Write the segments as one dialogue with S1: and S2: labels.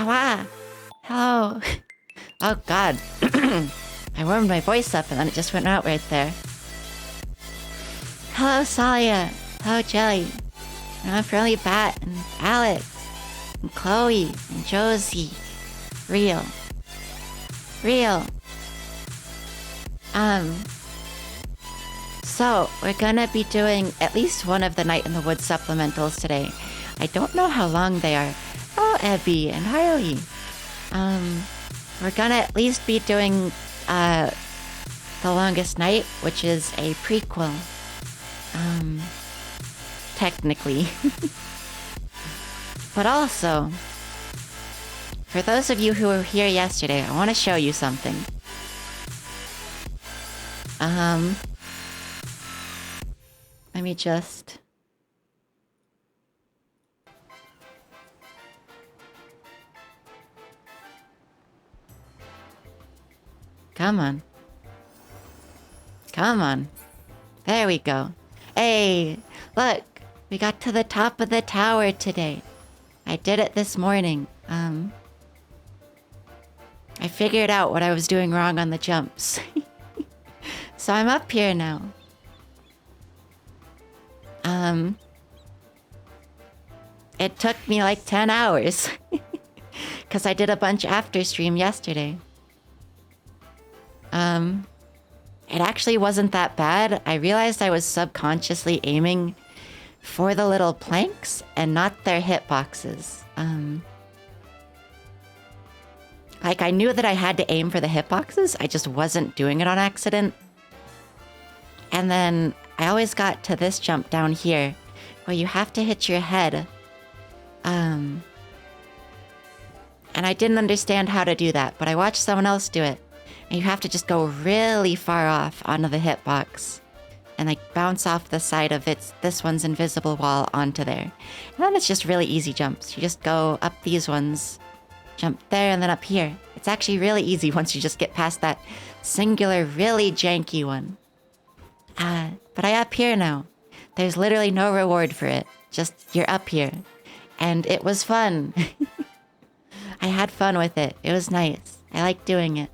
S1: Hawa! Hello! Oh god. I warmed my voice up and then it just went out right there. Hello, Salia. Hello, Jelly. And I'm Friendly Bat and Alex. And Chloe and Josie. Real. So, we're gonna be doing at least one of the Night in the Woods supplementals today. I don't know how long they are. Oh, Abby and Harley. We're gonna at least be doing The Longest Night, which is a prequel. Technically. But also, for those of you who were here yesterday, I want to show you something. Let me just... Come on. Come on. There we go. Hey, look. We got to the top of the tower today. I did it this morning. I figured out what I was doing wrong on the jumps. So I'm up here now. It took me like 10 hours. Because I did a bunch after stream yesterday. It actually wasn't that bad. I realized I was subconsciously aiming for the little planks and not their hitboxes. Like, I knew that I had to aim for the hitboxes, I just wasn't doing it on accident. And then I always got to this jump down here, where you have to hit your head. And I didn't understand how to do that, but I watched someone else do it. And you have to just go really far off onto the hitbox. And like bounce off the side of this one's invisible wall onto there. And then it's just really easy jumps. You just go up these ones, jump there, and then up here. It's actually really easy once you just get past that singular, really janky one. But I up here now. There's literally no reward for it. Just, you're up here. And it was fun. I had fun with it. It was nice. I like doing it.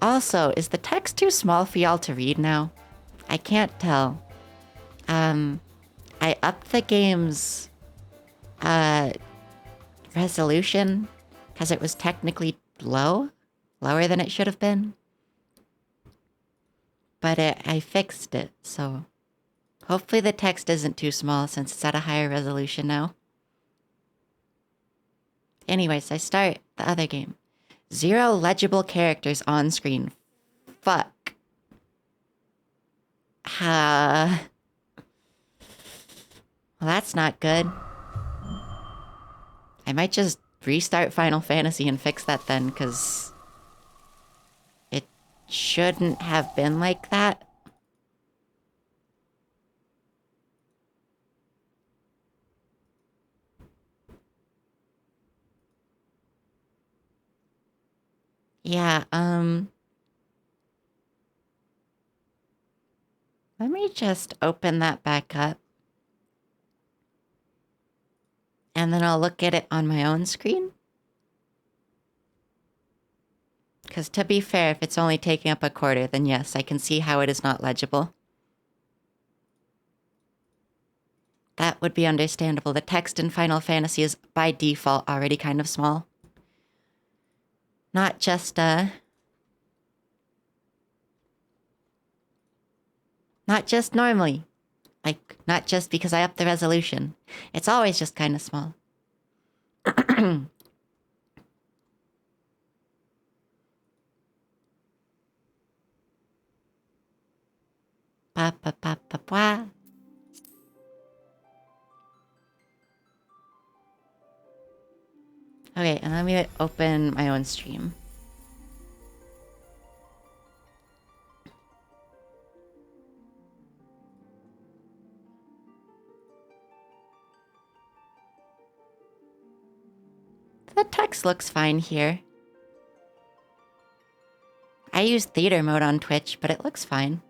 S1: Also, is the text too small for y'all to read now? I can't tell. I upped the game's resolution because it was technically lower than it should have been. But I fixed it, so hopefully the text isn't too small since it's at a higher resolution now. Anyways, I start the other game. 0 legible characters on screen. Fuck. Well, that's not good. I might just restart Final Fantasy and fix that then, because it shouldn't have been like that. Yeah, let me just open that back up. And then I'll look at it on my own screen. Because to be fair, if it's only taking up a quarter, then yes, I can see how it is not legible. That would be understandable. The text in Final Fantasy is by default already kind of small. Not just, not just normally. Like, not just because I upped the resolution. It's always just kind of small. Pa pa pa pa pa. Okay, and let me open my own stream. The text looks fine here. I use theater mode on Twitch, but it looks fine.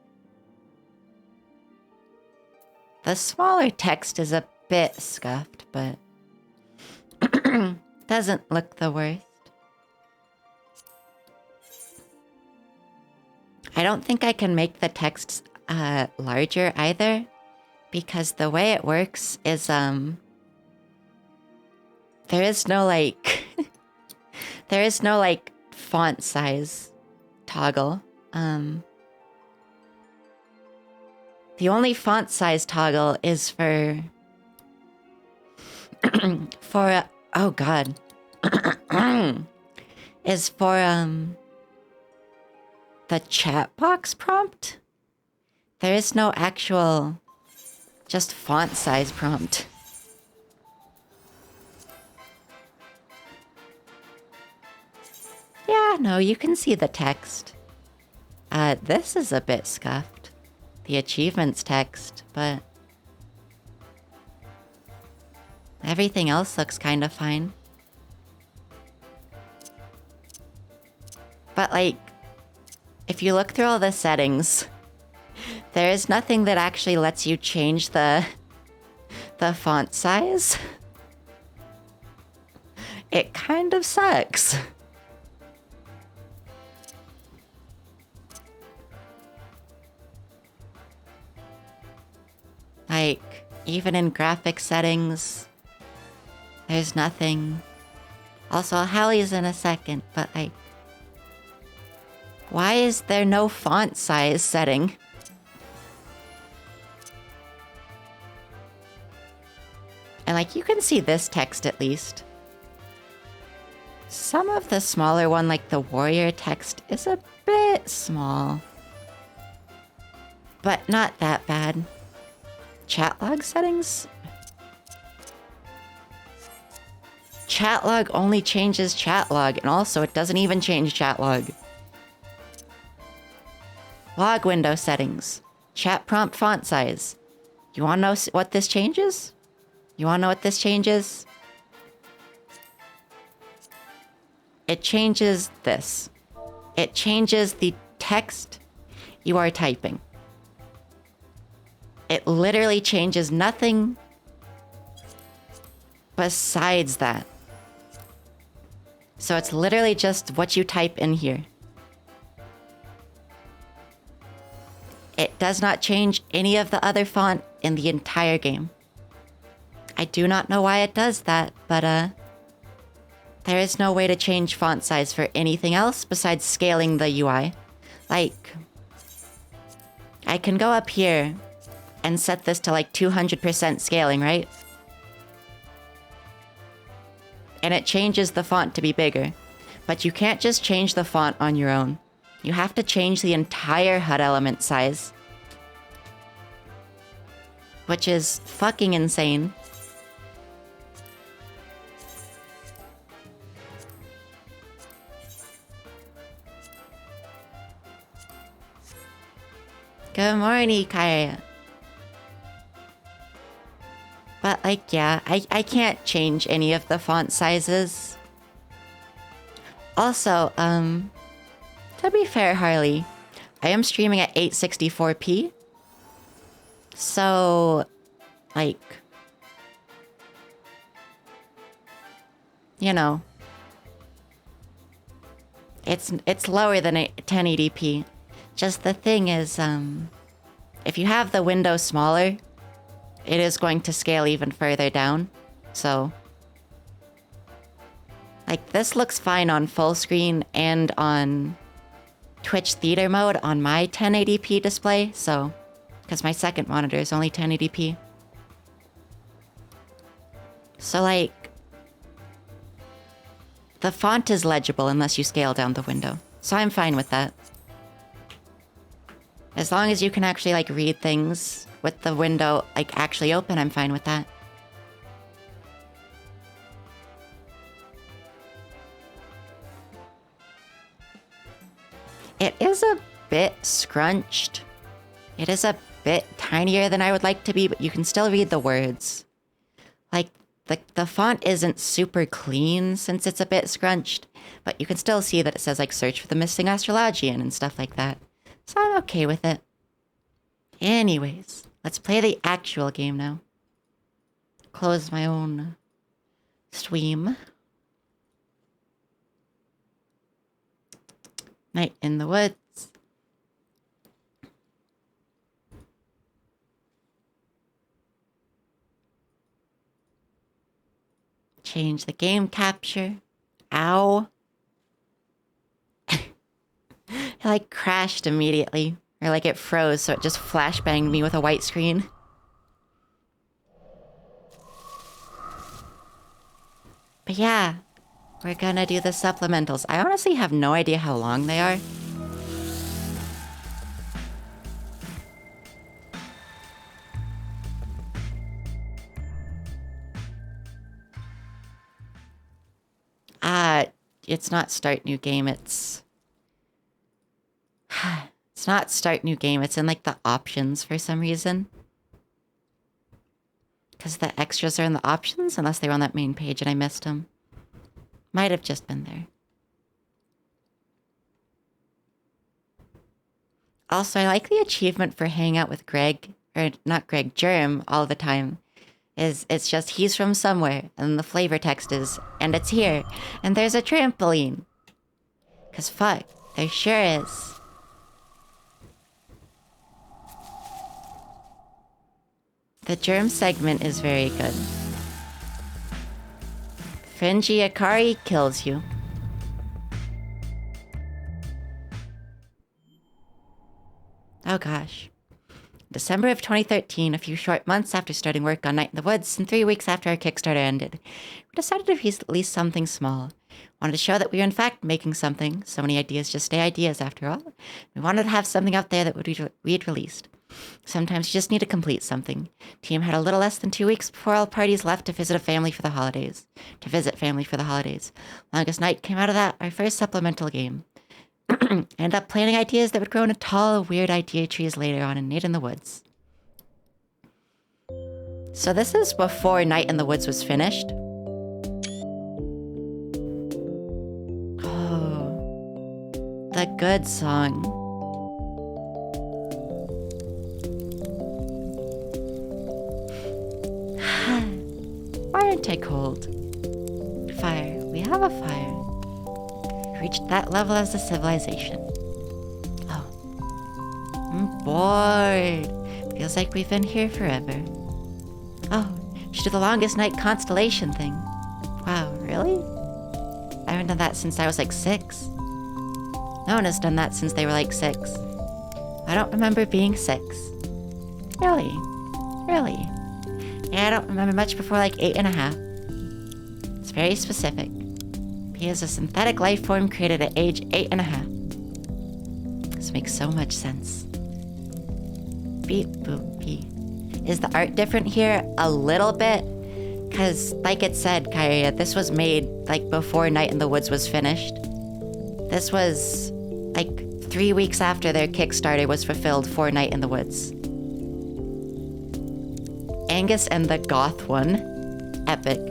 S1: The smaller text is a bit scuffed, but Doesn't look the worst. I don't think I can make the text larger either, because the way it works is there is no like there is no like font size toggle. The only font size toggle is for oh god. Is for the chat box prompt. There is no actual just font size prompt. Yeah, no, you can see the text. This is a bit scuffed. The achievements text, but everything else looks kind of fine. But like, if you look through all the settings, there is nothing that actually lets you change the font size. It kind of sucks. Like, even in graphic settings, there's nothing. Also, Hallie's in a second, but like, why is there no font size setting? And like, you can see this text at least. Some of the smaller one, like the warrior text, is a bit small. But not that bad. Chat log settings? Chat log only changes chat log, and also it doesn't even change chat log. Log window settings. Chat prompt font size. You wanna know what this changes? You wanna know what this changes? It changes this. It changes the text you are typing. It literally changes nothing besides that. So it's literally just what you type in here. It does not change any of the other font in the entire game. I do not know why it does that, but there is no way to change font size for anything else besides scaling the UI. Like, I can go up here and set this to like 200% scaling, right? And it changes the font to be bigger. But you can't just change the font on your own. You have to change the entire HUD element size. Which is fucking insane. Good morning, Kaya. But like, yeah, I can't change any of the font sizes. Also, to be fair, Harley, I am streaming at 864p. So, like, you know, it's lower than 1080p. Just the thing is, if you have the window smaller, it is going to scale even further down. So, like, this looks fine on full screen and on Twitch theater mode on my 1080p display. So, because my second monitor is only 1080p. So, like, the font is legible unless you scale down the window. So I'm fine with that. As long as you can actually, like, read things with the window, like, actually open, I'm fine with that. It is a bit scrunched. It is a bit tinier than I would like to be, but you can still read the words. Like, the font isn't super clean since it's a bit scrunched, but you can still see that it says, like, search for the missing astrologian and stuff like that. So I'm okay with it. Anyways, let's play the actual game now. Close my own Sweem. Night in the Woods. Change the game capture. Ow. It like crashed immediately. Or like it froze, so it just flashbanged me with a white screen. But yeah, we're gonna do the supplementals. I honestly have no idea how long they are. It's not start new game, it's not start new game, it's in like the options for some reason. Because the extras are in the options, unless they were on that main page and I missed them. Might have just been there. Also, I like the achievement for hanging out with Greg, or not Greg, Germ, all the time. It's just he's from somewhere, and the flavor text is, and it's here, and there's a trampoline. Cause fuck, there sure is. The Germ segment is very good. Fringy Akari kills you. Oh gosh. December of 2013, a few short months after starting work on Night in the Woods, and 3 weeks after our Kickstarter ended, we decided to release at least something small. Wanted to show that we were in fact making something. So many ideas just stay ideas after all. We wanted to have something out there that we'd released. Sometimes you just need to complete something. Team had a little less than 2 weeks before all parties left to visit family for the holidays. Longest Night came out of that, our first supplemental game. End up planning ideas that would grow into tall, weird idea trees later on in Night in the Woods. So this is before Night in the Woods was finished. Oh, the good song. Why aren't I cold? Fire. We have a fire. Reached that level as a civilization. Oh. I'm bored. Feels like we've been here forever. Oh, should do the longest night constellation thing. Wow, really? I haven't done that since I was like 6. No one has done that since they were like 6. I don't remember being 6. Really? Really? Yeah, I don't remember much before like 8.5. It's very specific. He is a synthetic life form created at age 8.5. This makes so much sense. Beep boop beep. Is the art different here? A little bit. Because, like it said, Kyria, this was made like before Night in the Woods was finished. This was like 3 weeks after their Kickstarter was fulfilled for Night in the Woods. Angus and the Goth one. Epic.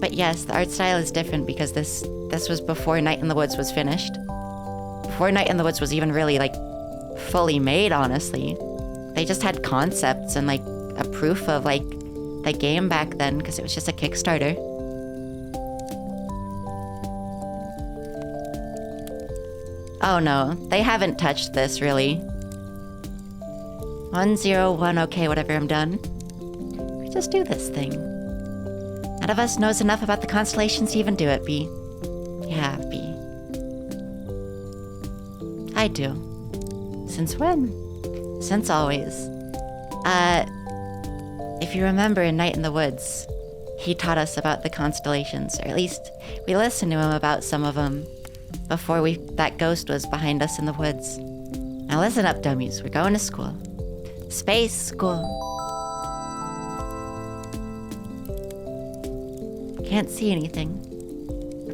S1: But yes, the art style is different because this was before Night in the Woods was finished. Before Night in the Woods was even really, like, fully made, honestly. They just had concepts and, like, a proof of, like, the game back then because it was just a Kickstarter. Oh no, they haven't touched this, really. 101, okay, whatever, I'm done. We just do this thing. None of us knows enough about the constellations to even do it, B. Yeah, B. I do. Since when? Since always. If you remember in Night in the Woods, he taught us about the constellations, or at least we listened to him about some of them before that ghost was behind us in the woods. Now listen up, dummies. We're going to school. Space school. Can't see anything.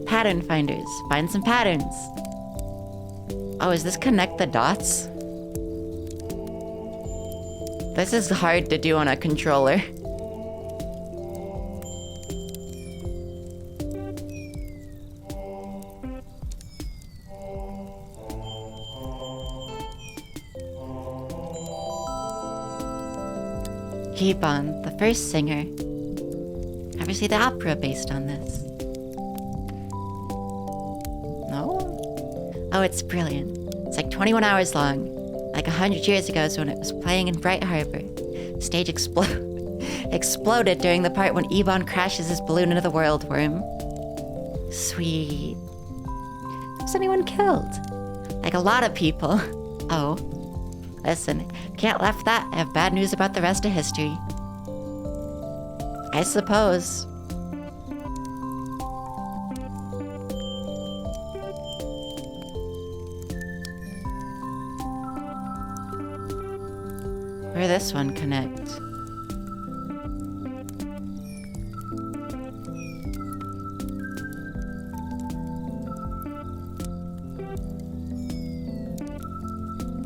S1: Pattern finders. Find some patterns. Oh, is this connect the dots? This is hard to do on a controller. Hebon, the first singer. Ever see the opera based on this? No? Oh, it's brilliant. It's like 21 hours long. Like 100 years ago is when it was playing in Bright Harbor. Stage exploded during the part when Ebon crashes his balloon into the world worm. Sweet. Was anyone killed? Like a lot of people. Oh. Listen, can't laugh at that. I have bad news about the rest of history. I suppose. Where this one connect?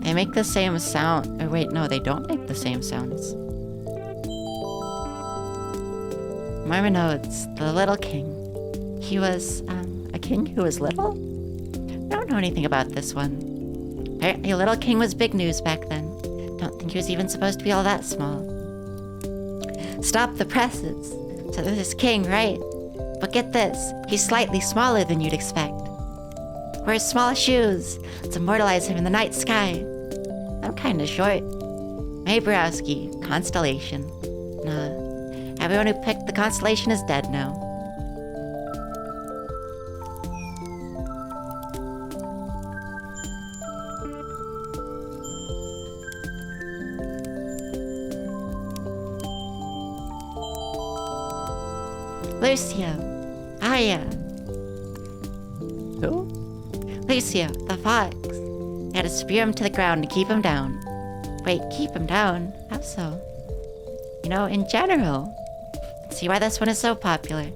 S1: They make the same sound. Or wait, no, they don't make the same sounds. Marmonodes, the little king. He was, a king who was little? I don't know anything about this one. Apparently, Little King was big news back then. Don't think he was even supposed to be all that small. Stop the presses. So this is king, right? But get this, he's slightly smaller than you'd expect. Wears small shoes. Let's immortalize him in the night sky. I'm kinda short. May Borowski, Constellation. Nah. Everyone who picked the constellation is dead now. Lucio. Aya. Who? Lucio, the fox. You had to spear him to the ground to keep him down. Wait, keep him down? How so? You know, in general. See why this one is so popular.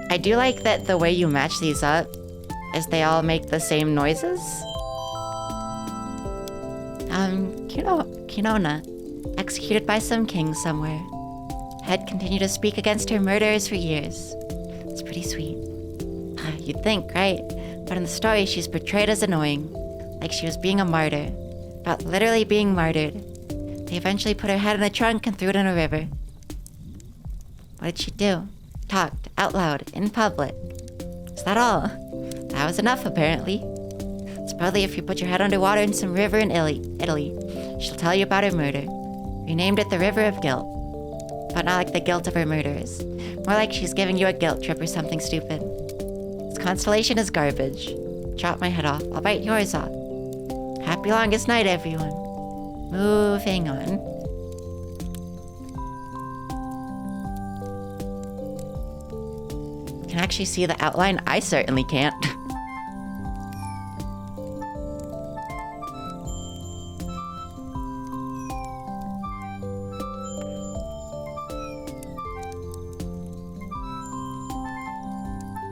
S1: I do like that the way you match these up is they all make the same noises. Kinona, executed by some king somewhere. Head continued to speak against her murderers for years. It's pretty sweet. You'd think, right? But in the story, she's portrayed as annoying, like she was being a martyr, about literally being martyred. They eventually put her head in a trunk and threw it in a river. What did she do? Talked out loud in public. Is that all? That was enough, apparently. Supposedly, if you put your head underwater in some river in Italy, she'll tell you about her murder. We named it the River of Guilt. But not like the guilt of her murderers. More like she's giving you a guilt trip or something stupid. This constellation is garbage. Chop my head off. I'll bite yours off. Happy longest night, everyone. Moving on. Can actually see the outline? I certainly can't.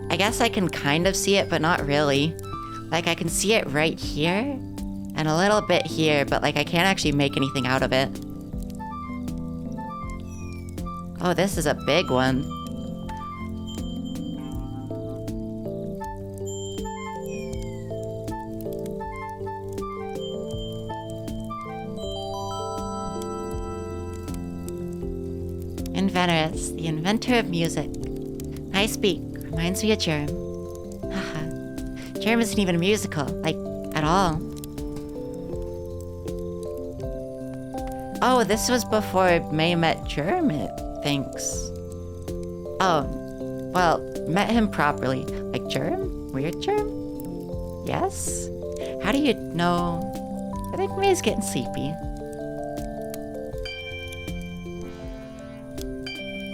S1: I guess I can kind of see it, but not really. Like, I can see it right here, and a little bit here, but like, I can't actually make anything out of it. Oh, this is a big one. Inventoress, the inventor of music. I speak. Reminds me of Germ. Haha. Germ isn't even a musical, like, at all. Oh, this was before May met Germ, it thinks. Oh, well, met him properly. Like Germ? Weird Germ? Yes? How do you know? I think May's getting sleepy.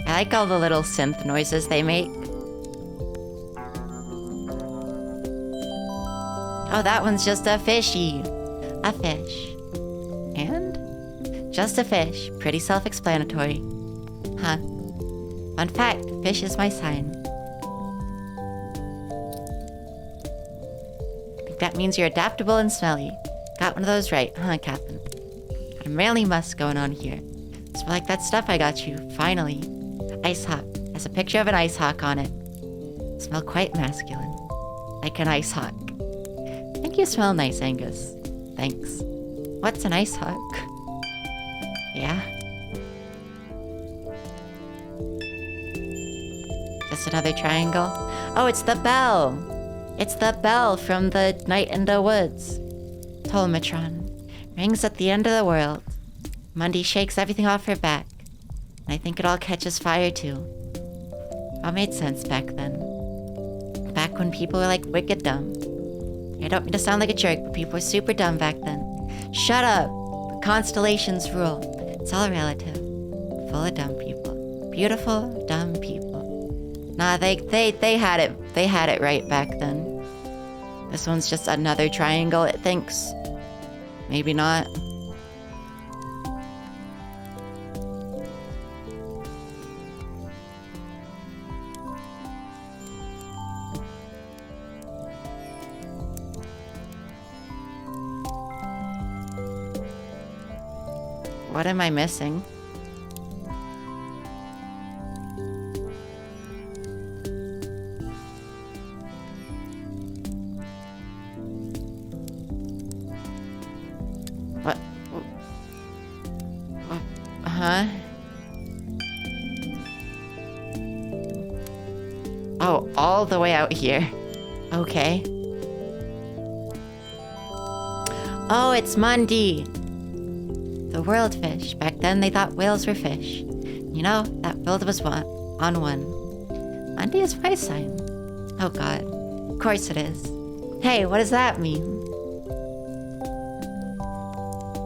S1: I like all the little synth noises they make. Oh, that one's just a fishy. A fish. And? Just a fish. Pretty self-explanatory. Huh. Fun fact, fish is my sign. I think that means you're adaptable and smelly. Got one of those right, huh, Captain? Got a manly musk going on here. Smell like that stuff I got you, finally. Ice hawk. Has a picture of an ice hawk on it. Smell quite masculine. Like an ice hawk. I think you smell nice, Angus. Thanks. What's an ice hawk? Yeah, Just another triangle. Oh, it's the bell. It's the bell from the Night in the Woods. Tolmatron. Rings at the end of the world. Mundy shakes everything off her back. And I think it all catches fire too. All made sense back then. Back when people were like wicked dumb. I don't mean to sound like a jerk, but people were super dumb back then. Shut up! The constellations rule. It's all relative. Full of dumb people. Beautiful, dumb people. Nah, they had it. They had it right back then. This one's just another triangle, it thinks. Maybe not. What am I missing? What? Huh? Oh, all the way out here. Okay. Oh, it's Mundy. The world fish. Back then they thought whales were fish. You know, that world was on one. Mundy is my sign. Oh god. Of course it is. Hey, what does that mean?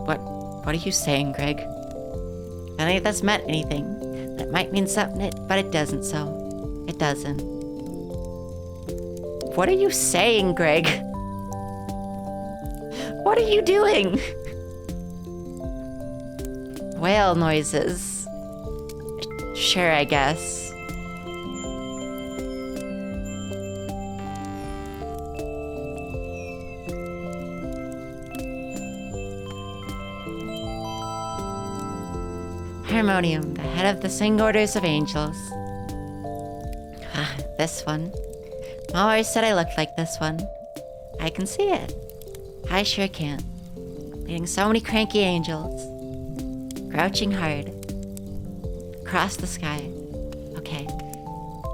S1: What are you saying, Greg? I don't think that's meant anything. It might mean something, but it doesn't, so it doesn't. What are you saying, Greg? What are you doing? Whale noises. Sure, I guess. Harmonium, the head of the Sing Orders of Angels. Ah, this one. Mom always said I looked like this one. I can see it. I sure can. Leading so many cranky angels. Crouching hard. Across the sky. Okay.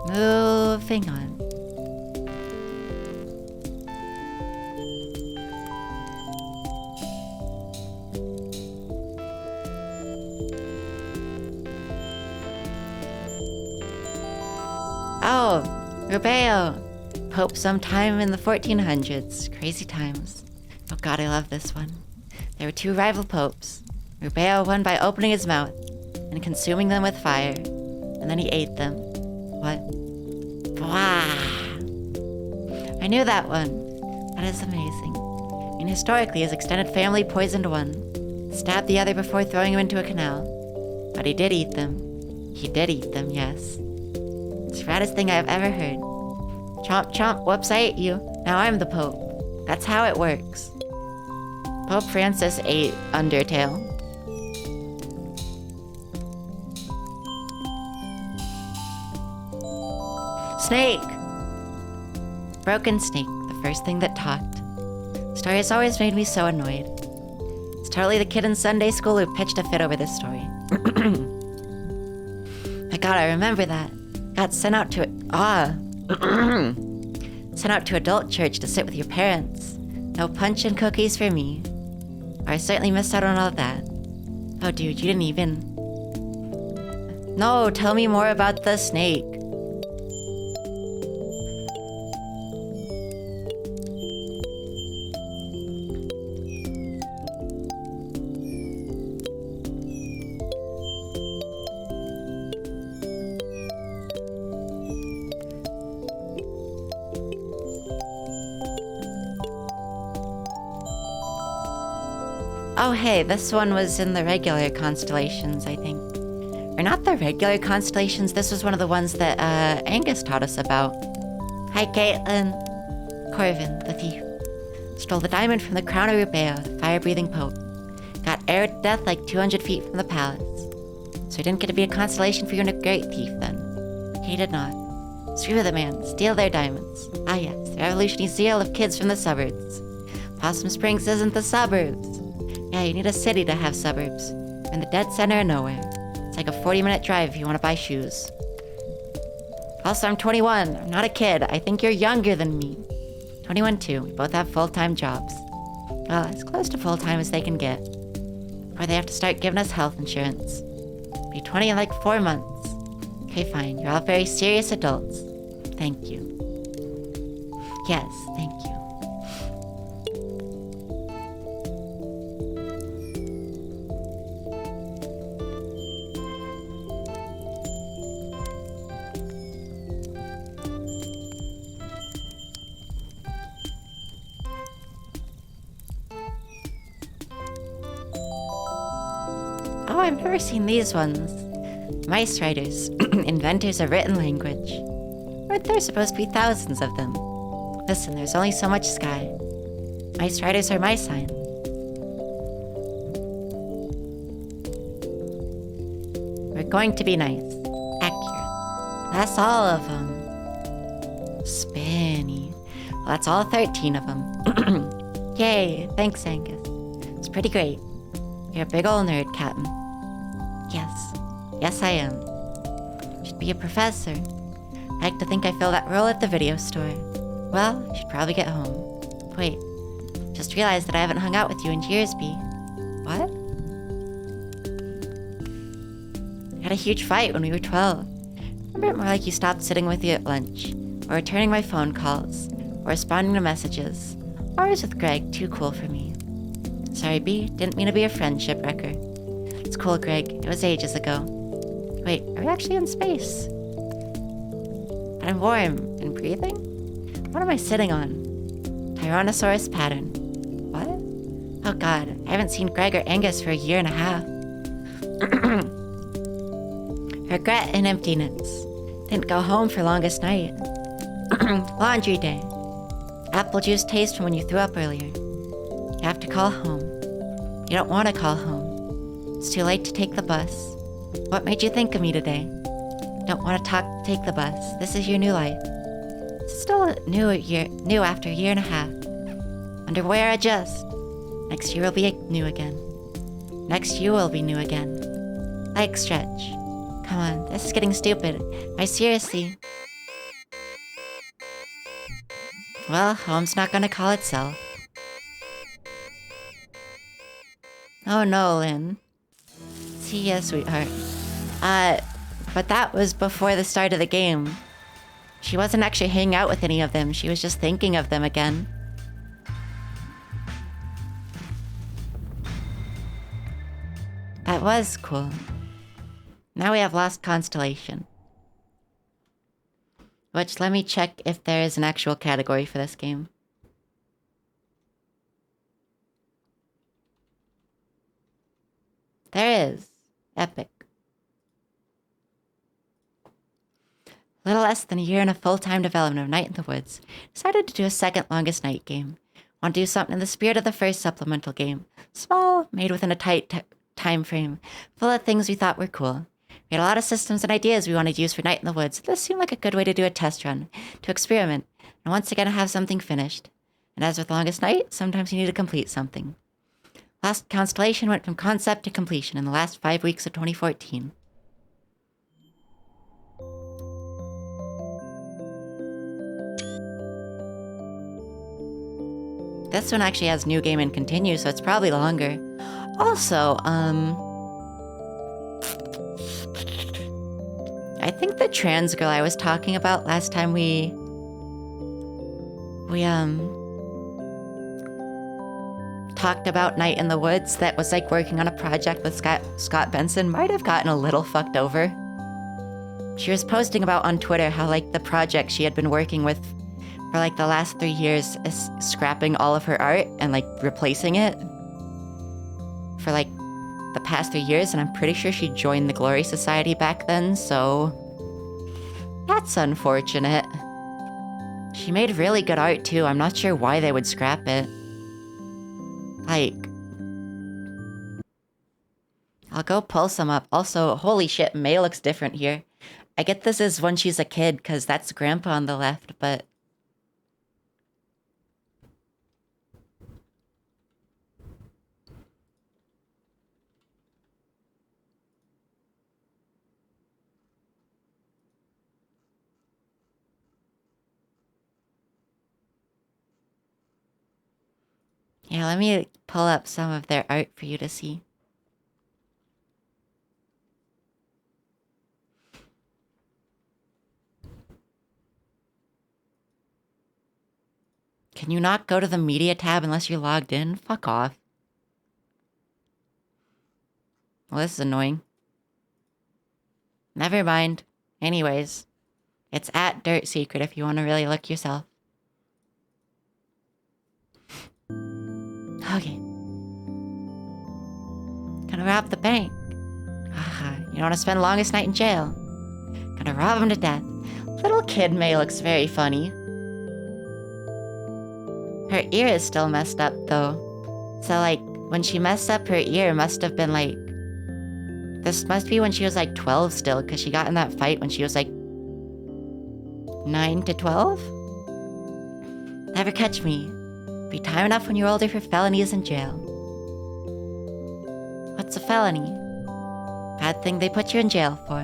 S1: Moving on. Oh, Rubeo. Pope sometime in the 1400s. Crazy times. Oh god, I love this one. There were two rival popes. Rubeo won by opening his mouth and consuming them with fire, and then he ate them. What? Wow! I knew that one. That is amazing. And historically, his extended family poisoned one, stabbed the other before throwing him into a canal. But he did eat them. He did eat them, yes. It's the raddest thing I've ever heard. Chomp chomp, whoops, I ate you. Now I'm the Pope. That's how it works. Pope Francis ate Undertale. Snake! Broken snake, the first thing that talked. Story has always made me so annoyed. It's totally the kid in Sunday school who pitched a fit over this story. My god, I remember that. Got sent out to sent out to adult church to sit with your parents. No punch and cookies for me. Or I certainly missed out on all of that. Oh dude, you didn't even... No, tell me more about the snake. Oh hey, this one was in the regular constellations, I think. Or not the regular constellations, this was one of the ones that Angus taught us about. Hi Caitlin. Corvin, the thief. Stole the diamond from the crown of Rubeo, the fire-breathing pope. Got aired to death like 200 feet from the palace. So he didn't get to be a constellation for your great thief then. He did not. Screw the man, steal their diamonds. Ah yes, the revolutionary zeal of kids from the suburbs. Possum Springs isn't the suburbs. Yeah, you need a city to have suburbs. We're in the dead center of nowhere. It's like a 40-minute drive if you want to buy shoes. Also, I'm 21. I'm not a kid. I think you're younger than me. 21 too. We both have full-time jobs. Well, as close to full-time as they can get. Or they have to start giving us health insurance. Be 20 in like 4 months. Okay, fine. You're all very serious adults. Thank you. Yes, thank you. Oh, I've never seen these ones. Mice writers, inventors of written language. Aren't there supposed to be thousands of them? Listen, there's only so much sky. Mice writers are my sign. We're going to be nice. Accurate. That's all of them. Spinny. Well, that's all 13 of them. Yay, thanks, Angus. It's pretty great. You're a big ol' nerd, Captain. Yes. Yes, I am. Should be a professor. I like to think I fill that role at the video store. Well, you should probably get home. Wait. Just realized that I haven't hung out with you in years, B. What? We had a huge fight when we were 12. Remember it more like you stopped sitting with you at lunch, or returning my phone calls, or responding to messages. Always with Greg, too cool for me. Sorry, B. Didn't mean to be a friendship wrecker. It's cool, Greg. It was ages ago. Wait, are we actually in space? But I'm warm and breathing? What am I sitting on? Tyrannosaurus pattern. What? Oh god, I haven't seen Greg or Angus for a year and a half. Regret and emptiness. Didn't go home for longest night. Laundry day. Apple juice taste from when you threw up earlier. You have to call home. You don't want to call home. It's too late to take the bus. What made you think of me today? Don't want to take the bus. This is your new life. It's still new after a year and a half. Underwear adjust. Next year will be new again. Next you will be new again. Leg stretch. Come on, this is getting stupid. I seriously... Well, home's not gonna call itself. Oh no, Lynn. See ya, sweetheart. But that was before the start of the game. She wasn't actually hanging out with any of them. She was just thinking of them again. That was cool. Now we have Lost Constellation. Which, let me check if there is an actual category for this game. There is. Epic. Little less than a year in a full-time development of Night in the Woods. Decided to do a second longest night game. Want to do something in the spirit of the first supplemental game. Small, made within a tight time frame, full of things we thought were cool. We had a lot of systems and ideas we wanted to use for Night in the Woods. This seemed like a good way to do a test run, to experiment, and once again have something finished. And as with Longest Night, sometimes you need to complete something. Lost Constellation went from concept to completion in the last 5 weeks of 2014. This one actually has new game and continue, so it's probably longer. Also, I think the trans girl I was talking about last time we talked about Night in the Woods that was like working on a project with Scott Benson might have gotten a little fucked over. She was posting about on Twitter how like the project she had been working with for like the last 3 years is scrapping all of her art and like replacing it for like the past 3 years, and I'm pretty sure she joined the Glory Society back then, so that's unfortunate. She made really good art too. I'm not sure why they would scrap it. Like, I'll go pull some up. Also, holy shit, May looks different here. I get this is when she's a kid because that's Grandpa on the left, but Yeah, let me pull up some of their art for you to see. Can you not go to the media tab unless you're logged in? Fuck off. Well, this is annoying. Never mind. Anyways, it's at Dirt Secret if you want to really look yourself. Okay. Gonna rob the bank. Haha, you don't want to spend longest night in jail. Gonna rob him to death. Little kid May looks very funny. Her ear is still messed up though. So like, when she messed up her ear must have been like... This must be when she was like 12 still, because she got in that fight when she was like 9 to 12? Never catch me. Be time enough when you're older for felonies in jail. What's a felony? Bad thing they put you in jail for.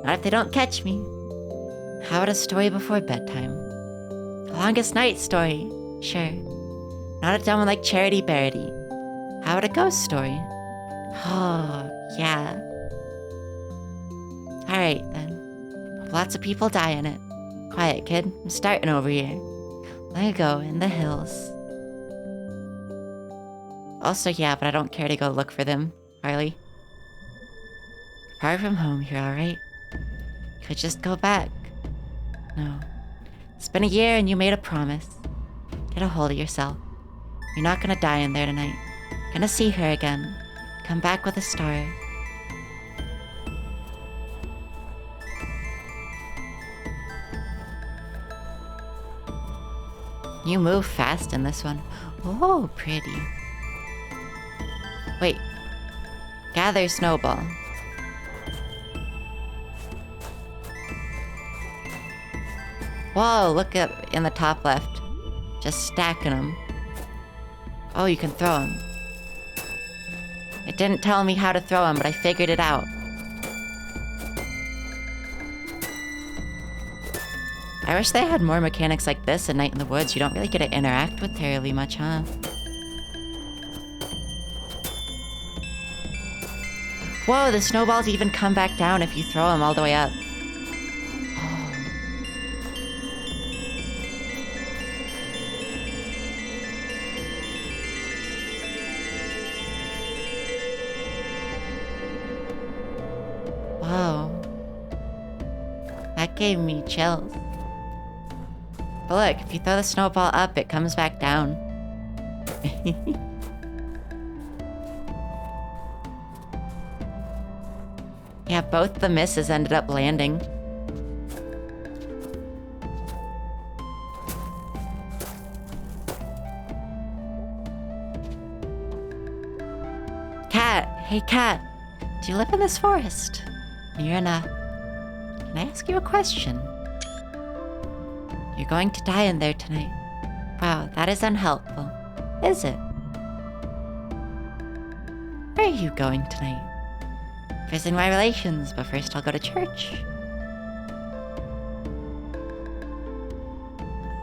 S1: Not if they don't catch me. How about a story before bedtime? The longest night story. Sure. Not a dumb one like Charity Barity. How about a ghost story? Oh, yeah. Alright then. Hope lots of people die in it. Quiet, kid. I'm starting over here. Let me go in the hills. Also, yeah, but I don't care to go look for them, Harley. Far from home here, alright? Could just go back. No. It's been a year and you made a promise. Get a hold of yourself. You're not gonna die in there tonight. Gonna see her again. Come back with a star. You move fast in this one. Oh, pretty. Wait. Gather snowball. Whoa, look up in the top left. Just stacking them. Oh, you can throw them. It didn't tell me how to throw them, but I figured it out. I wish they had more mechanics like this in Night in the Woods. You don't really get to interact with terribly much, huh? Whoa, the snowballs even come back down if you throw them all the way up. Whoa. That gave me chills. But look, if you throw the snowball up, it comes back down. Yeah, both the misses ended up landing. Cat! Hey, Cat! Do you live in this forest? Near enough. Can I ask you a question? You're going to die in there tonight. Wow, that is unhelpful. Is it? Where are you going tonight? Visiting my relations, but first I'll go to church.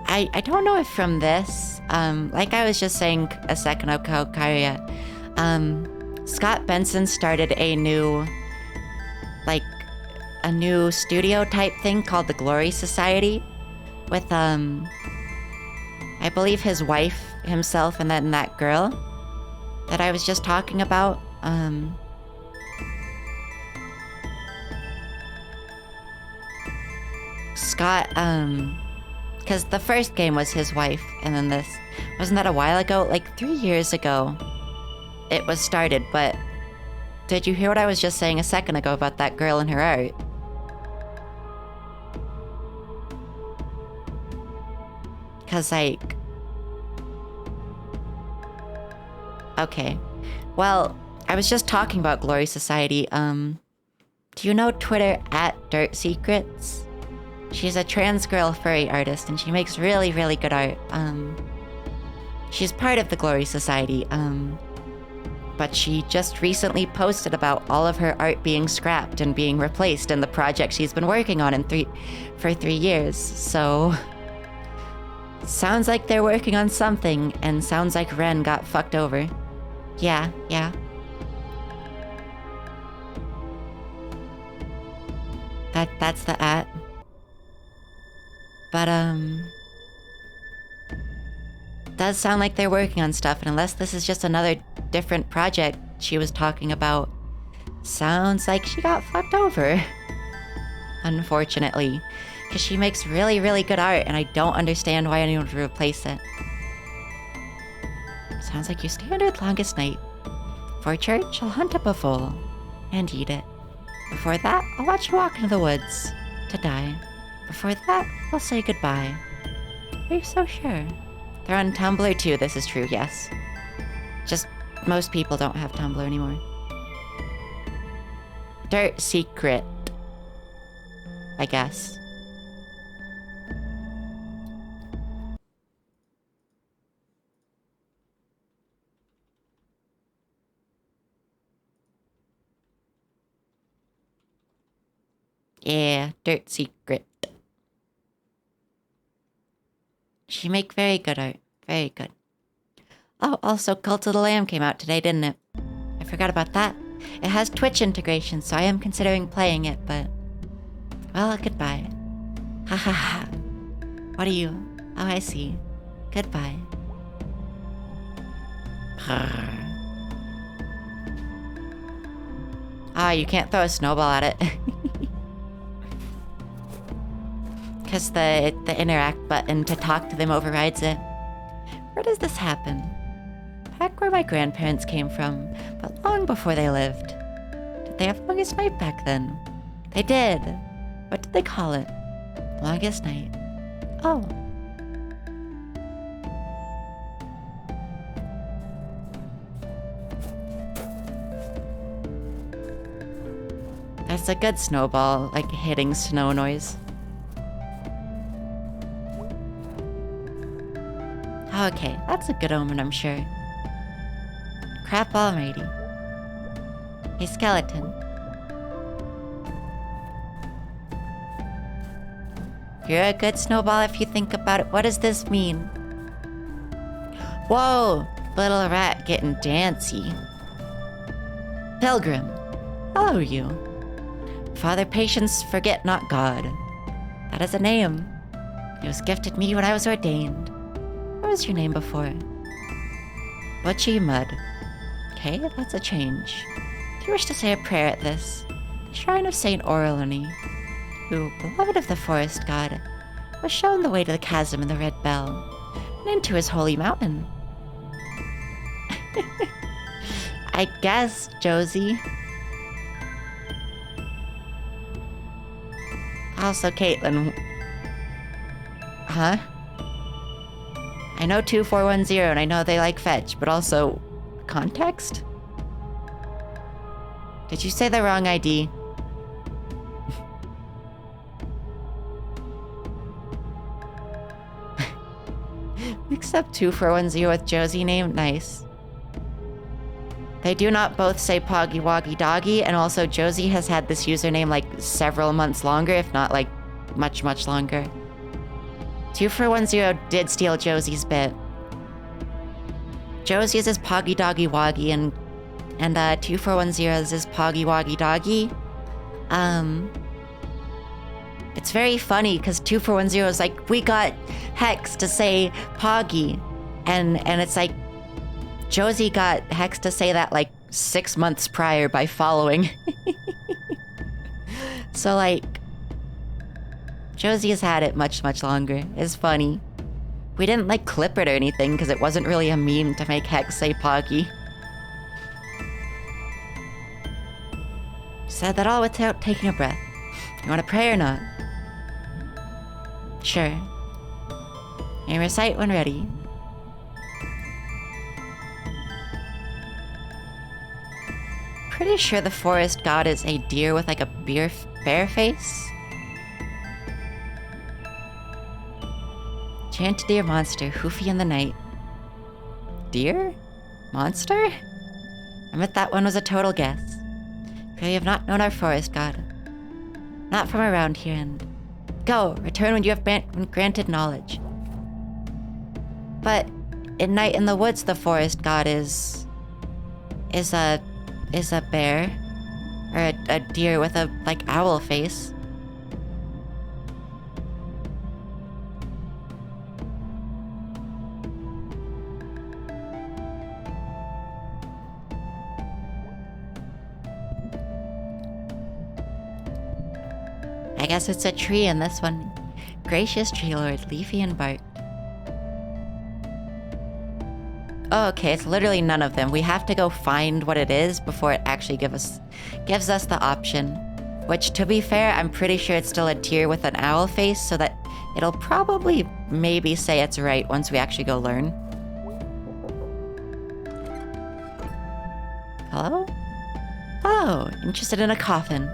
S1: I don't know if from this, like I was just saying a second ago, Karia, Scott Benson started a new studio type thing called the Glory Society with, I believe his wife, himself, and then that girl that I was just talking about. Scott, because the first game was his wife, and then this, wasn't that a while ago? Like 3 years ago it was started, but did you hear what I was just saying a second ago about that girl and her art? Because, like... Okay. Well, I was just talking about Glory Society. Do you know Twitter @DirtSecrets? She's a trans girl furry artist, and she makes really, really good art. She's part of the Glory Society, but she just recently posted about all of her art being scrapped and being replaced in the project she's been working on for 3 years, so... Sounds like they're working on something, and sounds like Ren got fucked over. Yeah. That's the at. But, does sound like they're working on stuff, and unless this is just another different project she was talking about, sounds like she got fucked over. Unfortunately. Because she makes really, really good art, and I don't understand why anyone would replace it. Sounds like your standard longest night. For church, I'll hunt up a foal and eat it. Before that, I'll watch you walk into the woods to die. Before that, I'll say goodbye. Are you so sure? They're on Tumblr too, this is true, yes. Just most people don't have Tumblr anymore. Dirt secret, I guess. Yeah, dirt secret. She make very good art. Very good. Oh, also Cult of the Lamb came out today, didn't it? I forgot about that. It has Twitch integration, so I am considering playing it, but... Well, goodbye. Ha ha ha. What are you? Oh, I see. Goodbye. Ah, you can't throw a snowball at it. Because the interact button to talk to them overrides it. Where does this happen? Back where my grandparents came from, but long before they lived. Did they have longest night back then? They did. What did they call it? Longest night. Oh. That's a good snowball, like hitting snow noise. Okay, that's a good omen, I'm sure. Crap almighty. Hey, skeleton. You're a good snowball if you think about it. What does this mean? Whoa! Little rat getting dancy. Pilgrim. Hello, you. Father Patience Forget Not God. That is a name. It was gifted me when I was ordained. What was your name before? Butchie Mud. Okay, that's a change. Do you wish to say a prayer at this? The shrine of Saint Orolony, who, beloved of the forest god, was shown the way to the chasm in the Red Bell, and into his holy mountain. I guess, Josie. Also, Caitlin. Huh? I know 2410 and I know they like fetch, but also... Context? Did you say the wrong ID? Except 2410 with Josie name? Nice. They do not both say Poggy Woggy Doggy, and also Josie has had this username like several months longer, if not like much, much longer. 2410 did steal Josie's bit. Josie's is Poggy Doggy Woggy, and 2410's is Poggy Woggy Doggy. It's very funny because 2410 is like, we got Hex to say Poggy, and it's like Josie got Hex to say that like 6 months prior by following. So like, Josie has had it much, much longer. It's funny. We didn't like clip it or anything because it wasn't really a meme to make Hex say Poggy. Said that all without taking a breath. You want to pray or not? Sure. And recite when ready. Pretty sure the forest god is a deer with like a bear face. Chant deer monster, hoofy in the night. Deer? Monster? I bet that one was a total guess. For you have not known our forest god. Not from around here, and... Go, return when you have been granted knowledge. But in Night in the Woods, the forest god is a bear. Or a deer with a, like, owl face. I guess it's a tree in this one. Gracious tree lord, leafy and barked. Oh, okay, it's literally none of them. We have to go find what it is before it actually gives us the option. Which, to be fair, I'm pretty sure it's still a deer with an owl face, so that it'll probably maybe say it's right once we actually go learn. Hello? Oh, interested in a coffin.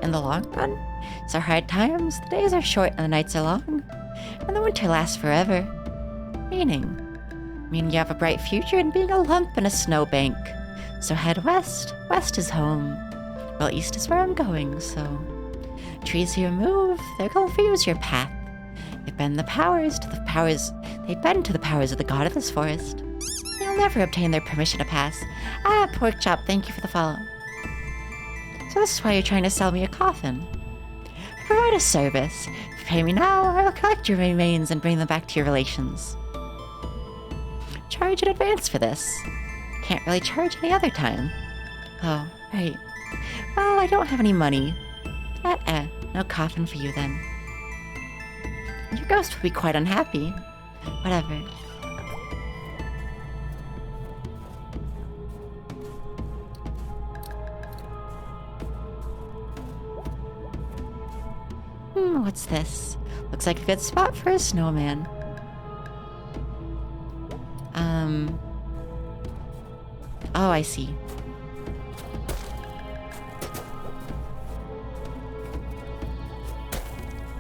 S1: In the long run, it's our hard times. The days are short and the nights are long, and the winter lasts forever. Meaning you have a bright future in being a lump in a snowbank. So head west. West is home. Well, east is where I'm going, so... Trees here move. They'll confuse your path. They bend the powers to the powers... They bend to the powers of the god of this forest. You'll never obtain their permission to pass. Ah, pork chop, thank you for the follow. So this is why you're trying to sell me a coffin. I provide a service. If you pay me now, I will collect your remains and bring them back to your relations. Charge in advance for this. Can't really charge any other time. Oh, right. Well, I don't have any money. No coffin for you then. Your ghost will be quite unhappy. Whatever. What's this? Looks like a good spot for a snowman. Oh, I see.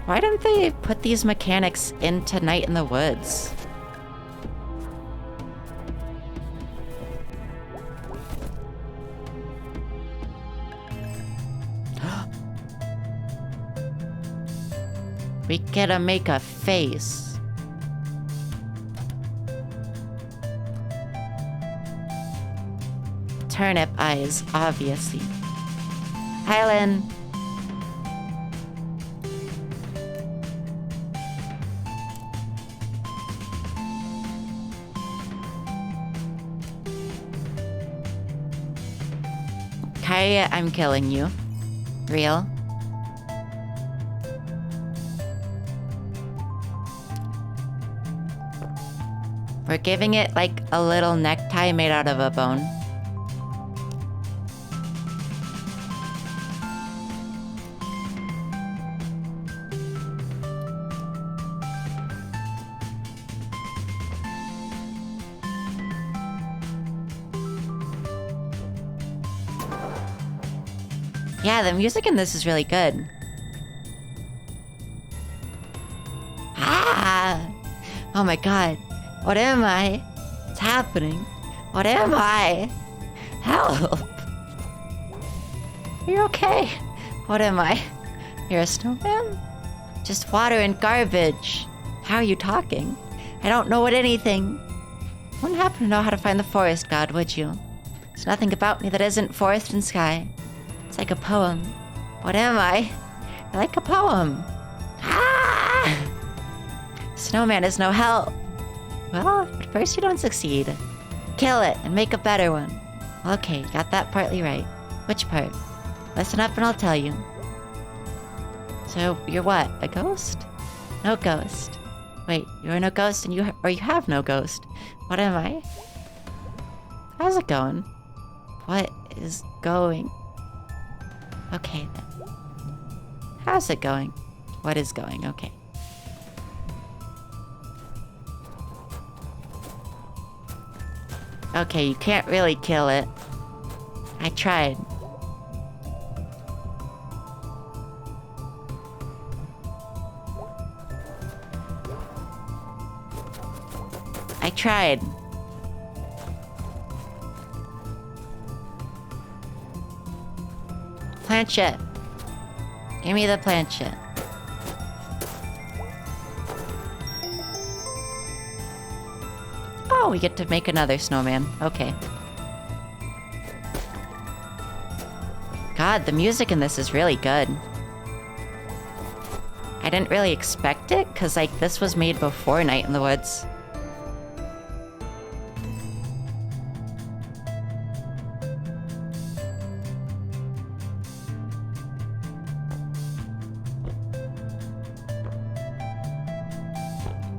S1: Why didn't they put these mechanics into Night in the Woods? We gotta make a face. Turnip eyes, obviously. Hylan. Kaya, I'm killing you. Real? We're giving it like a little necktie made out of a bone. Yeah, the music in this is really good. Ah! Oh my god. What am I? What's happening? What am I? Help! You're okay. What am I? You're a snowman? Just water and garbage. How are you talking? I don't know what anything. Wouldn't happen to know how to find the forest god, would you? There's nothing about me that isn't forest and sky. It's like a poem. What am I? Like a poem. Ah! Snowman is no help. Well, at first you don't succeed. Kill it and make a better one. Okay, got that partly right. Which part? Listen up and I'll tell you. So, you're what? A ghost? No ghost. Wait, you're no ghost and you have no ghost. What am I? How's it going? What is going? Okay then. How's it going? What is going? Okay. Okay, you can't really kill it. I tried. I tried. Planchette. Give me the planchette. Oh, we get to make another snowman. Okay. God, the music in this is really good. I didn't really expect it, because, like, this was made before Night in the Woods.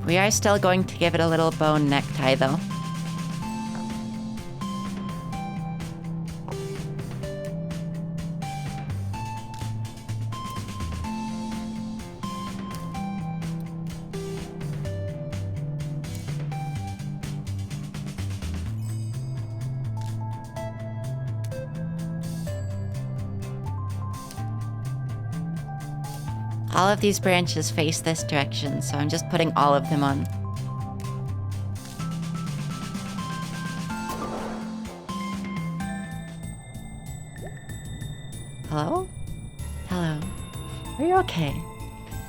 S1: We are still going to give it a little bone necktie, though. All of these branches face this direction, so I'm just putting all of them on. Hello? Hello. Are you okay?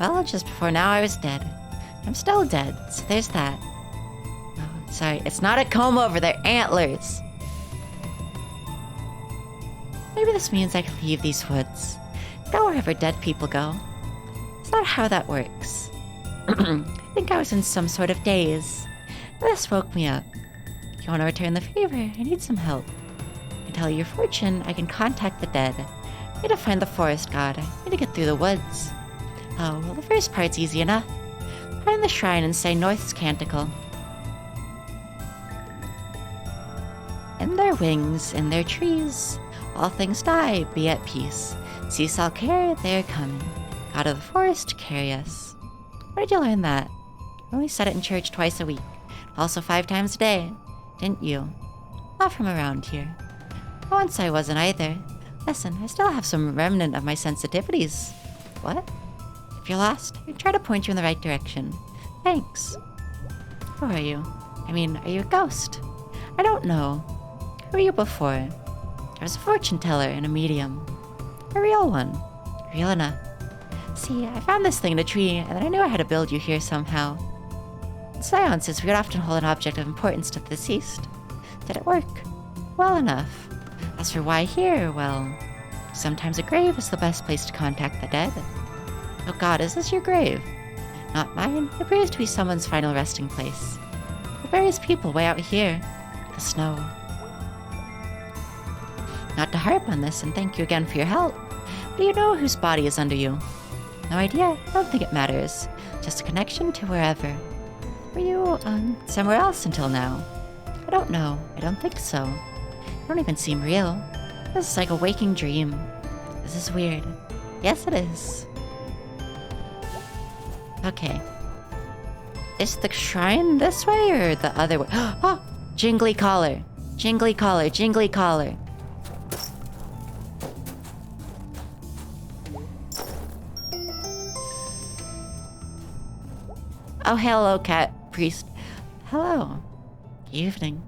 S1: Well, just before now I was dead. I'm still dead, so there's that. Oh, sorry, it's not a comb over, they're antlers. Maybe this means I can leave these woods. Go wherever dead people go. It's not how that works. I think I was in some sort of daze. This woke me up. If you want to return the favor, I need some help. I can tell you your fortune, I can contact the dead. I need to find the forest god. I need to get through the woods. Oh, well, the first part's easy enough. Find the shrine and say North's Canticle. In their wings, in their trees, all things die, be at peace. Cease all care, they are coming. God of the forest, carry us. Where did you learn that? I only said it in church twice a week. Also 5 times a day. Didn't you? Not from around here. Once I wasn't either. Listen, I still have some remnant of my sensitivities. What? If you're lost, I try to point you in the right direction. Thanks. Who are you? I mean, are you a ghost? I don't know. Who were you before? I was a fortune teller and a medium. A real one. Real enough. See, I found this thing in a tree, and then I knew I had to build you here somehow. In seances, we would often hold an object of importance to the deceased. Did it work? Well enough. As for why here, well, sometimes a grave is the best place to contact the dead. Oh God, is this your grave? Not mine. It appears to be someone's final resting place. It buries people way out here. The snow. Not to harp on this, and thank you again for your help. But do you know whose body is under you? No idea. I don't think it matters. Just a connection to wherever. Were you, somewhere else until now? I don't know. I don't think so. You don't even seem real. This is like a waking dream. This is weird. Yes, it is. Okay. Is the shrine this way or the other way? Oh! Jingly collar. Jingly collar. Jingly collar. Oh, hello, cat priest. Hello. Evening.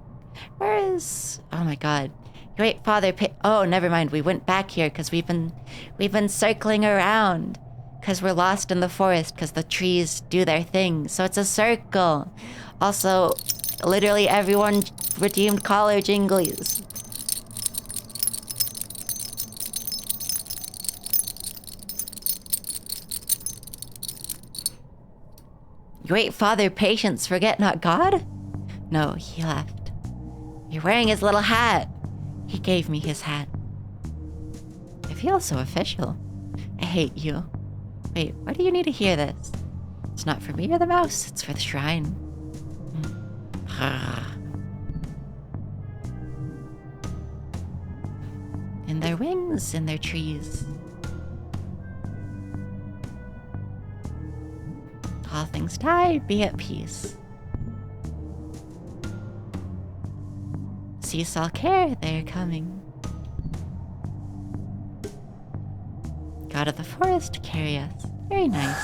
S1: Where is... Oh my god. Great Father Oh, never mind. We went back here because we've been circling around. Because we're lost in the forest because the trees do their thing. So it's a circle. Also, literally everyone redeemed collar jinglies. Great Father Patience, forget not God? No, he left. You're wearing his little hat. He gave me his hat. I feel so official. I hate you. Wait, why do you need to hear this? It's not for me or the mouse, it's for the shrine. In their wings, in their trees. All things die, be at peace. Cease all care, they are coming. God of the forest, carry us. Very nice.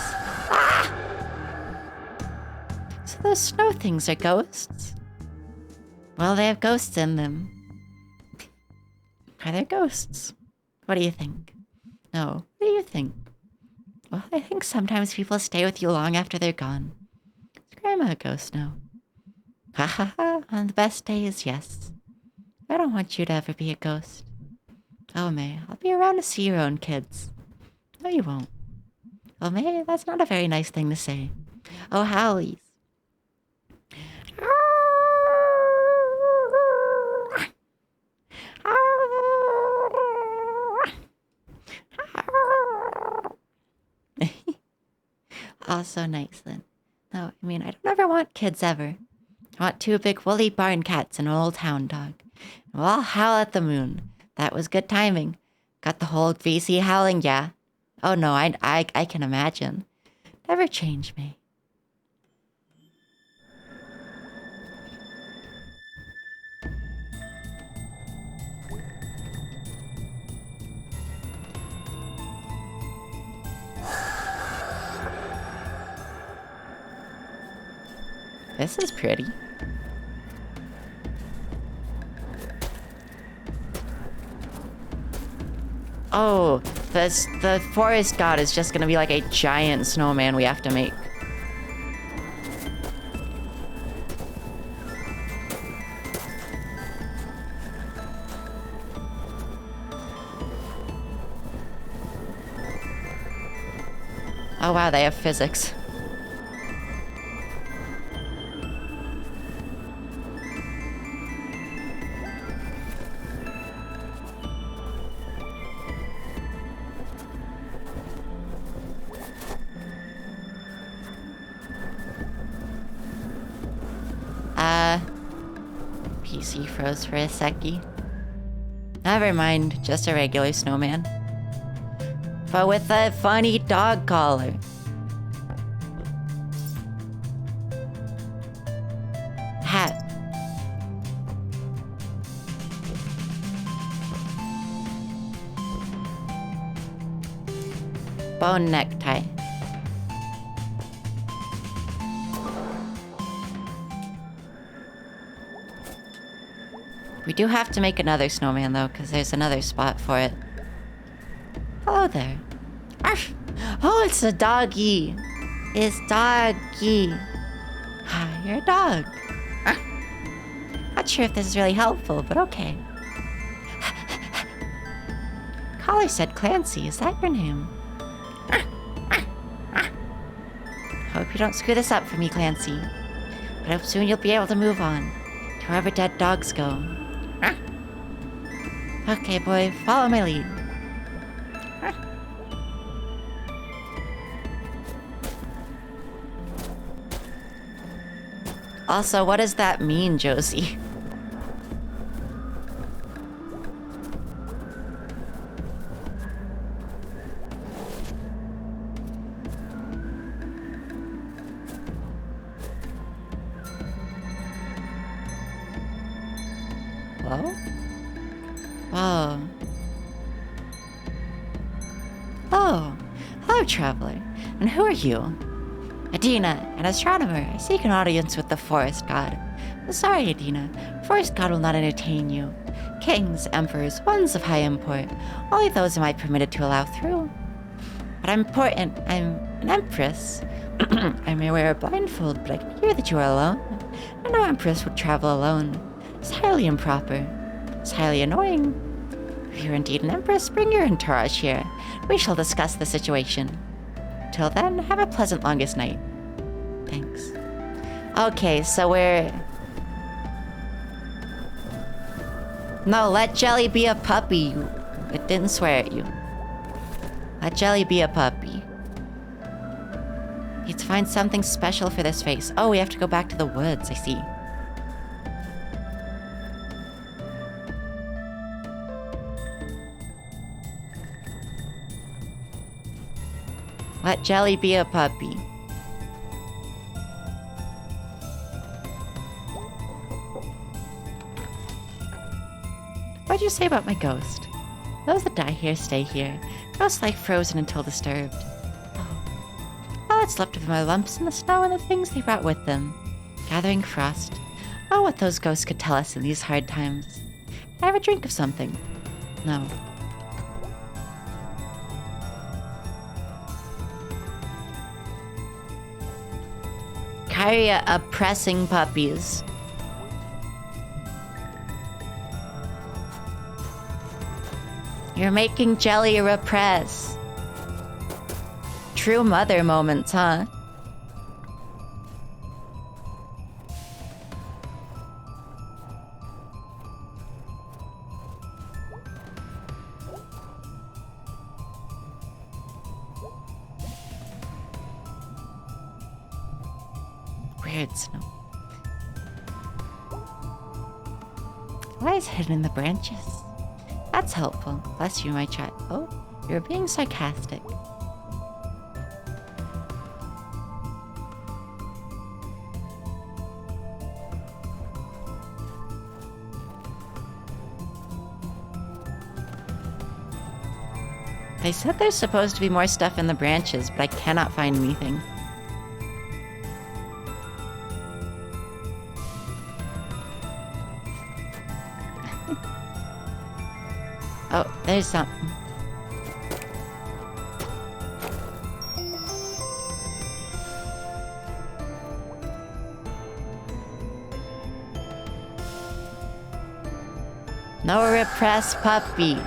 S1: Ah! So those snow things are ghosts? Well, they have ghosts in them. Are they ghosts? What do you think? No, what do you think? Well, I think sometimes people stay with you long after they're gone. Is Grandma a ghost now? Ha ha ha. On the best days, yes. I don't want you to ever be a ghost. Oh, May, I'll be around to see your own kids. No, you won't. Well, May, that's not a very nice thing to say. Oh, Howlies. Also nice, then. No, I mean, I don't ever want kids ever. I want 2 big woolly barn cats and an old hound dog. We'll all howl at the moon. That was good timing. Got the whole VC howling, yeah. Oh no, I can imagine. Never change me. This is pretty. Oh, the forest god is just gonna be like a giant snowman we have to make. Oh wow, they have physics. PC froze for a seckie. Never mind, just a regular snowman. But with a funny dog collar. Hat. Bone necktie. We do have to make another snowman, though, because there's another spot for it. Hello there. Arf! Oh, it's a doggy. It's doggy. Hi, you're a dog. Arf! Not sure if this is really helpful, but okay. Caller said Clancy. Is that your name? Hope you don't screw this up for me, Clancy. But I hope soon you'll be able to move on to wherever dead dogs go. Okay, boy, follow my lead. Also, what does that mean, Josie? Hello? Whoa. Oh, hello, traveler. And who are you? Adina, an astronomer. I seek an audience with the forest god. I'm sorry, Adina. Forest god will not entertain you. Kings, emperors, ones of high import. Only those am I permitted to allow through. But I'm important. I'm an empress. I may wear a blindfold, but I can hear that you are alone. And no empress would travel alone. It's highly improper. It's highly annoying. If you're indeed an empress, bring your entourage here. We shall discuss the situation. Till then, have a pleasant longest night. Thanks. Okay, so we're... No, let Jelly be a puppy. It didn't swear at you. Let Jelly be a puppy. Need to find something special for this face. Oh, we have to go back to the woods, I see. Let Jelly be a puppy. What'd you say about my ghost? Those that die here stay here. Ghosts lie frozen until disturbed. All that's left of them are lumps in the snow and the things they brought with them. Gathering frost. Oh, what those ghosts could tell us in these hard times. Can I have a drink of something? No. Kyria oppressing puppies. You're making Jelly repress. True mother moments, huh? Weird snow. Why is hidden in the branches? That's helpful. Bless you, my child. Oh, you're being sarcastic. They said there's supposed to be more stuff in the branches, but I cannot find anything. Oh, there's something. No repress puppy.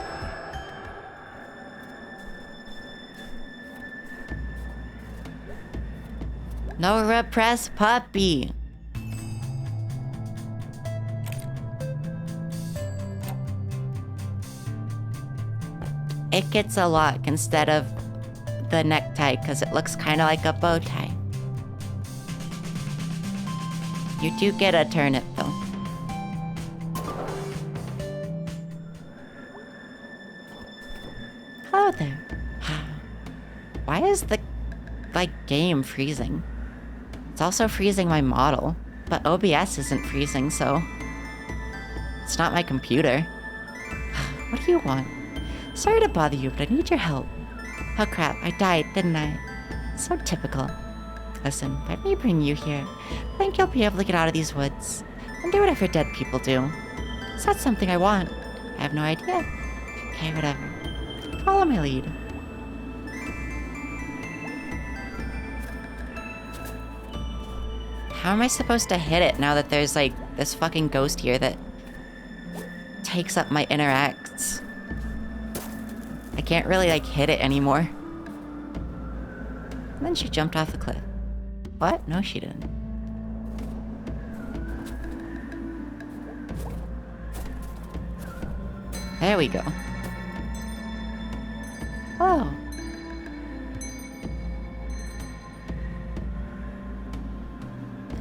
S1: No repress puppy. It gets a lock instead of the necktie because it looks kind of like a bow tie. You do get a turnip though. Hello there. Why is the game freezing? It's also freezing my model, but OBS isn't freezing, so it's not my computer. What do you want? Sorry to bother you, but I need your help. Oh crap, I died, didn't I? So typical. Listen, let me bring you here. I think you'll be able to get out of these woods and do whatever dead people do. Is that something I want? I have no idea. Okay, whatever. Follow my lead. How am I supposed to hit it now that there's like this fucking ghost here that takes up my inner acts? I can't really like hit it anymore. And then she jumped off the cliff. What? No, she didn't. There we go. Oh.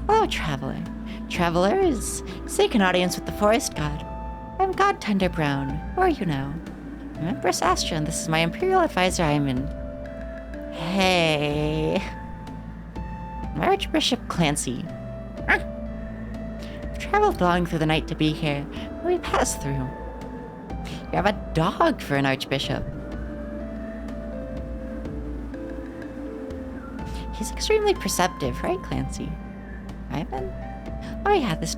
S1: Hello, traveler. Travelers, seek an audience with the forest god. I'm God Tender Brown. Who are you now? I'm Empress Astra, and this is my Imperial Advisor, Hyman. Hey. I'm Archbishop Clancy. I've traveled long through the night to be here, but we passed through. You have a dog for an Archbishop. He's extremely perceptive, right, Clancy? Hyman? Oh yeah, this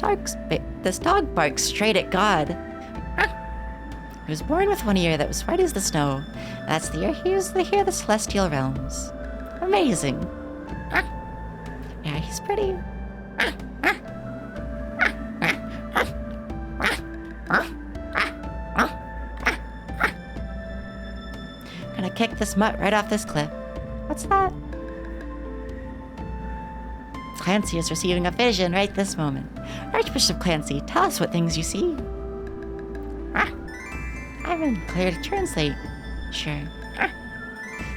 S1: dog barks straight at God. He was born with one ear that was white as the snow. That's the year he used to hear the celestial realms. Amazing. Yeah, he's pretty. Gonna kick this mutt right off this cliff. What's that? Clancy is receiving a vision right this moment. Archbishop Clancy, tell us what things you see. I'm clear to translate. Sure.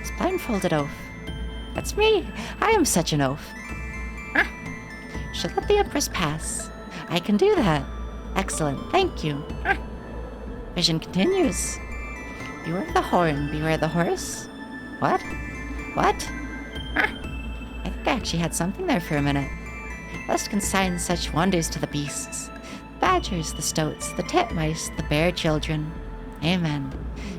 S1: It's blindfolded oaf. That's me. I am such an oaf. Should let the Empress pass. I can do that. Excellent. Thank you. Vision continues. Beware the horn. Beware the horse. What? What? I think I actually had something there for a minute. Lest consign such wonders to the beasts. The badgers, the stoats, the titmice, the bear children. Amen.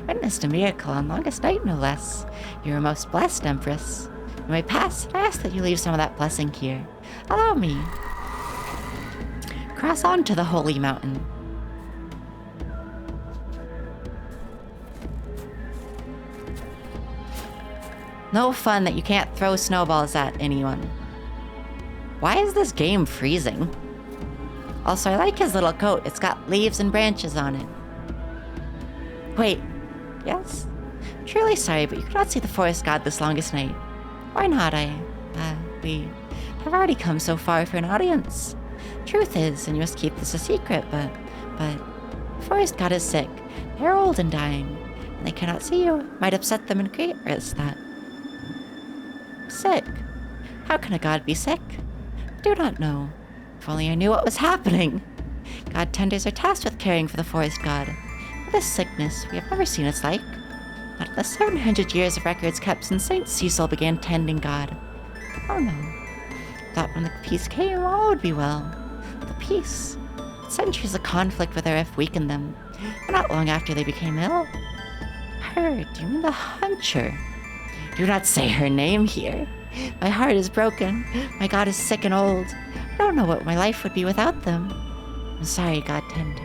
S1: Witnessed a miracle on longest night, no less. You are most blessed, Empress. You may pass, and I ask that you leave some of that blessing here. Allow me. Cross on to the holy mountain. No fun that you can't throw snowballs at anyone. Why is this game freezing? Also, I like his little coat. It's got leaves and branches on it. Wait, Yes? Truly sorry, but you could not see the forest god this longest night. Why not? We have already come so far for an audience. Truth is, and you must keep this a secret, but the forest god is sick. They're old and dying, and they cannot see you. Might upset them and create risks that. Sick? How can a god be sick? I do not know. If only I knew what was happening. God tenders are tasked with caring for the forest god. But this sickness, we have never seen its like. Not in the 700 years of records kept since Saint Cecil began tending God. Oh no. Thought when the peace came, all would be well. The peace. Centuries of conflict with Earth weakened them. And not long after they became ill. Her, do you mean the Hunter? Do not say her name here. My heart is broken. My god is sick and old. I don't know what my life would be without them. I'm sorry, God Tender.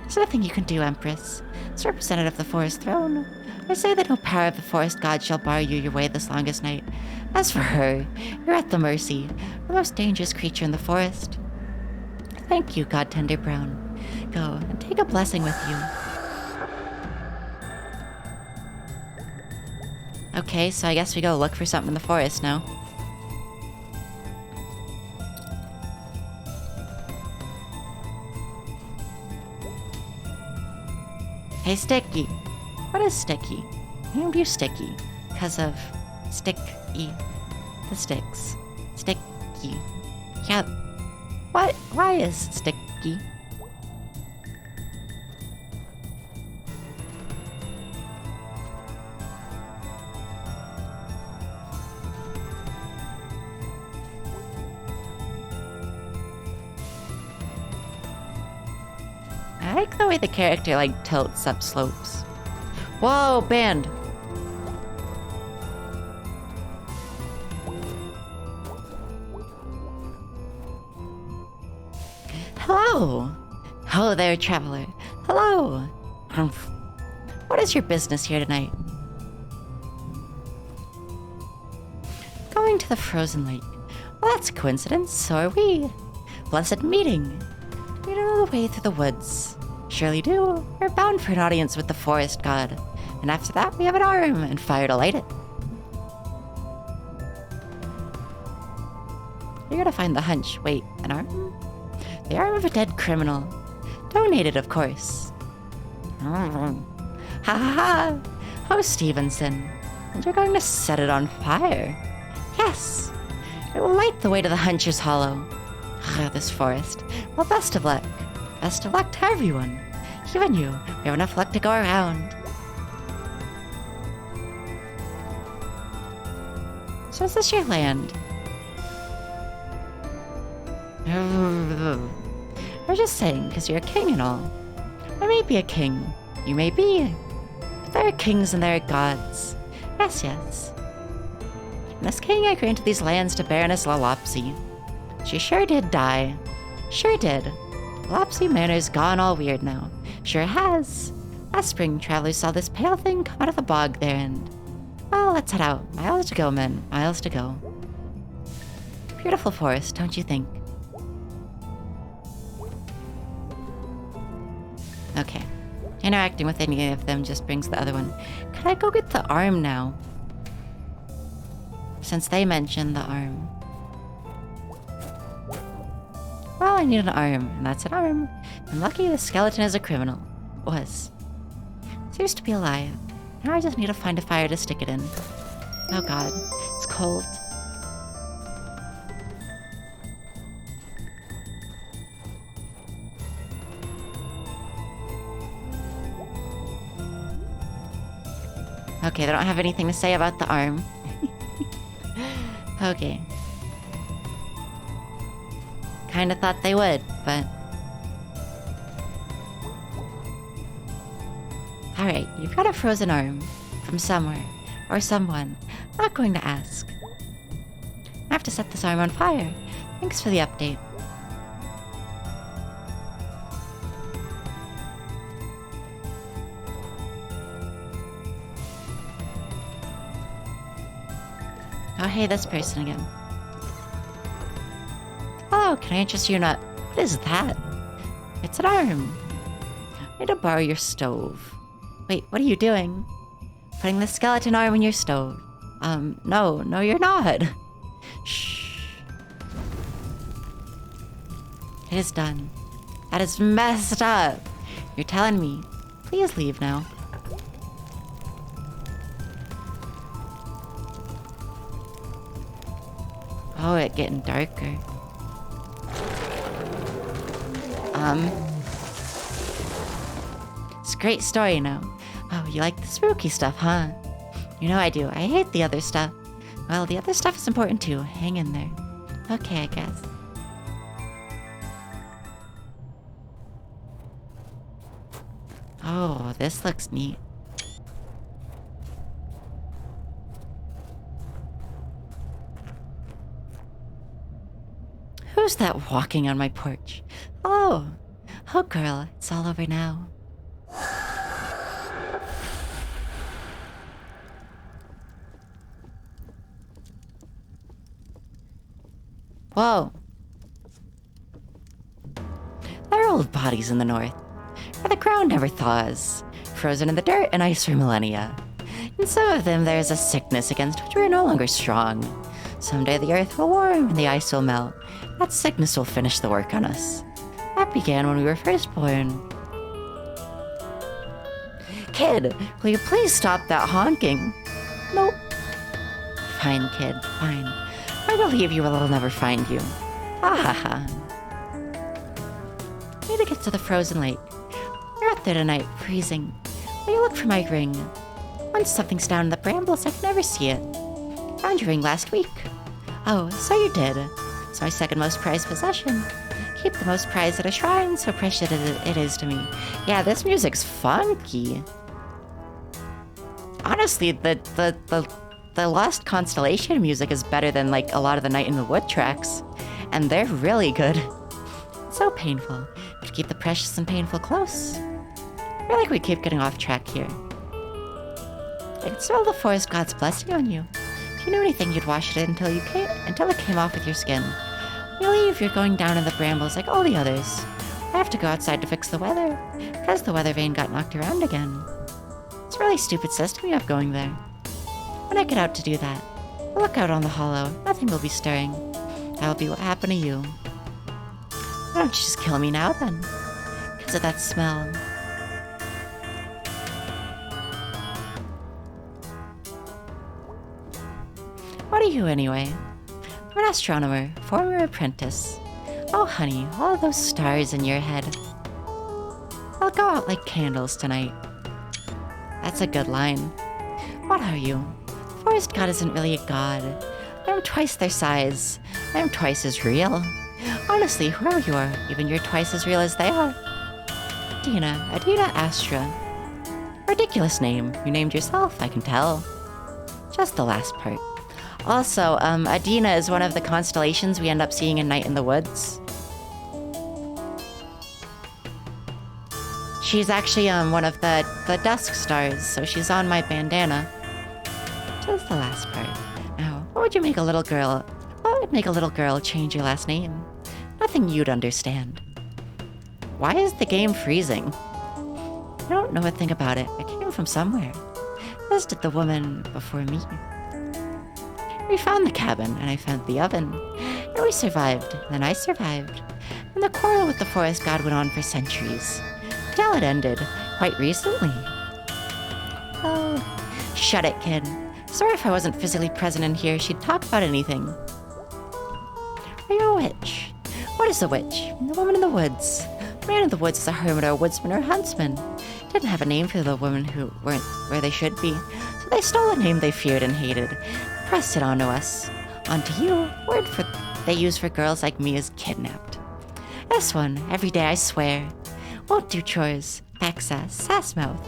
S1: There's nothing you can do, Empress. As representative of the forest throne, I say that no power of the forest god shall bar you your way this longest night. As for her, you're at the mercy of the most dangerous creature in the forest. Thank you, God Tender Brown. Go and take a blessing with you. Okay, so I guess we go look for something in the forest now. Hey, Sticky. What is Sticky? I named you Sticky because of sticky. The sticks. Sticky. Yeah. What? Why is Sticky? I like the way the character tilts up slopes. Whoa, band! Hello! Hello there, traveler. Hello! Humph. What is your business here tonight? Going to the frozen lake. Well, that's a coincidence, so are we. Blessed meeting. We know the way through the woods. Surely do. We're bound for an audience with the forest god. And after that, we have an arm and fire to light it. You're gonna find the hunch. Wait, an arm? The arm of a dead criminal. Donated, of course. Ha ha ha! Oh, Stevenson. And you're going to set it on fire. Yes! It will light the way to the Hunter's Hollow. This forest. Well, best of luck. Best of luck to everyone. Even you. We have enough luck to go around. So is this your land? We're just saying, because you're a king and all. I may be a king. You may be. But there are kings and there are gods. Yes, yes. And as king, I granted these lands to Baroness Lalopsy. She sure did die. Sure did. Lalopsy Manor's gone all weird now. Sure has. Last spring, travelers saw this pale thing come out of the bog there and... Well, let's head out. Miles to go, men. Miles to go. Beautiful forest, don't you think? Okay. Interacting with any of them just brings the other one. Could I go get the arm now? Since they mentioned the arm. Well, I need an arm, and that's an arm. I'm lucky the skeleton is a criminal. Was. Seems to be alive. Now I just need to find a fire to stick it in. Oh god, it's cold. Okay, they don't have anything to say about the arm. Okay. Kinda thought they would, but... Alright, you've got a frozen arm. From somewhere. Or someone. Not going to ask. I have to set this arm on fire. Thanks for the update. Oh, hey, this person again. Oh, can I interest you in a... What is that? It's an arm. I need to borrow your stove. Wait, what are you doing? Putting the skeleton arm in your stove. No, you're not. Shh. It is done. That is messed up. You're telling me. Please leave now. Oh, it's getting darker. It's a great story now. Oh, you like the spooky stuff, huh? You know I do. I hate the other stuff. Well, the other stuff is important too. Hang in there. Okay, I guess. Oh, this looks neat. Who's that walking on my porch? Oh, girl, it's all over now. Whoa. There are old bodies in the north, where the ground never thaws, frozen in the dirt and ice for millennia. In some of them there is a sickness against which we are no longer strong. Someday the earth will warm and the ice will melt. That sickness will finish the work on us. That began when we were first born. Kid, will you please stop that honking? Nope. Fine, kid, fine. I believe you, will never find you. Ha ha ha. I need to get to the frozen lake. We're out there tonight, freezing. Will you look for my ring? Once something's down in the brambles, I can never see it. Found your ring last week. Oh, so you did. It's my second most prized possession. Keep the most prized at a shrine, so precious it is to me. Yeah, this music's funky. Honestly, the Lost Constellation music is better than like a lot of the Night in the Wood tracks, and they're really good. It's so painful. To keep the precious and painful close. I feel like we keep getting off track here. I can smell the forest god's blessing on you. If you knew anything, you'd wash it until it came off with your skin. When you leave, you're going down in the brambles like all the others. I have to go outside to fix the weather, because the weather vane got knocked around again. It's a really stupid system you have going there. When I get out to do that, I'll look out on the hollow. Nothing will be stirring. That will be what happened to you. Why don't you just kill me now, then? Because of that smell. What are you, anyway? I'm an astronomer, former apprentice. Oh, honey, all those stars in your head. I'll go out like candles tonight. That's a good line. What are you? The forest god isn't really a god. I'm twice their size. I'm twice as real. Honestly, whoever you are, even you're twice as real as they are. Adina Astra. Ridiculous name. You named yourself, I can tell. Just the last part. Also, Adina is one of the constellations we end up seeing in Night in the Woods. She's actually one of the dusk stars, so she's on my bandana. Just the last part. Now, what would make a little girl change your last name? Nothing you'd understand. Why is the game freezing? I don't know a thing about it. It came from somewhere. As did the woman before me. We found the cabin, and I found the oven. And we survived, and then I survived. And the quarrel with the forest god went on for centuries. Till it ended, quite recently. Oh, shut it, kid. Sorry if I wasn't physically present in here, she'd talk about anything. Are you a witch? What is a witch? The woman in the woods. The man in the woods is a hermit or a woodsman or a huntsman. Didn't have a name for the women who weren't where they should be, so they stole a name they feared and hated. Pressed it onto us. Onto you. Word they use for girls like me is kidnapped. This one, every day I swear. Won't do chores. Backsass. Sassmouth.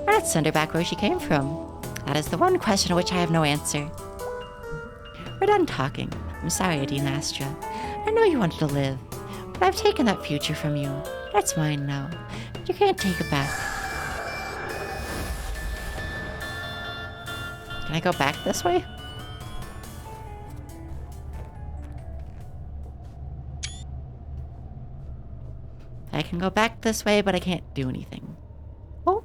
S1: Why not send her back where she came from? That is the one question to which I have no answer. We're done talking. I'm sorry, Adina Astra. I know you wanted to live, but I've taken that future from you. That's mine now. You can't take it back. Can I go back this way? I can go back this way, but I can't do anything. Oh.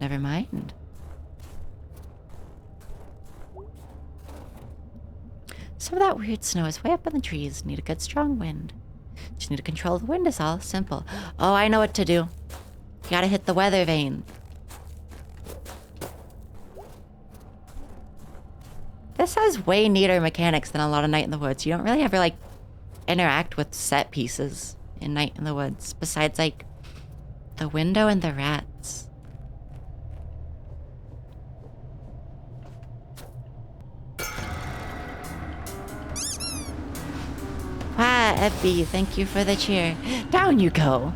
S1: Never mind. Some of that weird snow is way up in the trees. Need a good strong wind. Just need to control the wind is all. Simple. Oh, I know what to do. You gotta hit the weather vane. This has way neater mechanics than a lot of Night in the Woods. You don't really ever, like, interact with set pieces in Night in the Woods. Besides, like, the window and the rats. Wow, Ebbie, thank you for the cheer. Down you go.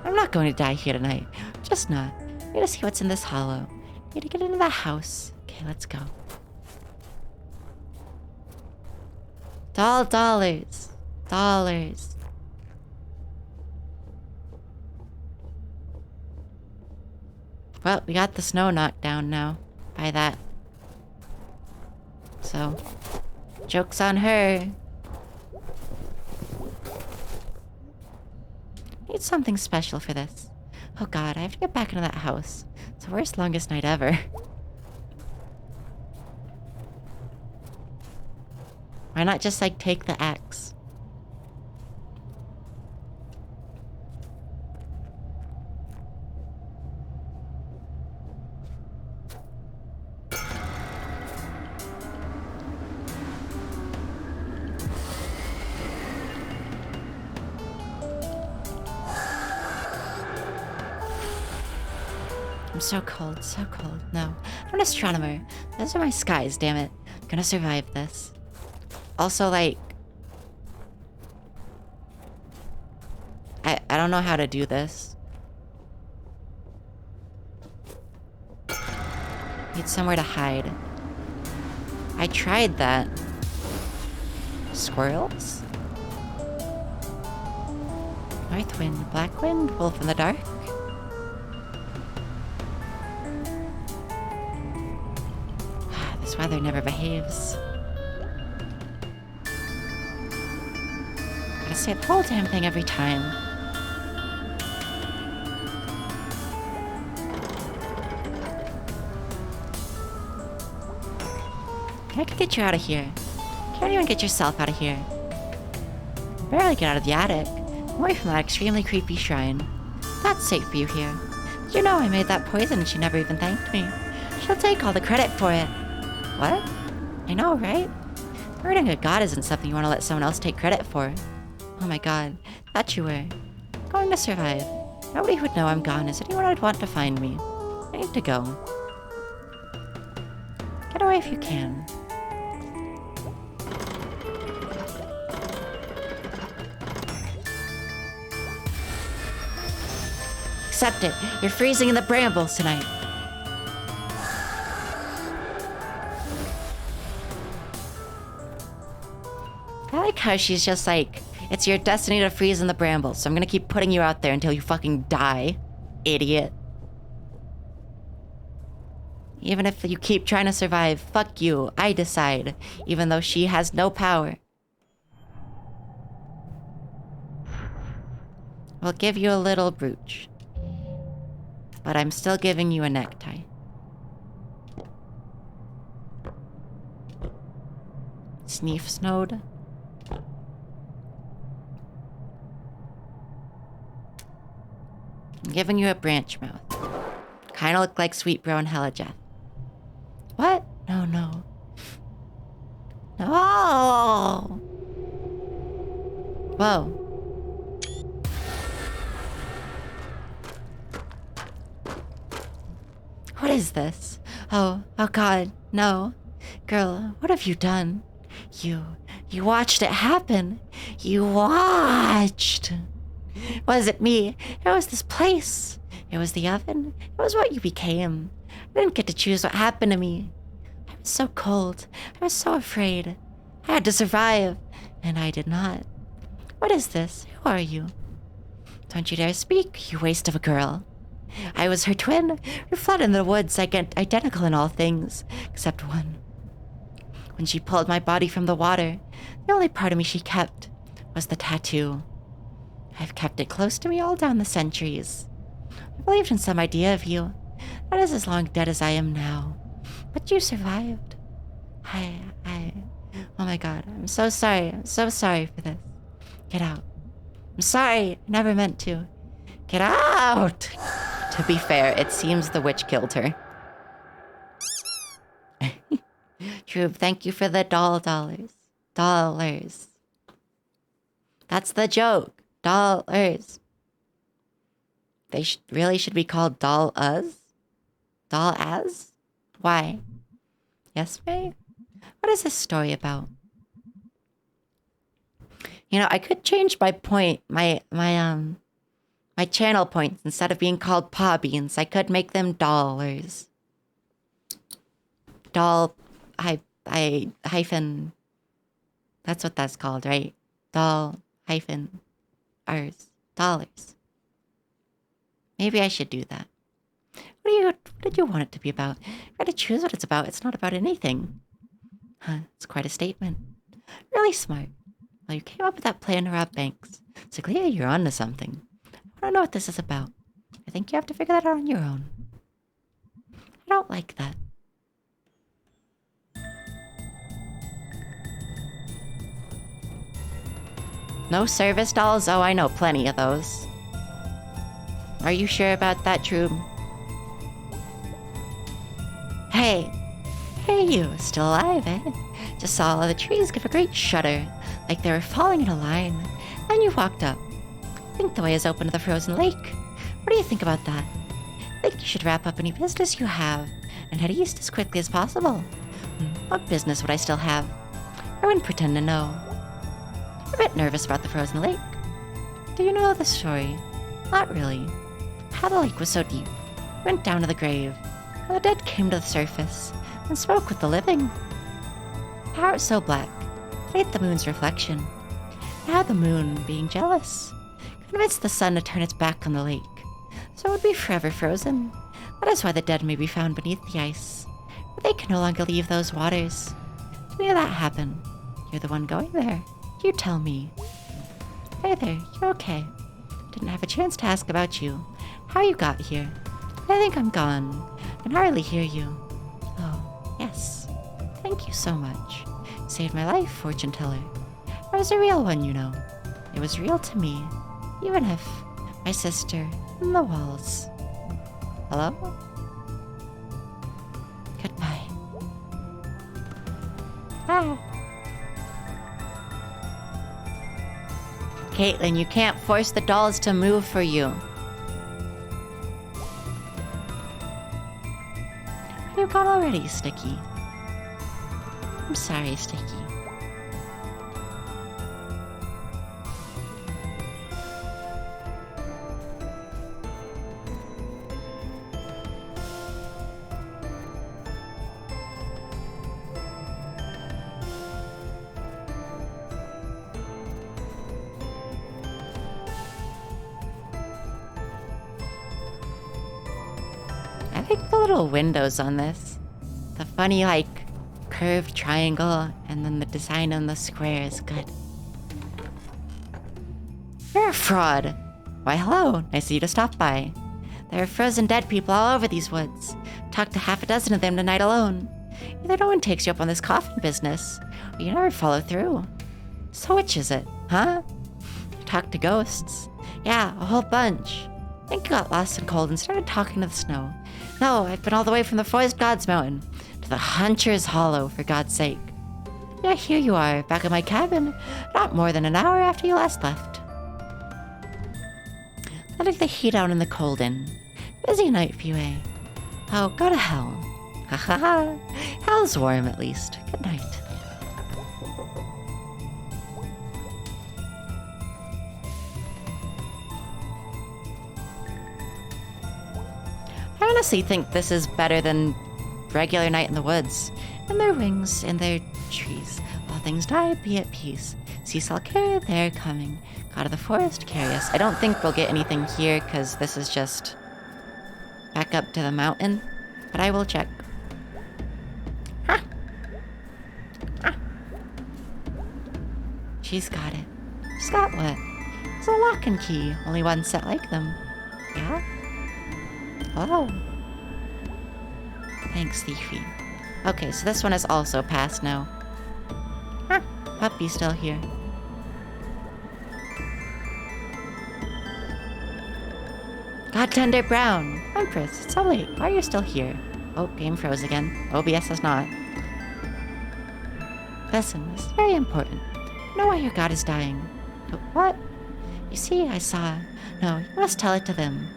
S1: I'm not going to die here tonight. Just not. I'm gonna see what's in this hollow. Need to get into the house. Okay, let's go. Dollars. Dollars. Well, we got the snow knocked down now by that. So, joke's on her. Need something special for this. Oh god, I have to get back into that house. It's the worst longest night ever. Why not just, like, take the axe? I'm so cold, so cold. No, I'm an astronomer. Those are my skies, damn it. I'm gonna survive this. Also, like... I don't know how to do this. Need somewhere to hide. I tried that. Squirrels? North wind, black wind, wolf in the dark? This weather never behaves. Gotta say the whole damn thing every time. I could get you out of here. Can't even get yourself out of here. Barely get out of the attic. Away from that extremely creepy shrine. That's safe for you here. You know I made that poison and she never even thanked me. She'll take all the credit for it. What? I know, right? Hurting a god isn't something you want to let someone else take credit for. Oh my god, thought you were. Going to survive. Nobody would know I'm gone. Is anyone I'd want to find me? I need to go. Get away if you can. Accept it. You're freezing in the brambles tonight. I like how she's just like, it's your destiny to freeze in the brambles, so I'm gonna keep putting you out there until you fucking die, idiot. Even if you keep trying to survive, fuck you, I decide, even though she has no power. We'll give you a little brooch. But I'm still giving you a necktie. Sneef snowed. I'm giving you a branch mouth. Kinda look like sweet brown Hellajeth. What? No, no. No! Whoa. What is this? Oh god, no. Girl, what have you done? You watched it happen. You watched. Was it me? It was this place. It was the oven. It was what you became. I didn't get to choose what happened to me. I was so cold. I was so afraid. I had to survive, and I did not. What is this? Who are you? Don't you dare speak, you waste of a girl. I was her twin. We fled in the woods, identical in all things, except one. When she pulled my body from the water, the only part of me she kept was the tattoo. I've kept it close to me all down the centuries. I believed in some idea of you. That is as long dead as I am now. But you survived. Oh my god, I'm so sorry. I'm so sorry for this. Get out. I'm sorry. I never meant to. Get out! To be fair, it seems the witch killed her. True, thank you for the dollars. Dollars. That's the joke. Dollars. They really should be called doll-us? Doll-as? Why? Yes, May? What is this story about? You know, I could change my point, my channel points. Instead of being called paw beans, I could make them dollars. Doll, hyphen. That's what that's called, right? Doll, hyphen, ars, dollars. Maybe I should do that. What did you want it to be about? Try to choose what it's about. It's not about anything. Huh, it's quite a statement. Really smart. Well, you came up with that plan to rob banks. So clearly you're onto something. I want to know what this is about. I think you have to figure that out on your own. I don't like that. No service dolls? Oh, I know plenty of those. Are you sure about that, Troob? Hey. Hey, you. Still alive, eh? Just saw all of the trees give a great shudder, like they were falling in a line. Then you walked up. I think the way is open to the frozen lake. What do you think about that? I think you should wrap up any business you have and head east as quickly as possible. What business would I still have? I wouldn't pretend to know. I'm a bit nervous about the frozen lake. Do you know the story? Not really. How the lake was so deep. It went down to the grave, and the dead came to the surface and spoke with the living. How it was so black, it ate the moon's reflection. Now the moon, being jealous, convinced the sun to turn its back on the lake, so it would be forever frozen. That is why the dead may be found beneath the ice, but they can no longer leave those waters. If any of that happened, you're the one going there. You tell me. Hey there, you're okay. Didn't have a chance to ask about you. How you got here. I think I'm gone. I can hardly hear you. Oh, yes. Thank you so much. Saved my life, fortune teller. I was a real one, you know. It was real to me, even if my sister in the walls. Hello? Goodbye. Ah. Caitlin, you can't force the dolls to move for you. Are you gone already, Sticky? I'm sorry, Sticky. I like the little windows on this. The funny, like, curved triangle, and then the design on the square is good. You're a fraud. Why, hello. Nice of you to stop by. There are frozen dead people all over these woods. Talked to half a dozen of them tonight alone. Either no one takes you up on this coffin business, or you never follow through. So which is it, huh? Talked to ghosts. Yeah, a whole bunch. I think I got lost and cold and started talking to the snow. No, I've been all the way from the Forest Gods Mountain to the Hunter's Hollow, for God's sake. Yeah, here you are, back at my cabin, not more than an hour after you last left. Letting the heat out in the cold in. Busy night for you, eh? Oh, go to hell. Ha ha ha. Hell's warm, at least. Good night. I honestly think this is better than regular night in the woods. In their wings, in their trees. All things die, be at peace. Cease all care, they're coming. God of the forest, carry us. I don't think we'll get anything here, because this is just back up to the mountain. But I will check. Huh. Huh. She's got it. She's got what? It's a lock and key. Only one set like them. Yeah? Hello. Thanks, Thiefy. Okay, so this one is also passed now. Huh, puppy's still here. Godtender Brown! Empress, it's so late. Why are you still here? Oh, game froze again. OBS is not. Listen, this is very important. You know why your god is dying. But what? You see, I saw... No, you must tell it to them.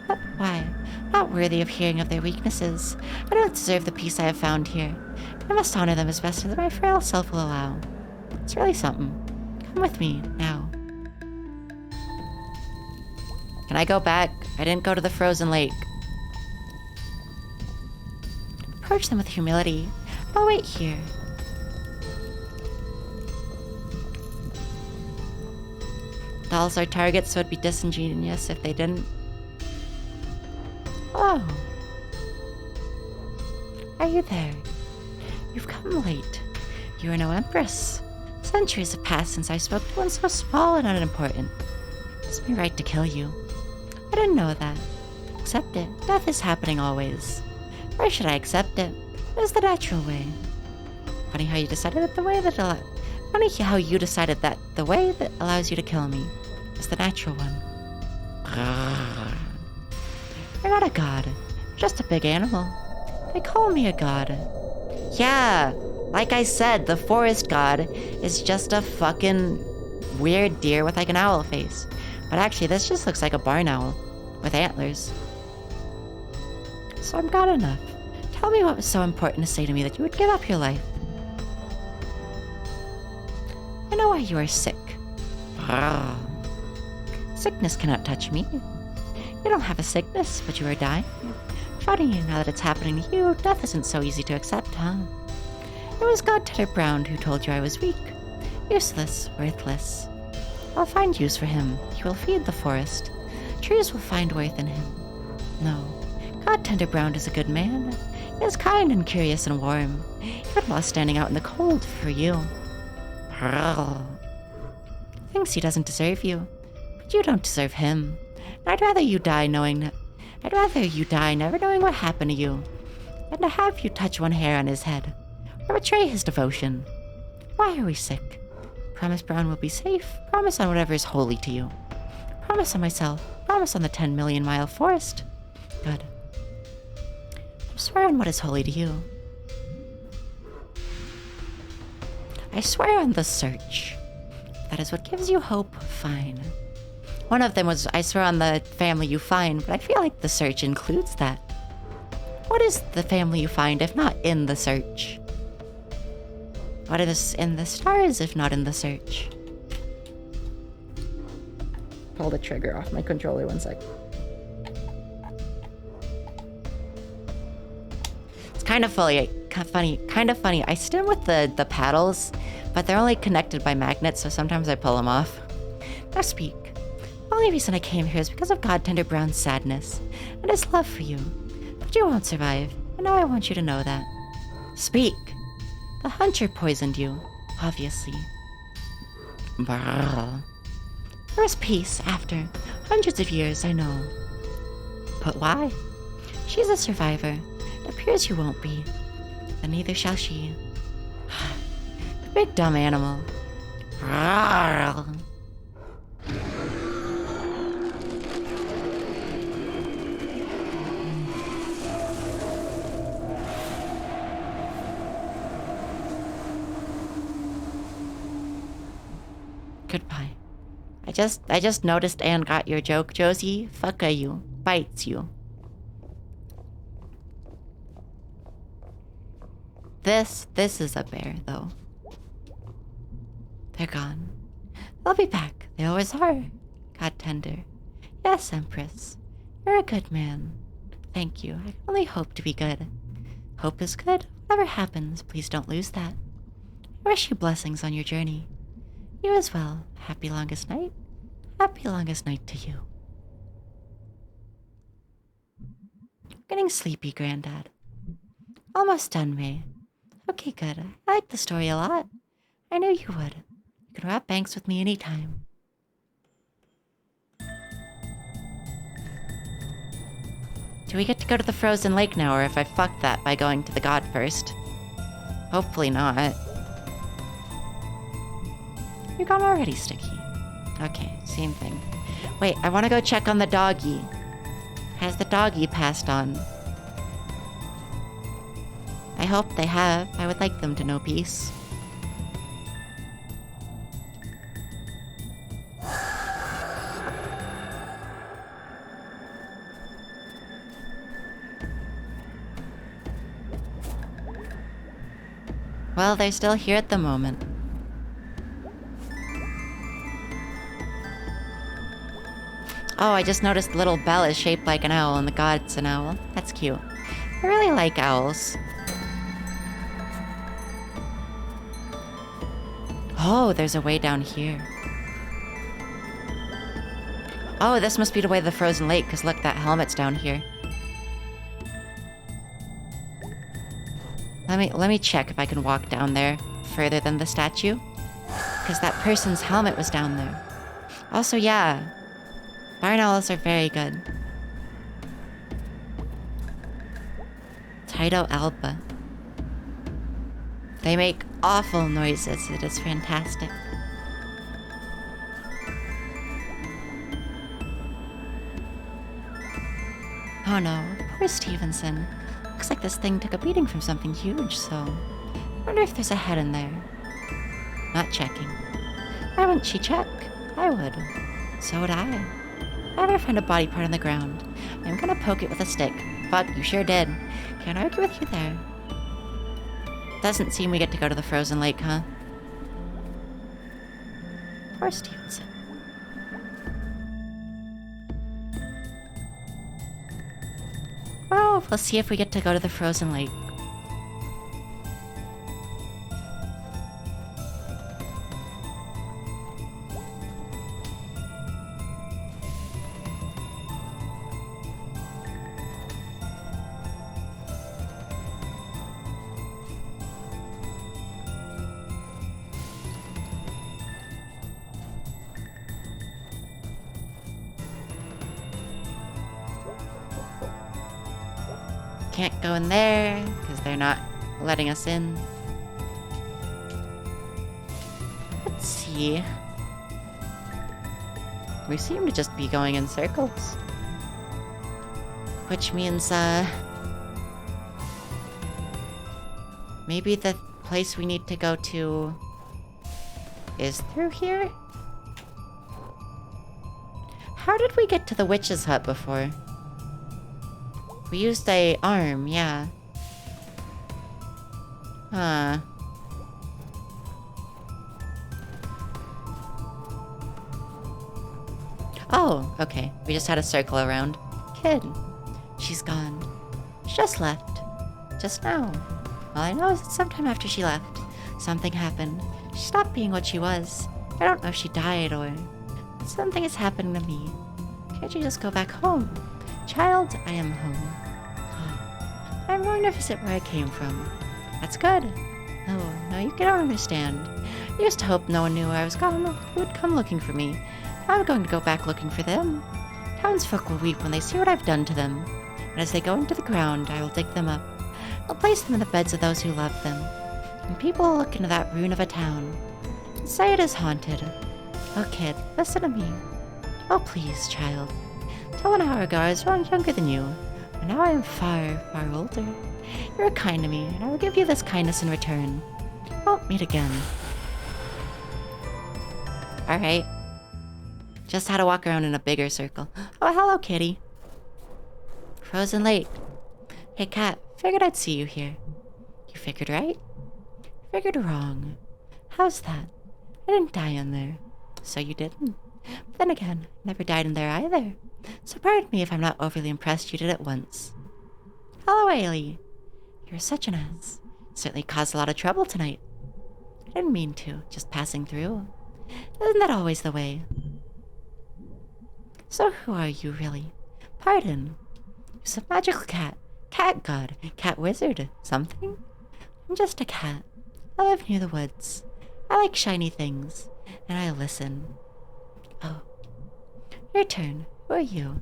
S1: What? Why? Not worthy of hearing of their weaknesses. I don't deserve the peace I have found here. I must honor them as best as my frail self will allow. It's really something. Come with me, now. Can I go back? I didn't go to the frozen lake. Approach them with humility. I'll wait here. Dolls are targets, so it'd be disingenuous if they didn't. Oh. Are you there? You've come late. You are no empress. Centuries have passed since I spoke to one so small and unimportant. It's my right to kill you. I didn't know that. Accept it. Death is happening always. Why should I accept it? It is the natural way. Funny how you decided that the way that allows you to kill me is the natural one. You're not a god. You're just a big animal. They call me a god. Yeah, like I said, the forest god is just a fucking weird deer with like an owl face. But actually, this just looks like a barn owl with antlers. So I'm god enough. Tell me what was so important to say to me that you would give up your life. I know why you are sick. Sickness cannot touch me. You don't have a sickness, but you are dying. Shouting you now that it's happening to you, death isn't so easy to accept, huh? It was Godtender Brown who told you I was weak. Useless, worthless. I'll find use for him. He will feed the forest. Trees will find worth in him. No, Godtender Brown is a good man. He is kind and curious and warm. Even while standing out in the cold for you. Thinks he doesn't deserve you, but you don't deserve him. And I'd rather you die never knowing what happened to you, than to have you touch one hair on his head, or betray his devotion. Why are we sick? Promise Brown will be safe. Promise on whatever is holy to you. Promise on myself. Promise on the 10 million mile forest. Good. I swear on what is holy to you. I swear on the search. That is what gives you hope. Fine. One of them was, I swear on the family you find, but I feel like the search includes that. What is the family you find if not in the search? What is in the stars if not in the search? Pull the trigger off my controller 1 sec. It's kind of funny. I stim with the paddles, but they're only connected by magnets, so sometimes I pull them off. Now speak. The only reason I came here is because of Godtender Brown's sadness and his love for you. But you won't survive, and now I want you to know that. Speak. The hunter poisoned you, obviously. Brrr. There was peace after hundreds of years, I know. But why? She's a survivor. It appears you won't be. Then neither shall she. The big dumb animal. Brrr. Goodbye. I just noticed and got your joke, Josie. Fuck you. Bites you. This is a bear, though. They're gone. They'll be back. They always are. Godtender. Yes, Empress. You're a good man. Thank you. I can only hope to be good. Hope is good. Whatever happens, please don't lose that. I wish you blessings on your journey. You as well. Happy longest night. Happy longest night to you. Getting sleepy, Granddad. Almost done, May. Okay, good. I like the story a lot. I knew you would. You can rob banks with me anytime. Do we get to go to the frozen lake now, or if I fucked that by going to the god first? Hopefully not. You're gone already, Sticky. Okay, same thing. Wait, I want to go check on the doggy. Has the doggy passed on? I hope they have. I would like them to know peace. Well, they're still here at the moment. Oh, I just noticed the little bell is shaped like an owl and the god's an owl. That's cute. I really like owls. Oh, there's a way down here. Oh, this must be the way to the frozen lake, because look, that helmet's down here. Let me check if I can walk down there further than the statue. Because that person's helmet was down there. Also, yeah. Barn owls are very good. Tyto alba. They make awful noises. It is fantastic. Oh no, poor Stevenson. Looks like this thing took a beating from something huge, so... I wonder if there's a head in there. Not checking. Why wouldn't she check? I would. So would I. If I ever find a body part on the ground, I'm gonna poke it with a stick. Fuck, you sure did. Can't argue with you there. Doesn't seem we get to go to the frozen lake, huh? Poor Stevenson. Well, we'll see if we get to go to the frozen lake. Can't go in there, because they're not letting us in. Let's see. We seem to just be going in circles. Which means, maybe the place we need to go to is through here? How did we get to the witch's hut before? We used a arm, yeah. Huh. Oh, okay. We just had a circle around. Kid. She's gone. She just left. Just now. All I know is that sometime after she left, something happened. She stopped being what she was. I don't know if she died or... something has happened to me. Can't you just go back home? Child, I am home. I'm going to visit where I came from. That's good. No, you don't understand. I used to hope no one knew where I was gone who would come looking for me. I'm going to go back looking for them. Townsfolk will weep when they see what I've done to them. And as they go into the ground, I will dig them up. I'll place them in the beds of those who love them. And people will look into that ruin of a town and say it is haunted. Oh, kid, listen to me. Oh, please, child. Till an hour ago, I was younger than you. But now I am far, far older. You are kind to me, and I will give you this kindness in return. We'll meet again. Alright. Just had to walk around in a bigger circle. Oh, hello, kitty. Frozen Lake. Hey, cat. Figured I'd see you here. You figured right? Figured wrong. How's that? I didn't die in there. So you didn't. But then again, never died in there either. So pardon me if I'm not overly impressed you did it once. Hello, Ailey. You're such an ass. Certainly caused a lot of trouble tonight. I didn't mean to, just passing through. Isn't that always the way? So who are you, really? Pardon. You're some magical cat. Cat god. Cat wizard. Something? I'm just a cat. I live near the woods. I like shiny things. And I listen. Oh. Your turn. Who are you?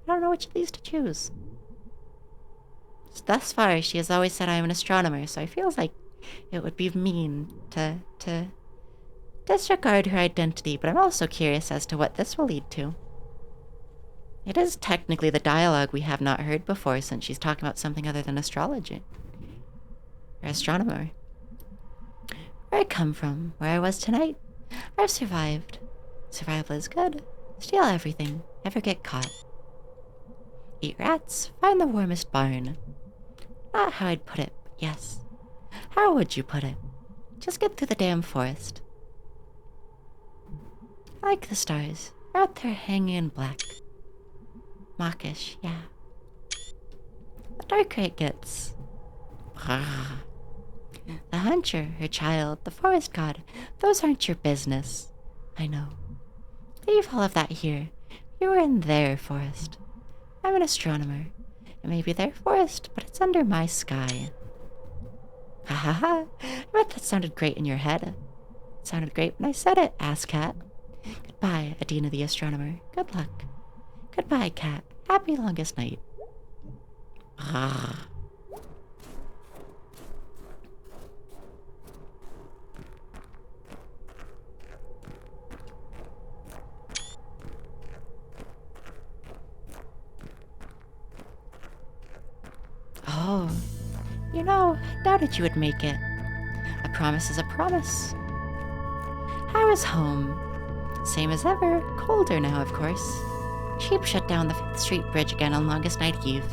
S1: I don't know which of these to choose. Thus far, she has always said I am an astronomer, so I feel like it would be mean to disregard her identity, but I'm also curious as to what this will lead to. It is technically the dialogue we have not heard before, since she's talking about something other than astrology. Or astronomer. Where I come from, where I was tonight, I've survived. Survival is good. Steal everything, never get caught. Eat rats, find the warmest barn. Not how I'd put it, but yes. How would you put it? Just get through the damn forest. I like the stars. They're out there hanging in black. Mawkish, yeah. The darker it gets. The hunter, her child, the forest god, those aren't your business. I know. Leave all of that here. You were in their forest. I'm an astronomer. It may be their forest, but it's under my sky. Ha ha ha. I bet that sounded great in your head. It sounded great when I said it, ass cat. Goodbye, Adina the astronomer. Good luck. Goodbye, cat. Happy longest night. Ah. Oh, you know, I doubted you would make it. A promise is a promise. How is home? Same as ever, colder now, of course. Sheep shut down the 5th Street Bridge again on longest night eve.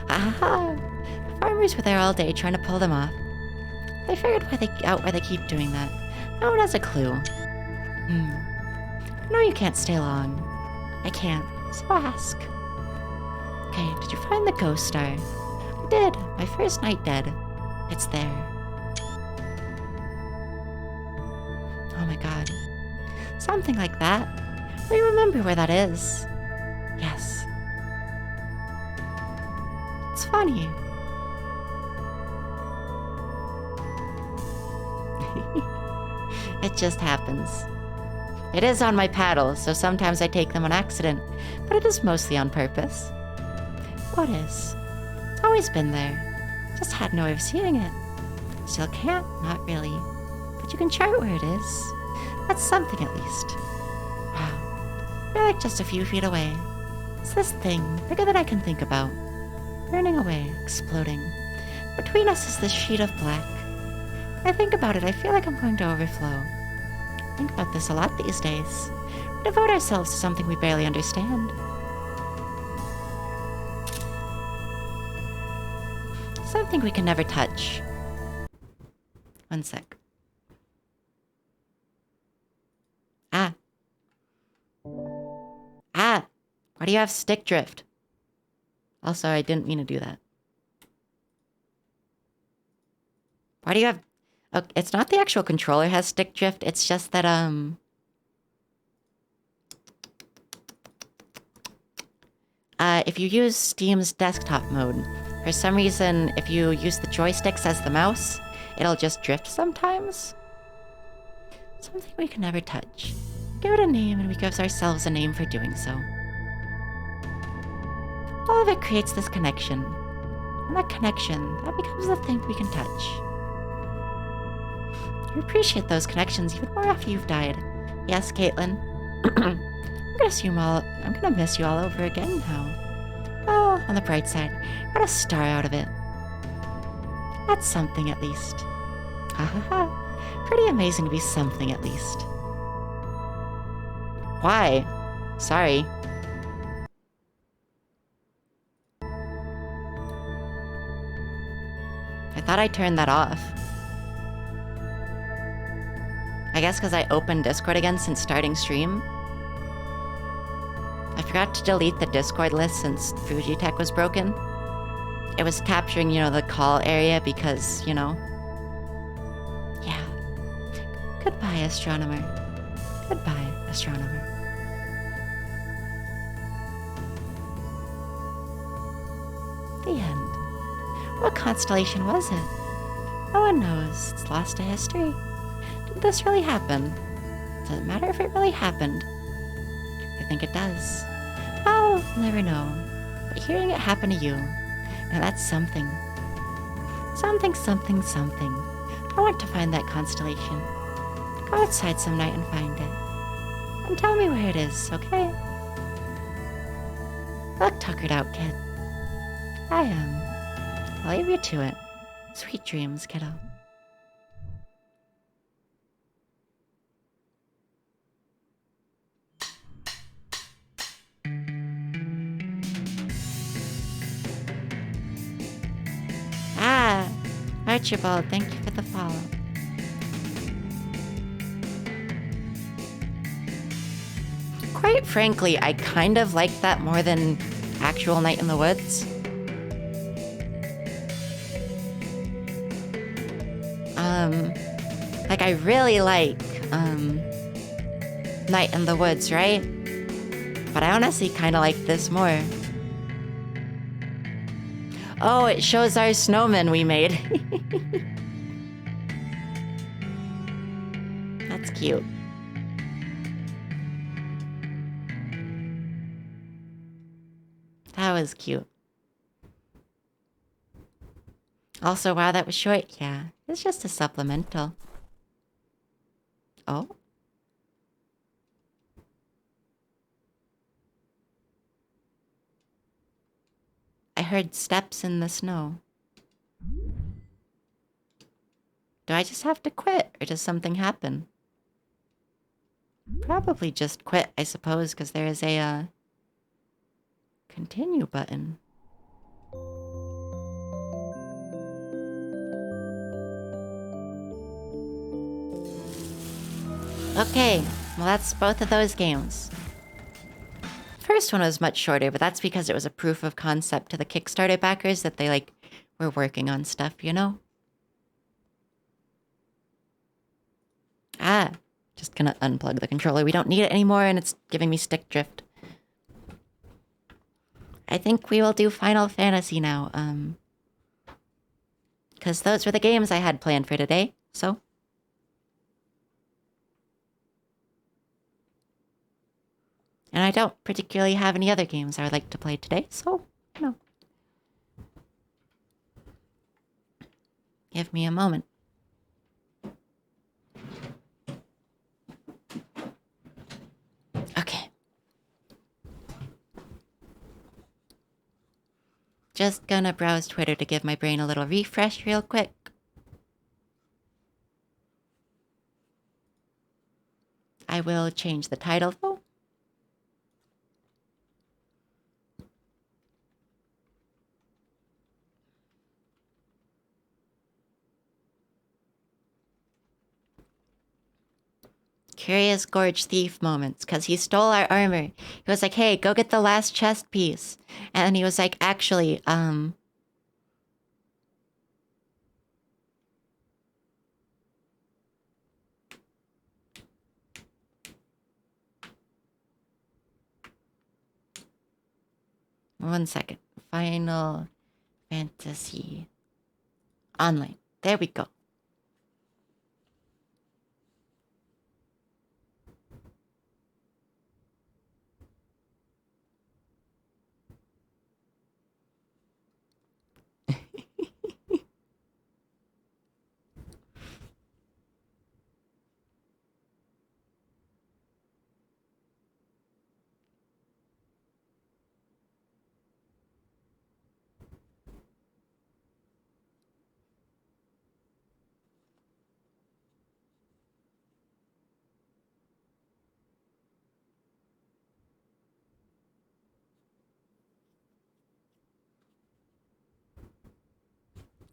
S1: Ah, the farmers were there all day trying to pull them off. They figured why they keep doing that. No one has a clue. No, you can't stay long. I can't, so ask. Okay, did you find the ghost star? I did. My first night dead. It's there. Oh my god. Something like that. We remember where that is. Yes. It's funny. It just happens. It is on my paddle, so sometimes I take them on accident, but it is mostly on purpose. What is? It's always been there. Just had no way of seeing it. Still can't, not really. But you can chart where it is. That's something at least. Wow. You're like just a few feet away. It's this thing, bigger than I can think about. Burning away, exploding. Between us is this sheet of black. When I think about it, I feel like I'm going to overflow. I think about this a lot these days. We devote ourselves to something we barely understand. Something we can never touch. One sec. Why do you have stick drift? Also, I didn't mean to do that. Why do you have... Oh, it's not the actual controller has stick drift, it's just that, if you use Steam's desktop mode, for some reason, if you use the joysticks as the mouse, it'll just drift sometimes. Something we can never touch. Give it a name, and we give ourselves a name for doing so. All of it creates this connection. And that connection, that becomes the thing we can touch. You appreciate those connections even more after you've died. Yes, Caitlin. I'm gonna miss you all over again now. Well, on the bright side, got a star out of it. That's something at least. Ha ha ha. Pretty amazing to be something at least. Why? Sorry. I thought I turned that off. I guess because I opened Discord again since starting stream. I forgot to delete the Discord list since Fujitech was broken. It was capturing, the call area because, Yeah. Goodbye, astronomer. Goodbye, astronomer. The end. What constellation was it? No one knows. It's lost to history. Did this really happen? Does it matter if it really happened? I think it does. I'll never know. But hearing it happen to you, now that's something. Something, something, something. I want to find that constellation. Go outside some night and find it. And tell me where it is, okay? Look tuckered out, kid. I am. I'll leave you to it. Sweet dreams, kiddo. Ah, Archibald, thank you for the follow. Quite frankly, I kind of like that more than actual Night in the Woods. Like I really like Night in the Woods, right? But I honestly kind of like this more. Oh, it shows our snowman we made. That's cute. That was cute. Also, wow, that was short. Yeah, it's just a supplemental. Oh? I heard steps in the snow. Do I just have to quit, or does something happen? Probably just quit, I suppose, because there is a continue button. Okay, well that's both of those games. First one was much shorter, but that's because it was a proof of concept to the Kickstarter backers that they were working on stuff, you know? Ah, just gonna unplug the controller. We don't need it anymore and it's giving me stick drift. I think we will do Final Fantasy now, because those were the games I had planned for today, so. And I don't particularly have any other games I would like to play today, so, you know. Give me a moment. Okay. Just gonna browse Twitter to give my brain a little refresh real quick. I will change the title though. Curious Gorge Thief moments, because he stole our armor. He was like, hey, go get the last chest piece. And he was like, actually, 1 second. Final Fantasy Online. There we go.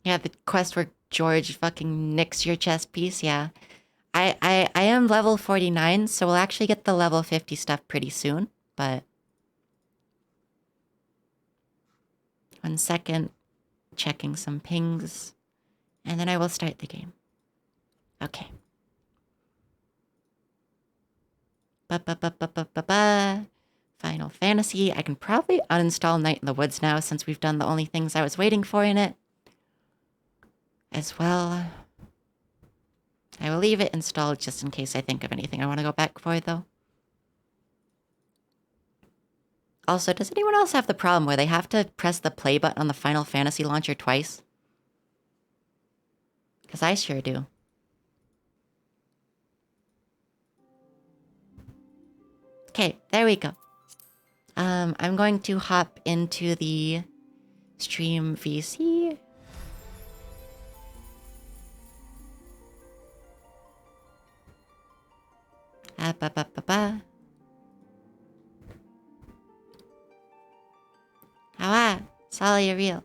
S1: Yeah, the quest where George fucking nicks your chest piece, yeah. I am level 49, so we'll actually get the level 50 stuff pretty soon, but 1 second, checking some pings, and then I will start the game. Okay. Ba-ba-ba-ba-ba-ba-ba. Final Fantasy. I can probably uninstall Night in the Woods now since we've done the only things I was waiting for in it. As well. I will leave it installed just in case I think of anything I want to go back for, though. Also, does anyone else have the problem where they have to press the play button on the Final Fantasy launcher twice? Because I sure do. Okay, there we go. I'm going to hop into the stream VC. Ba ba ba ba. How Sally, you're real.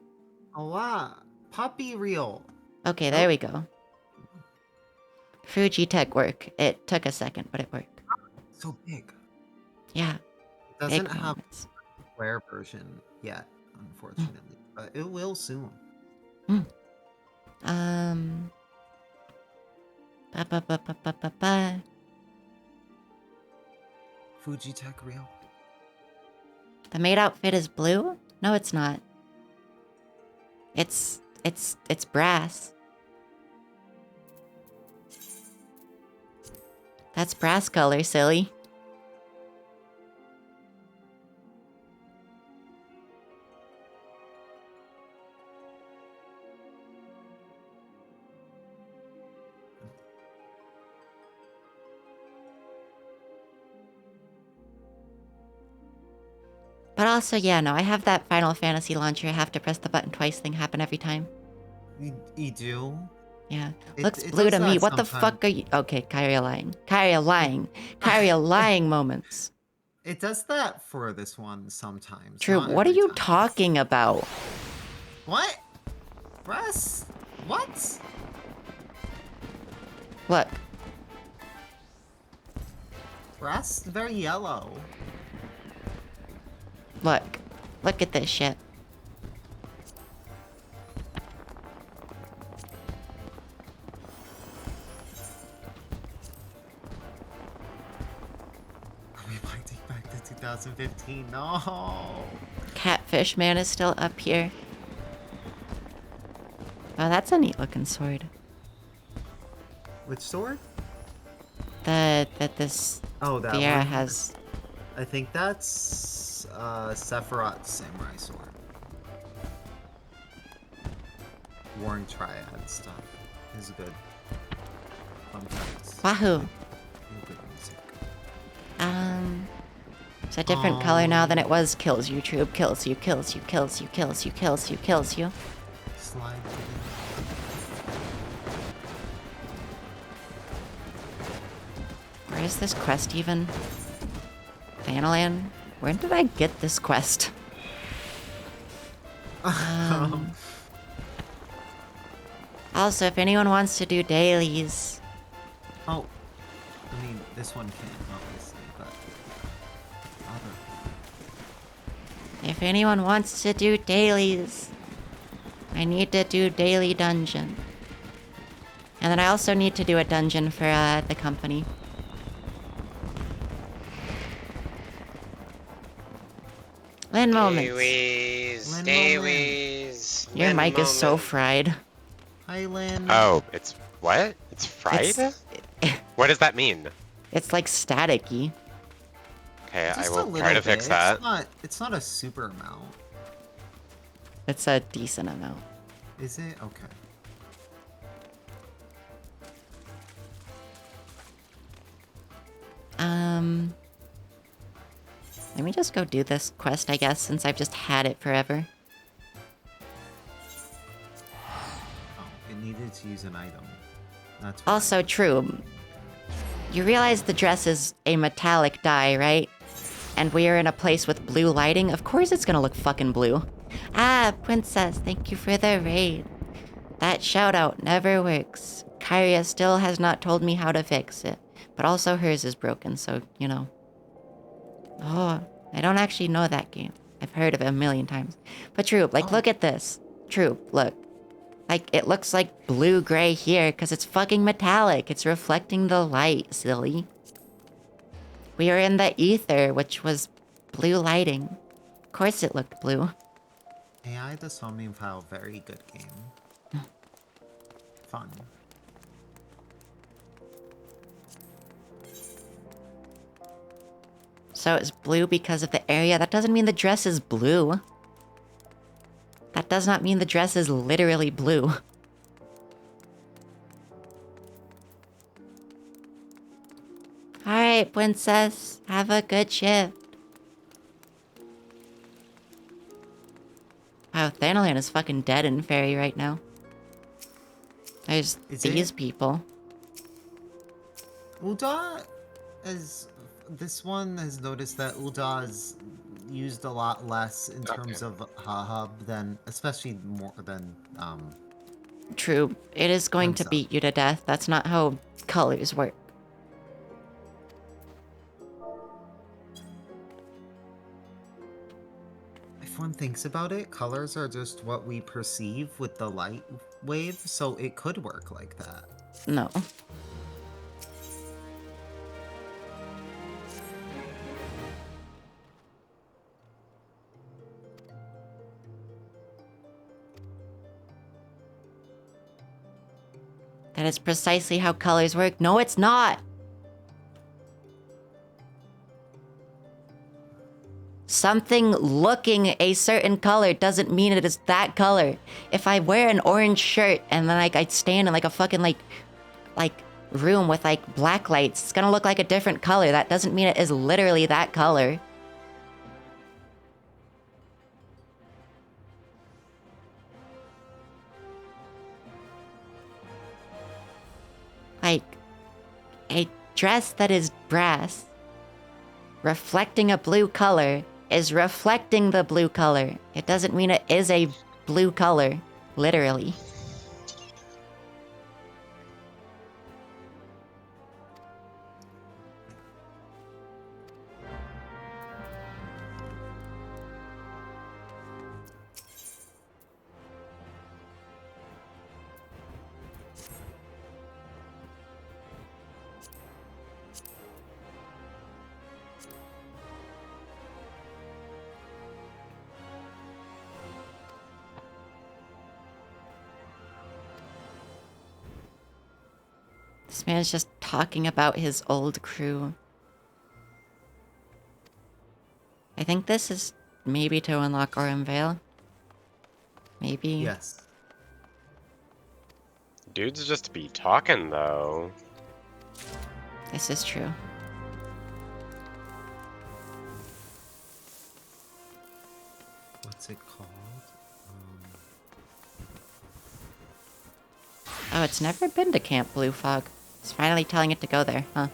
S2: Puppy real.
S1: Okay, there we go. Fujitech work. It took a second, but it worked.
S2: So big.
S1: Yeah.
S2: It doesn't
S1: big
S2: have
S1: moments.
S2: a square version yet, unfortunately, but it will soon.
S1: Ba ba ba ba ba ba ba.
S2: Fujitech real.
S1: The maid outfit is blue? No, it's not. It's brass. That's brass color, silly. But also, yeah, no, I have that Final Fantasy launcher. I have to press the button twice thing happen every time.
S2: You do?
S1: Yeah.
S2: It-
S1: Looks
S2: it
S1: blue
S2: does
S1: to me.
S2: that
S1: What the
S2: sometimes.
S1: fuck are you? Okay, Kyria lying. Kyria lying. Kyria lying moments.
S2: It does that for this one sometimes.
S1: True.
S2: not
S1: What are
S2: every
S1: you
S2: time.
S1: talking about?
S2: What? Russ? What?
S1: Look.
S2: Russ? Very yellow.
S1: Look. Look at this shit.
S2: We might take back to 2015. No.
S1: Catfish Man is still up here. Oh, that's a neat looking sword.
S2: Which sword?
S1: That this
S2: Oh, that
S1: Viera
S2: one?
S1: has.
S2: I think that's Sephiroth's samurai sword. Warring Triad stuff is good. Fun facts.
S1: Wahoo.
S2: Good music.
S1: It's a different color now than it was. Kills you, Troop. Kills you, kills you, kills you, kills you, kills you, kills you.
S2: Slide to
S1: Where is this quest even? Thanalan? Where did I get this quest? Also, if anyone wants to do dailies,
S2: Oh, I mean, this one can, obviously, but other.
S1: if anyone wants to do dailies, I need to do daily dungeon. And then I also need to do a dungeon for the company. Lynn moments.
S3: Dailies,
S2: Lynn
S3: dailies.
S1: Your
S3: Lynn
S1: mic is so
S3: moment.
S1: fried.
S2: Hi, Lynn.
S3: Oh, it's what? It's fried?
S1: It's-
S3: What does that mean?
S1: It's like staticky.
S3: Okay,
S2: Just
S3: I
S2: a
S3: will
S2: little
S3: try to
S2: bit.
S3: fix that.
S2: It's not a super amount.
S1: It's a decent amount.
S2: Is it? Okay.
S1: Let me just go do this quest, I guess, since I've just had it forever.
S2: Oh, it needed to use an item. That's fine.
S1: Also true. You realize the dress is a metallic dye, right? And we are in a place with blue lighting. Of course it's gonna look fucking blue. Ah, Princess, thank you for the raid. That shout out never works. Kyria still has not told me how to fix it. But also hers is broken, so, you know. Oh, I don't actually know that game. I've heard of it a million times. But Troop, like, look at this. Troop, look. Like, it looks like blue-gray here because it's fucking metallic. It's reflecting the light, silly. We are in the ether, which was blue lighting. Of course it looked blue.
S2: AI the Somnium File, very good game. Fun.
S1: So it's blue because of the area. That doesn't mean the dress is blue. That does not mean the dress is literally blue. Alright, princess. Have a good shift. Wow, Thanalan is fucking dead in Fairy right now. There's
S2: Is
S1: these
S2: it?
S1: people.
S2: Ul'dah is... This one has noticed that Ul'dah is used a lot less in terms of Hahab than... Especially more than,
S1: True, it is going to
S2: Hansa.
S1: beat you to death. That's not how colors work.
S2: If one thinks about it, colors are just what we perceive with the light wave, so it could work like that.
S1: No. That is precisely how colors work. No, it's not! Something looking a certain color doesn't mean it is that color. If I wear an orange shirt and then I stand in like a fucking like room with like black lights, it's gonna look like a different color. That doesn't mean it is literally that color. Like, a dress that is brass reflecting a blue color is reflecting the blue color. It doesn't mean it is a blue color, literally. This man's just talking about his old crew. I think this is maybe to unlock Aurum Vale. Maybe.
S2: Yes.
S3: Dudes just be talking though.
S1: This is true.
S2: What's it called?
S1: Oh, it's never been to Camp Blue Fog. It's finally telling it to go there, huh?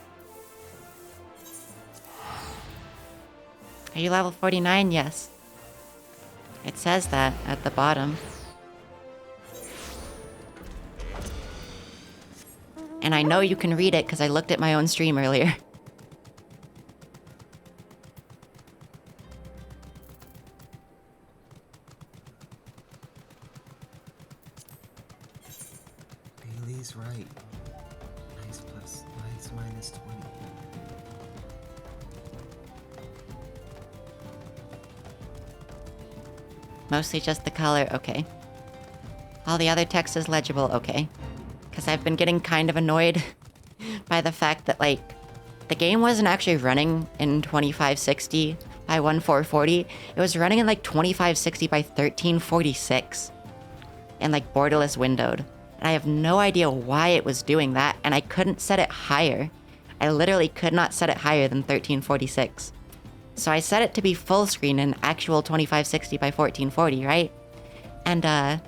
S1: Are you level 49? Yes. It says that at the bottom. And I know you can read it because I looked at my own stream earlier.
S2: Bailey's right. Nice plus, nice minus 20.
S1: Mostly just the color, okay. All the other text is legible, okay. Because I've been getting kind of annoyed by the fact that, like, the game wasn't actually running in 2560 by 1440. It was running in, like, 2560 by 1346. And, like, borderless windowed. And I have no idea why it was doing that, and I couldn't set it higher. I literally could not set it higher than 1346. So I set it to be full screen in actual 2560 by 1440, right? And,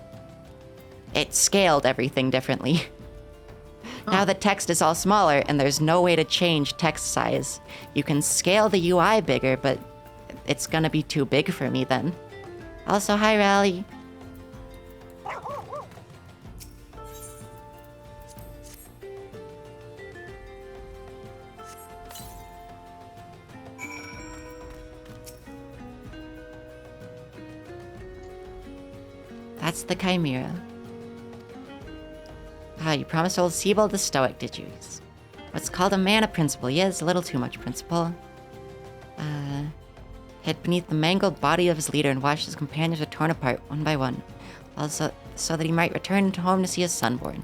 S1: it scaled everything differently. Now the text is all smaller, and there's no way to change text size. You can scale the UI bigger, but it's gonna be too big for me then. Also, hi, Rally. That's the Chimera. Ah, you promised old Sebald the Stoic, did you? What's called a mana principle. Yes, a little too much principle. Hid beneath the mangled body of his leader and watched his companions were torn apart one by one. Also, so that he might return home to see his son born.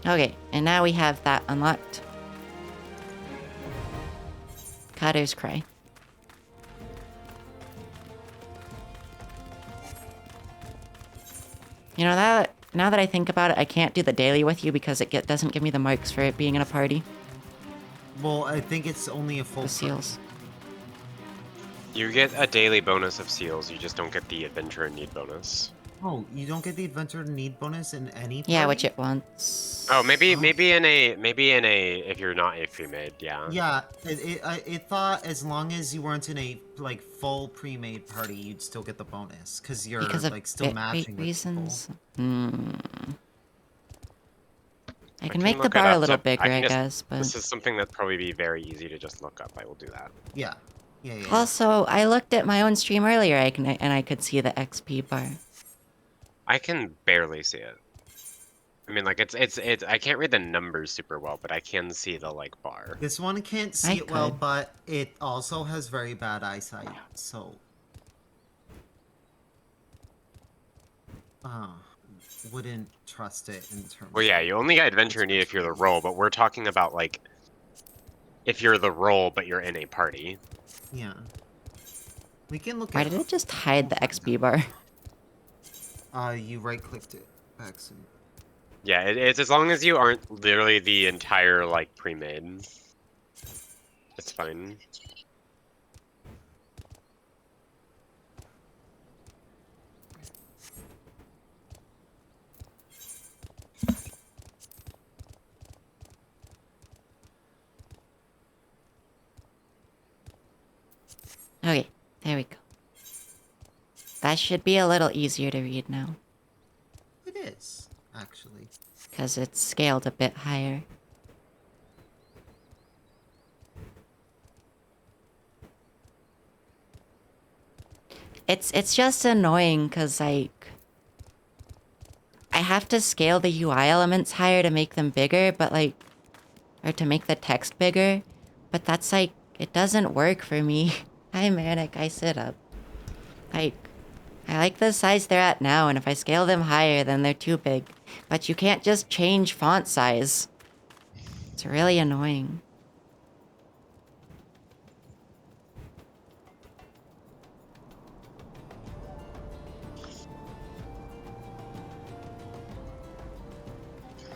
S1: Okay, and now we have that unlocked. Cutter's Cry. You know, now that I think about it, I can't do the daily with you because it doesn't give me the marks for it being in a party.
S2: Well, I think it's only a full
S1: The seals.
S3: You get a daily bonus of seals, you just don't get the adventure and need bonus.
S2: Oh, you don't get the adventure need bonus in any party?
S1: Yeah, which it wants.
S3: Oh, maybe in a if you're not a pre-made, yeah.
S2: Yeah, it thought as long as you weren't in a like full pre-made party, you'd still get the bonus because you're
S1: Because of
S2: like still
S1: bit rate
S2: matching with
S1: reasons.
S2: people.
S1: I can make the bar a little bigger, I guess, but...
S3: This is something that'd probably be very easy to just look up. I will do that.
S2: Yeah. Yeah.
S1: Also, I looked at my own stream earlier, and I could see the XP bar.
S3: I can barely see it. I mean, like, it's I can't read the numbers super well, but I can see the, like, bar.
S2: This one can't see it well, but it also has very bad eyesight, so... wouldn't trust it in terms
S3: Well, yeah, you only get adventure need if you're the role, but we're talking about, like, if you're the role, but you're in a party.
S2: Yeah. We can look
S1: Why
S2: at...
S1: did it just hide the XP bar?
S2: You right-clicked it. Accident.
S3: Yeah, it's as long as you aren't literally the entire, like, pre-made. It's fine.
S1: Okay, there we go. That should be a little easier to read now.
S2: It is, actually.
S1: Because it's scaled a bit higher. It's just annoying because, like... I have to scale the UI elements higher to make them bigger, but, like... Or to make the text bigger. But that's, like... It doesn't work for me. Hi, Manic, I sit up. Like... I like the size they're at now, and if I scale them higher, then they're too big. But you can't just change font size. It's really annoying.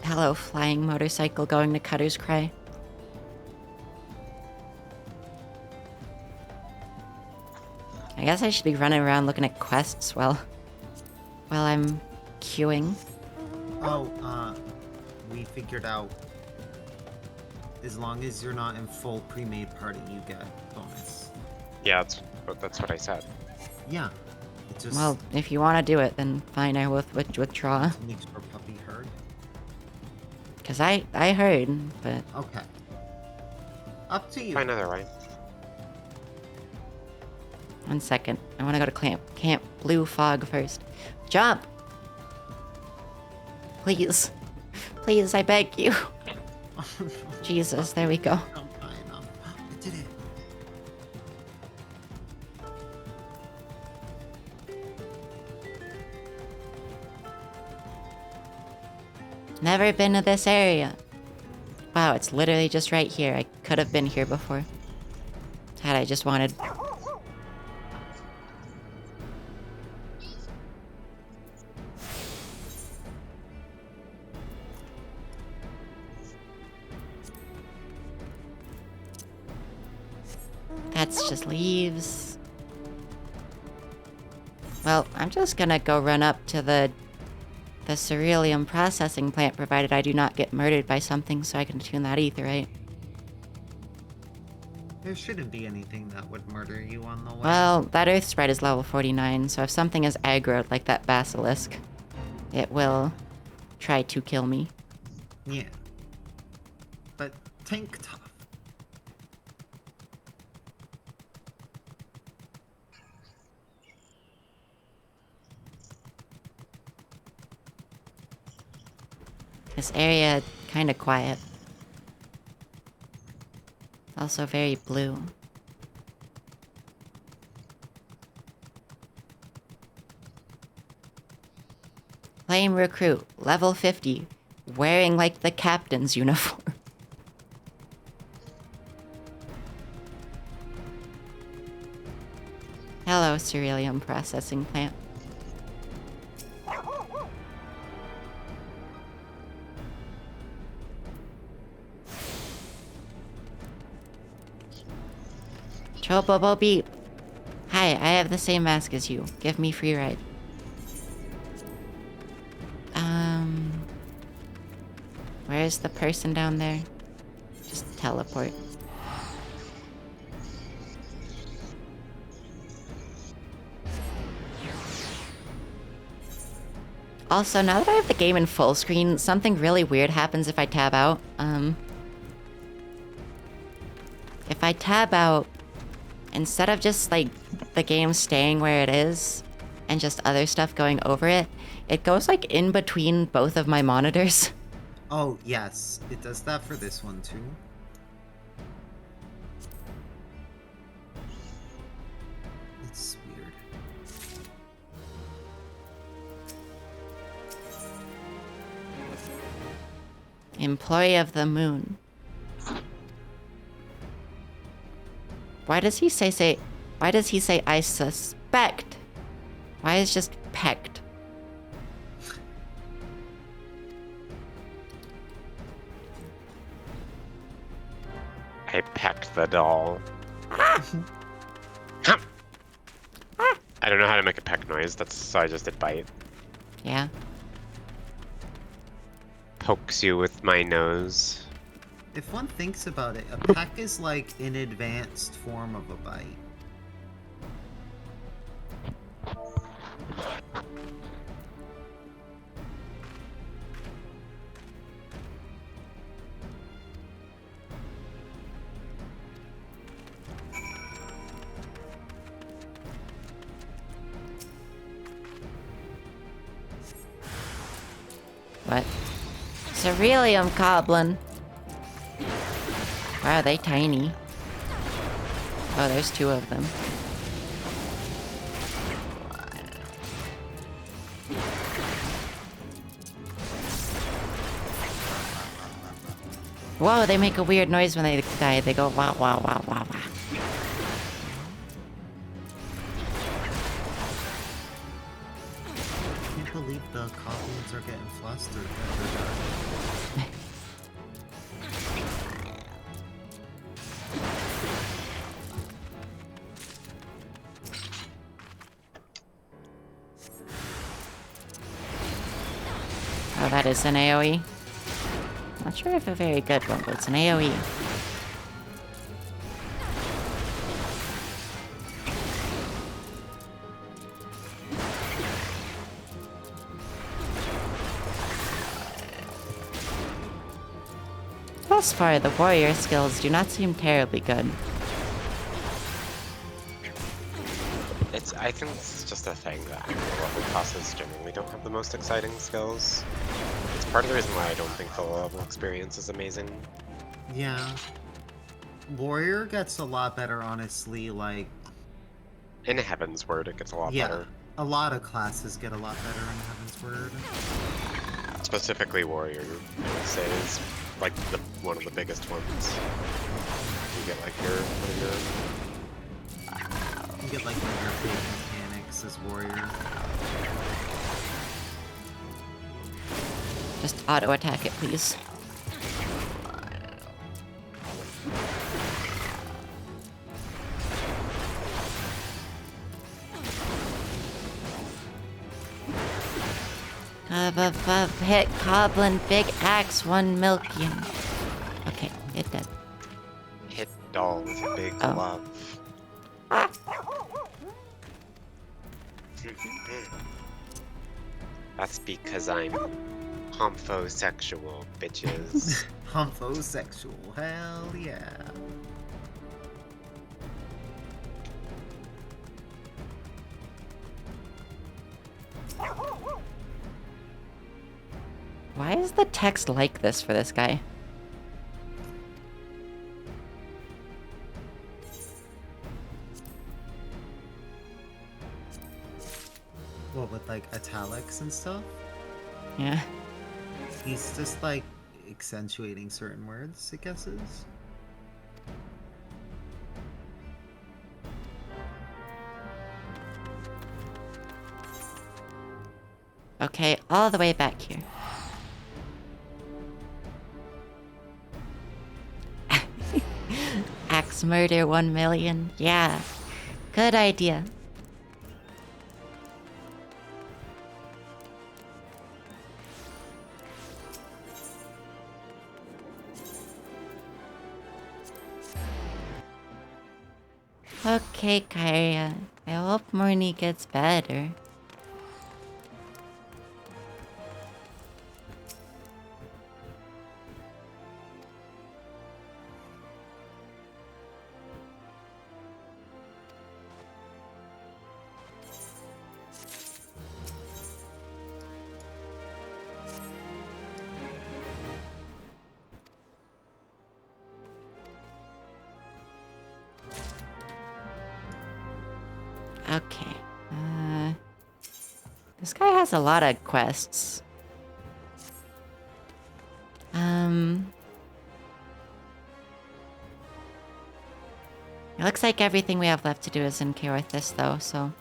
S1: Hello, flying motorcycle going to Cutter's Cry. I guess I should be running around looking at quests while I'm queuing.
S2: Oh, we figured out as long as you're not in full pre-made party, you get bonus.
S3: Yeah, that's what I said.
S2: Yeah. It just
S1: Well, if you want to do it, then fine, I will withdraw.
S2: makes your puppy heard.
S1: Because I heard, but...
S2: Okay. Up to you.
S3: Find another way.
S1: 1 second. I want to go to Camp Blue Fog first. Jump! Please. Please, I beg you. Jesus, there we go.
S2: I did it.
S1: Never been to this area. Wow, it's literally just right here. I could have been here before. Had I just wanted... That's just leaves. Well, I'm just gonna go run up to the ceruleum processing plant, provided I do not get murdered by something, so I can tune that aetherite.
S2: There shouldn't be anything that would murder you on the way.
S1: Well, that earth sprite is level 49, so if something is aggroed like that basilisk, it will try to kill me.
S2: Yeah. But tank tough.
S1: This area kinda quiet. Also very blue. Flame recruit, level 50. wearing like the captain's uniform. Hello, Cerealium processing plant. Chobobo Beep. Hi, I have the same mask as you. Give me free ride. Where's the person down there? Just teleport. Also, now that I have the game in full screen, something really weird happens if I tab out. If I tab out, instead of just like the game staying where it is and just other stuff going over it, it goes like in between both of my monitors.
S2: Oh, yes. It does that for this one, too. It's weird.
S1: Employee of the moon. Why does he say I suspect? Why is just pecked?
S3: I pecked the doll. I don't know how to make a peck noise. So I just did bite.
S1: Yeah.
S3: Pokes you with my nose.
S2: If one thinks about it, a peck is like an advanced form of a bite.
S1: What? Cerealium Goblin. Wow, they tiny. Oh, there's two of them. Whoa, they make a weird noise when they die. They go wow, wow, wow, wow, wow.
S2: I can't believe the goblins are getting flustered.
S1: Oh, that is an AoE. Not sure if a very good one, but it's an AoE. Thus far, the warrior skills do not seem terribly good.
S3: I think it's just a thing that higher level classes generally don't have the most exciting skills. It's part of the reason why I don't think the level experience is amazing.
S2: Yeah. Warrior gets a lot better, honestly, like...
S3: In Heaven's Word, it gets a lot better.
S2: A lot of classes get a lot better in Heaven's Word.
S3: Specifically Warrior, I would say, is like one of the biggest ones. You get like
S2: You get like one of your big mechanics as Warrior.
S1: Just auto attack it, please. Hit Goblin, big axe, 1 Milkian. Okay, it dead.
S3: hit doll with a big love. That's because I'm homosexual, bitches.
S2: Homosexual, hell yeah.
S1: Why is the text like this for this guy?
S2: What, with like italics and stuff?
S1: Yeah.
S2: He's just like accentuating certain words, I guess is.
S1: Okay, all the way back here. Axe murder 1 million. Yeah. Good idea. Okay, Kyria. I hope Morny gets better. Okay. This guy has a lot of quests. It looks like everything we have left to do is in Kaorthus, though, so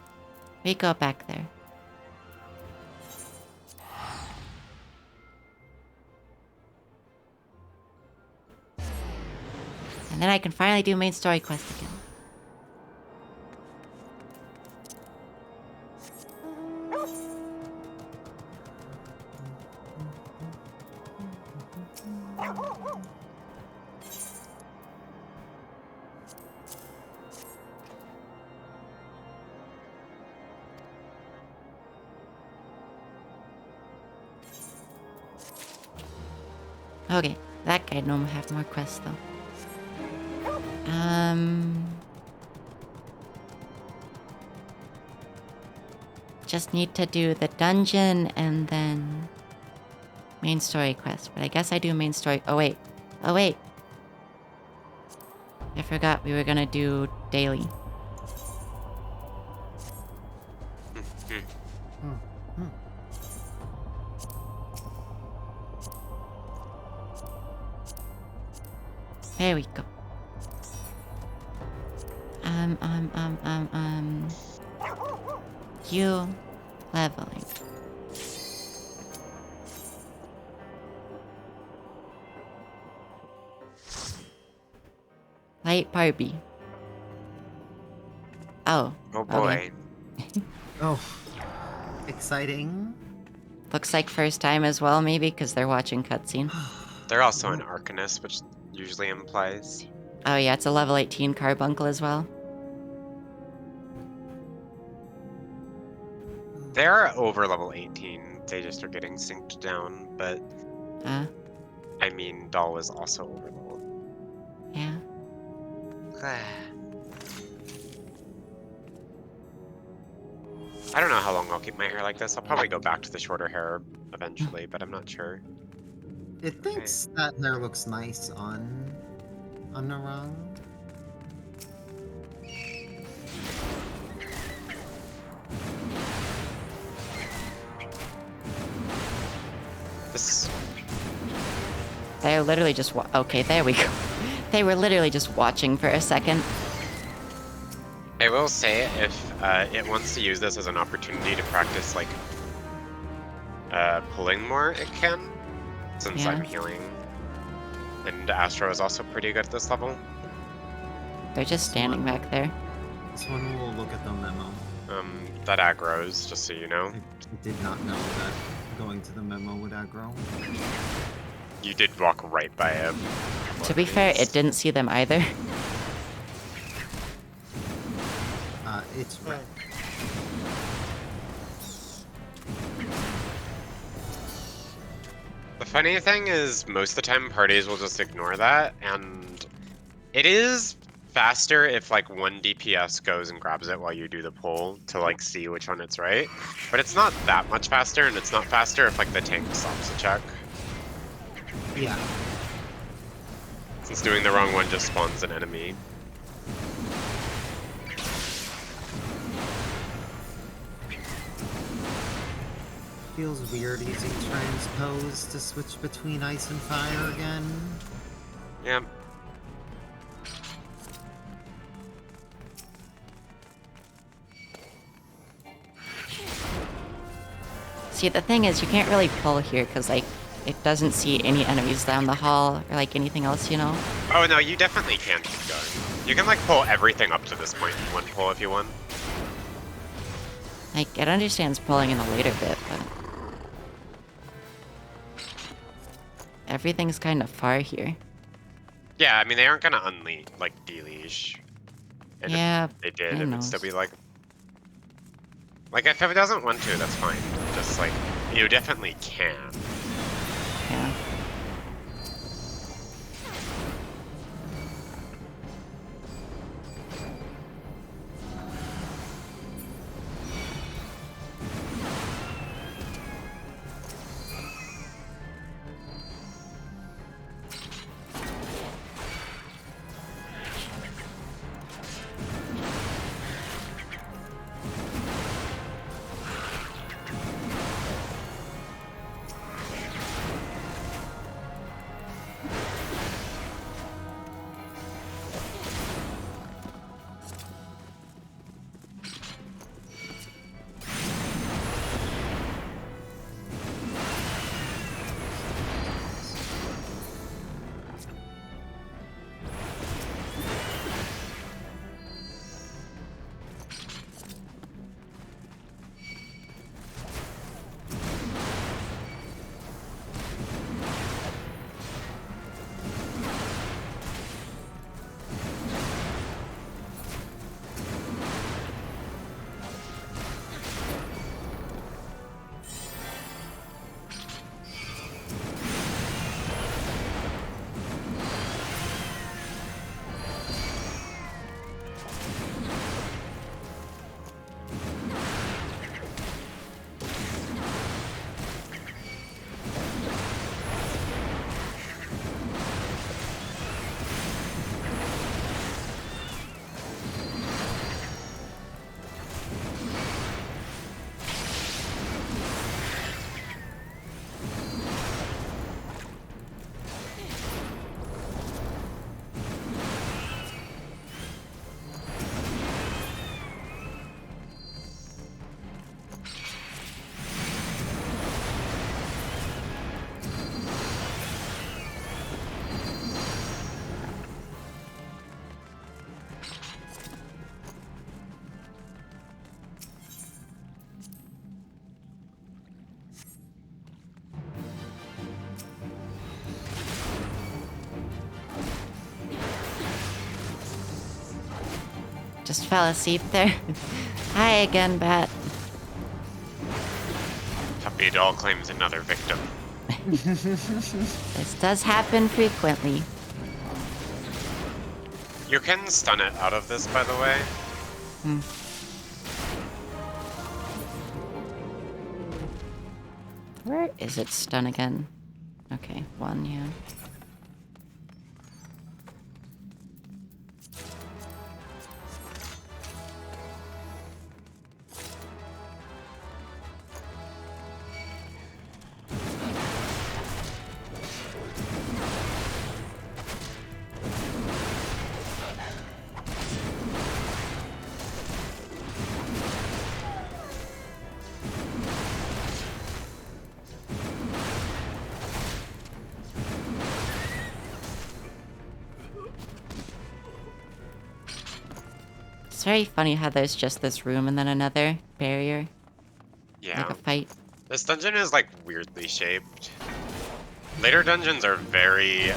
S1: we go back there. And then I can finally do main story quest again. Okay, that guy no have more quests though. Just need to do the dungeon and then main story quest. But I guess I do main story. Oh wait. I forgot we were gonna do daily. There we go. You leveling. Light Barbie. Oh.
S3: Oh boy.
S1: Okay.
S2: Oh, exciting.
S1: Looks like first time as well, maybe, because they're watching cutscene.
S3: They're also an Arcanist, which usually implies.
S1: Oh yeah, it's a level 18 carbuncle as well.
S3: They're over level 18. They just are getting synced down, but I mean, Doll was also over level.
S1: Yeah.
S3: I don't know how long I'll keep my hair like this. I'll probably go back to the shorter hair eventually, but I'm not sure.
S2: It thinks that hair looks nice on Narang.
S3: This.
S1: They're literally just okay, there we go. They were literally just watching for a second.
S3: I will say, if it wants to use this as an opportunity to practice, like, pulling more, it can. Since
S1: Yeah.
S3: I'm healing. And Astro is also pretty good at this level.
S1: They're just standing back there.
S2: This one will look at the memo.
S3: That aggroes, just so you know.
S2: I did not know that going to the memo would aggro.
S3: You did walk right by it.
S1: To be fair, it didn't see them either.
S2: It's red.
S3: The funny thing is, most of the time parties will just ignore that, and it is faster if like one DPS goes and grabs it while you do the pull to like see which one it's right. But it's not that much faster, and it's not faster if like the tank stops the check.
S2: Yeah.
S3: Since doing the wrong one just spawns an enemy.
S2: Feels weird using transpose to switch between ice and fire again.
S3: Yeah.
S1: See, the thing is, you can't really pull here because, like, it doesn't see any enemies down the hall or, like, anything else, you know?
S3: Oh no, you definitely can keep going. You can like pull everything up to this point in one pull if you want.
S1: Like, it understands pulling in a later bit, but... everything's kind of far here.
S3: Yeah, I mean they aren't gonna deleash. And
S1: Yeah,
S3: if they did,
S1: who
S3: it would still
S1: knows?
S3: be like if it doesn't want to, that's fine. Just like you definitely can.
S1: Yeah. Just fell asleep there. Hi again, Bat.
S3: Puppy doll claims another victim.
S1: This does happen frequently.
S3: You can stun it out of this, by the way.
S1: Hmm. Where is it stun again? Okay, 1, yeah. It's very funny how there's just this room and then another barrier,
S3: Yeah.
S1: like a fight.
S3: This dungeon is like weirdly shaped. Later dungeons are very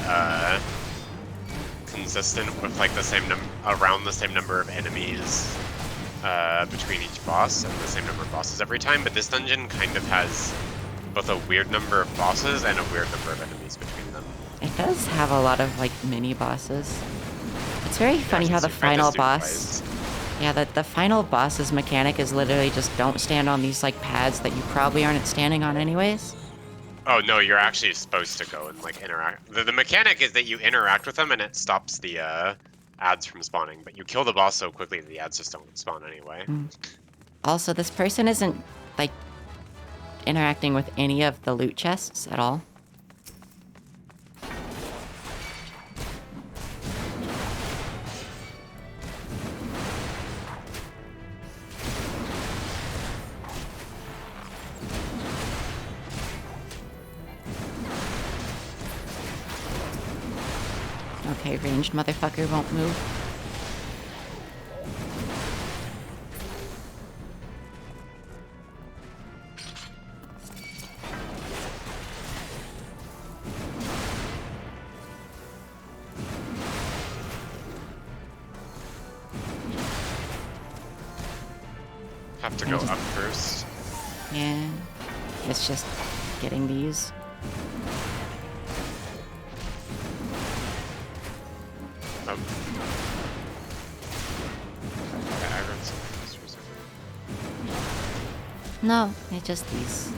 S3: consistent with like around the same number of enemies between each boss and the same number of bosses every time, but this dungeon kind of has both a weird number of bosses and a weird number of enemies between them.
S1: It does have a lot of like mini bosses. It's very funny
S3: Yeah,
S1: how the
S3: so you fight
S1: final
S3: this dude
S1: boss.
S3: twice.
S1: Yeah, the final boss's mechanic is literally just don't stand on these like pads that you probably aren't standing on anyways.
S3: Oh no, you're actually supposed to go and like interact. The mechanic is that you interact with them and it stops the ads from spawning, but you kill the boss so quickly that the ads just don't spawn anyway.
S1: Also, this person isn't like interacting with any of the loot chests at all. Okay, ranged motherfucker won't move.
S3: Have to go up first.
S1: Yeah. It's just getting these.
S3: Oh. Okay, I run something else for a second.
S1: No, it's just these.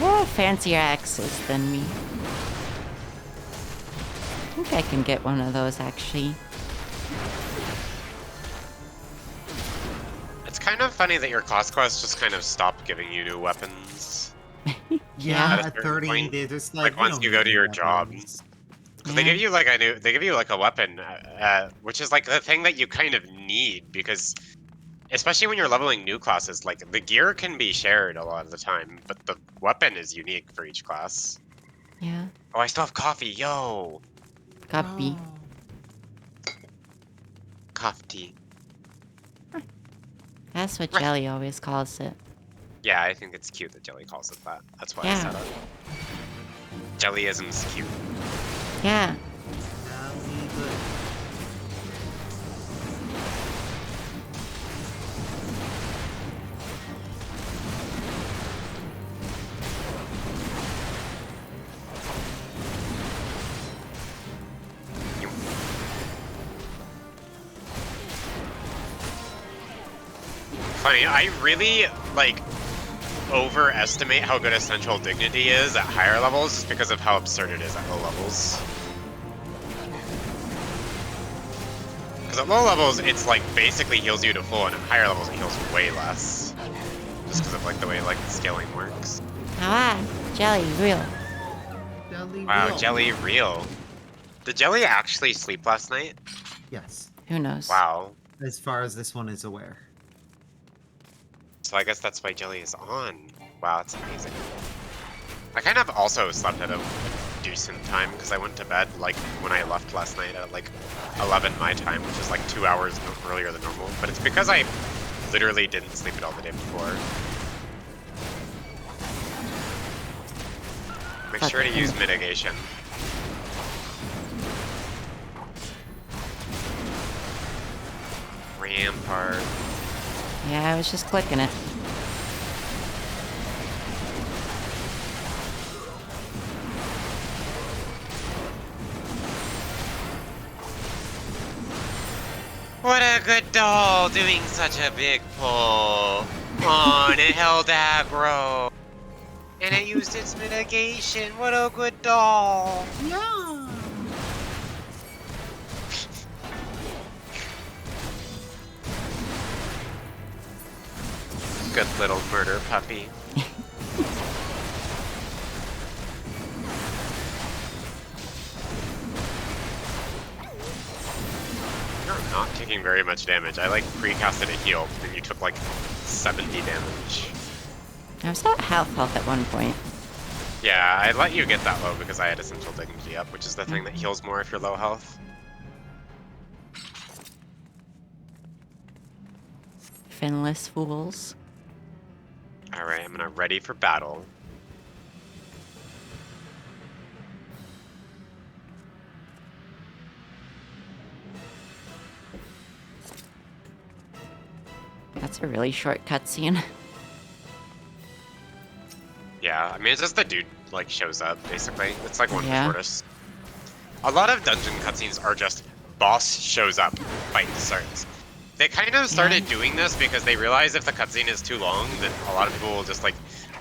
S1: Oh, fancier axes than me. I think I can get one of those actually.
S3: It's kind of funny that your class quest just kind of stopped giving you new weapons.
S2: Yeah,
S3: At a
S2: at
S3: certain
S2: 30,
S3: point,
S2: they just
S3: like,
S2: we
S3: once
S2: don't
S3: you go
S2: need
S3: to your job.
S2: weapons.
S3: Because they give you like they give you like a weapon, which is like the thing that you kind of need because, especially when you're leveling new classes, like the gear can be shared a lot of the time, but the weapon is unique for each class.
S1: Yeah.
S3: Oh, I still have coffee, yo,
S1: Copy.
S2: Oh.
S3: coffee.
S1: That's what
S3: Right.
S1: Jelly always calls it.
S3: Yeah, I think it's cute that Jelly calls it that. That's why I
S1: Yeah.
S3: said it. Jellyism's cute.
S1: Yeah.
S2: Really good.
S3: Funny, I really like overestimate how good Essential Dignity is at higher levels just because of how absurd it is at low levels. Because at low levels, it's like basically heals you to full, and at higher levels, it heals way less. Just because of like the way like the scaling works.
S1: Ah, Jelly, real.
S2: Jelly
S3: Wow,
S2: wheel.
S3: Jelly real. Did Jelly actually sleep last night?
S2: Yes,
S1: Who knows?
S3: Wow.
S2: as far as this one is aware.
S3: So I guess that's why Jelly is on. Wow, that's amazing. I kind of also slept at a decent time because I went to bed like when I left last night at like 11 my time, which is like 2 hours earlier than normal. But it's because I literally didn't sleep at all the day before. Make sure to use mitigation. Rampart.
S1: Yeah, I was just clicking it.
S3: What a good doll doing such a big pull. Oh, and it held aggro. And it used its mitigation. What a good doll.
S2: Yeah.
S3: Good little murder puppy. You're not taking very much damage. I like pre-casted a heal, and you took like 70 damage.
S1: I was at half health at one point.
S3: Yeah, I let you get that low because I had Essential Dignity up, which is the thing that heals more if you're low health.
S1: Finless fools.
S3: Alright, I'm gonna ready for battle.
S1: That's a really short cutscene.
S3: Yeah, I mean, it's just the dude like shows up. Basically, it's like one of the
S1: Yeah.
S3: shortest. A lot of dungeon cutscenes are just boss shows up, fight starts. They kind of started doing this because they realize if the cutscene is too long, then a lot of people will just like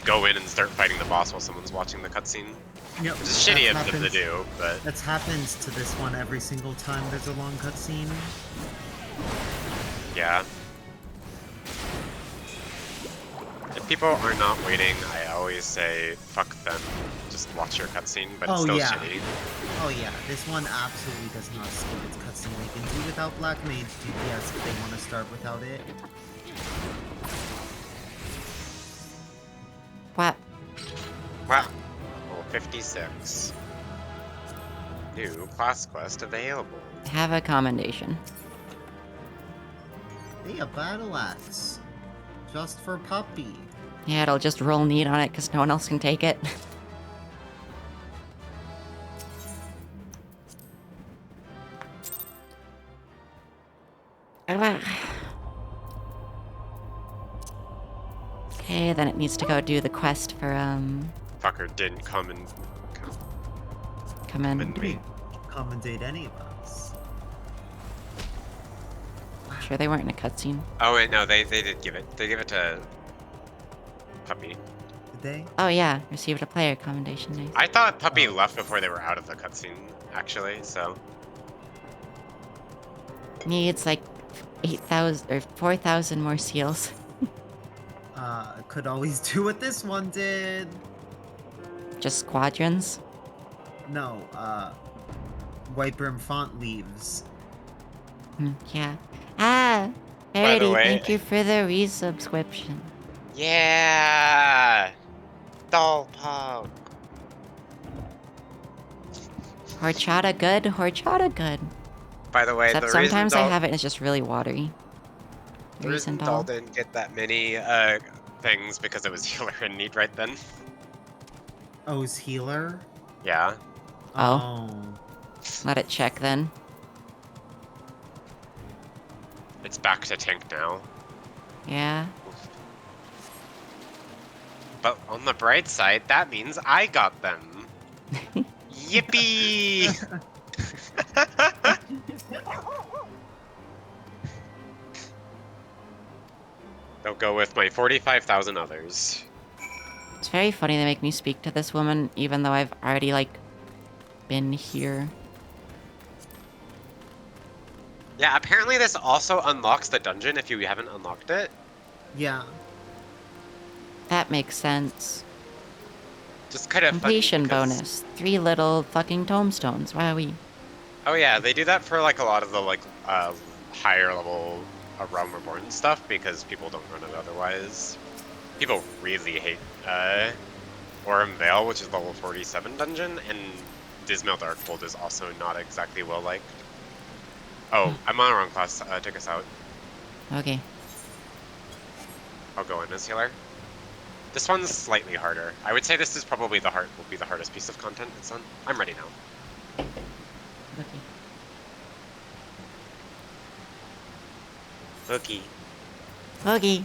S3: go in and start fighting the boss while someone's watching the cutscene.
S2: Yep,
S3: Which is shitty
S2: that
S3: of them to
S2: happens-
S3: do, but
S2: That's happens to this one every single time there's a long cutscene.
S3: yeah. If people are not waiting, I always say fuck them. Just watch your cutscene, but it's
S2: Oh,
S3: still
S2: yeah.
S3: shitty.
S2: Oh yeah, this one absolutely does not skip its cutscene. They can do without Black Mage DPS if they want to start without it.
S1: What?
S3: Wow. Level 56. New class quest available.
S1: Have a commendation.
S2: Hey, a battle axe. Just for Puppy.
S1: Yeah, it'll just roll neat on it because no one else can take it. Okay, then it needs to go do the quest for,
S3: Fucker didn't come and
S1: come in.
S3: and me.
S2: Commendate any of us.
S1: Sure they weren't in a cutscene.
S3: Oh wait, no, they did give it. They give it to Puppy.
S2: Did they?
S1: Oh yeah, received a player commendation. Nice.
S3: I thought Puppy
S2: Oh.
S3: left before they were out of the cutscene, actually. So
S1: Needs like 8,000 or 4,000 more seals.
S2: Could always do what this one did.
S1: Just squadrons.
S2: No, White Brim Font leaves.
S1: Yeah. Ah,
S3: By the
S1: Verity,
S3: way-
S1: thank you for the resubscription.
S3: yeah, doll pug.
S1: Horchata good, horchata good.
S3: By the way,
S1: Except
S3: the reason
S1: sometimes I
S3: doll,
S1: have it and it's just really watery.
S3: the reason doll didn't get that many things because it was healer in need right then.
S2: O's healer.
S1: Oh.
S3: Yeah.
S1: Let it check then.
S3: It's back to tank now.
S1: Yeah.
S3: But on the bright side, that means I got them. Yippee! They'll go with my 45,000 others.
S1: It's very funny they make me speak to this woman even though I've already like been here.
S3: Yeah, apparently this also unlocks the dungeon if you haven't unlocked it.
S2: Yeah.
S1: That makes sense.
S3: Just kind of funny
S1: Completion
S3: because-
S1: bonus. 3 little fucking tombstones. Wowee.
S3: Oh yeah, they do that for like a lot of the like higher level Realm Reborn stuff because people don't run it otherwise. People really hate Aurum Vale, which is level 47 dungeon, and Dismal Darkhold is also not exactly well liked. Oh, I'm on the wrong class. Take us out.
S1: Okay.
S3: I'll go in as healer. This one's slightly harder. I would say this is probably will be the hardest piece of content it's on. I'm ready now.
S1: Okay.
S3: Boogie.
S1: Boogie.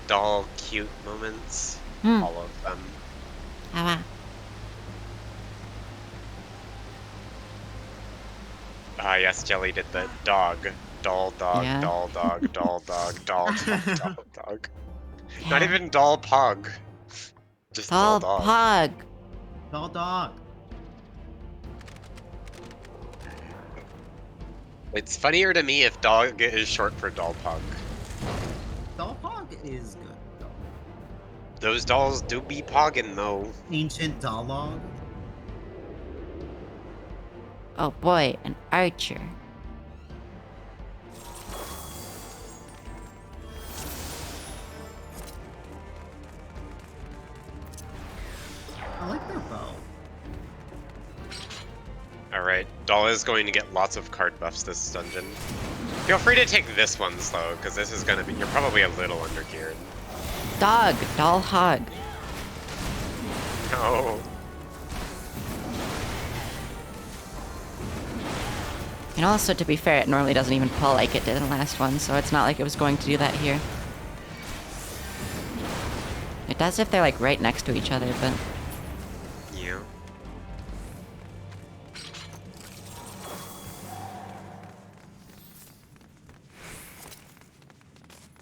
S3: Doll cute moments.
S1: Hmm.
S3: All of them.
S1: Ah,
S3: Ah, yes, Jelly did the dog. Doll dog,
S1: Yeah.
S3: doll dog, doll dog, doll dog, doll dog.
S1: yeah.
S3: Not even doll pug. Just
S1: Doll
S3: doll dog.
S1: pug.
S2: Doll dog.
S3: It's funnier to me if dog is short for doll pug.
S2: Doll Pog is good. Though.
S3: Those dolls do be poggin' though.
S2: Ancient Dollog.
S1: Oh boy, an archer.
S2: I like their bow.
S3: Alright, doll is going to get lots of card buffs this dungeon. Feel free to take this one slow, because this is gonna be you're probably a little undergeared.
S1: Dog. Doll hog.
S3: No.
S1: And also, to be fair, it normally doesn't even pull like it did in the last one, so it's not like it was going to do that here. It does if they're like right next to each other, but
S3: Yeah.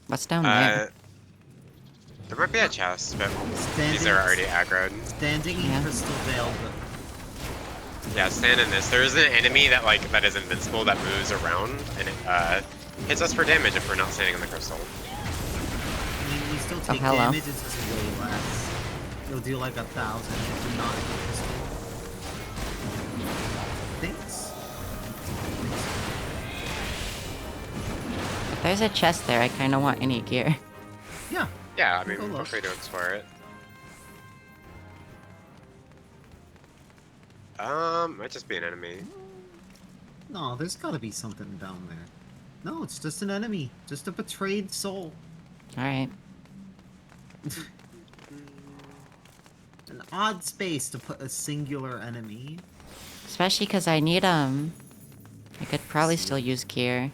S1: what's down there?
S3: There might be a chest, but these
S2: Standing,
S3: are already aggroed.
S2: standing in
S1: Yeah.
S2: Crystal Vale, but
S3: Yeah, stand in this. There's an enemy that that is invincible that moves around and it hits us for damage if we're not standing in the crystal.
S2: I mean, we still take
S1: hello.
S2: damage, it's just way less. You'll do like 1,000 if you're not in the crystal. Thanks.
S1: If there's a chest there, I kind of want any gear.
S2: Yeah.
S3: Yeah, I mean,
S2: Go
S3: feel
S2: look.
S3: free to explore it. Might just be an enemy.
S2: No, there's gotta be something down there. No, it's just an enemy. Just a betrayed soul.
S1: Alright.
S2: An odd space to put a singular enemy.
S1: Especially because I need, I could probably still use gear.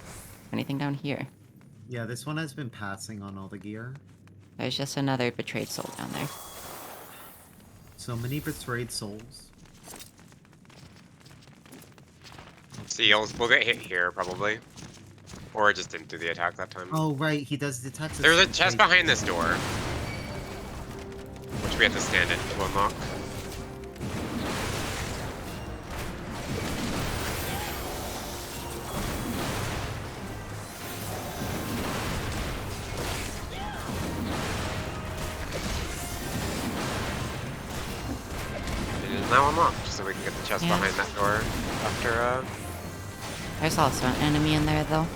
S1: Anything down here?
S2: Yeah, this one has been passing on all the gear.
S1: There's just another betrayed soul down there.
S2: So many betrayed souls.
S3: See, we'll get hit here, probably. Or it just didn't do the attack that time.
S2: Oh, right, he does the Texas.
S3: There's a chest behind this door. Which we have to stand in to unlock. It is now unlocked, so we can get the chest
S1: Yeah.
S3: behind that door after,
S1: There's also an enemy in there, though.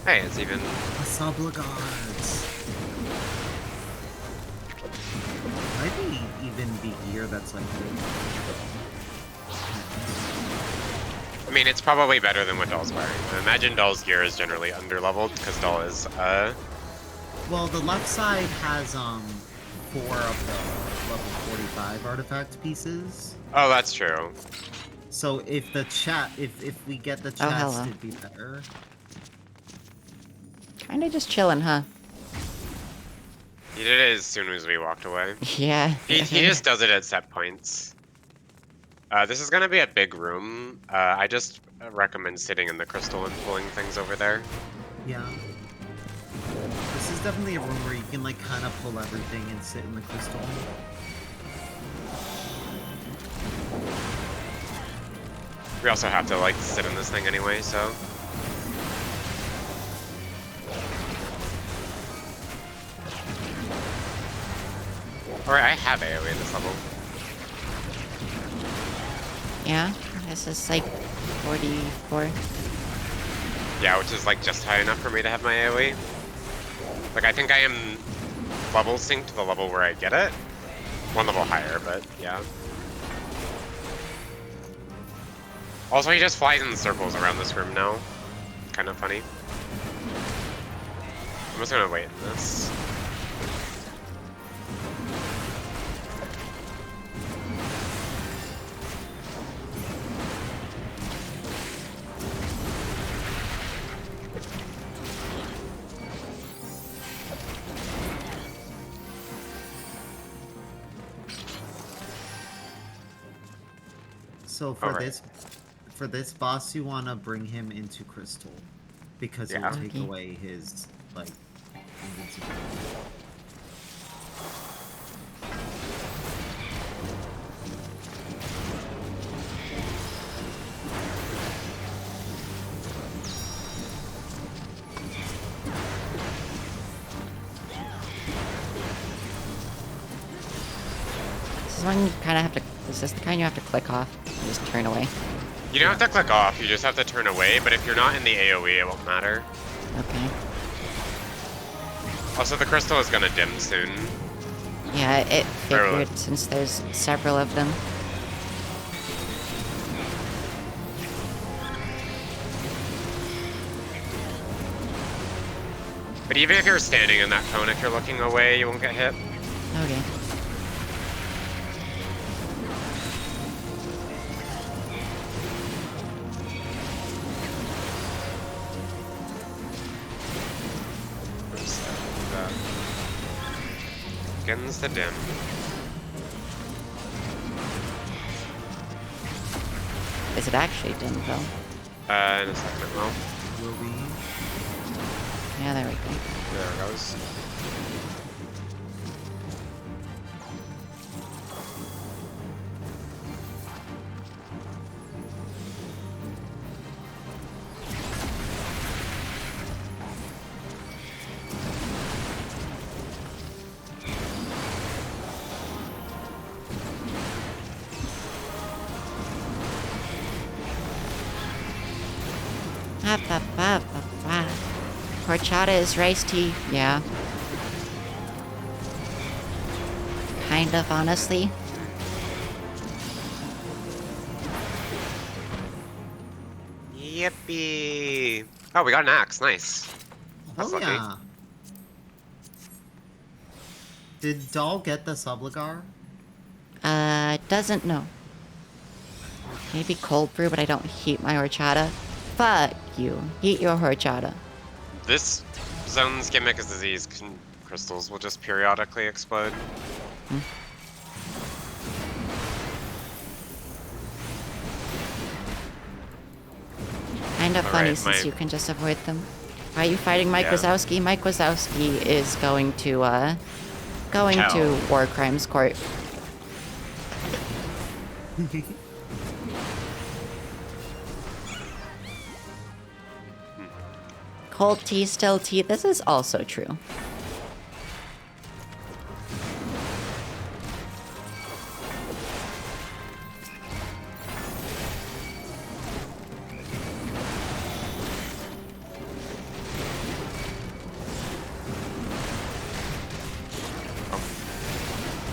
S3: Hey, it's even...
S2: Subligards. Might be even be gear that's like good.
S3: I mean, it's probably better than what Doll's wearing. I imagine Doll's gear is generally underleveled, because Doll is,
S2: Well, the left side has 4 of the level 45 artifact pieces.
S3: Oh, that's true.
S2: So if the if we get the chest,
S1: hello.
S2: it'd be better.
S1: Kinda just chilling, huh?
S3: He did it as soon as we walked away.
S1: Yeah.
S3: He just does it at set points. This is gonna be a big room. I just recommend sitting in the crystal and pulling things over there.
S2: Yeah. This is definitely a room where you can like kind of pull everything and sit in the crystal.
S3: We also have to like sit in this thing anyway, so. Alright, I have AoE at this level.
S1: Yeah, this is like 44.
S3: Yeah, which is like just high enough for me to have my AoE. Like, I think I am level synced to the level where I get it. One level higher, but yeah. Also, he just flies in circles around this room now. Kind of funny. I'm just gonna wait in this.
S2: So for
S3: Alright.
S2: this boss, you want to bring him into crystal because it
S3: Yeah.
S2: will take
S1: Okay.
S2: away his like invincibility.
S1: This is one you kind of have to. Is this the kind you have to click off and just turn away?
S3: You don't have to click off, you just have to turn away, but if you're not in the AoE, it won't matter.
S1: Okay.
S3: Also, the crystal is gonna dim soon.
S1: Yeah, it
S3: Very well.
S1: figured since there's several of them.
S3: But even if you're standing in that cone, if you're looking away, you won't get hit.
S1: Okay.
S3: Begins to dim.
S1: Is it actually dim though?
S3: In a second it will.
S2: Will we?
S1: Yeah, there we go.
S3: There it goes.
S1: Horchata is rice tea. Yeah. Kind of, honestly.
S3: Yippee! Oh, we got an axe. Nice. That's
S2: Oh
S3: lucky.
S2: yeah. Did Doll get the Subligar?
S1: Doesn't know. Maybe cold brew, but I don't heat my horchata. Fuck you. Heat your horchata.
S3: This zone's gimmick is disease crystals will just periodically explode.
S1: Kind of funny
S3: Alright,
S1: since
S3: my-
S1: you can just avoid them. Why are you fighting Mike
S3: Yeah.
S1: Wazowski? Mike Wazowski is going to
S3: Hell.
S1: war crimes court. Cold tea, still tea. This is also true.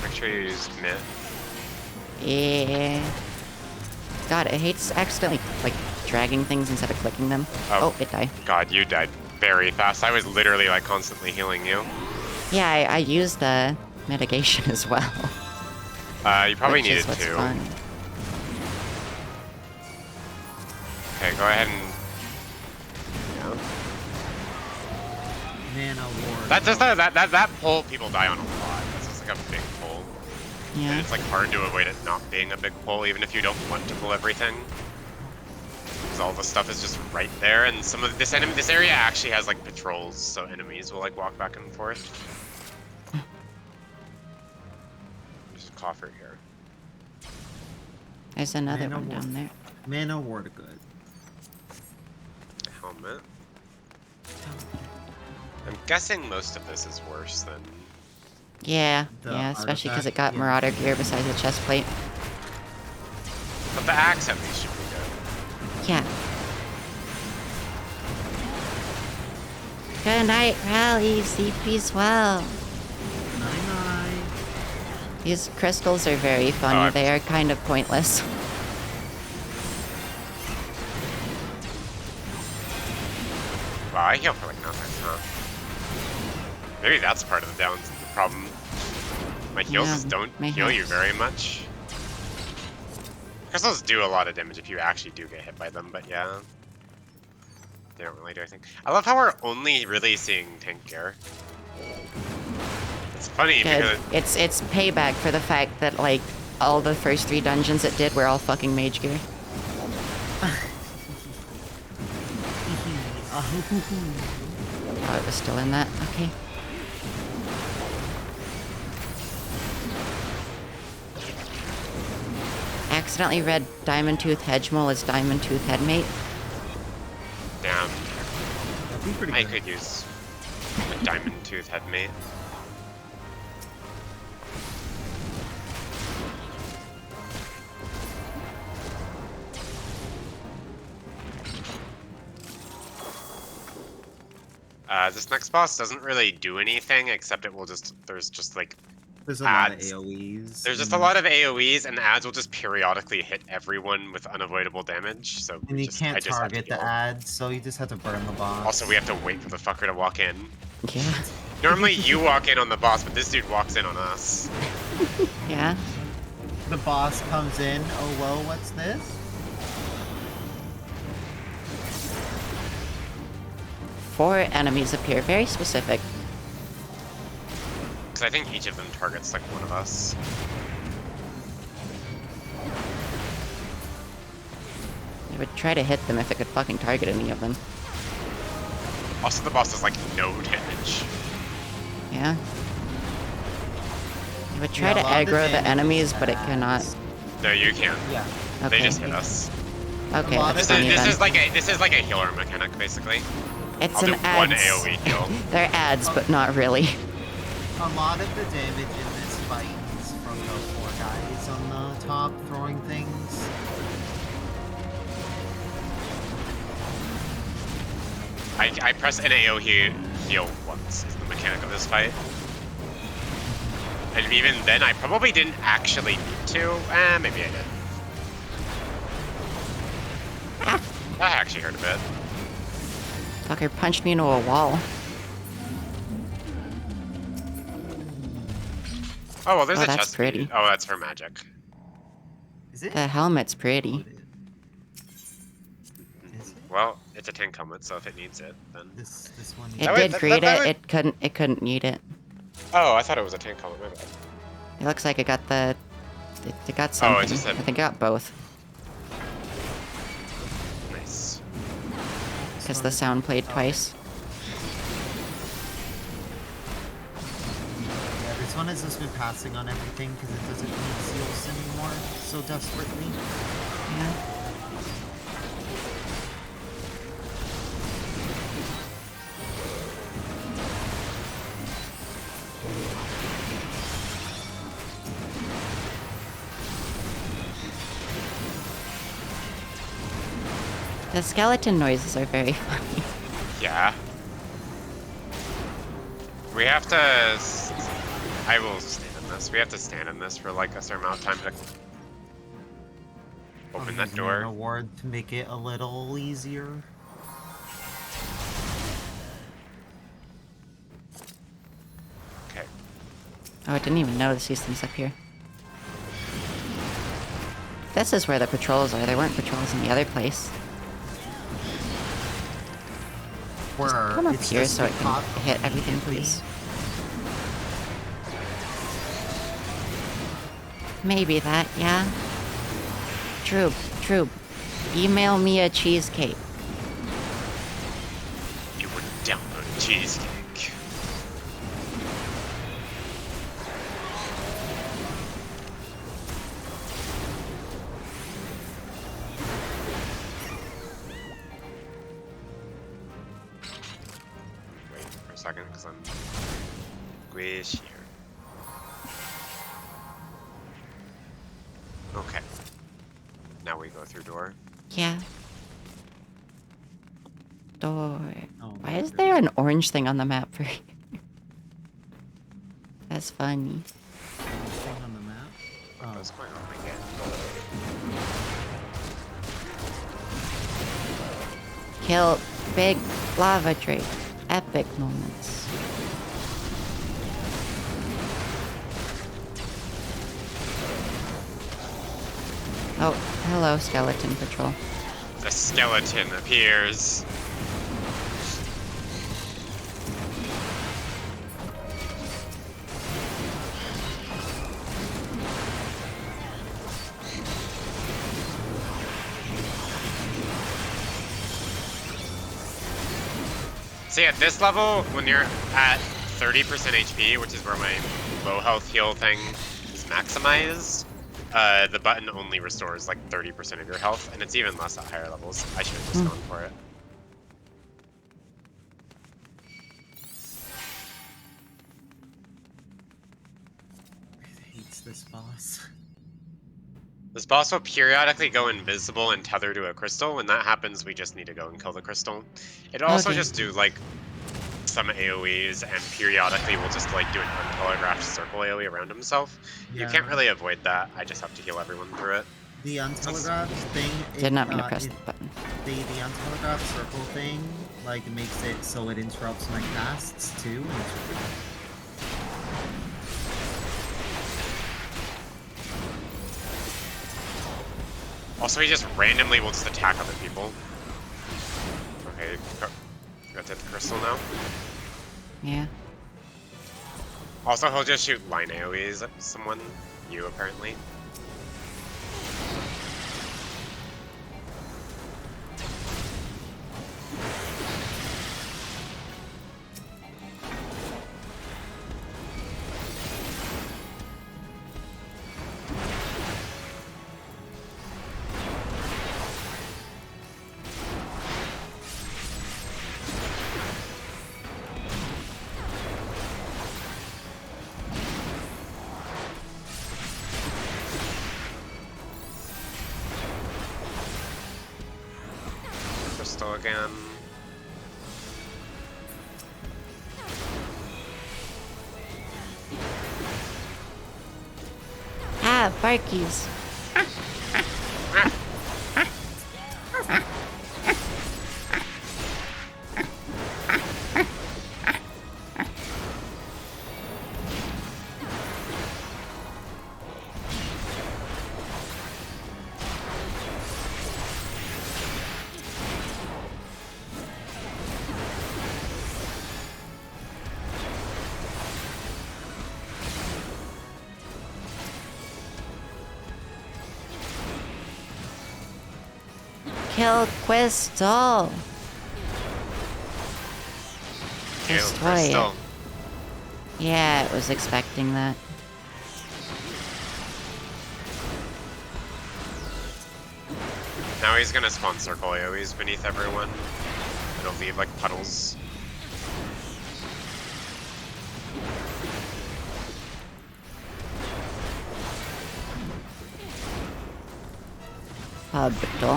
S3: Make sure you use commit.
S1: Yeah. God, I hate accidentally like dragging things instead of clicking them.
S3: Oh.
S1: Oh, it died.
S3: God, you died very fast. I was literally like constantly healing you.
S1: Yeah, I used the mitigation as well.
S3: You probably
S1: which is
S3: needed
S1: what's
S3: to.
S1: fun.
S3: Okay, go ahead and. Yeah.
S2: Mana Ward.
S3: That just that pull people die on a lot. That's just like a big pull. And
S1: Yeah.
S3: it's like hard to avoid it not being a big pull, even if you don't want to pull everything. Because all the stuff is just right there, and some of this area actually has like patrols, so enemies will like walk back and forth. There's a coffer here.
S1: There's another
S2: Mana
S1: one
S2: Ward.
S1: down there.
S2: Mana Ward good.
S3: Helmet. I'm guessing most of this is worse than.
S1: Yeah,
S2: The
S1: yeah, especially because it
S2: artifact,
S1: got
S2: yeah.
S1: Marauder gear besides the chest plate.
S3: But the axe at least should be good.
S1: Yeah. Good night, Rally. Sleep well.
S2: Night.
S1: These crystals are very funny.
S3: I'm-
S1: They are kind of pointless.
S3: Wow, I heal for like nothing, huh? Maybe that's part of the problem. My heals
S1: Yeah,
S3: just don't
S1: my
S3: heal you
S1: heals.
S3: very much. Crystals do a lot of damage if you actually do get hit by them, but yeah. They don't really do anything. I love how we're only really seeing tank gear. It's funny
S1: Good.
S3: because
S1: It's payback for the fact that like all the first 3 dungeons it did were all fucking mage gear. Oh, it was still in that. Okay. Accidentally read Diamond Tooth Hedgemole as Diamond Tooth Headmate.
S3: damn,
S2: That'd be pretty
S3: I
S2: good.
S3: could use a diamond tooth headmate. This next boss doesn't really do anything except it will just, there's just like,
S2: There's a lot of
S3: ads.
S2: AoEs.
S3: there's just a lot of AoEs and the ads will just periodically hit everyone with unavoidable damage, so
S2: And you
S3: I
S2: can't
S3: just have to
S2: target the
S3: heal.
S2: ads, so you just have to burn the boss.
S3: Also, we have to wait for the fucker to walk in.
S1: Yeah.
S3: Normally you walk in on the boss, but this dude walks in on us.
S1: Yeah.
S2: The boss comes in. Oh, whoa, what's this?
S1: 4 enemies appear. Very specific.
S3: Because I think each of them targets like one of us.
S1: I would try to hit them if it could fucking target any of them.
S3: Also, the boss does like no damage.
S1: Yeah. I would try
S2: Yeah,
S1: to
S2: a lot of the
S1: aggro the
S2: damage
S1: enemies,
S2: is
S1: but it cannot.
S3: No, you can't.
S2: Yeah.
S1: Okay.
S3: They just hit us.
S1: Okay,
S2: A lot
S1: that's
S2: of
S1: funny
S3: This
S1: then.
S3: is like a healer mechanic, basically.
S1: It's
S3: I'll
S1: an
S3: do one
S1: ads.
S3: AoE heal.
S1: They're ads, but not really.
S2: A lot of the damage in this fight is from the 4 guys on the top throwing things.
S3: I press an AoE heal once is the mechanic of this fight. And even then, I probably didn't actually need to. Maybe I did. That actually hurt a bit.
S1: Fucker punched me into a wall.
S3: Oh, well, there's
S1: Oh,
S3: a
S1: that's
S3: chest.
S1: pretty.
S3: Oh, that's her magic.
S2: Is it?
S1: The helmet's pretty.
S2: Is it?
S3: Well, it's a tank helmet, so if it needs it, then...
S2: This one.
S1: It
S3: That would-
S1: did
S3: that-
S1: create
S3: that
S1: it.
S3: would-
S1: It couldn't need it.
S3: Oh, I thought it was a tank helmet, my bad.
S1: It looks like it got the. It got
S3: Oh,
S1: something.
S3: it just said-
S1: I think it got both
S3: Nice.
S1: because the sound played twice.
S2: Yeah, this one has just been passing on everything because it doesn't need seals anymore so desperately.
S1: Yeah. The skeleton noises are very funny.
S3: Yeah. We have to... I will stand in this. We have to stand in this for like a certain amount of time to open that
S2: Using an
S3: door.
S2: award to make it a little easier.
S3: Okay.
S1: Oh, I didn't even notice these things up here. This is where the patrols are. There weren't patrols in the other place.
S2: Where
S1: Come up
S2: it's
S1: here
S2: just
S1: so I
S2: been
S1: can
S2: caught
S1: hit everything,
S2: immediately.
S1: please. Maybe that, yeah. Troop. Email me a cheesecake.
S3: You would download cheesecake. Wait for a second, because I'm squish here. Okay. Now we go through door.
S1: Yeah. Door.
S2: Oh,
S1: Why is there an orange thing on the map for That's funny.
S2: thing on the map? Oh,
S3: What's going on again?
S1: Kill big lava drake. Epic moments. Oh, hello, skeleton patrol.
S3: The skeleton appears. See, at this level, when you're at 30% HP, which is where my low health heal thing is maximized, the button only restores like 30% of your health, and it's even less at higher levels. I should have just gone for it.
S2: hates this boss.
S3: This boss will periodically go invisible and tether to a crystal. When that happens, we just need to go and kill the crystal. It'll also
S1: Okay.
S3: just do like some AoEs, and periodically we'll just like do an untelegraphed circle AoE around himself. You
S2: Yeah.
S3: can't really avoid that. I just have to heal everyone through it.
S2: The untelegraphed thing.
S1: Did not mean to press
S2: it,
S1: the button.
S2: the untelegraphed circle thing like makes it so it interrupts my casts too. And it's really good.
S3: Also, he just randomly will just attack other people. Okay, got to hit the crystal now.
S1: Yeah.
S3: Also, he'll just shoot line AoEs at someone. You, apparently. Crystal again.
S1: Ah, Barkies. Kill Crystal.
S3: Kill
S1: Destroy
S3: Crystal.
S1: it. Yeah, it was expecting that.
S3: Now he's gonna spawn circle AoEs beneath everyone. It'll leave like puddles.
S1: Habito.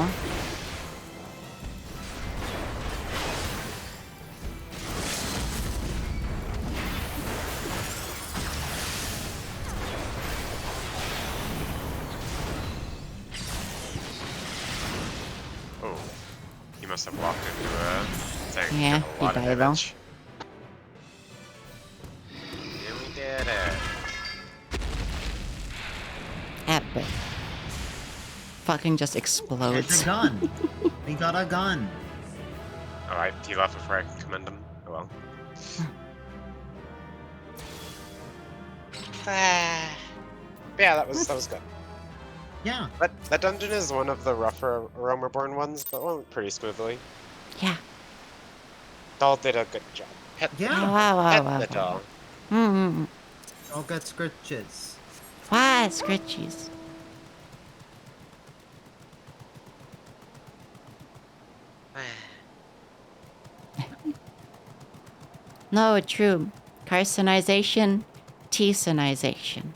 S3: Oh, he must have walked into a thing.
S1: Yeah,
S3: Took a
S1: he
S3: lot of
S1: died though.
S3: damage. Yeah, we did it.
S1: Epic. Fucking just
S2: It's
S1: explodes.
S2: a gun. We got a gun.
S3: Alright, he left before I could commend him. Oh well. Yeah, that was good.
S2: Yeah.
S3: That dungeon is one of the rougher Aromaborn ones, but went pretty smoothly.
S1: Yeah.
S3: Doll did a good job. Pet,
S2: Yeah.
S1: Wow, wow,
S3: pet
S1: wow,
S3: the
S1: wow.
S3: doll.
S1: Mm-hmm.
S2: I'll get scritches.
S1: Why, Scritchies? No, true. Carcinization, T-sonization.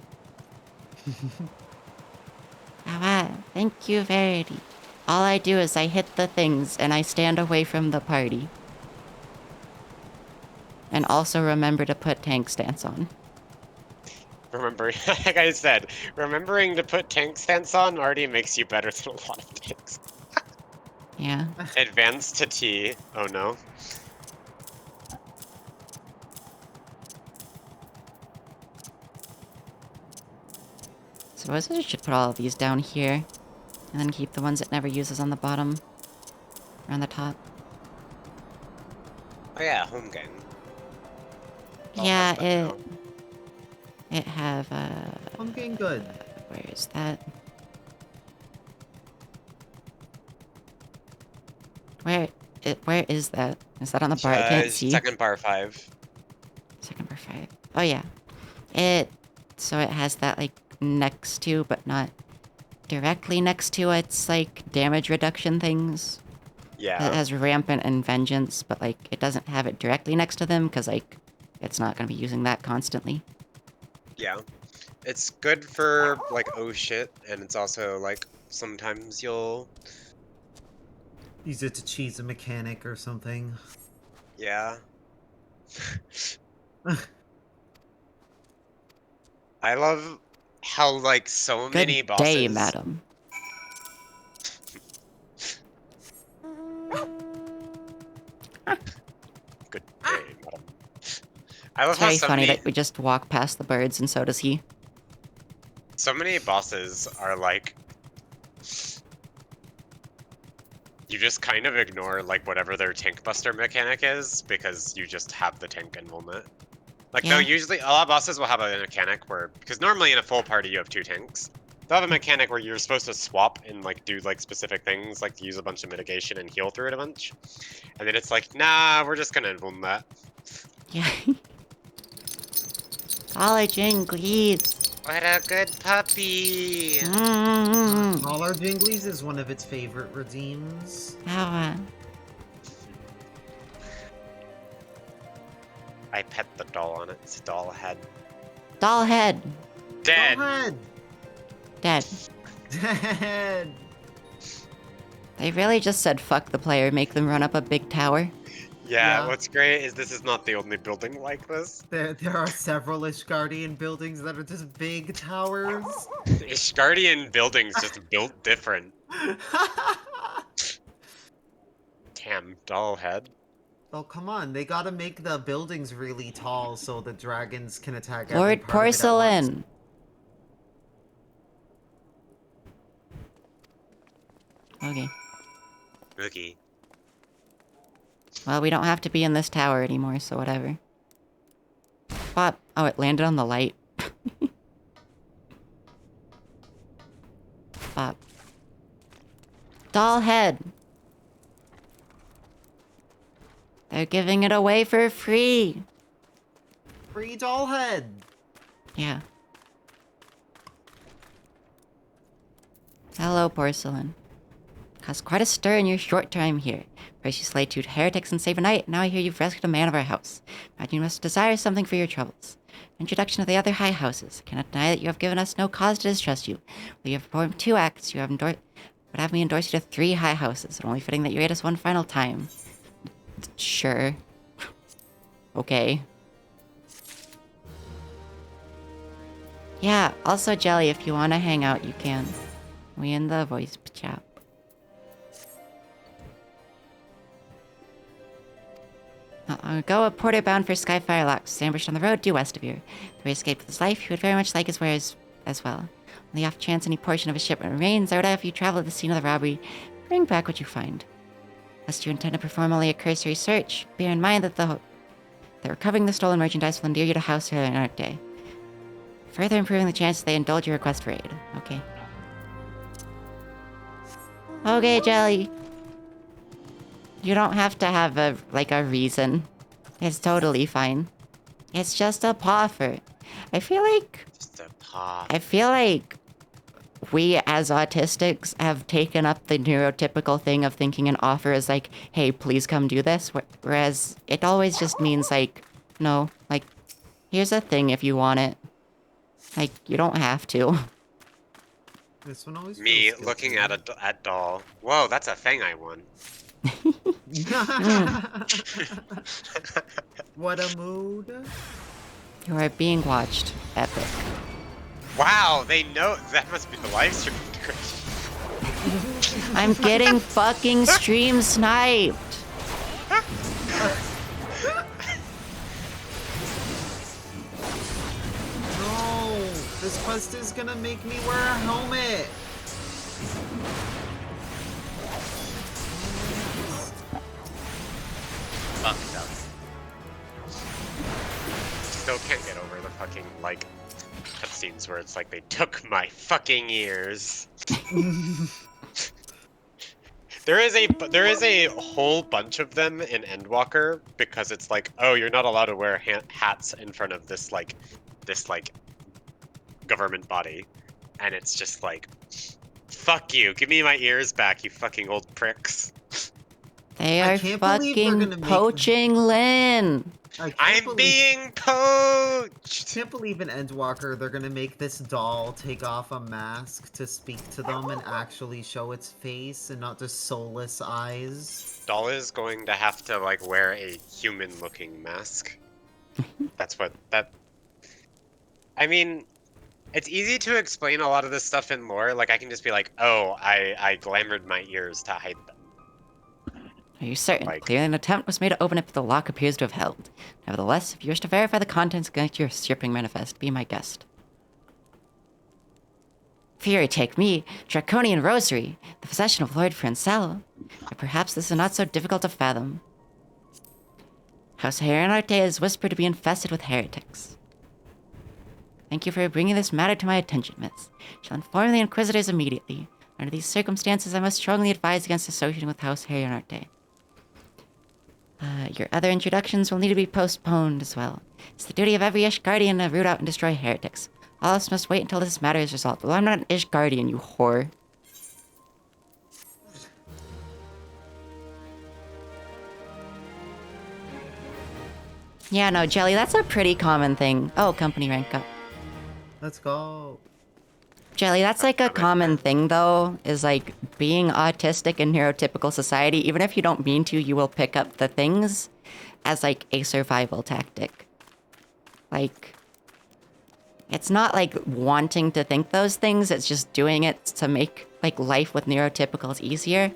S1: Ah, thank you very. All I do is I hit the things and I stand away from the party. And also remember to put tank stance on.
S3: Remember, like I said, remembering to put tank stance on already makes you better than a lot of tanks.
S1: Yeah.
S3: Advance to T. Oh no.
S1: Suppose I should put all of these down here. And then keep the ones it never uses on the bottom. Or on the top.
S3: Oh yeah, home game. I'll
S1: Yeah,
S3: have that now.
S1: it have
S2: I'm getting good.
S1: where is that? Where is that? Is that on the bar? I can't see.
S3: Second bar 5.
S1: Second bar 5. Oh yeah. So it has that like next to, but not directly next to its like damage reduction things.
S3: Yeah.
S1: It has rampant and vengeance, but like it doesn't have it directly next to them because like it's not gonna be using that constantly.
S3: Yeah. It's good for like oh shit, and it's also like sometimes you'll
S2: Use it to cheese a mechanic or something.
S3: yeah. I love how like so many
S1: Good
S3: bosses
S1: day, madam.
S3: Good day, madam. I love
S1: It's
S3: how
S1: very
S3: so
S1: funny
S3: many,
S1: that we just walk past the birds and so does he.
S3: so many bosses are like, you just kind of ignore like whatever their tank buster mechanic is because you just have the tank enablement. Like they'll
S1: Yeah.
S3: usually, a lot of bosses will have a mechanic where, because normally in a full party you have 2 tanks. They'll have a mechanic where you're supposed to swap and like do like specific things, like use a bunch of mitigation and heal through it a bunch. And then it's like, nah, we're just gonna enable that.
S1: Yeah. Dollar Jinglies.
S3: What a good puppy!
S1: Mm-hmm.
S2: Dollar Jinglies is one of its favorite redeems.
S1: How,
S3: I pet the doll on its doll head.
S1: doll head.
S3: Dead!
S2: Dollhead!
S1: Dead.
S2: Dead!
S1: They really just said fuck the player, make them run up a big tower.
S3: Yeah,
S2: Yeah.
S3: what's great is this is not the only building like this.
S2: There are several Ishgardian buildings that are just big towers.
S3: Ishgardian buildings just built different. Damn, doll head.
S2: Oh, come on. They gotta make the buildings really tall so the dragons can attack every
S1: Lord
S2: part of it at once.
S1: Porcelain. Okay.
S3: Rookie.
S1: Well, we don't have to be in this tower anymore, so whatever. What? Oh, it landed on the light. Bop. Doll head. They're giving it away for free.
S2: Free Dollhead!
S1: Yeah. Hello, Porcelain. Caused quite a stir in your short time here. First you slayed 2 heretics and saved a knight, now I hear you've rescued a man of our house. Imagine you must desire something for your troubles. Introduction of the other high houses. Cannot deny that you have given us no cause to distrust you. Though you have performed 2 acts, you have would have me endorse you to 3 high houses, and only fitting that you aid us one final time. Sure. Okay. Yeah, also Jelly, if you want to hang out, you can. We in the voice chat. Go a porter bound for Skyfire Locks, ambushed on the road due west of here. Though he escaped with his life, he would very much like his wares as well. On the off chance any portion of his shipment remains, I would have you travel to the scene of the robbery, bring back what you find. Lest you intend to perform only a cursory search, bear in mind that that recovering the stolen merchandise will endear you to house here another day. Further improving the chance they indulge your request for aid. Okay. Okay, Jelly. You don't have to have a reason. It's totally fine. It's just a offer. I feel like
S3: Just a paw.
S1: we as autistics have taken up the neurotypical thing of thinking an offer is like, hey, please come do this. Whereas it always just means like, no, like, here's a thing if you want it. Like, you don't have to.
S2: This one always
S3: Me
S2: feels
S3: looking
S2: guilty.
S3: at doll. Whoa, that's a thing I won.
S2: What a mood.
S1: You are being watched. Epic.
S3: Wow, they know that must be the live stream integration.
S1: I'm getting fucking stream sniped.
S2: No! This quest is gonna make me wear a helmet!
S3: Fucked up. Still can't get over the fucking, like, cutscenes where it's like they took my fucking ears. There is a whole bunch of them in Endwalker because it's like, oh, you're not allowed to wear hats in front of this government body, and it's just like, fuck you, give me my ears back, you fucking old pricks.
S1: They
S2: I
S1: are
S2: can't believe they're
S1: fucking
S2: gonna make-
S1: poaching Lynn.
S2: I can't
S3: I'm
S2: believe-
S3: being poached.
S2: Can't believe in Endwalker they're gonna make this doll take off a mask to speak to them and actually show its face and not just soulless eyes.
S3: Doll is going to have to like wear a human-looking mask. That's what that. I mean, it's easy to explain a lot of this stuff in lore. Like I can just be like, oh, I glamored my ears to hide them.
S1: Are you certain?
S3: Like-
S1: Clearly an attempt was made to open it, but the lock appears to have held. Nevertheless, if you wish to verify the contents, connect your shipping manifest. Be my guest. Fury, take me, Draconian Rosary, the possession of Lord Francel. But perhaps this is not so difficult to fathom. House Herrenarte is whispered to be infested with heretics. Thank you for bringing this matter to my attention, miss. Shall inform the Inquisitors immediately. Under these circumstances, I must strongly advise against associating with House Herrenarte. Your other introductions will need to be postponed as well. It's the duty of every Ishgardian to root out and destroy heretics. All of us must wait until this matter is resolved. Well, I'm not an Ishgardian, you whore. Yeah, no, Jelly, that's a pretty common thing. Oh, company rank up.
S2: Let's go.
S1: Jelly, that's like a common thing, though, is like being autistic in neurotypical society, even if you don't mean to, you will pick up the things as like a survival tactic. Like, it's not like wanting to think those things, it's just doing it to make like life with neurotypicals easier.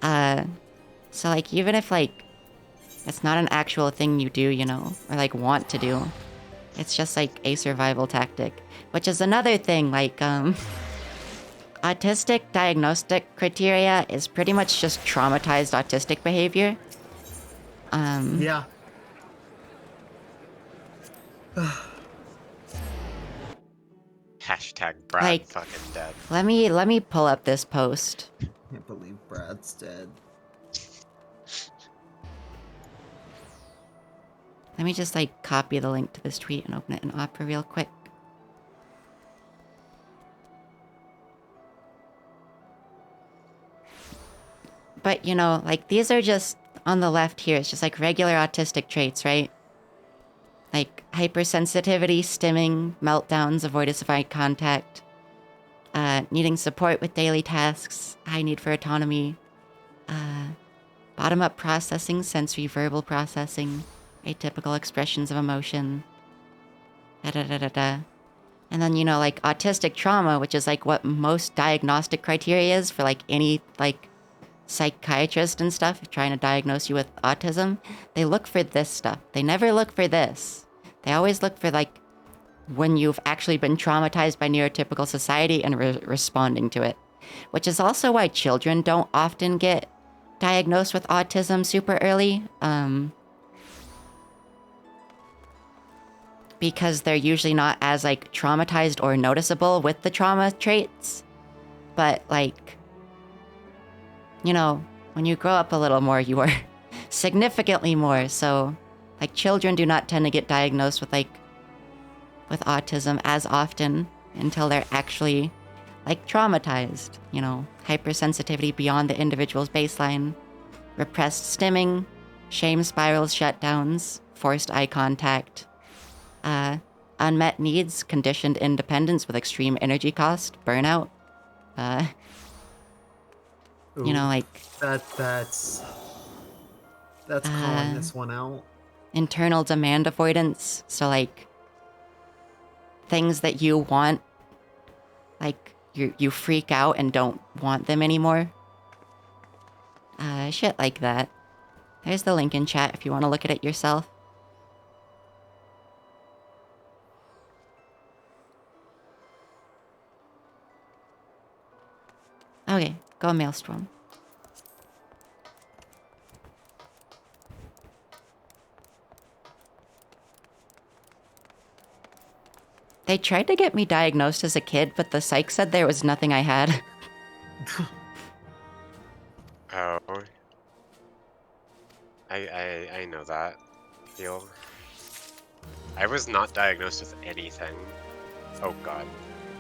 S1: So like even if like it's not an actual thing you do, you know, or like want to do, it's just like a survival tactic. Which is another thing, like, autistic diagnostic criteria is pretty much just traumatized autistic behavior.
S2: Yeah.
S3: Hashtag Brad
S1: Like-
S3: fucking dead.
S1: Let me pull up this post.
S2: Can't believe Brad's dead.
S1: Let me just like copy the link to this tweet and open it in Opera real quick. But you know, like these are just on the left here, it's just like regular autistic traits, right? Like hypersensitivity, stimming, meltdowns, avoidance of eye contact, needing support with daily tasks, high need for autonomy, bottom-up processing, sensory verbal processing, atypical expressions of emotion, da-da-da-da-da. And then, you know, like autistic trauma, which is like what most diagnostic criteria is for like any like psychiatrist and stuff trying to diagnose you with autism. They look for this stuff. They never look for this. They always look for like when you've actually been traumatized by neurotypical society and responding to it. Which is also why children don't often get diagnosed with autism super early. Because they're usually not as like traumatized or noticeable with the trauma traits. But like, you know, when you grow up a little more, you are significantly more. So like children do not tend to get diagnosed with autism as often until they're actually like traumatized, you know, hypersensitivity beyond the individual's baseline, repressed stimming, shame spirals, shutdowns, forced eye contact, unmet needs, conditioned independence with extreme energy cost, burnout, you know, like
S2: That's calling this one out.
S1: internal demand avoidance. So like things that you want, like you freak out and don't want them anymore. Shit like that. There's the link in chat if you want to look at it yourself. Okay, go Maelstrom. They tried to get me diagnosed as a kid, but the psych said there was nothing I had.
S3: Oh. I know that feel. I was not diagnosed with anything. Oh god.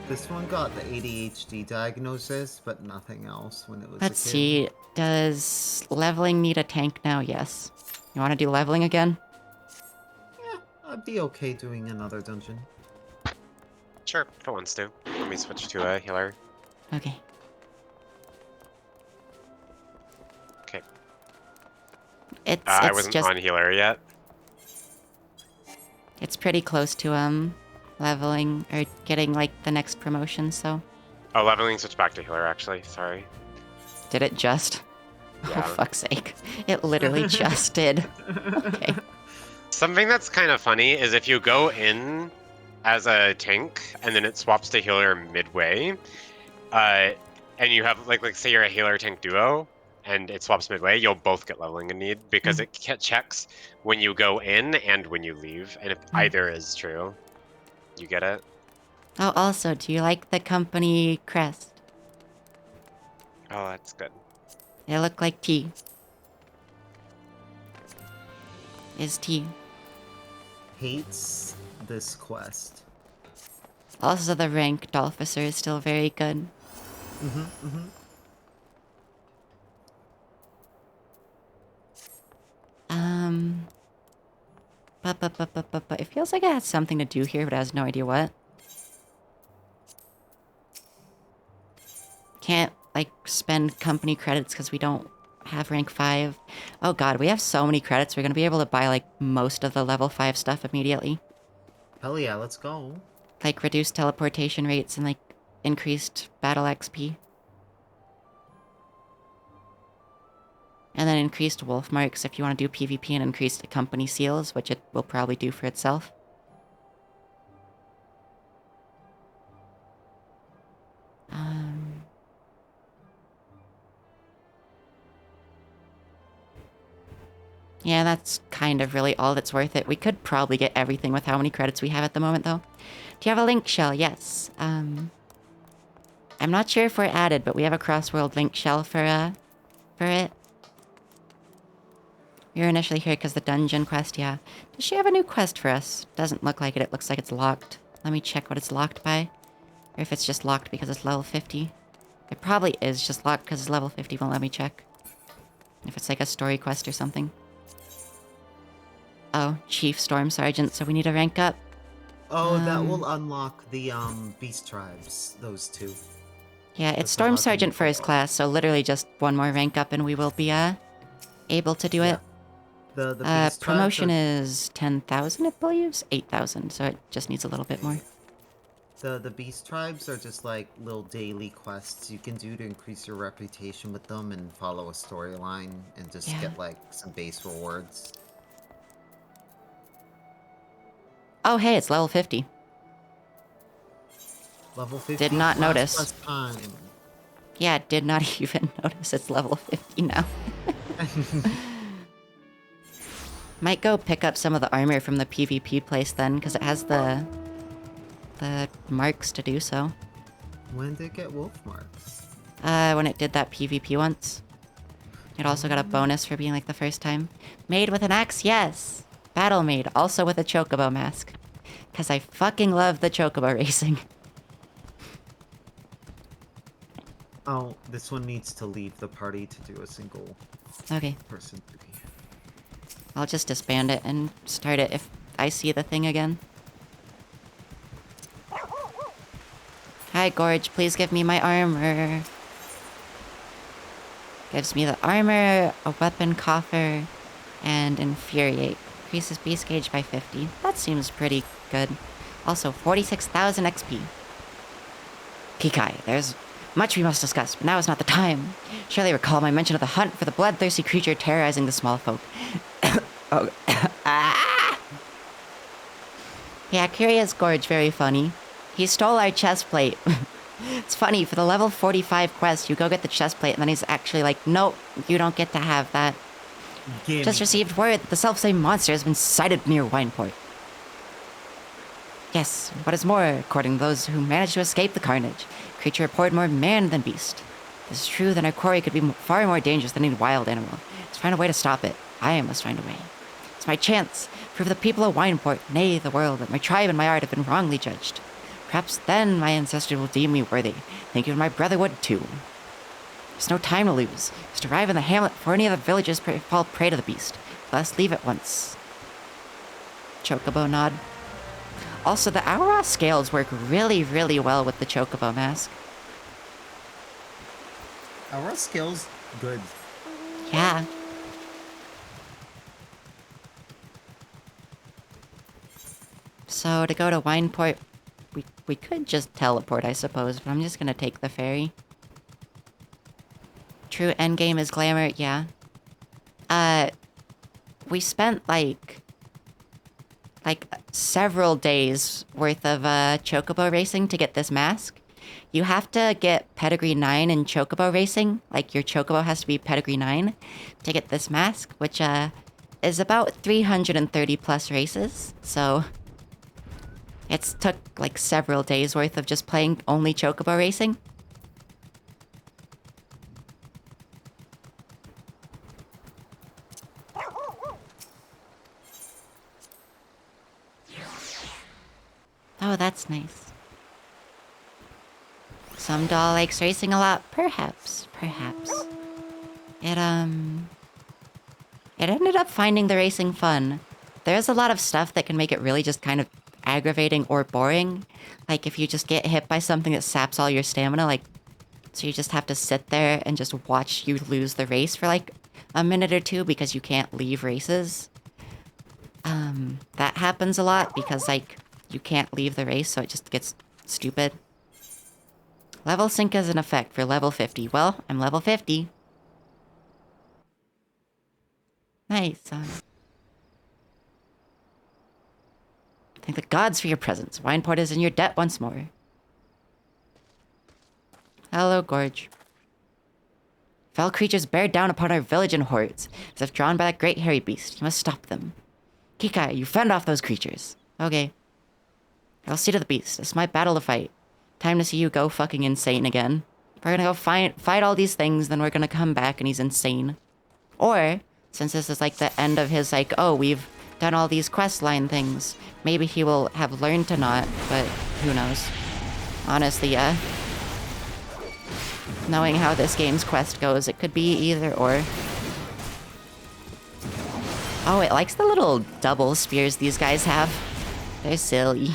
S2: This one got the ADHD diagnosis, but nothing else when it was
S1: Let's
S2: a kid.
S1: see. Does leveling need a tank now? Yes. You want to do leveling again?
S2: Yeah, I'd be okay doing another dungeon.
S3: Sure, if it wants to. Let me switch to a healer.
S1: Okay.
S3: Okay.
S1: It's
S3: I wasn't
S1: just
S3: on healer yet.
S1: it's pretty close to leveling or getting like the next promotion, so
S3: Oh, leveling switched back to healer actually, sorry.
S1: did it just? Oh,
S3: Yeah.
S1: fuck's sake. It literally just did. Okay.
S3: Something that's kind of funny is if you go in as a tank and then it swaps to healer midway, and you have like say you're a healer tank duo and it swaps midway, you'll both get leveling in need because it checks when you go in and when you leave, and if either is true, you get it.
S1: Oh, also, do you like the company crest?
S3: Oh, that's good.
S1: They look like tea. Is tea.
S2: Hates this quest.
S1: Also, the ranked officer is still very good. But it feels like it has something to do here, but I have no idea what. Can't, like, spend company credits because we don't have rank 5. Oh god, we have so many credits, we're gonna be able to buy, like, most of the level 5 stuff immediately.
S2: Hell yeah, let's go.
S1: Like, reduced teleportation rates and, like, increased battle XP. And then increased wolf marks if you want to do PvP, and increased company seals, which it will probably do for itself. Yeah, that's kind of really all that's worth it. We could probably get everything with how many credits we have at the moment, though. Do you have a link shell? Yes. I'm not sure if we're added, but we have a cross-world link shell for it. We were initially here because the dungeon quest, yeah. Does she have a new quest for us? Doesn't look like it. It looks like it's locked. Let me check what it's locked by. Or if it's just locked because it's level 50. It probably is just locked because it's level 50. Won't let me check. If it's like a story quest or something. Oh, Chief Storm Sergeant, so we need to rank up.
S2: Oh, that will unlock the beast tribes, those two.
S1: Yeah, it's
S2: That's
S1: Storm
S2: unlocking
S1: Sergeant
S2: the
S1: first
S2: profile.
S1: class, so literally just one more rank up and we will be able to do it.
S2: The beast
S1: Promotion
S2: tribes
S1: is 10,000, it believes? 8,000, so it just needs a little bit more.
S2: the beast tribes are just like little daily quests you can do to increase your reputation with them and follow a storyline and just
S1: Yeah.
S2: get like some base rewards.
S1: Oh, hey, it's level 50.
S2: Level 50.
S1: Did not
S2: class
S1: notice.
S2: plus time.
S1: Yeah, did not even notice it's level 50 now. Might go pick up some of the armor from the PvP place then, because it has the marks to do so.
S2: When did it get wolf marks?
S1: When it did that PvP once. It also got a bonus for being like the first time. Made with an axe, yes! Battle made, also with a chocobo mask. Because I fucking love the chocobo racing.
S2: Oh, this one needs to leave the party to do a single
S1: Okay,
S2: person duty.
S1: I'll just disband it and start it if I see the thing again. Hi, Gorge, please give me my armor. Gives me the armor, a weapon coffer, and infuriate. Increases beast gauge by 50. That seems pretty good. Also, 46,000 XP. Kikai, there's much we must discuss, but now is not the time. Surely recall my mention of the hunt for the bloodthirsty creature terrorizing the small folk. Oh. Ah! Yeah, Curious Gorge, very funny. He stole our chest plate. It's funny, for the level 45 quest, you go get the chest plate, and then he's actually like, nope, you don't get to have that.
S2: Gimme.
S1: Just received word that the self-same monster has been sighted near Wineport. Yes, what is more, according to those who managed to escape the carnage, creature reported more man than beast. It is true that our quarry could be far more dangerous than any wild animal. Let's find a way to stop it. I must find a way. It's my chance. Prove the people of Wineport, nay, the world, that my tribe and my art have been wrongly judged. Perhaps then my ancestors will deem me worthy. Thank you, and my brother would too. There's no time to lose. Just arrive in the hamlet before any of the villagers fall prey to the beast. Let us leave at once. Chocobo nod. Also, the Aura scales work really, really well with the Chocobo mask.
S2: Our skills, good.
S1: Yeah. So to go to Wineport, we could just teleport, I suppose, but I'm just gonna take the ferry. True endgame is glamour, yeah. We spent like several days worth of chocobo racing to get this mask. You have to get pedigree 9 in chocobo racing. Like your chocobo has to be pedigree 9 to get this mask, which is about 330 plus races. So it's took like several days worth of just playing only chocobo racing. Oh, that's nice. Some doll likes racing a lot. Perhaps. It ended up finding the racing fun. There's a lot of stuff that can make it really just kind of aggravating or boring. Like if you just get hit by something that saps all your stamina, like, so you just have to sit there and just watch you lose the race for like a minute or two because you can't leave races. That happens a lot because like you can't leave the race, so it just gets stupid. Level sync is in effect for level 50. Well, I'm level 50. Nice. Thank the gods for your presence. Wineport is in your debt once more. Hello, Gorge. Fell creatures bear down upon our village in hordes, as if drawn by that great hairy beast. You must stop them. Kikai, you fend off those creatures. Okay. I'll see to the beast. It's my battle to fight. Time to see you go fucking insane again. We're gonna go fight all these things, then we're gonna come back and he's insane. Or, since this is like the end of his like, oh, we've done all these quest line things, maybe he will have learned to not, but who knows. Honestly, yeah. Knowing how this game's quest goes, it could be either or. Oh, it likes the little double spears these guys have. They're silly.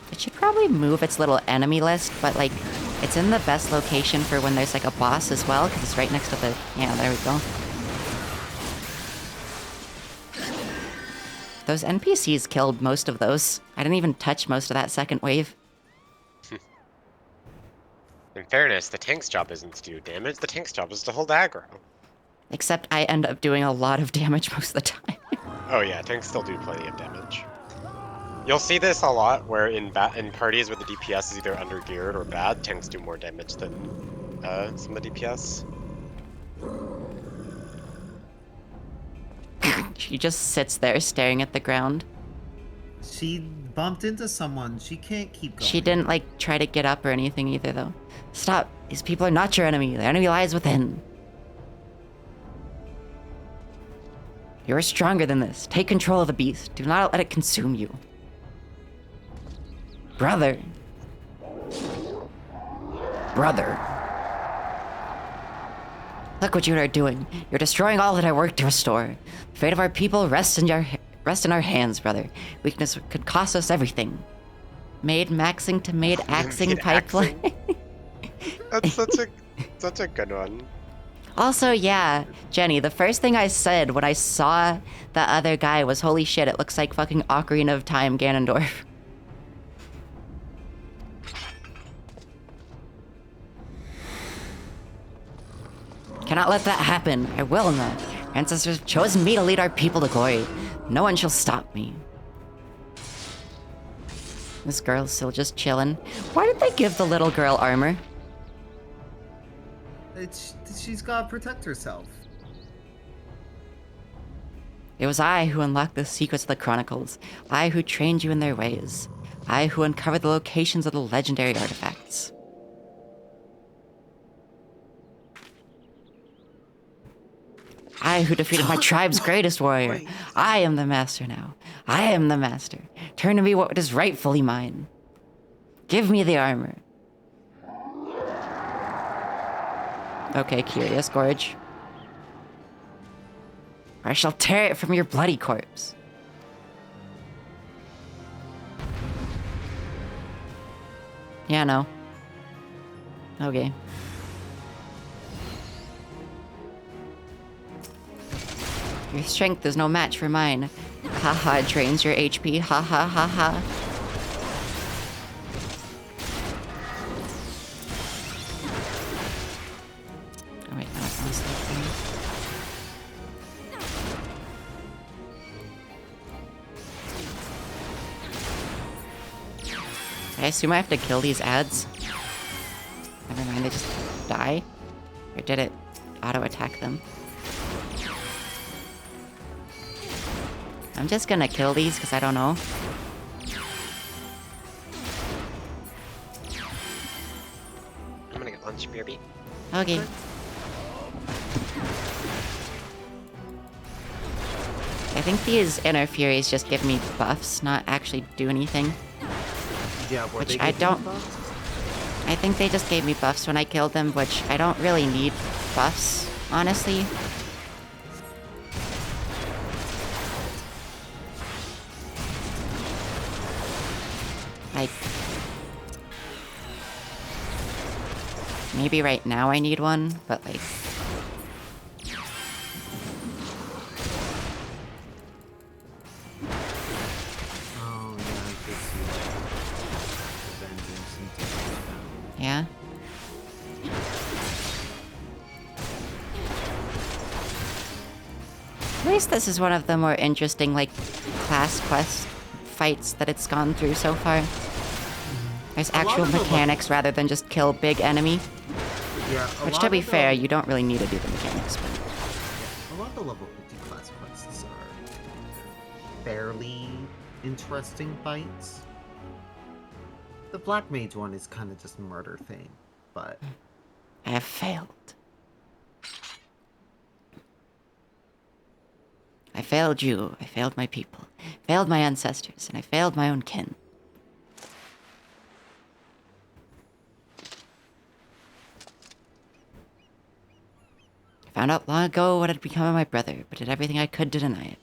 S1: It should probably move its little enemy list, but like, it's in the best location for when there's like a boss as well, because it's right next to the... Yeah, there we go. Those NPCs killed most of those. I didn't even touch most of that second wave.
S3: In fairness, the tank's job isn't to do damage, the tank's job is to hold aggro.
S1: Except I end up doing a lot of damage most of the time.
S3: Oh yeah, tanks still do plenty of damage. You'll see this a lot, where in parties where the DPS is either undergeared or bad, tanks do more damage than some of the DPS.
S1: She just sits there staring at the ground.
S2: She bumped into someone. She can't keep going.
S1: She didn't like try to get up or anything either though. Stop! These people are not your enemy. Their enemy lies within. You're stronger than this. Take control of the beast. Do not let it consume you. Brother. Look what you are doing. You're destroying all that I worked to restore. The fate of our people rests in our hands, brother. Weakness could cost us everything. Maid maxing to maid axing pipeline.
S3: That's such a good one.
S1: Also, yeah, Jenny, the first thing I said when I saw the other guy was, holy shit, it looks like fucking Ocarina of Time Ganondorf. Cannot let that happen. I will not. Ancestors have chosen me to lead our people to glory. No one shall stop me. This girl's still just chilling. Why did they give the little girl armor?
S2: She's gotta protect herself.
S1: It was I who unlocked the secrets of the Chronicles. I who trained you in their ways. I who uncovered the locations of the legendary artifacts. I who defeated my tribe's greatest warrior. I am the master now. I am the master. Turn to me what is rightfully mine. Give me the armor. Okay, curious, Gorge. Or I shall tear it from your bloody corpse. Yeah, no. Okay. Your strength is no match for mine. Haha, it drains your HP. Ha ha ha ha. I assume I have to kill these ads. Never mind, they just die? Or did it auto-attack them? I'm just gonna kill these because I don't know.
S3: I'm gonna get lunch, BRB.
S1: Okay. I think these Inner Furies just give me buffs, not actually do anything.
S2: Yeah, what
S1: Which
S2: they
S1: I
S2: give you
S1: don't-
S2: buffs?
S1: I think they just gave me buffs when I killed them, which I don't really need buffs, honestly. Like, maybe right now I need one, but like,
S2: Oh, yeah, I did see that. The vengeance and things like that.
S1: yeah. At least this is one of the more interesting, like, class quest fights that it's gone through so far. There's
S2: A lot
S1: actual
S2: of the
S1: mechanics rather than just kill big enemy.
S2: Yeah,
S1: Which, to be fair, you don't really need to do the mechanics, but...
S2: A lot of the level 50 class quests are fairly interesting fights. The Black Mage one is kind of just murder thing, but
S1: I have failed. I failed you, I failed my people, failed my ancestors, and I failed my own kin. I found out long ago what had become of my brother, but did everything I could to deny it.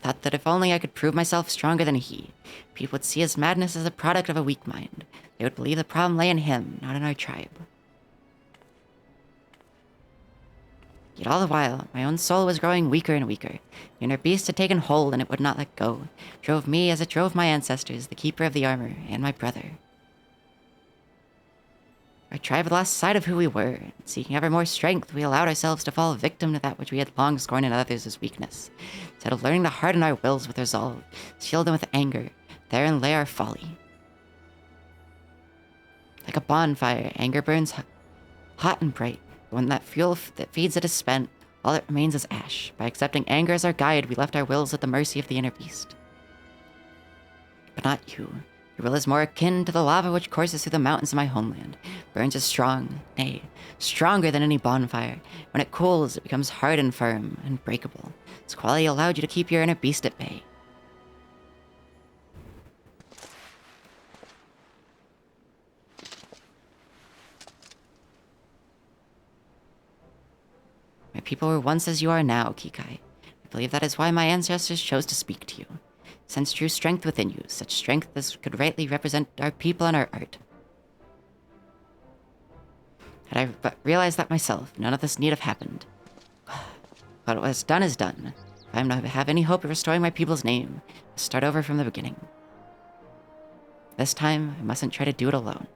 S1: Thought that if only I could prove myself stronger than he, people would see his madness as a product of a weak mind. They would believe the problem lay in him, not in our tribe. Yet all the while, my own soul was growing weaker and weaker. The inner beast had taken hold, and it would not let go. It drove me as it drove my ancestors, the keeper of the armor, and my brother. Our tribe had lost sight of who we were, and seeking ever more strength, we allowed ourselves to fall victim to that which we had long scorned in others as weakness. Instead of learning to harden our wills with resolve, shield them with anger, therein lay our folly. Like a bonfire, anger burns hot and bright. When that fuel that feeds it is spent, all that remains is ash. By accepting anger as our guide, we left our wills at the mercy of the inner beast. But not you. Your will is more akin to the lava which courses through the mountains of my homeland. Burns as strong, nay, stronger than any bonfire. When it cools, it becomes hard and firm, and breakable. Its quality allowed you to keep your inner beast at bay. My people were once as you are now, Kikai. I believe that is why my ancestors chose to speak to you. Sense true strength within you, such strength as could rightly represent our people and our art. Had I but realized that myself, none of this need have happened. What was done is done. If I am to have any hope of restoring my people's name, I must start over from the beginning. This time, I mustn't try to do it alone.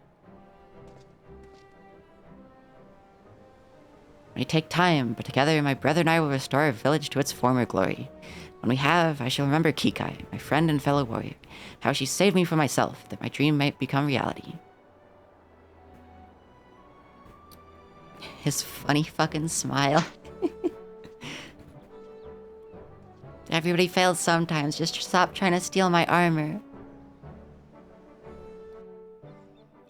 S1: It may take time, but together my brother and I will restore our village to its former glory. When we have, I shall remember Kikai, my friend and fellow warrior, how she saved me from myself, that my dream might become reality. His funny fucking smile. Everybody fails sometimes, just stop trying to steal my armor.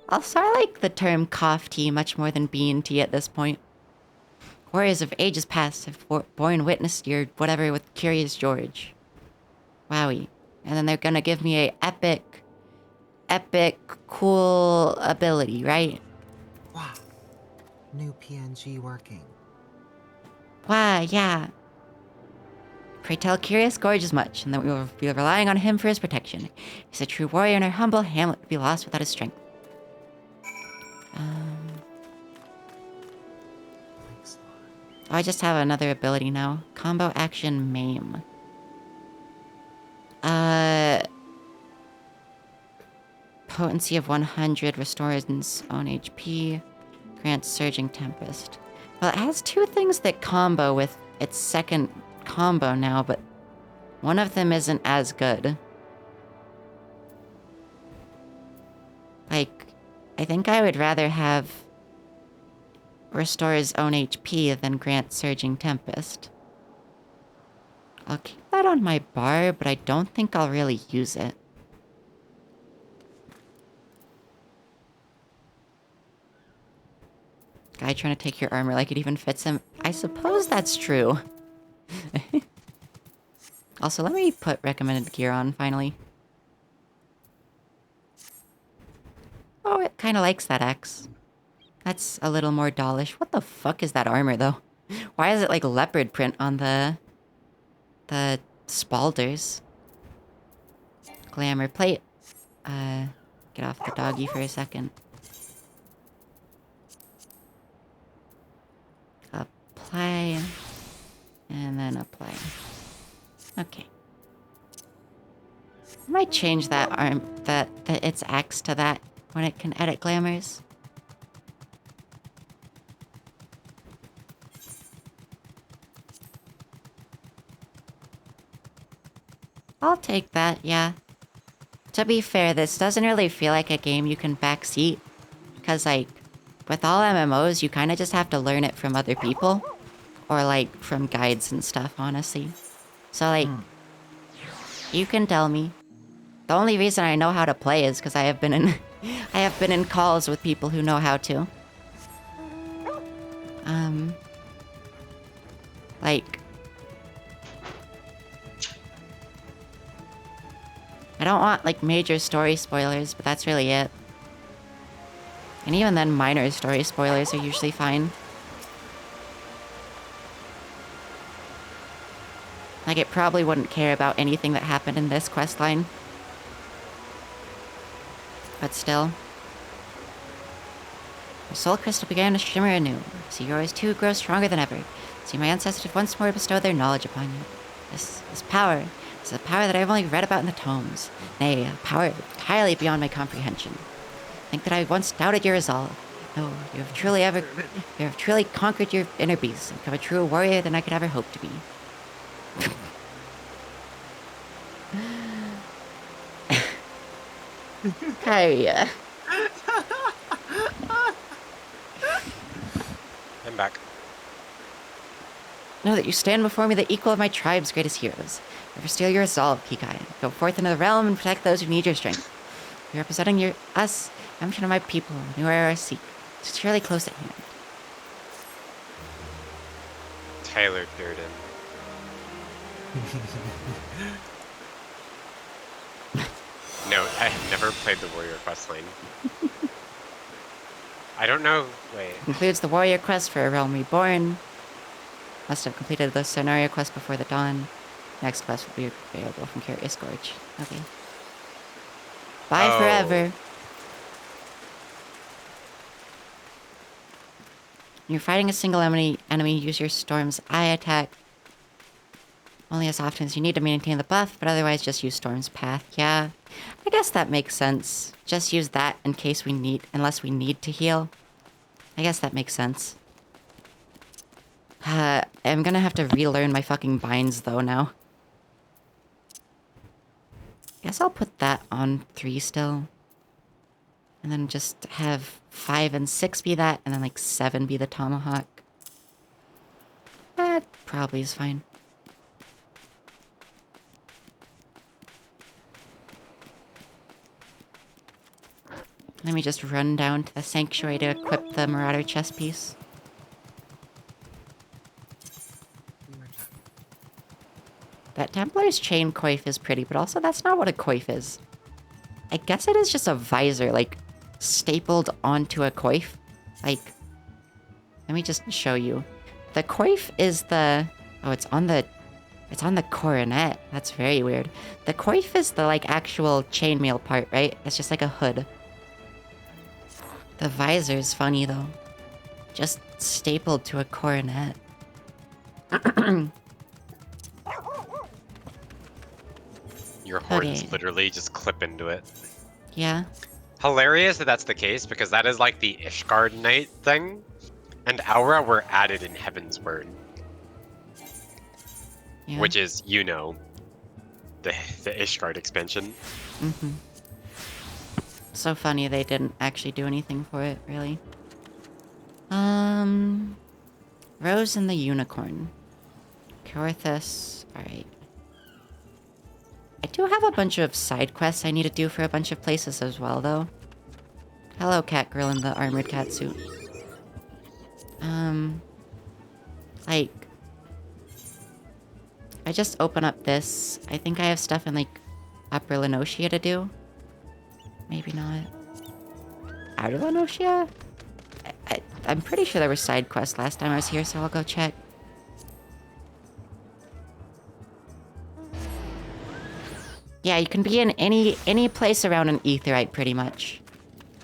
S1: Also, I like the term cough tea much more than bean tea at this point. Warriors of ages past have borne witness to your whatever with Curious George. Wowie. And then they're gonna give me a epic, cool ability, right?
S2: wow, new PNG working.
S1: Wow, yeah. Pray tell Curious Gorge as much, and that we will be relying on him for his protection. He's a true warrior, and our humble hamlet would be lost without his strength. I just have another ability now. Combo action maim. Potency of 100 restores its own HP. Grants Surging Tempest. Well, it has two things that combo with its second combo now, but one of them isn't as good. I think I would rather have restores own HP than grant Surging Tempest. I'll keep that on my bar, but I don't think I'll really use it. Guy trying to take your armor like it even fits him. I suppose that's true. Also, let me put recommended gear on, finally. Oh, it kind of likes that axe. That's a little more dollish. What the fuck is that armor, though? Why is it like leopard print on the spalders? Glamour plate. Get off the doggy for a second. Apply. And then apply. Okay. I might change that arm, its axe to that when it can edit glamours. I'll take that, yeah. To be fair, this doesn't really feel like a game you can backseat. Because, like, with all MMOs, you kind of just have to learn it from other people. Or, like, from guides and stuff, honestly. So, like, you can tell me. The only reason I know how to play is because I have been in calls with people who know how to. Like, I don't want, like, major story spoilers, but that's really it. And even then, minor story spoilers are usually fine. Like, it probably wouldn't care about anything that happened in this questline. But still. Your soul crystal began to shimmer anew. See yours too grow stronger than ever. See my ancestors once more bestow their knowledge upon you. This power is a power that I've only read about in the tomes. Nay, a power entirely beyond my comprehension. Think that I once doubted your resolve. No, you have truly conquered your inner beast and become a truer warrior than I could ever hope to be. Hey.
S3: I'm back.
S1: Know that you stand before me the equal of my tribe's greatest heroes. Never steal your resolve, Kikai. Go forth into the realm and protect those who need your strength. You're representing us, redemption of my people, and new era I seek. It's surely close at hand.
S3: Tyler Durden. No, I have never played the Warrior Quest line. I don't know. Wait.
S1: Includes the warrior quest for A Realm Reborn. Must have completed the scenario quest before the dawn. Next quest will be available from Curious Gorge. Okay. Bye forever. When you're fighting a single enemy, use your Storm's Eye attack. Only as often as you need to maintain the buff, but otherwise just use Storm's Path. Yeah, I guess that makes sense. Just use that in case unless we need to heal. I guess that makes sense. I'm gonna have to relearn my fucking binds though now. Guess I'll put that on 3 still. And then just have 5 and 6 be that, and then like 7 be the Tomahawk. That probably is fine. Let me just run down to the sanctuary to equip the Marauder chest piece. That Templar's chain coif is pretty, but also that's not what a coif is. I guess it is just a visor, like, stapled onto a coif. Like, let me just show you. The coif is the... Oh, it's on the coronet. That's very weird. The coif is the, like, actual chainmail part, right? It's just like a hood. The visor's funny, though. Just stapled to a coronet.
S3: Your horns literally just clip into it.
S1: Yeah.
S3: Hilarious that that's the case, because that is like the Ishgard Knight thing. And Aura were added in Heaven's Word.
S1: Yeah.
S3: Which is, you know, the Ishgard expansion.
S1: Mm-hmm. So funny they didn't actually do anything for it, really. Rose and the Unicorn. Corthus. Alright. I do have a bunch of side quests I need to do for a bunch of places as well, though. Hello, cat girl in the armored cat suit. Like... I just open up this. I think I have stuff in, like, Upper Lenocia to do. Maybe not. Outer Lenocia? I'm pretty sure there were side quests last time I was here, so I'll go check. Yeah, you can be in any place around an aetheryte, pretty much.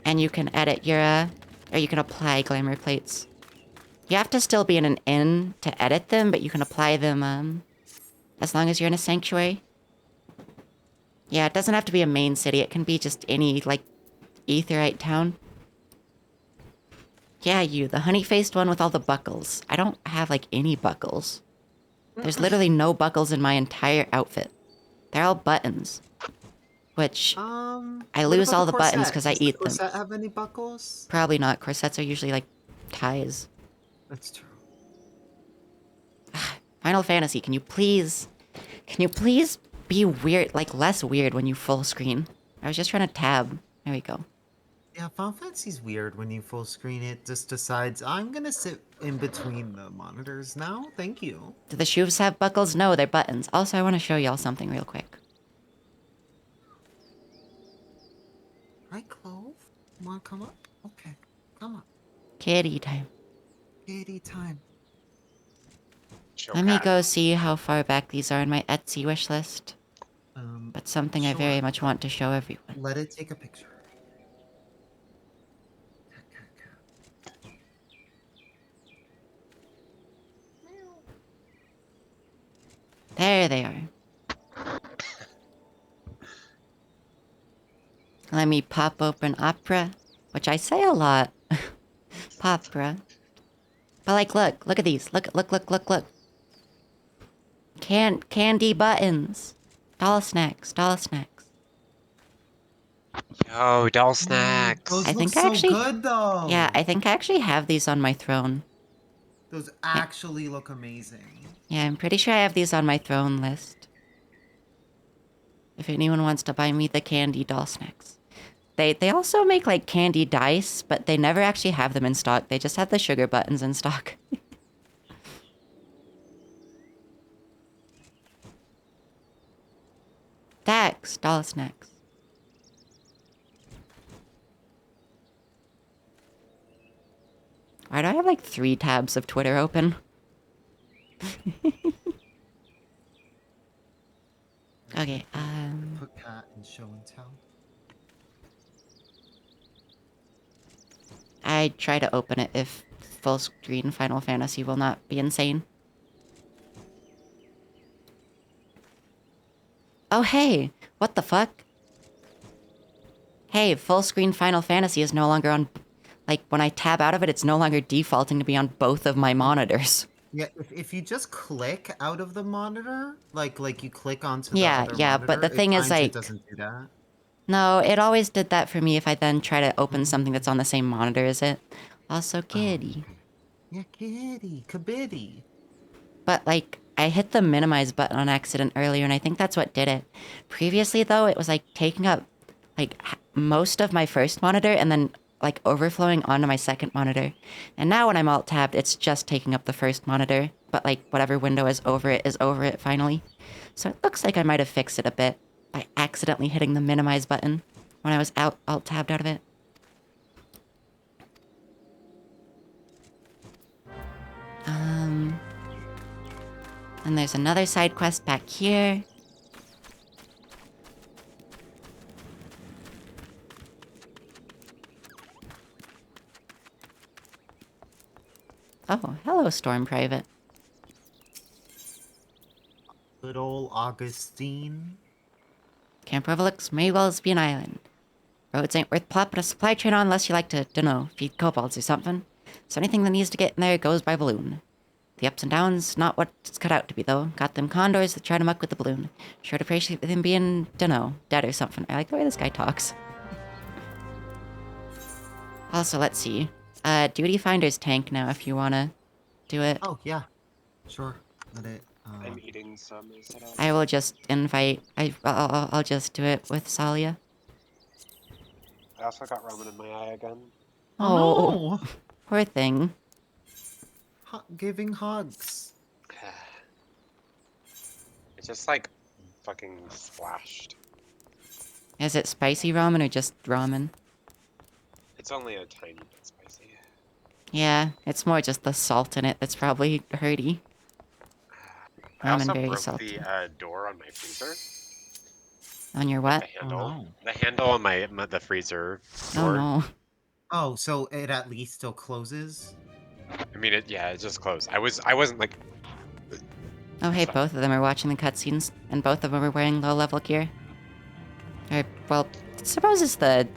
S1: And you can edit your, or you can apply glamour plates. You have to still be in an inn to edit them, but you can apply them, as long as you're in a sanctuary. Yeah, it doesn't have to be a main city. It can be just any, like, aetheryte town. Yeah, you, the honey-faced one with all the buckles. I don't have, like, any buckles. There's literally no buckles in my entire outfit. They're all buttons. Which, I lose all the buttons because I eat them.
S2: Does the corset have any buckles?
S1: Probably not. Corsets are usually, like, ties.
S2: That's true.
S1: Final Fantasy, can you please be weird, like, less weird when you full screen? I was just trying to tab. There we go.
S2: Yeah, Final Fantasy's weird when you full screen it. Just decides, I'm gonna sit in between the monitors now. Thank you.
S1: Do the shoes have buckles? No, they're buttons. Also, I want to show y'all something real quick.
S2: Hi, Clove. You wanna come up? Okay, come up.
S1: Kitty time.
S2: Kitty time.
S3: Show
S1: Let me
S3: cat.
S1: go see how far back these are in my Etsy wish list. But something I very
S2: Sure.
S1: much want to show everyone.
S2: Let it take a picture.
S1: There they are. Let me pop open Opera, which I say a lot. Popra. But like, look at these. Look. Candy buttons. Doll snacks.
S3: Yo, doll snacks.
S2: Those
S1: I
S2: look
S1: think I
S2: so
S1: actually-
S2: good though.
S1: Yeah, I think I actually have these on my throne.
S2: Those actually look amazing.
S1: Yeah, I'm pretty sure I have these on my throne list. If anyone wants to buy me the candy doll snacks. They also make like candy dice, but they never actually have them in stock. They just have the sugar buttons in stock. Dax, doll snacks. Why do I have like 3 tabs of Twitter open? Okay,
S2: Put cat in show and tell.
S1: I try to open it if full screen Final Fantasy will not be insane. Oh hey, what the fuck? Hey, full screen Final Fantasy is no longer on, like when I tab out of it, it's no longer defaulting to be on both of my monitors.
S2: Yeah, if you just click out of the monitor, like you click onto
S1: Yeah,
S2: the other
S1: yeah,
S2: monitor,
S1: but the
S2: it
S1: thing is,
S2: finds
S1: like-
S2: it doesn't do that.
S1: No, it always did that for me if I then try to open something that's on the same monitor as it. Also, kitty.
S2: Yeah, kitty, kabiddy.
S1: But, like, I hit the minimize button on accident earlier, and I think that's what did it. Previously, though, it was, like, taking up, like, most of my first monitor and then, like, overflowing onto my second monitor. And now when I'm alt-tabbed, it's just taking up the first monitor. But, like, whatever window is over it finally. So it looks like I might have fixed it a bit by accidentally hitting the minimize button when I was alt-tabbed out of it. And there's another side quest back here. Oh, hello, Storm Private.
S2: Good old Augustine.
S1: Camp Revelix may well be an island. Roads ain't worth plopping a supply train on unless you like to, dunno, feed kobolds or something. So anything that needs to get in there goes by balloon. The ups and downs, not what it's cut out to be, though. Got them condors that try to muck with the balloon. Sure to appreciate them being, dunno, dead or something. I like the way this guy talks. Also, let's see. Duty Finder's tank now if you wanna do it.
S2: Oh, yeah. Sure. Let it.
S3: I'm eating some instead of.
S1: I will just invite. I'll just do it with Salia.
S3: I also got ramen in my eye again.
S1: Oh,
S2: no!
S1: poor thing.
S2: Giving hugs.
S3: It just like fucking splashed.
S1: Is it spicy ramen or just ramen?
S3: It's only a tiny bit spicy.
S1: Yeah, it's more just the salt in it that's probably hurty.
S3: I also
S1: very
S3: broke
S1: salty.
S3: the door on my freezer.
S1: On your
S3: The
S1: what?
S3: handle.
S2: no.
S3: The handle on the freezer
S1: Oh
S3: door.
S1: no.
S2: Oh, so it at least still closes?
S3: I mean, it just closed. I wasn't like.
S1: Oh hey,
S3: Stop.
S1: both of them are watching the cutscenes, and both of them are wearing low-level gear. Or, well, suppose it's the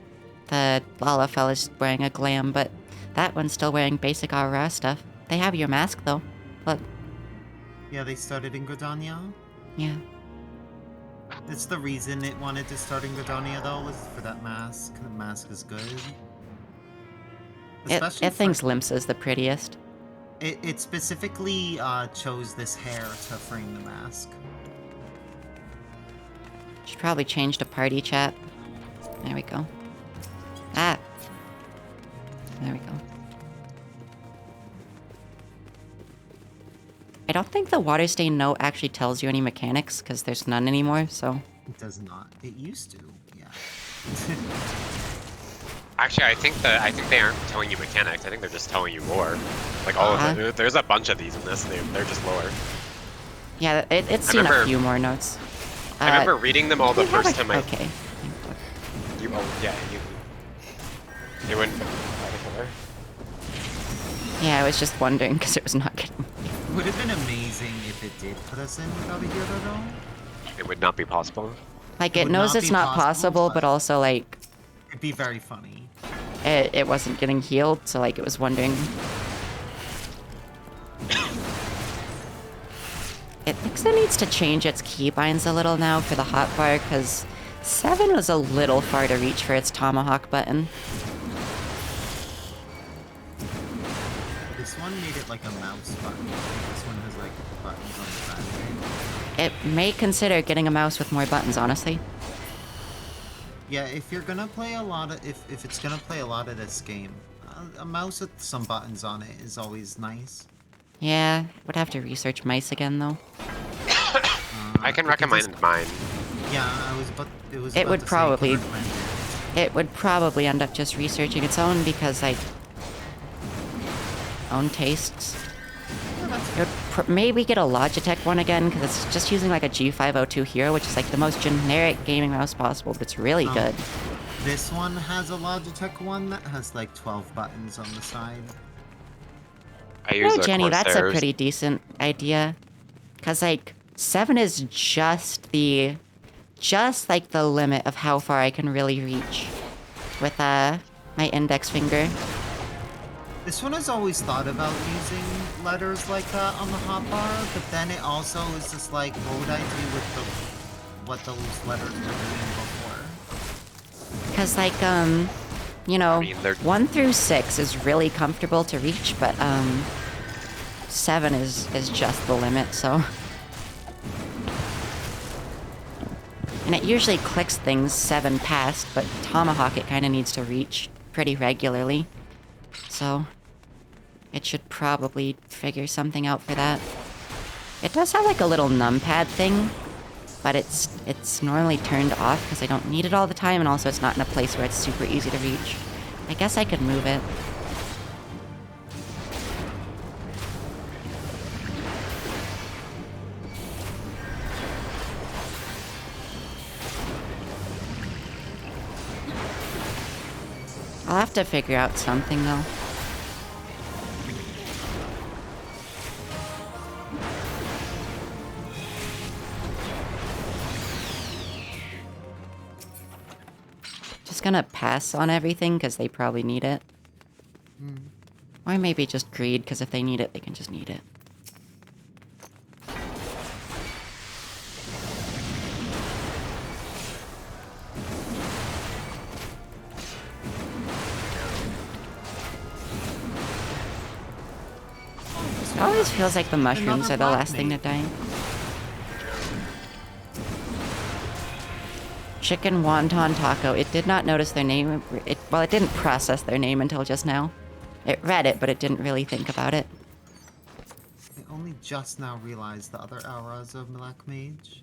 S1: Lala fella's wearing a glam, but that one's still wearing basic RR stuff. They have your mask though. Look,
S2: Yeah, they started in Gridania.
S1: yeah.
S2: That's the reason it wanted to start in Gridania, though, was for that mask. The mask is good.
S1: It
S2: Especially
S1: thinks
S2: for,
S1: Limsa's the prettiest.
S2: it specifically chose this hair to frame the mask.
S1: Should probably change to party chat. There we go. Ah. There we go. I don't think the water stain note actually tells you any mechanics, because there's none anymore, so...
S2: It does not. It used to, yeah.
S3: Actually, I think they aren't telling you mechanics. I think they're just telling you lore. Like all of it. There's a bunch of these in this. They're just lore.
S1: Yeah, it's
S3: I
S1: seen a
S3: remember-
S1: few more notes.
S3: I remember reading them all the
S1: we have
S3: first
S1: a-
S3: time I.
S1: Okay.
S3: You wouldn't. Killer.
S1: Yeah, I was just wondering, because it was not getting...
S2: Would have been amazing if it did put us in without a hero, though.
S3: It would not be possible.
S1: Like,
S2: It
S1: it
S2: would
S1: knows
S2: not
S1: it's
S2: be
S1: not possible,
S2: possible,
S1: but also, like,
S2: It'd be very funny.
S1: it wasn't getting healed, so, like, it was wondering... It thinks it needs to change its keybinds a little now for the hotbar, because 7 was a little far to reach for its tomahawk button.
S2: This one made it like a mouse button. This one has like buttons on the side.
S1: It may consider getting a mouse with more buttons, honestly.
S2: Yeah, if you're gonna play a lot of, if it's gonna play a lot of this game, a mouse with some buttons on it is always nice.
S1: Yeah, would have to research mice again, though.
S3: I can
S2: because
S3: recommend mine.
S2: Yeah, I was about. It was.
S1: It
S2: about
S1: would
S2: to say,
S1: probably-
S2: you can recommend it.
S1: It would probably end up just researching its own, because, like... own tastes. It would maybe get a Logitech one again, because it's just using, like, a G502 Hero, which is, like, the most generic gaming mouse possible, but it's really
S2: Oh.
S1: good.
S2: This one has a Logitech one that has like 12 buttons on the side.
S3: I use
S1: No,
S3: a
S1: Jenny, that's a
S3: Corsair's.
S1: pretty decent idea. Because, like, 7 is just like, the limit of how far I can really reach with, my index finger.
S2: This one has always thought about using letters like that on the hotbar, but then it also is just like, what would I do with what those letters were doing before?
S1: Because, like, you know,
S3: I mean, they're-
S1: 1 through 6 is really comfortable to reach, but, 7 is just the limit, so... And it usually clicks things 7 past, but Tomahawk it kind of needs to reach pretty regularly. So, it should probably figure something out for that. It does have like a little numpad thing, but it's normally turned off because I don't need it all the time, and also it's not in a place where it's super easy to reach. I guess I could move it. I'll have to figure out something though. Just gonna pass on everything because they probably need it. Or maybe just greed, because if they need it, they can just need it. always feels like the mushrooms
S2: Another
S1: are the
S2: black
S1: last thing to
S2: mage.
S1: die. Chicken wonton taco. It did not notice their name. Well, it didn't process their name until just now. It read it, but it didn't really think about it.
S2: I only just now realized the other auras of Black Mage.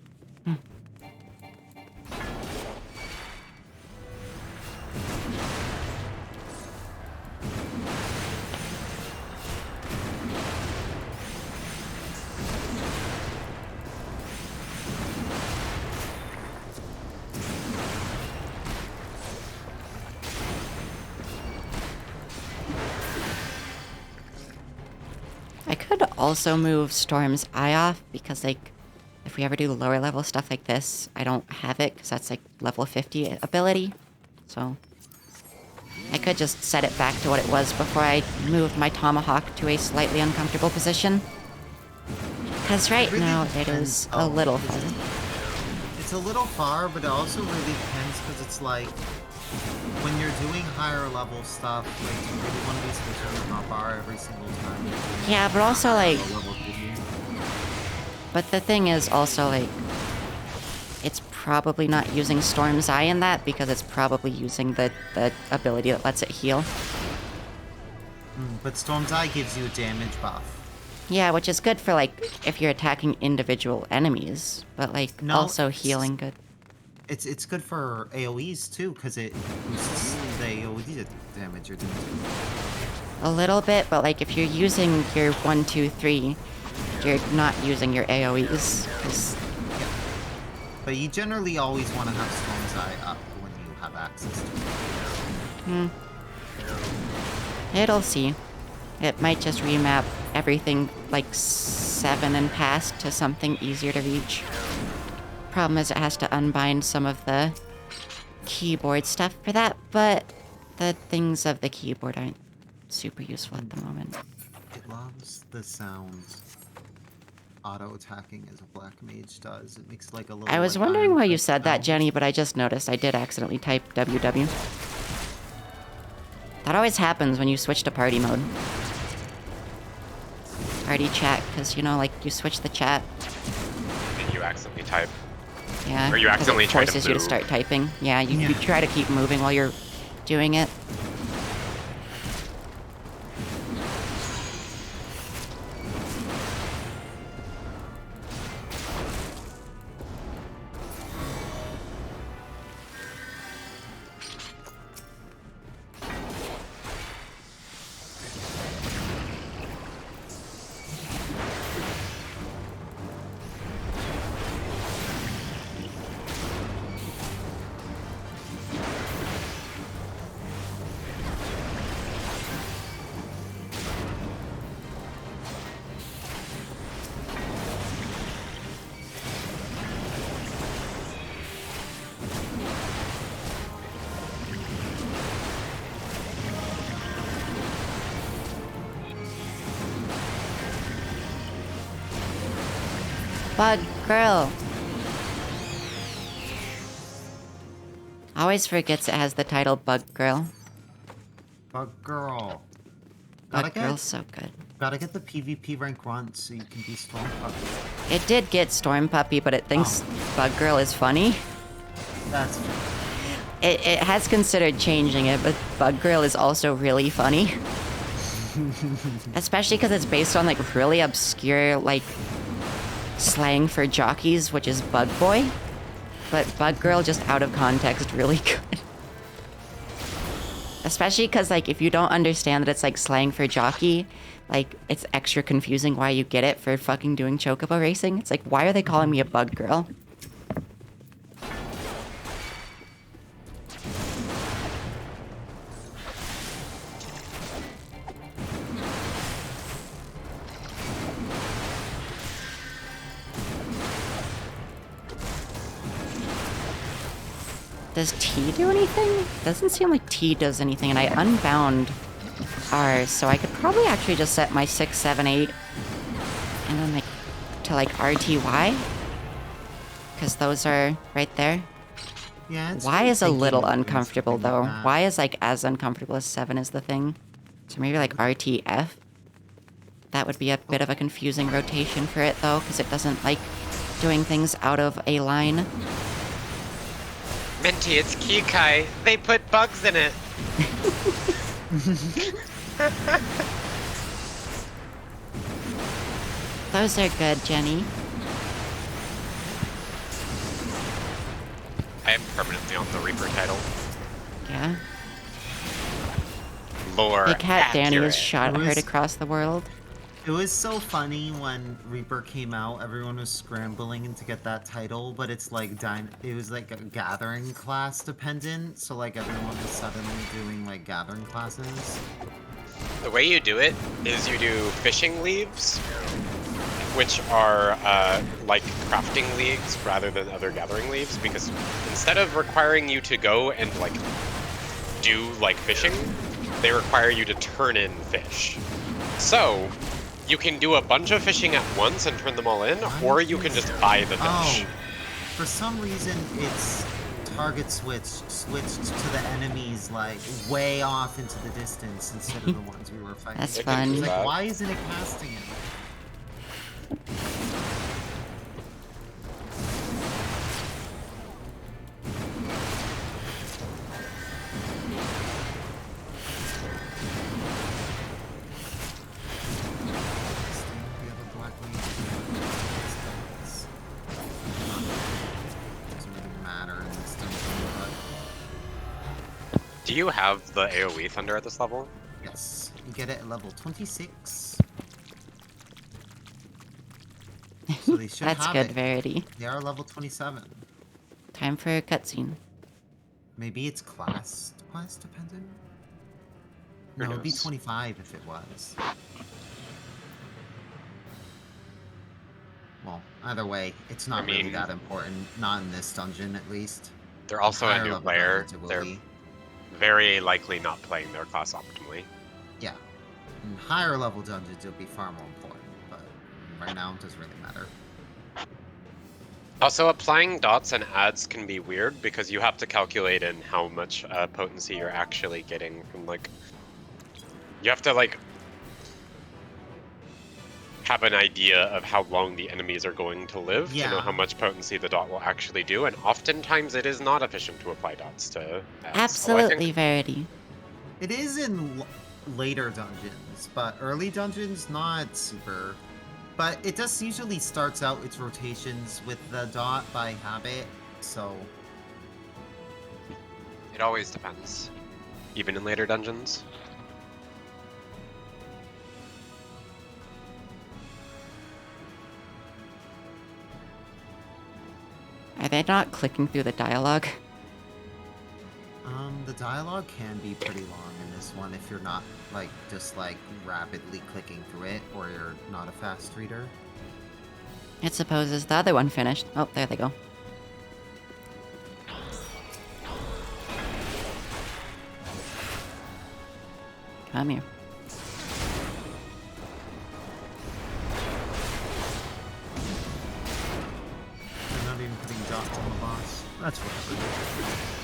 S1: I could also move Storm's Eye off because, like, if we ever do lower level stuff like this, I don't have it because that's like level 50 ability. So I could just set it back to what it was before I moved my tomahawk to a slightly uncomfortable position. Because right
S2: Really
S1: now it
S2: depends.
S1: is a little far.
S2: It's a little far, but it also really depends because it's like when you're doing higher level stuff, like you really want to be switching the hotbar every single time. you're doing
S1: Yeah, but also,
S2: higher
S1: like-
S2: level duty.
S1: But the thing is also, like, it's probably not using Storm's Eye in that because it's probably using the ability that lets it heal.
S2: But Storm's Eye gives you a damage buff.
S1: Yeah, which is good for, like, if you're attacking individual enemies, but, like,
S2: No,
S1: also
S2: it's-
S1: healing good.
S2: It's good for AoEs too, because it boosts the AoE damage you're doing.
S1: A little bit, but, like, if you're using your 1, 2, 3, you're not using your AoEs. 'Cause
S2: But you generally always want to have Storm's Eye up when you have access to it.
S1: it'll see. It might just remap everything, like, 7 and past to something easier to reach. Problem is it has to unbind some of the keyboard stuff for that, but the things of the keyboard aren't super useful at the moment.
S2: It loves the sounds auto-attacking as a black mage does. It makes like a little.
S1: I was
S2: like,
S1: wondering
S2: iron
S1: why you
S2: fist
S1: said that,
S2: sound.
S1: Jenny, but I just noticed I did accidentally type WW. That always happens when you switch to party mode. Party chat, because, you know, like, you switch the chat.
S3: And you accidentally type.
S1: Yeah.
S3: Or you
S1: 'cause
S3: accidentally
S1: it
S3: try to
S1: forces you to
S3: move.
S1: start typing. Yeah, you
S2: Yeah.
S1: try to keep moving while you're doing it. Bug Girl. Always forgets it has the title Bug Girl.
S2: Bug girl. Gotta
S1: Bug
S2: get,
S1: Girl's so good.
S2: gotta get the PvP rank 1 so you can be Storm Puppy.
S1: It did get Storm Puppy, but it thinks Bug Girl is funny.
S2: That's
S1: It has considered changing it, but Bug Girl is also really funny. Especially because it's based on, like, really obscure, like, slang for jockeys, which is Bug Boy. But Bug Girl, just out of context, really good. Especially because, like, if you don't understand that it's, like, slang for jockey, like, it's extra confusing why you get it for fucking doing chocobo racing. It's like, why are they calling me a Bug Girl? Does T do anything? Doesn't seem like T does anything, and I unbound R, so I could probably actually just set my 6, 7, 8, and then, like, to, like, RTY? Because those are right there.
S2: yeah. It's
S1: Y
S2: really
S1: is a
S2: thinking
S1: little
S2: of doing
S1: uncomfortable,
S2: something
S1: though.
S2: like that.
S1: Y is, like, as uncomfortable as 7 is the thing. So maybe, like, RTF? That would be a bit of a confusing rotation for it, though, because it doesn't like doing things out of a line.
S3: Minty, it's Kikai. They put bugs in it.
S1: Those are good, Jenny.
S3: I am permanently on the Reaper title.
S1: Yeah.
S3: Lore
S1: Big Cat Danny
S3: accurate.
S1: has shot
S2: It
S1: heard
S2: was-
S1: across the world.
S2: It was so funny when Reaper came out. Everyone was scrambling to get that title, but it's like it was like a gathering class dependent. So like everyone was suddenly doing like gathering classes.
S3: The way you do it is you do fishing leaves, which are like crafting leagues rather than other gathering leaves, because instead of requiring you to go and like do like fishing, they require you to turn in fish. So you can do a bunch of fishing at once and turn them all in, or you can just buy the fish.
S2: Oh, for some reason it's target switched to the enemies like way off into the distance instead of the ones we were fighting.
S1: That's
S3: It can do
S1: fun.
S2: Like,
S3: that.
S2: why isn't it casting it? The other black mage doesn't really matter in this dungeon, but
S3: Do you have the AoE Thunder at this level?
S2: yes, you get it at level 26. So they should
S1: That's
S2: have
S1: good,
S2: it.
S1: Verity.
S2: They are level 27.
S1: Time for a cutscene.
S2: Maybe it's class dependent?
S3: Who
S2: No, it'd be
S3: knows?
S2: 25 if it was. Well, either way, it's not really
S3: mean-
S2: that important. Not in this dungeon, at least.
S3: They're also a
S2: Higher
S3: new
S2: level
S3: player.
S2: dungeons it will
S3: They're
S2: be.
S3: very likely not playing their class optimally.
S2: Yeah. In higher level dungeons, it'll be far more important. But right now, it doesn't really matter.
S3: Also, applying dots and adds can be weird because you have to calculate in how much potency you're actually getting from, like... You have to, like, have an idea of how long the enemies are going to live to know
S2: Yeah.
S3: how much potency the dot will actually do, and oftentimes it is not efficient to apply dots to adds. So I think-
S1: Absolutely, Verity.
S2: It is in later dungeons, but early dungeons, not super. But it does usually starts out its rotations with the dot by habit, so
S3: It always depends. Even in later dungeons.
S1: Are they not clicking through the dialogue?
S2: the dialogue can be pretty long in this one if you're not like just like rapidly clicking through it or you're not a fast reader.
S1: It supposes the other one finished. Oh, there they go. Come here.
S2: They're not even putting dots on the boss. That's whatever.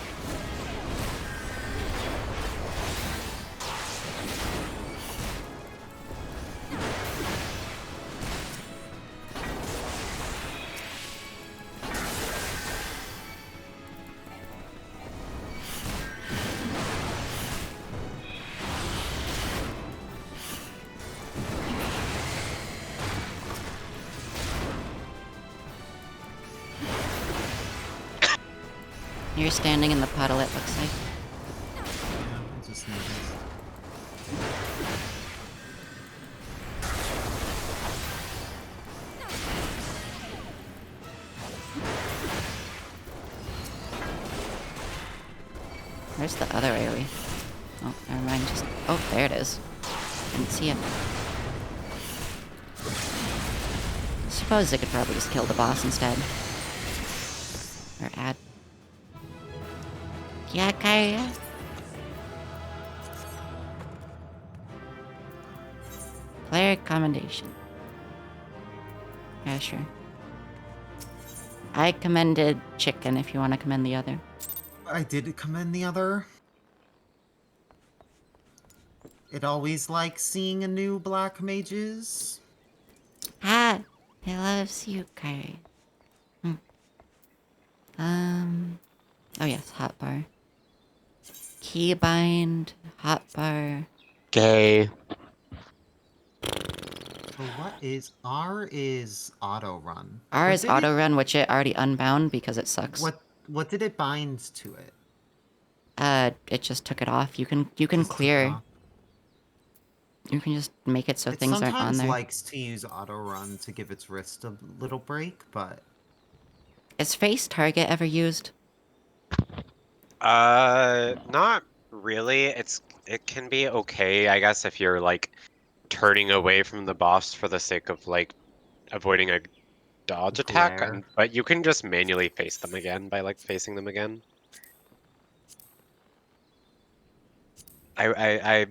S1: You're standing in the puddle, it looks like.
S2: Yeah, I just noticed.
S1: Where's the other AoE? Oh, never mind. Just oh, there it is. Didn't see it. Suppose I could probably just kill the boss instead. Or add. Yeah, Kaya. Player commendation. Yeah, sure. I commended chicken if you want to commend the other.
S2: I did commend the other. It always likes seeing a new black mages.
S1: Ah, it loves you, Kyrie. Oh yes, hotbar. Keybind, hotbar.
S3: Gay.
S2: So what is R is auto run.
S1: R
S2: What
S1: is
S2: did
S1: auto run, which it already unbound because it sucks.
S2: What did it bind to it?
S1: It just took it off. You can
S2: Just took it
S1: clear.
S2: off.
S1: You can just make it so
S2: It
S1: things aren't on
S2: sometimes
S1: there.
S2: likes to use auto run to give its wrist a little break, but
S1: Is face target ever used?
S3: Not really. It can be okay, I guess, if you're like turning away from the boss for the sake of like avoiding a dodge attack,
S2: glare.
S3: but you can just manually face them again by like facing them again. I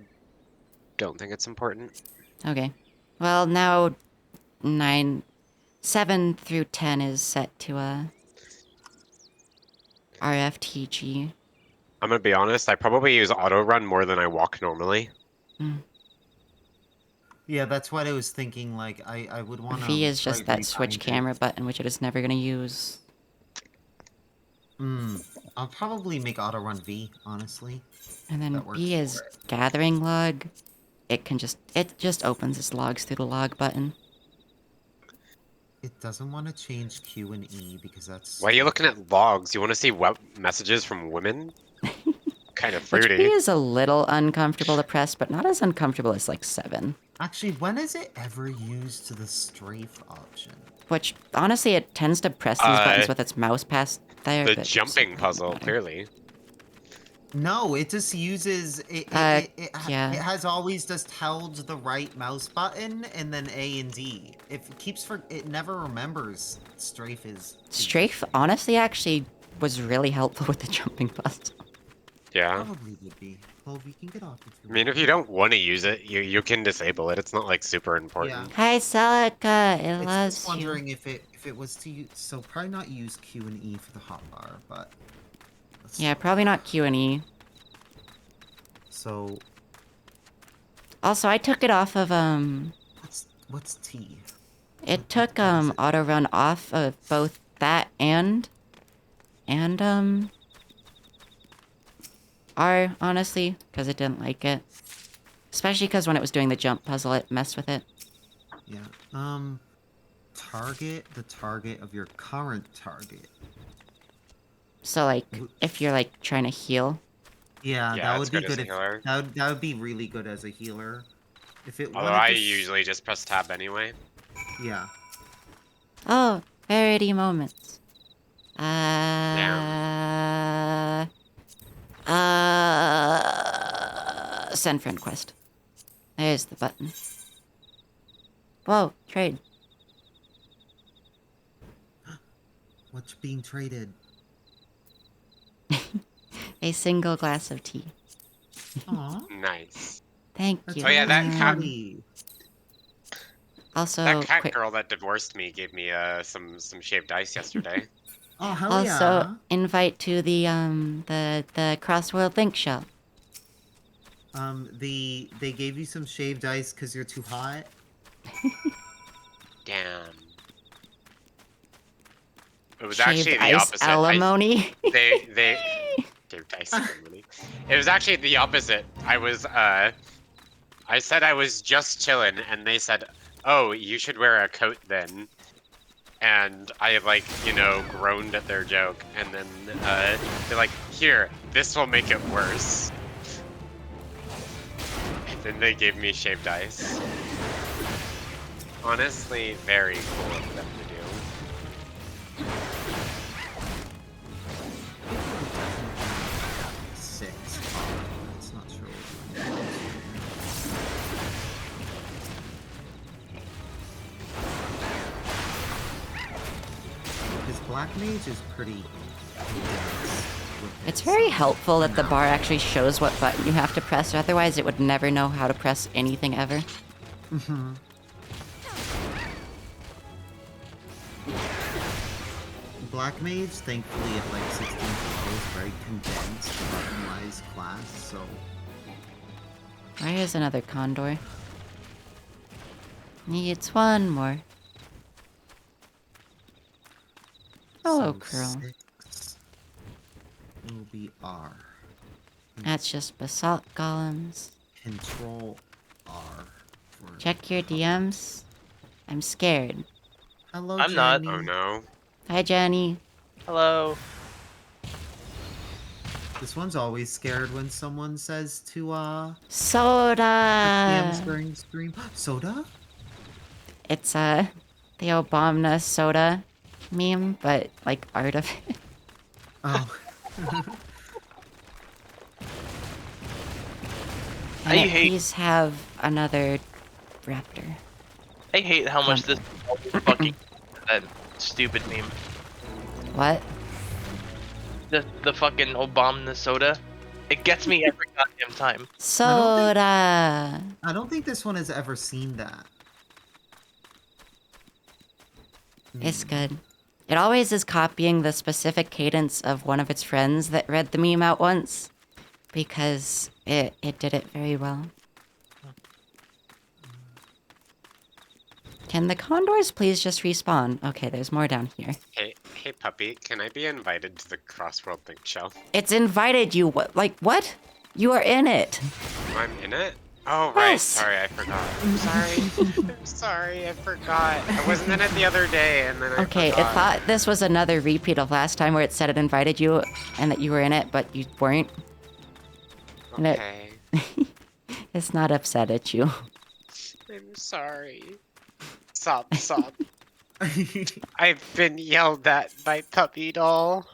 S3: don't think it's important.
S1: Okay. Well, now 7 through 10 is set to RFTG.
S3: I'm gonna be honest, I probably use auto run more than I walk normally.
S2: Yeah, that's what I was thinking. Like, I would want to.
S1: V is just that switch camera button, which it is never gonna use.
S2: I'll probably make auto run V, honestly.
S1: And then
S2: That works
S1: B is
S2: for it.
S1: gathering log. It just opens its logs through the log button.
S2: It doesn't want to change Q and E because that's.
S3: Why are you looking at logs? You want to see messages from women? Kind of
S1: Which B
S3: fruity.
S1: is a little uncomfortable to press, but not as uncomfortable as like 7.
S2: Actually, when is it ever used to the strafe option?
S1: Which honestly, it tends to press these buttons with its mouse past there.
S3: The
S1: but
S3: jumping puzzle,
S1: matter.
S3: clearly.
S2: No, it just uses it.
S1: Yeah.
S2: It has always just held the right mouse button and then A and D. It never remembers strafe is.
S1: Strafe, honestly, actually was really helpful with the jumping puzzle.
S3: Yeah.
S2: Probably would be. Well, we can get off.
S3: I mean, if you don't want to use it, you can disable it. It's not like super important.
S1: Hi, Celica. It
S2: It's
S1: loves
S2: just
S1: you.
S2: wondering if it was to use. So probably not use Q and E for the hotbar, but.
S1: Yeah, probably not Q and E.
S2: So
S1: Also, I took it off of
S2: what's T?
S1: It took auto run off of both that and R, honestly, because it didn't like it. Especially because when it was doing the jump puzzle, it messed with it.
S2: Yeah. Target the target of your current target.
S1: So like, if you're like trying to heal.
S2: Yeah,
S3: Yeah,
S2: that
S3: it's
S2: would be
S3: good as
S2: good
S3: a
S2: if
S3: healer.
S2: that would be really good as a healer. If it
S3: Although
S2: wanted
S3: I
S2: to
S3: usually just press tab anyway.
S2: Yeah.
S1: Oh, Verity moments. Send friend quest. There's the button. Whoa, trade.
S2: What's being traded?
S1: A single glass of tea.
S2: Aw.
S3: Nice.
S1: Thank
S2: That's
S1: you.
S3: Oh yeah, that cat.
S1: Also,
S3: That cat
S1: quick.
S3: girl that divorced me gave me some shaved ice yesterday.
S2: Oh hell
S1: Also,
S2: yeah.
S1: invite to the Crossworld Link shop.
S2: They gave you some shaved ice because you're too hot.
S3: Damn. It was
S1: Shaved
S3: actually the
S1: ice
S3: opposite.
S1: alimony.
S3: They shaved ice alimony. It was actually the opposite. I said I was just chilling, and they said, "Oh, you should wear a coat then." And I like, groaned at their joke, and then they're like, "Here, this will make it worse." And then they gave me shaved ice. Honestly, very cool of them to do.
S2: 6. That's not sure. His black mage is pretty.
S1: It's very helpful that the bar actually shows what button you have to press, otherwise it would never know how to press anything ever.
S2: Black mage, thankfully, at like 16 below is very condensed, button-wise class, so
S1: Where is another condor? Needs one more. Hello,
S2: So
S1: Curl.
S2: 6 will be R.
S1: That's just basalt golems.
S2: Control R. For
S1: Check your DMs. I'm scared.
S2: Hello,
S4: I'm not.
S2: Jenny.
S3: Oh no.
S1: Hi, Jenny.
S4: Hello.
S2: This one's always scared when someone says to
S1: Soda!
S2: during stream. Soda?
S1: It's the Obama soda meme, but like art of it.
S2: Oh.
S1: And
S4: I
S1: it
S4: hate-
S1: please have another raptor.
S4: I hate how much this fucking that stupid meme.
S1: What?
S4: The fucking Obama soda. It gets me every goddamn time.
S1: Soda!
S2: I don't think this one has ever seen that.
S1: It's good. It always is copying the specific cadence of one of its friends that read the meme out once. Because it did it very well. Can the condors please just respawn? Okay, there's more down here.
S3: Hey puppy, can I be invited to the Crossworld Think Show?
S1: It's invited you. Like, what? You are in it.
S3: I'm in it? Oh, right.
S1: Yes.
S3: Sorry, I forgot. I'm sorry. I'm sorry, I forgot. I wasn't in it the other day, and then I
S1: Okay,
S3: forgot.
S1: it thought this was another repeat of last time where it said it invited you and that you were in it, but you weren't. And it-
S3: Okay.
S1: It's not upset at you.
S3: I'm sorry. Sob. I've been yelled at by Puppy Doll.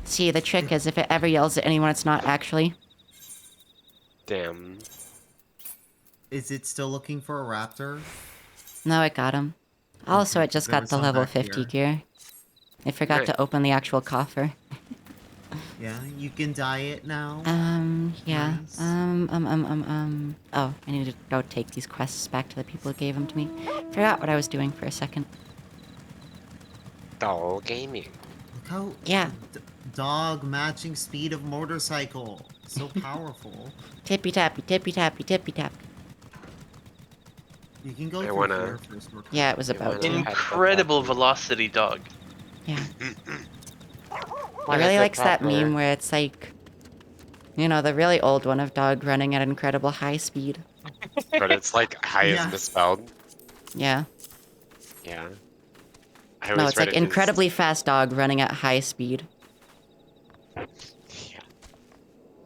S1: See, the trick is if it ever yells at anyone, it's not actually.
S3: Damn.
S2: Is it still looking for a raptor?
S1: No, it got him. Also,
S2: Okay,
S1: it just
S2: there
S1: got
S2: was
S1: the
S2: some
S1: level
S2: back
S1: 50
S2: here.
S1: gear. It forgot
S3: Right.
S1: to open the actual coffer.
S2: Yeah, you can dye it now.
S1: Yeah.
S2: Nice.
S1: Oh, I need to go take these quests back to the people who gave them to me. Forgot what I was doing for a second.
S3: Doll gaming.
S2: Look how
S1: Yeah.
S2: dog matching speed of motorcycle. So powerful.
S1: Tippy tappy, tippy tappy, tippy tap.
S2: You can go
S3: I
S2: through
S3: wanna-
S2: here first. real quick.
S1: Yeah, it was
S3: Yeah,
S1: about
S3: why
S1: to.
S3: not?
S4: Incredible velocity dog.
S1: Yeah.
S3: What
S1: It
S3: is
S1: really
S3: it,
S1: likes that
S3: Pepper?
S1: meme where it's like, you know, the really old one of dog running at incredible high speed.
S3: But it's like high
S2: Yeah.
S3: is misspelled.
S1: Yeah.
S3: Yeah. I
S1: No,
S3: always
S1: it's
S3: read
S1: like
S3: it as-
S1: incredibly fast dog running at high speed.
S3: Yeah.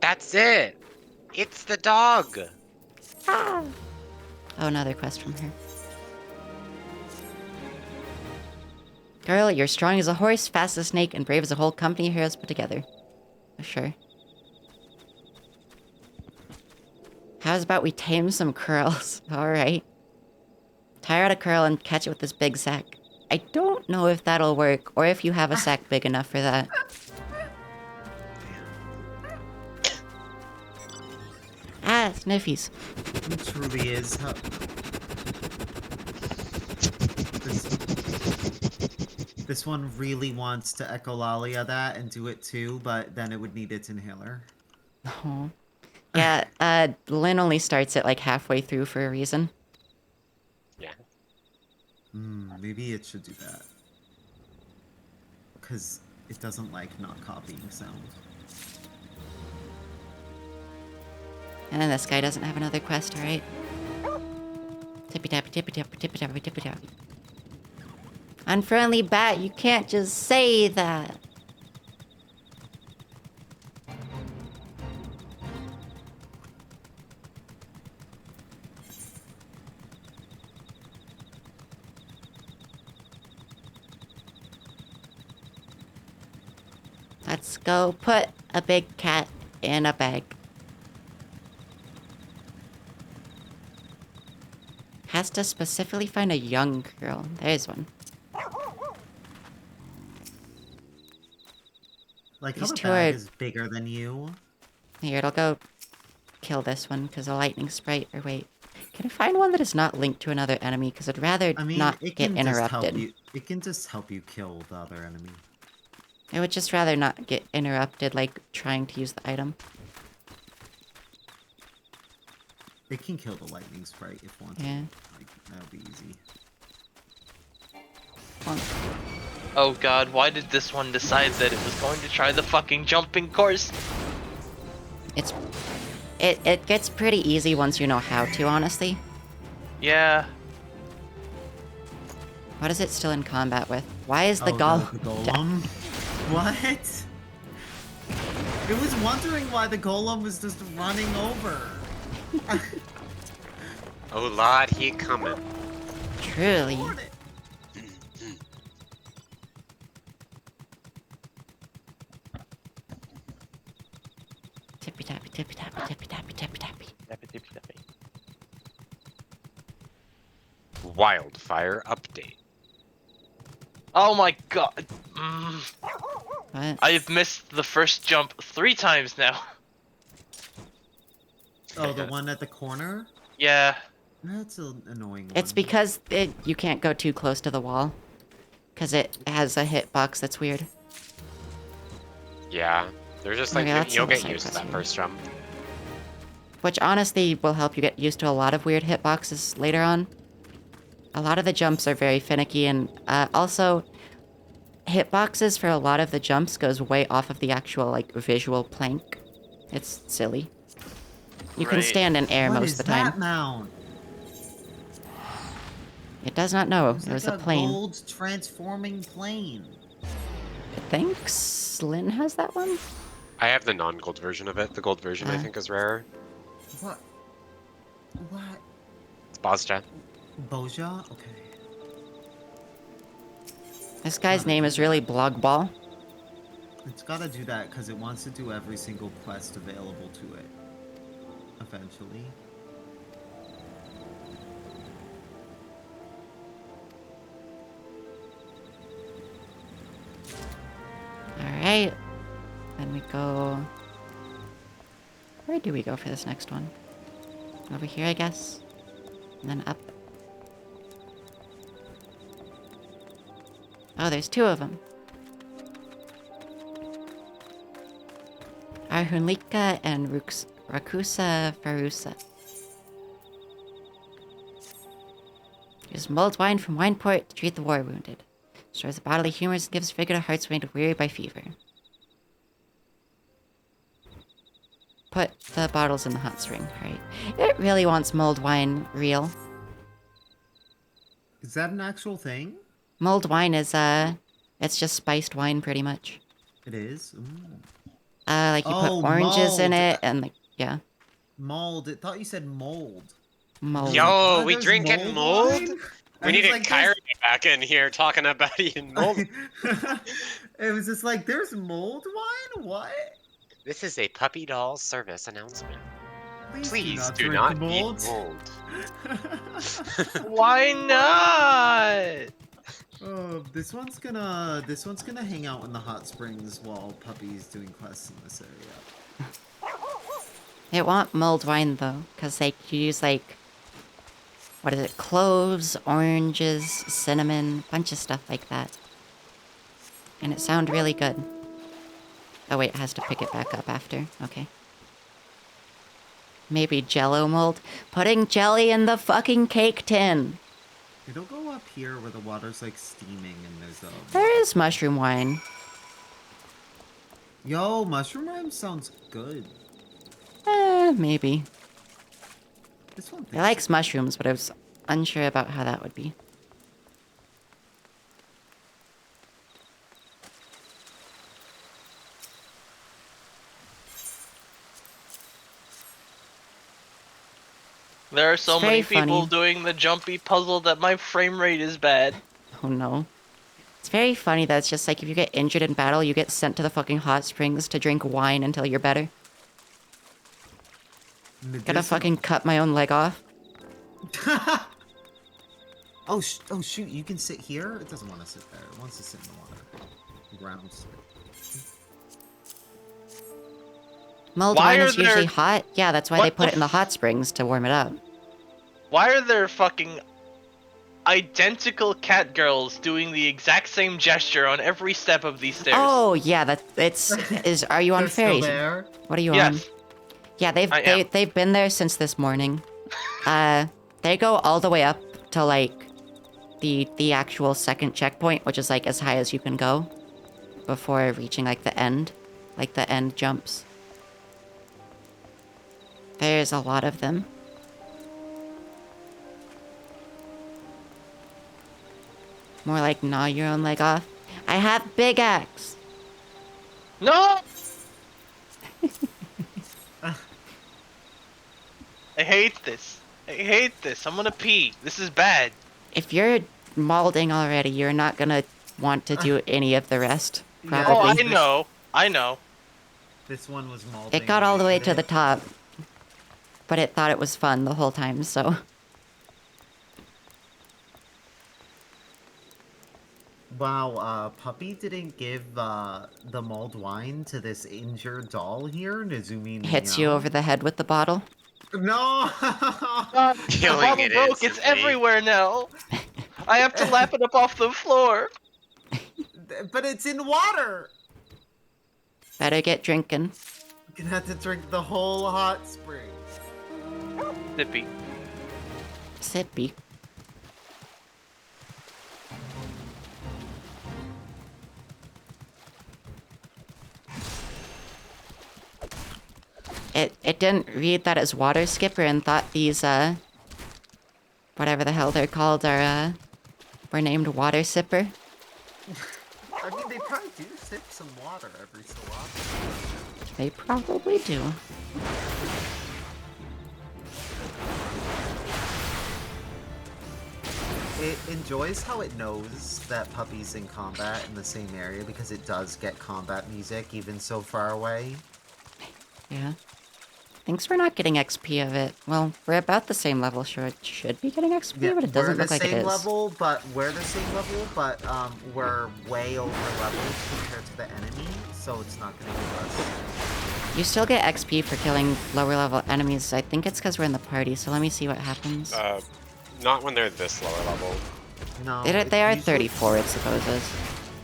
S3: That's it. It's the dog.
S1: Oh, another quest from her. Girl, you're strong as a horse, fast as a snake, and brave as a whole company of heroes put together. For sure. How's about we tame some curls? Alright. Tire out a curl and catch it with this big sack. I don't know if that'll work, or if you have a sack big enough for that. Ah, sniffies.
S2: It truly is. This one really wants to echolalia that and do it too, but then it would need its inhaler.
S1: Oh. Yeah, Lynn only starts it like halfway through for a reason.
S3: Yeah.
S2: Maybe it should do that. Because it doesn't like not copying sound.
S1: And then this guy doesn't have another quest, alright? Tippy tappy, tippy tappy, tippy tappy, tippy tappy. Unfriendly bat, you can't just say that. Let's go put a big cat in a bag. Has to specifically find a young girl. There's one.
S2: Like how
S1: These
S2: the
S1: two
S2: bag
S1: are-
S2: is bigger than you.
S1: Here, it'll go kill this one because a lightning sprite. Or wait, can I find one that is not linked to another enemy? Because I'd rather
S2: I mean,
S1: not
S2: it
S1: get
S2: can just help
S1: interrupted.
S2: you. It can just help you kill the other enemy.
S1: I would just rather not get interrupted, like trying to use the item.
S2: It can kill the lightning sprite if wanted.
S1: Yeah.
S2: Like, that'll be easy.
S1: Well,
S4: Oh god, why did this one decide that it was going to try the fucking jumping course?
S1: it gets pretty easy once you know how to, honestly.
S4: Yeah.
S1: What is it still in combat with? Why is the
S2: The
S1: golem?
S2: golem? What? It was wondering why the golem was just running over.
S3: Oh lord, he coming.
S1: Truly.
S2: Ignored it.
S1: Tippy tappy, tippy tappy, tippy tappy, tippy tappy.
S3: Wildfire update.
S4: Oh my god.
S1: What?
S4: I've missed the first jump 3 times now.
S2: Oh, the one at the corner?
S4: Yeah.
S2: That's an annoying one.
S1: It's because you can't go too close to the wall. Because it has a hitbox that's weird.
S3: Yeah. They're just like,
S1: Okay, that's
S3: you'll
S1: not
S3: get
S1: side
S3: used to that
S1: quest.
S3: first jump.
S1: Which honestly will help you get used to a lot of weird hitboxes later on. A lot of the jumps are very finicky, and also hitboxes for a lot of the jumps goes way off of the actual like visual plank. It's silly. You can
S4: Right.
S1: stand in air
S2: What
S1: most
S2: is
S1: of the time.
S2: that mound?
S1: It does not know.
S2: It's
S1: It was
S2: like
S1: a plane.
S2: gold transforming plane.
S1: I think Slyn has that one.
S3: I have the non-gold version of it. The gold version, I
S1: Ah.
S3: think, is rarer.
S2: What? What?
S3: It's Bozja.
S2: Boja? Okay.
S1: This guy's name is really Blogball.
S2: It's gotta do that because it wants to do every single quest available to it. Eventually.
S1: Alright. Then we go... Where do we go for this next one? Over here, I guess. And then up. Oh, there's 2 of them. Arhunlika and Rakusa Farusa. Use mulled wine from Wineport to treat the war wounded. Stores the bodily humors and gives vigor to hearts made weary by fever. Put the bottles in the hot spring, right? It really wants mulled wine real.
S2: Is that an actual thing?
S1: Mulled wine is, it's just spiced wine pretty much.
S2: It is? Ooh.
S1: Like you put
S2: Oh,
S1: oranges in
S2: mulled.
S1: it and like, yeah,
S2: Mold. It thought you said mold.
S1: mulled.
S3: Yo,
S2: Oh,
S3: we
S2: there's
S3: drinking mold?
S2: wine?
S3: We
S2: I
S3: need
S2: was
S3: a
S2: like,
S3: Kyrie back in here talking about eating mold.
S2: It was just like, there's mold wine? What?
S3: This is a puppy doll service announcement. Please do
S2: drink
S3: not
S2: mold.
S3: eat mold.
S4: Why not?
S2: Oh, this one's gonna hang out in the hot springs while Puppy's doing quests in this area.
S1: They want mulled wine though, because they use like, what is it, cloves, oranges, cinnamon, bunch of stuff like that. And it sounds really good. Oh wait, it has to pick it back up after. Okay. Maybe jello mold? Putting jelly in the fucking cake tin!
S2: It'll go up here where the water's like steaming and there's a...
S1: There is mushroom wine.
S2: Yo, mushroom rhyme sounds good.
S1: Maybe.
S2: This one
S1: He likes mushrooms, but I was unsure about how that would be.
S4: There are so
S1: It's
S4: many
S1: very
S4: people
S1: funny.
S4: doing the jumpy puzzle that my frame rate is bad.
S1: Oh no. It's very funny that it's just like if you get injured in battle, you get sent to the fucking hot springs to drink wine until you're better. Gotta fucking cut my own leg off.
S2: Oh, oh shoot, you can sit here? It doesn't want to sit there. It wants to sit in the water. Grounds.
S1: Mulled
S4: Why
S1: wine
S4: are
S1: is usually
S4: there-
S1: hot. Yeah, that's why
S4: What
S1: they put
S4: the
S1: it in the hot springs to warm it up.
S4: Why are there fucking identical cat girls doing the exact same gesture on every step of these stairs?
S1: Oh yeah, are you on
S2: They're still
S1: fairies?
S2: there?
S1: What are you on?
S4: Yes.
S1: Yeah,
S4: I am.
S1: they've been there since this morning. They go all the way up to like the actual second checkpoint, which is like as high as you can go before reaching like the end jumps. There's a lot of them. More like gnaw your own leg off. I have big axe.
S4: No! I hate this. I hate this. I'm gonna pee. This is bad.
S1: If you're molding already, you're not gonna want to do any of the rest.
S2: Yeah,
S4: Oh,
S1: Probably.
S4: I know. I know.
S2: This one was molding.
S1: It got all the way to the
S2: it.
S1: top, but it thought it was fun the whole time, so.
S2: Wow, Puppy didn't give the mulled wine to this injured doll here, Nezumi
S1: Hits you
S2: Meow.
S1: over the head with the bottle.
S2: No!
S4: The
S3: Killing
S4: bottle
S3: it
S4: broke. It's
S3: instantly.
S4: everywhere now. I have to lap it up off the floor.
S2: But it's in water!
S1: Better get drinking.
S2: You're gonna have to drink the whole hot spring.
S4: Sippy.
S1: Sippy. It didn't read that as water skipper and thought these whatever the hell they're called are were named water sipper.
S2: I mean, they probably do sip some water every so often.
S1: They probably do.
S2: It enjoys how it knows that Puppy's in combat in the same area because it does get combat music even so far away.
S1: Yeah. Thinks we're not getting XP of it. Well, we're about the same level. Sure, it should be getting XP, but it
S2: we're
S1: doesn't
S2: the
S1: look like it
S2: same
S1: is.
S2: level, but we're the same level, but we're way over leveled compared to the enemy, so it's not gonna give us.
S1: You still get XP for killing lower level enemies. I think it's because we're in the party, so let me see what happens.
S3: Not when they're this lower level.
S2: No,
S1: They are
S2: it's usually-
S1: 34, it supposes.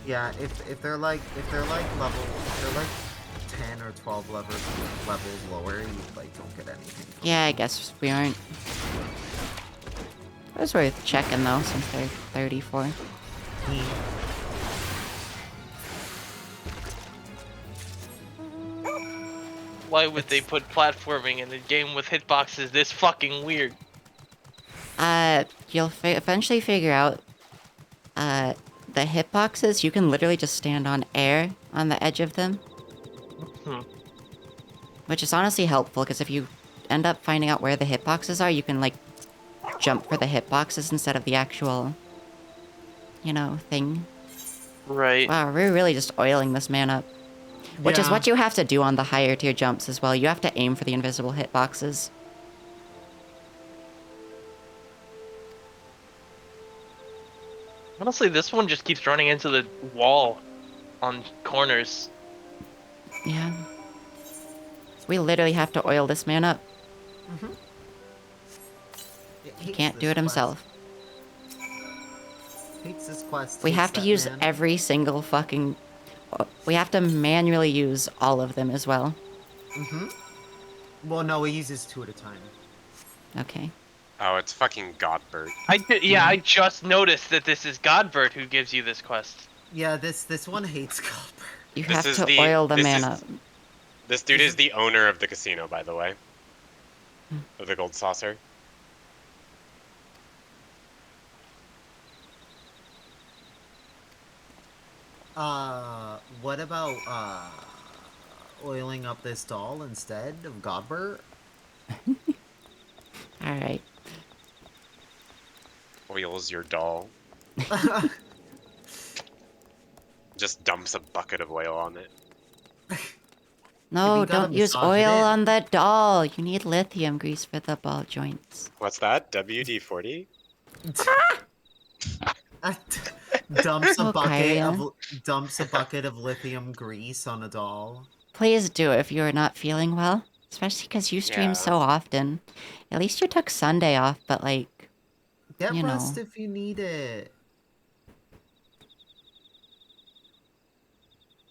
S2: Yeah, if they're like level, if they're like 10 or 12 levels lower, you like don't get anything. from
S1: Yeah, I guess we aren't. It was worth checking though, since they're 34.
S2: them.
S4: Why would they put platforming in a game with hitboxes this fucking weird?
S1: You'll eventually figure out, the hitboxes, you can literally just stand on air on the edge of them.
S4: Hmm.
S1: Which is honestly helpful, because if you end up finding out where the hitboxes are, you can, like, jump for the hitboxes instead of the actual, you know, thing.
S4: Right.
S1: Wow, we're really just oiling this man up. Which is
S2: Yeah.
S1: what you have to do on the higher tier jumps as well. You have to aim for the invisible hitboxes.
S4: Honestly, this one just keeps running into the wall on corners.
S1: Yeah. We literally have to oil this man up. He can't do it himself.
S2: Hates this quest.
S1: We
S2: hates
S1: have to
S2: that
S1: use
S2: man.
S1: every single fucking... We have to manually use all of them as well.
S2: Well, no, he uses 2 at a time.
S1: Okay.
S3: Oh, it's fucking Godbert.
S4: I just noticed that this is Godbert who gives you this quest.
S2: Yeah, this one hates Copper.
S1: You
S3: This
S1: have
S3: is
S1: to
S3: the-
S1: oil the
S3: this
S1: man
S3: is-
S1: up.
S3: This dude is the owner of the casino, by the way. Of the Gold Saucer.
S2: What about oiling up this doll instead of Godbert?
S1: Alright.
S3: Oils your doll. Just dumps a bucket of oil on it.
S1: No,
S2: you gotta
S1: don't use
S2: massage it
S1: oil
S2: in.
S1: on the doll. You need lithium grease for the ball joints.
S3: What's that? WD-40?
S2: dumps a
S1: Okay,
S2: dumps a bucket of lithium grease on a doll.
S1: Please do if you are not feeling well. Especially because you stream
S3: Yeah.
S1: so often. At least you took Sunday off, but like...
S2: Get
S1: You
S2: rest
S1: know.
S2: if you need it.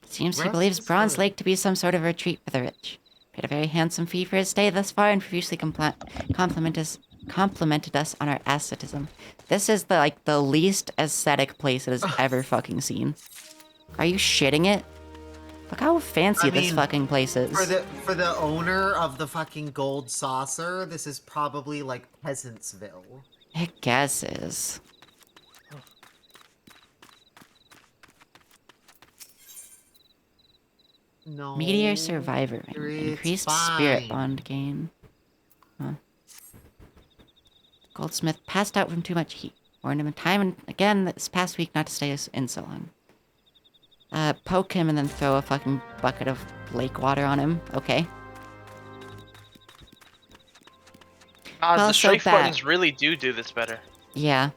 S1: Seems he
S2: Rest
S1: believes
S2: is
S1: Bronze
S2: good.
S1: Lake to be some sort of retreat for the rich. Paid a very handsome fee for his stay thus far and profusely complimented us on our asceticism. This is the least aesthetic place it has ever fucking seen. Are you shitting it? Look how fancy this fucking place is.
S2: For the owner of the fucking gold saucer, this is probably like Peasantsville.
S1: It guesses.
S2: No.
S1: Meteor survivor ring. Increased spirit bond gain. Huh. Goldsmith passed out from too much heat. Warned him time and again this past week not to stay in so long. Poke him and then throw a fucking bucket of lake water on him. Okay.
S4: The
S1: Also
S4: strafe
S1: bad.
S4: buttons really do this better.
S1: Yeah.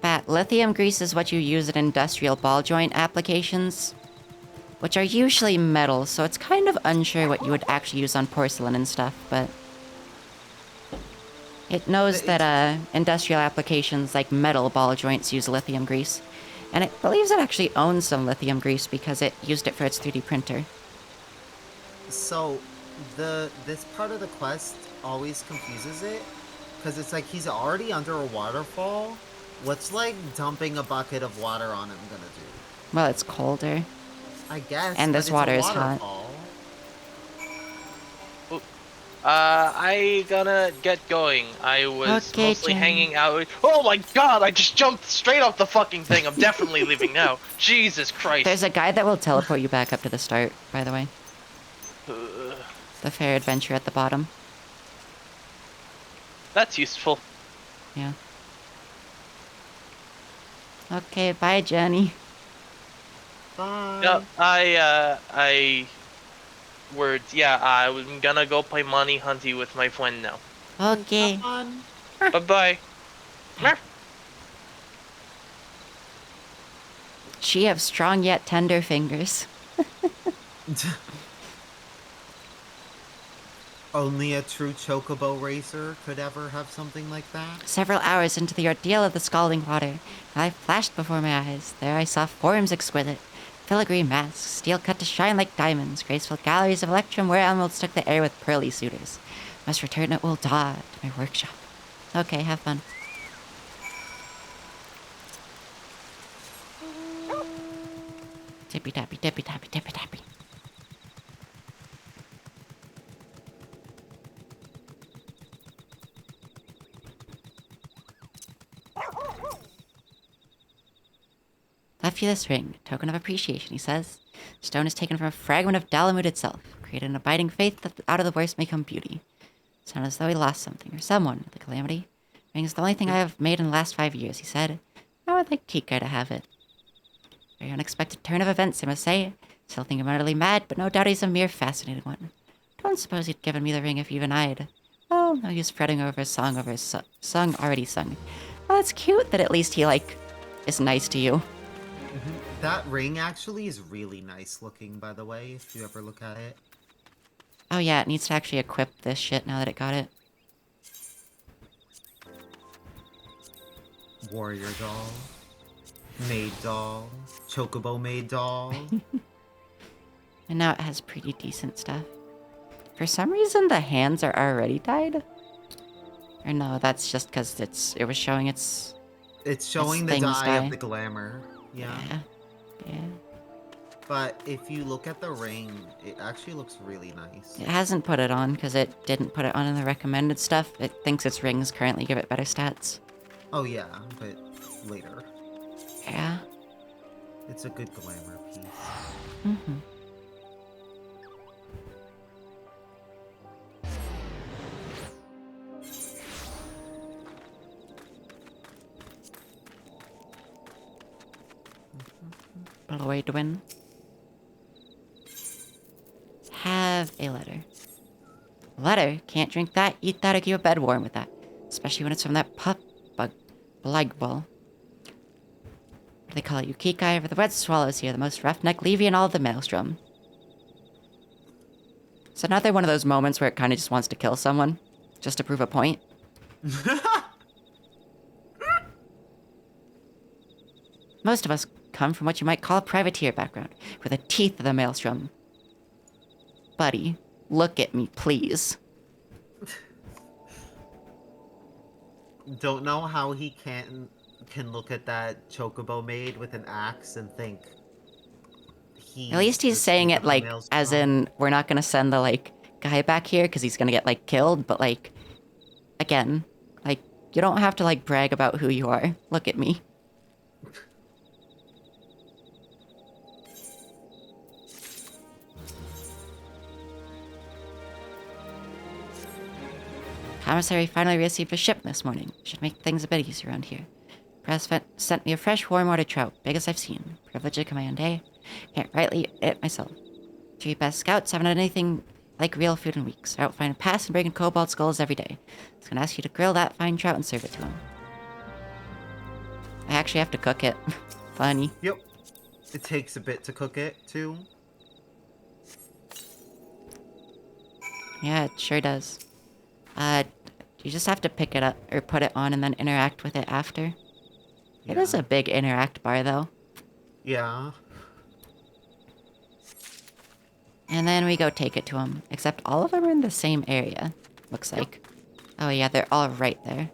S1: That lithium grease is what you use in industrial ball joint applications, which are usually metal, so it's kind of unsure what you would actually use on porcelain and stuff, but it knows that industrial applications like metal ball joints use lithium grease, and it believes it actually owns some lithium grease because it used it for its 3D printer.
S2: So, this part of the quest always confuses it, because it's like he's already under a waterfall. What's like dumping a bucket of water on him gonna do?
S1: Well, it's colder.
S2: I guess.
S1: And
S2: but
S1: this
S2: it's a
S1: water is hot.
S2: waterfall.
S4: I gonna get going. I was
S1: Okay,
S4: mostly
S1: Jen.
S4: hanging out. Oh my god! I just jumped straight off the fucking thing. I'm definitely leaving now. Jesus Christ.
S1: There's a guide that will teleport you back up to the start, by the way. The fair adventure at the bottom.
S4: That's useful.
S1: Yeah. Okay, bye, Jenny.
S2: Bye.
S4: Yeah, words. Yeah, I'm gonna go play Money Hunty with my friend now.
S1: Okay.
S2: Have fun.
S4: Bye bye.
S1: She have strong yet tender fingers.
S2: Only a true chocobo racer could ever have something like that.
S1: Several hours into the ordeal of the scalding water, life flashed before my eyes. There I saw forms exquisite, filigree masks, steel cut to shine like diamonds, graceful galleries of electrum where emeralds took the air with pearly suitors. Must return at Ul'dah to my workshop. Okay, have fun. Tippy tappy, tippy tappy, tippy tappy. Left you this ring, token of appreciation, he says. Stone is taken from a fragment of Dalamud itself, created an abiding faith that out of the worst may come beauty. Sound as though he lost something, or someone, with the calamity. Ring is the only thing I have made in the last 5 years, he said. I would like Kika to have it. Very unexpected turn of events, I must say. Still think him utterly mad, but no doubt he's a mere fascinating one. Don't suppose he'd given me the ring if even I'd. Oh, no use fretting over a song song already sung. Well, it's cute that at least he, is nice to you.
S2: That ring actually is really nice looking, by the way, if you ever look at it.
S1: Oh yeah, it needs to actually equip this shit now that it got it.
S2: Warrior doll. Maid doll. Chocobo maid doll.
S1: And now it has pretty decent stuff. For some reason, the hands are already dyed. Or no, that's just because it was showing its...
S2: It's showing the
S1: things
S2: dye
S1: dye.
S2: of the glamour. Yeah.
S1: Yeah.
S2: But if you look at the ring, it actually looks really nice.
S1: It hasn't put it on because it didn't put it on in the recommended stuff. It thinks its rings currently give it better stats.
S2: Oh yeah, but later.
S1: Yeah.
S2: It's a good glamour piece.
S1: Mm-hmm. Bloidwin. Have a letter. Letter? Can't drink that, eat that, or keep a bed warm with that. Especially when it's from that pup bug. Blagball. What do they call it? Yukikai over the red swallows here, the most roughneck levy in all of the maelstrom. It's another one of those moments where it kind of just wants to kill someone, just to prove a point. Most of us come from what you might call a privateer background, with the teeth of the maelstrom. buddy, look at me, please.
S2: Don't know how he can look at that chocobo maid with an axe and think
S1: At least he's saying it like, as in, we're not gonna send the like guy back here because he's gonna get like killed, but like, again, like, you don't have to like brag about who you are. Look at me. Commissary finally received a ship this morning. Should make things a bit easier around here. Press sent me a fresh warm water trout, biggest I've seen. Privilege to command, eh? Can't rightly eat it myself. 3 best scouts haven't had anything like real food in weeks. They're out finding pass and breaking cobalt skulls every day. I was gonna ask you to grill that fine trout and serve it to him. I actually have to cook it. Funny.
S2: Yep. It takes a bit to cook it, too.
S1: Yeah, it sure does. You just have to pick it up or put it on and then interact with it after. It is a big interact bar though.
S2: Yeah.
S1: And then we go take it to him. Except all of them are in the same area, looks like. Oh yeah, they're all right there.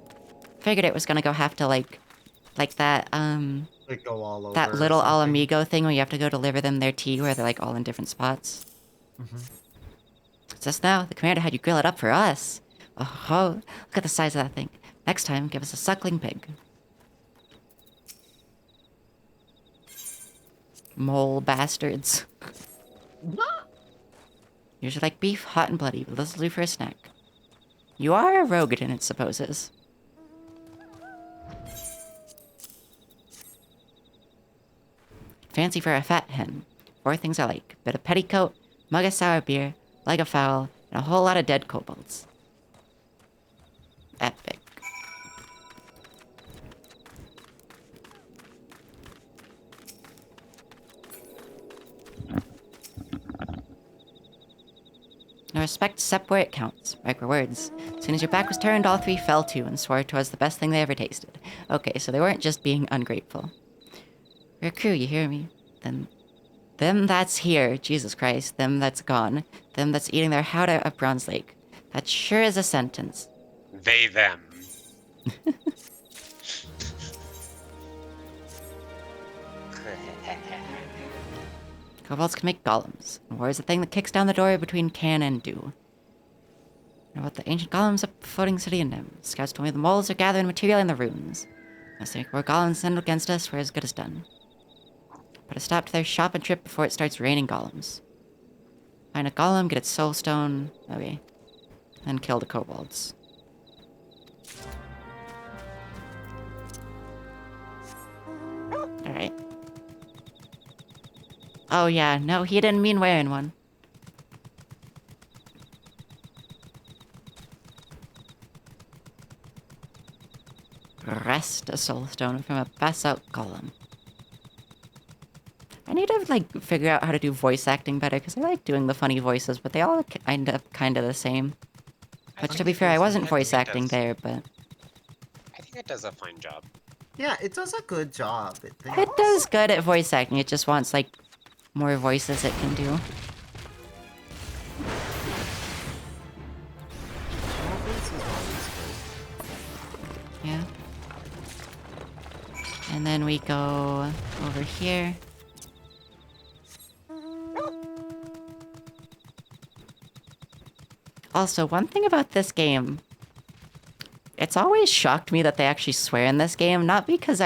S1: Figured it was gonna go have to like that,
S2: They go all over.
S1: that little Alamigo thing where you have to go deliver them their tea where they're like all in different spots.
S2: Mm-hmm.
S1: Just now, the commander had you grill it up for us. Oh, look at the size of that thing. Next time, give us a suckling pig. Mole bastards. Usually like beef, hot and bloody, but this'll do for a snack. You are a Rogadin, it supposes. Fancy for a fat hen. 4 things I like. Bit of petticoat, mug of sour beer, leg of fowl, and a whole lot of dead kobolds. Epic. Now respect Sep where it counts. Micro words. As soon as your back was turned, all 3 fell to and swore 'twas the best thing they ever tasted. Okay, so they weren't just being ungrateful. We're a crew, you hear me? Then them that's here, Jesus Christ, them that's gone, them that's eating their hout out of Bronze Lake. That sure is a sentence.
S3: They, them.
S1: Kobolds can make golems. And war is the thing that kicks down the door between can and do. Know about the ancient golems of the floating city in them. Scouts told me the moles are gathering material in the ruins. Must make more golems sent against us, we're as good as done. Put a stop to their shopping trip before it starts raining golems. Find a golem, get its soul stone. Okay. Then kill the kobolds. Alright. Oh yeah, no, he didn't mean wearing one. Rest a soul stone from a basalt golem. I need to like figure out how to do voice acting better because I like doing the funny voices, but they all end up kind of the same. Which, to be fair, I wasn't voice acting there, but
S3: I think it does a fine job.
S2: Yeah, it does a good job.
S1: it does good at voice acting. It just wants like more voices it can do. Yeah. And then we go over here. Also, one thing about this game, it's always shocked me that they actually swear in this game, not because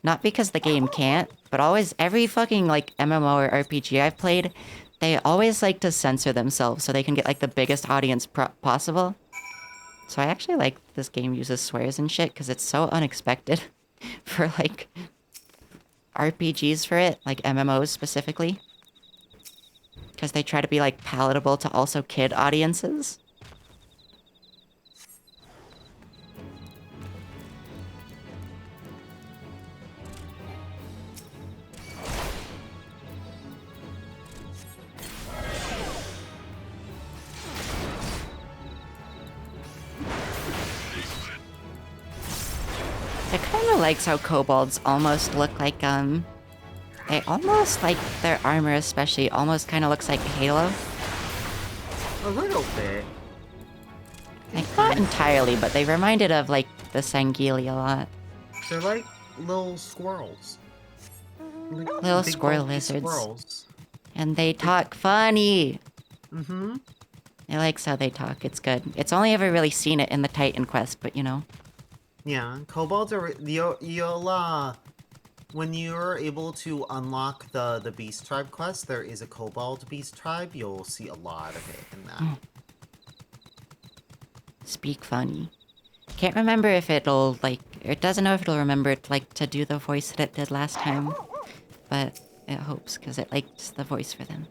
S1: not because the game can't, but always, every fucking, like, MMO or RPG I've played, they always like to censor themselves so they can get, like, the biggest audience possible. So I actually like this game uses swears and shit, because it's so unexpected for, like, RPGs for it, like MMOs specifically. Because they try to be, like, palatable to also kid audiences. I kind of likes how kobolds almost look like, They almost, like, their armor especially, almost kind of looks like Halo.
S2: A little bit.
S1: Like, not entirely, but they reminded of, like, the Sangheili a lot.
S2: They're like little squirrels. Like
S1: Little
S2: big
S1: squirrel
S2: bulky
S1: lizards.
S2: Squirrels.
S1: And they talk funny.
S2: Mm-hmm.
S1: I likes how they talk. It's good. It's only ever really seen it in the Titan Quest, but you know.
S2: Yeah, kobolds are you'll when you're able to unlock the beast tribe quest, there is a kobold beast tribe. You'll see a lot of it in that.
S1: Speak funny. Can't remember if it'll, like, it doesn't know if it'll remember it, like, to do the voice that it did last time. But it hopes, because it likes the voice for them.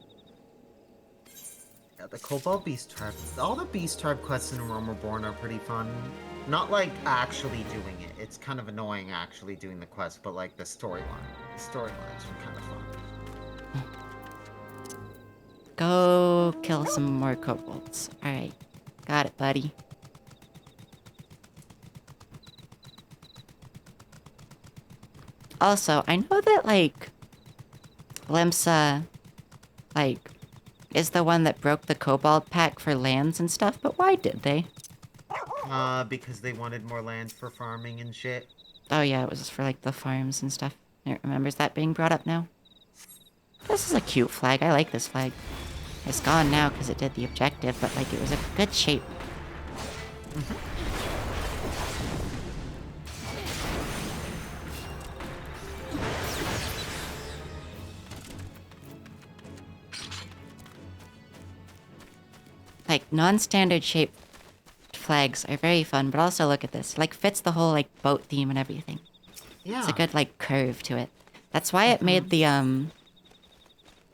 S2: Yeah, the kobold beast tribe. All the beast tribe quests in Realm Reborn are pretty fun. Not like actually doing it. It's kind of annoying actually doing the quest, but like the storyline. The storylines are kind of fun.
S1: Go kill some more kobolds. Alright. Got it, buddy. Also, I know that, like, Limsa, like, is the one that broke the Kobold Pact for lands and stuff, but why did they?
S2: Because they wanted more land for farming and shit.
S1: Oh yeah, it was for, like, the farms and stuff. It remembers that being brought up now. This is a cute flag. I like this flag. It's gone now because it did the objective, but, like, it was a good shape. Like, non-standard shape flags are very fun, but also look at this. Like, fits the whole, like, boat theme and everything.
S2: Yeah.
S1: It's a good, like, curve to it. That's why it made the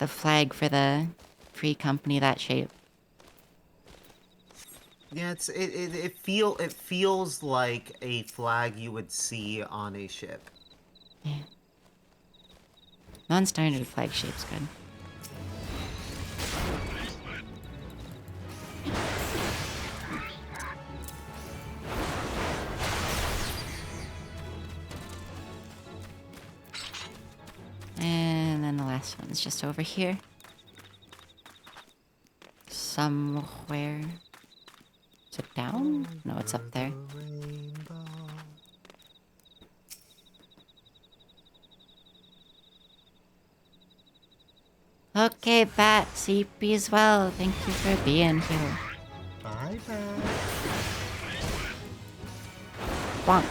S1: flag for the free company that shape.
S2: Yeah, it feels like a flag you would see on a ship.
S1: Yeah. Non-standard flag shape's good. And then the last one's just over here. Somewhere. Is it down? No, it's up there.
S2: The rainbow.
S1: Okay, Bat, CP as well. Thank you for being here.
S2: Bye bye.
S1: Bonk.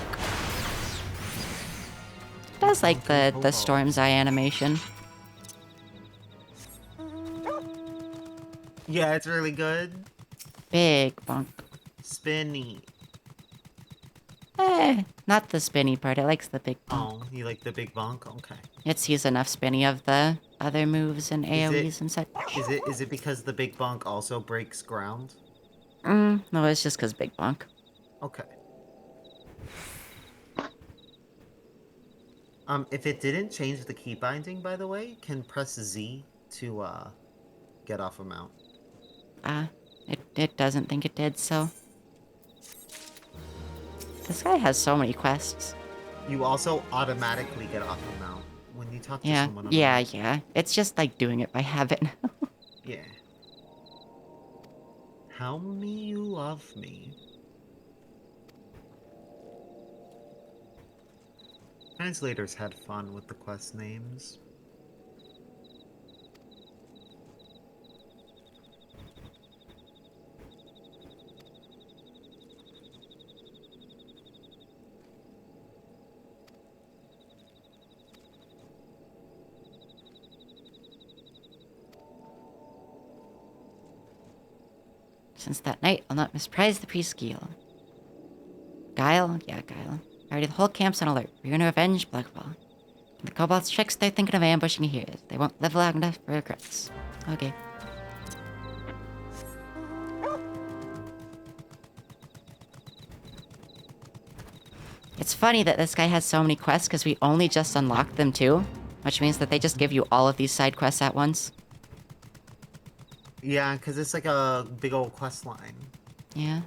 S1: Does like the
S2: Bonk.
S1: Storm's Eye animation.
S2: Yeah, it's really good.
S1: Big bonk.
S2: Spinny.
S1: Not the spinny part. It likes the big bonk.
S2: Oh, you like the big bonk? Okay.
S1: It sees enough spinny of the other moves and
S2: Is it-
S1: AoEs and such.
S2: Is it because the big bonk also breaks ground?
S1: No, it's just because big bonk.
S2: Okay. If it didn't change the key binding, by the way, can press Z to get off a mount.
S1: It doesn't think it did, so. This guy has so many quests.
S2: You also automatically get off a mount when you talk to
S1: Yeah,
S2: someone. on
S1: yeah,
S2: the-
S1: yeah. It's just like doing it by habit.
S2: Yeah. How me you love me. Translators had fun with the quest names.
S1: Since that night, I'll not misprize the peace Gil. Guile? Yeah, Guile. Already the whole camp's on alert. We're gonna avenge Blackball. The Kobolds tricks they're thinking of ambushing you here. They won't live long enough for regrets. Okay. It's funny that this guy has so many quests because we only just unlocked them too. Which means that they just give you all of these side quests at once.
S2: Yeah, because it's like a big old quest line.
S1: Yeah.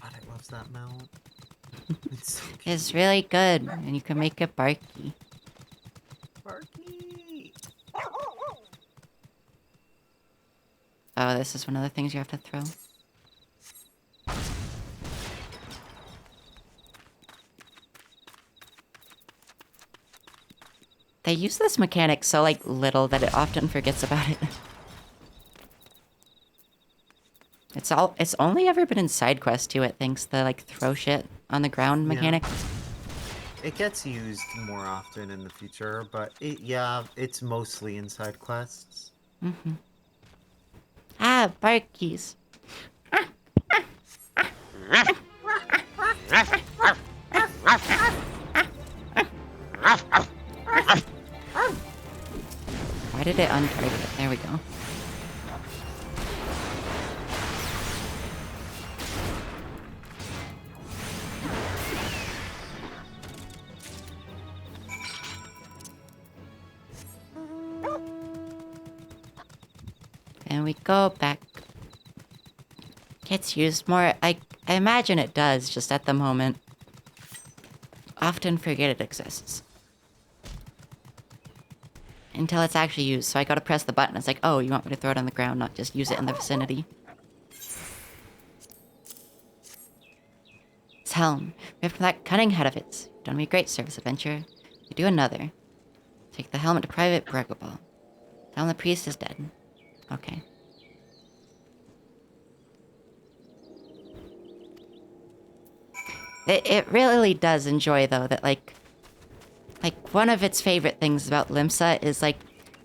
S2: God, I love that mount.
S1: is really good, and you can make it barky.
S2: Barky.
S1: Oh, this is one of the things you have to throw. They use this mechanic so, like, little that it often forgets about it. It's only ever been in side quests too, it thinks, the, like, throw shit on the ground
S2: Yeah.
S1: mechanic.
S2: It gets used more often in the future, but yeah, it's mostly in side quests.
S1: Mm-hmm. Ah, barkies. Why did it untarget it? There we go. And we go back. Gets used more. I imagine it does, just at the moment. Often forget it exists. Until it's actually used, so I gotta press the button. It's like, oh, you want me to throw it on the ground, not just use it in the vicinity. It's Helm. Ripped from that cunning head of its. Done me a great service, adventurer. You do another. Take the helmet to Private Bregoball. Tell him the priest is dead. Okay. It really does enjoy, though, that, like, one of its favorite things about Limsa is, like,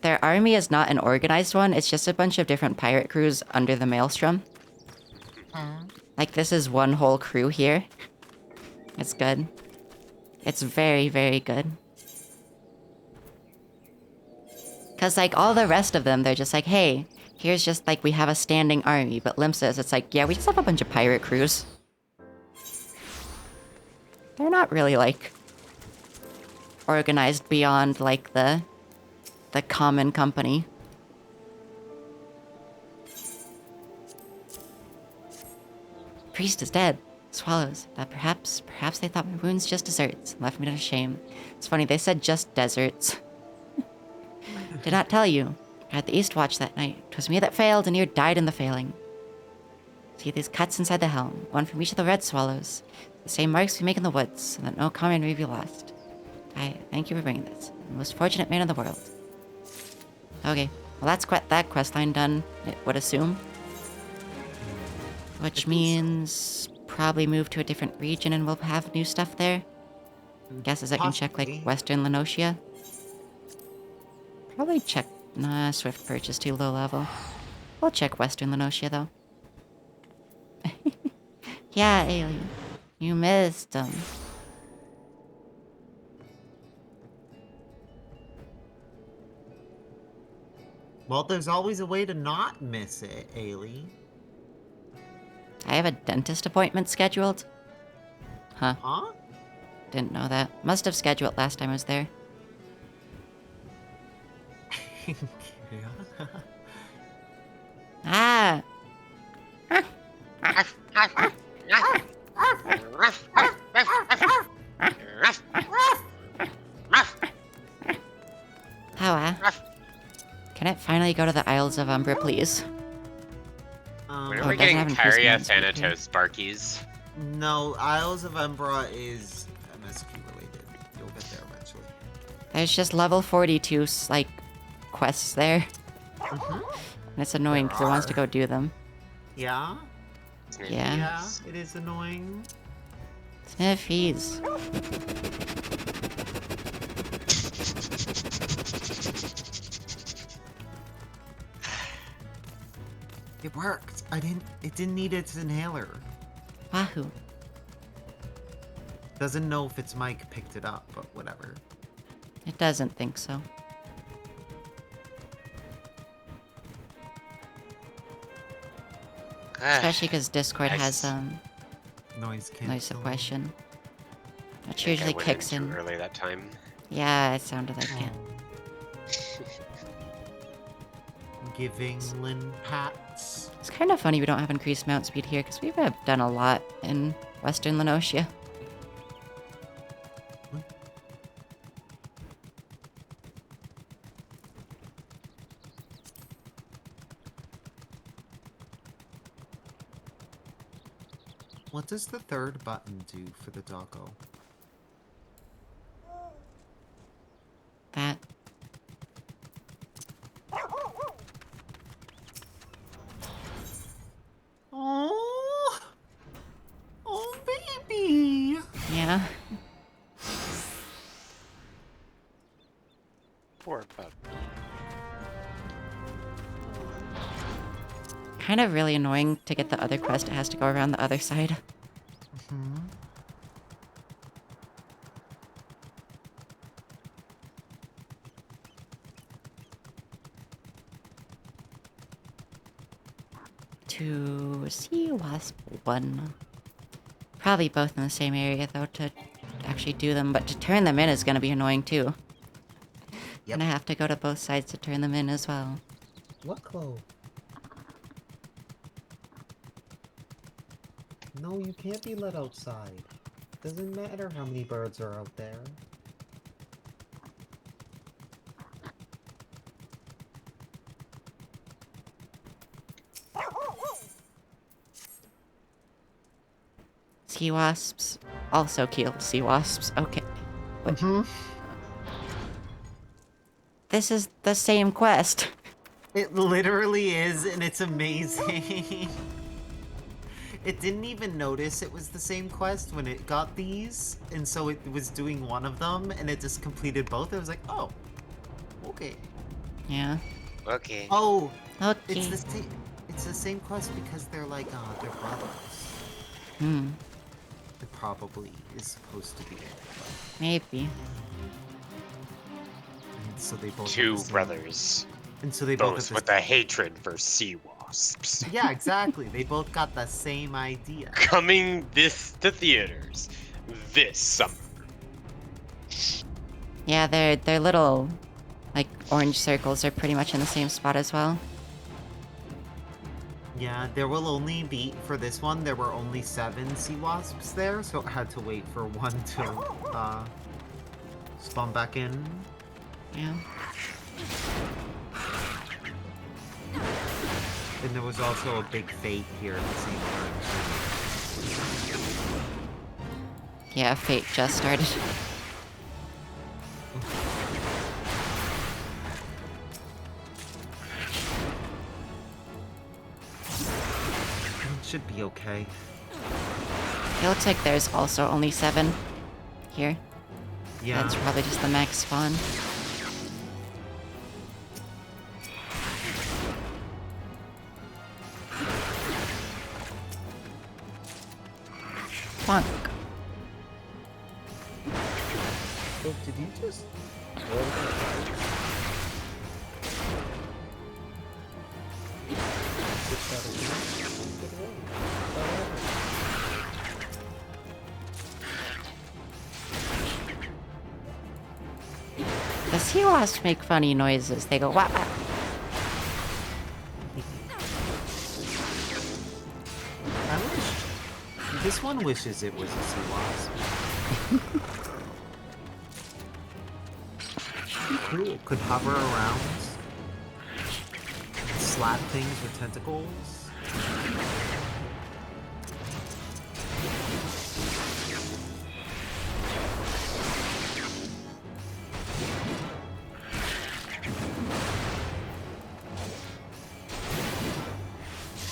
S1: their army is not an organized one. It's just a bunch of different pirate crews under the Maelstrom. Like, this is one whole crew here. It's good. It's very, very good. Because, like, all the rest of them, they're just like, hey, here's just, like, we have a standing army. But Limsa's, it's like, yeah, we just have a bunch of pirate crews. They're not really, like, organized beyond, like, the common company. Priest is dead. Swallows. That perhaps they thought my wounds just deserts and left me to shame. It's funny, they said just deserts. Did not tell you. I had the East Watch that night. 'Twas me that failed, and you died in the failing. See these cuts inside the helm, one from each of the red swallows. The same marks we make in the woods, so that no common may be lost. I thank you for bringing this. I'm the most fortunate man in the world. Okay, well that's that questline done, it would assume. Which means probably move to a different region and we'll have new stuff there. Guesses I can check, like,
S2: Possibly.
S1: Western Lenotia. Probably check... Nah, Swift Perch is too low level. We'll check Western Lenotia, though. Yeah, alien. You missed them.
S2: Well, there's always a way to not miss it, Ailey.
S1: I have a dentist appointment scheduled. Huh.
S2: Huh?
S1: Didn't know that. Must have scheduled last time I was there. Ah! How, Can it finally go to the Isles of Umbra, please?
S3: When
S1: Oh,
S3: are we
S1: it doesn't
S3: getting
S1: have increased
S3: Caria
S1: movement speed here.
S3: Thanatos Barkies?
S2: No, Isles of Embra is MSQ related. You'll get there eventually.
S1: There's just level 42, like, quests there. And it's annoying because it wants to go do them.
S2: Yeah?
S1: Yeah.
S2: Yeah, it is annoying.
S1: Sniffies.
S2: It worked. It didn't need its inhaler.
S1: Wahoo.
S2: Doesn't know if its mic picked it up, but whatever.
S1: It doesn't think so. Especially because Discord has,
S2: Noise cancel.
S1: noise suppression. Which
S3: I think I
S1: usually
S3: went
S1: kicks
S3: too
S1: in.
S3: early that time.
S1: Yeah, it sounded like it.
S2: Giving Lynn pats.
S1: It's kind of funny we don't have increased mount speed here because we've done a lot in Western Lenotia.
S2: What does the third button do for the doggo?
S1: That.
S2: Oh, oh, baby.
S1: Yeah.
S3: Poor pup.
S1: Kind of really annoying to get the other quest. It has to go around the other side.
S2: Hmm.
S1: To Sea Wasp 1. Probably both in the same area, though, to actually do them. But to turn them in is going to be annoying, too.
S2: Yep.
S1: And I have to go to both sides to turn them in as well.
S2: What clove? No, you can't be let outside. Doesn't matter how many birds are out there.
S1: Sea wasps also kill sea wasps. Okay. Wait,
S2: Mm-hmm.
S1: this is the same quest.
S2: It literally is, and it's amazing. It didn't even notice it was the same quest when it got these, and so it was doing one of them, and it just completed both. It was like, oh, okay.
S1: Yeah.
S3: Okay.
S2: Oh,
S1: Okay.
S2: it's the same quest because they're like, they're brothers.
S1: Hmm.
S2: It probably is supposed to be.
S1: Maybe.
S2: And so they both have
S3: Two
S2: the same-
S3: brothers,
S2: And so they both
S3: both
S2: have
S3: with a hatred for sea wasps.
S2: Yeah, exactly. They both got the same idea.
S3: Coming this to theaters this summer.
S1: Yeah, their little, like, orange circles are pretty much in the same spot as well.
S2: Yeah, there will only be, for this one, there were only 7 sea wasps there, so I had to wait for one to, spawn back in.
S1: Yeah.
S2: And there was also a big fate here at the same time, too.
S1: Yeah, Fate just started.
S2: It should be okay.
S1: It looks like there's also only 7 here.
S2: Yeah.
S1: That's probably just the max spawn. Bonk.
S2: So did you just roll
S1: The sea wasps make funny noises. They go wah wah.
S2: I wish. This one wishes it was a sea wasp. Cool. Could hover around. Slap things with tentacles.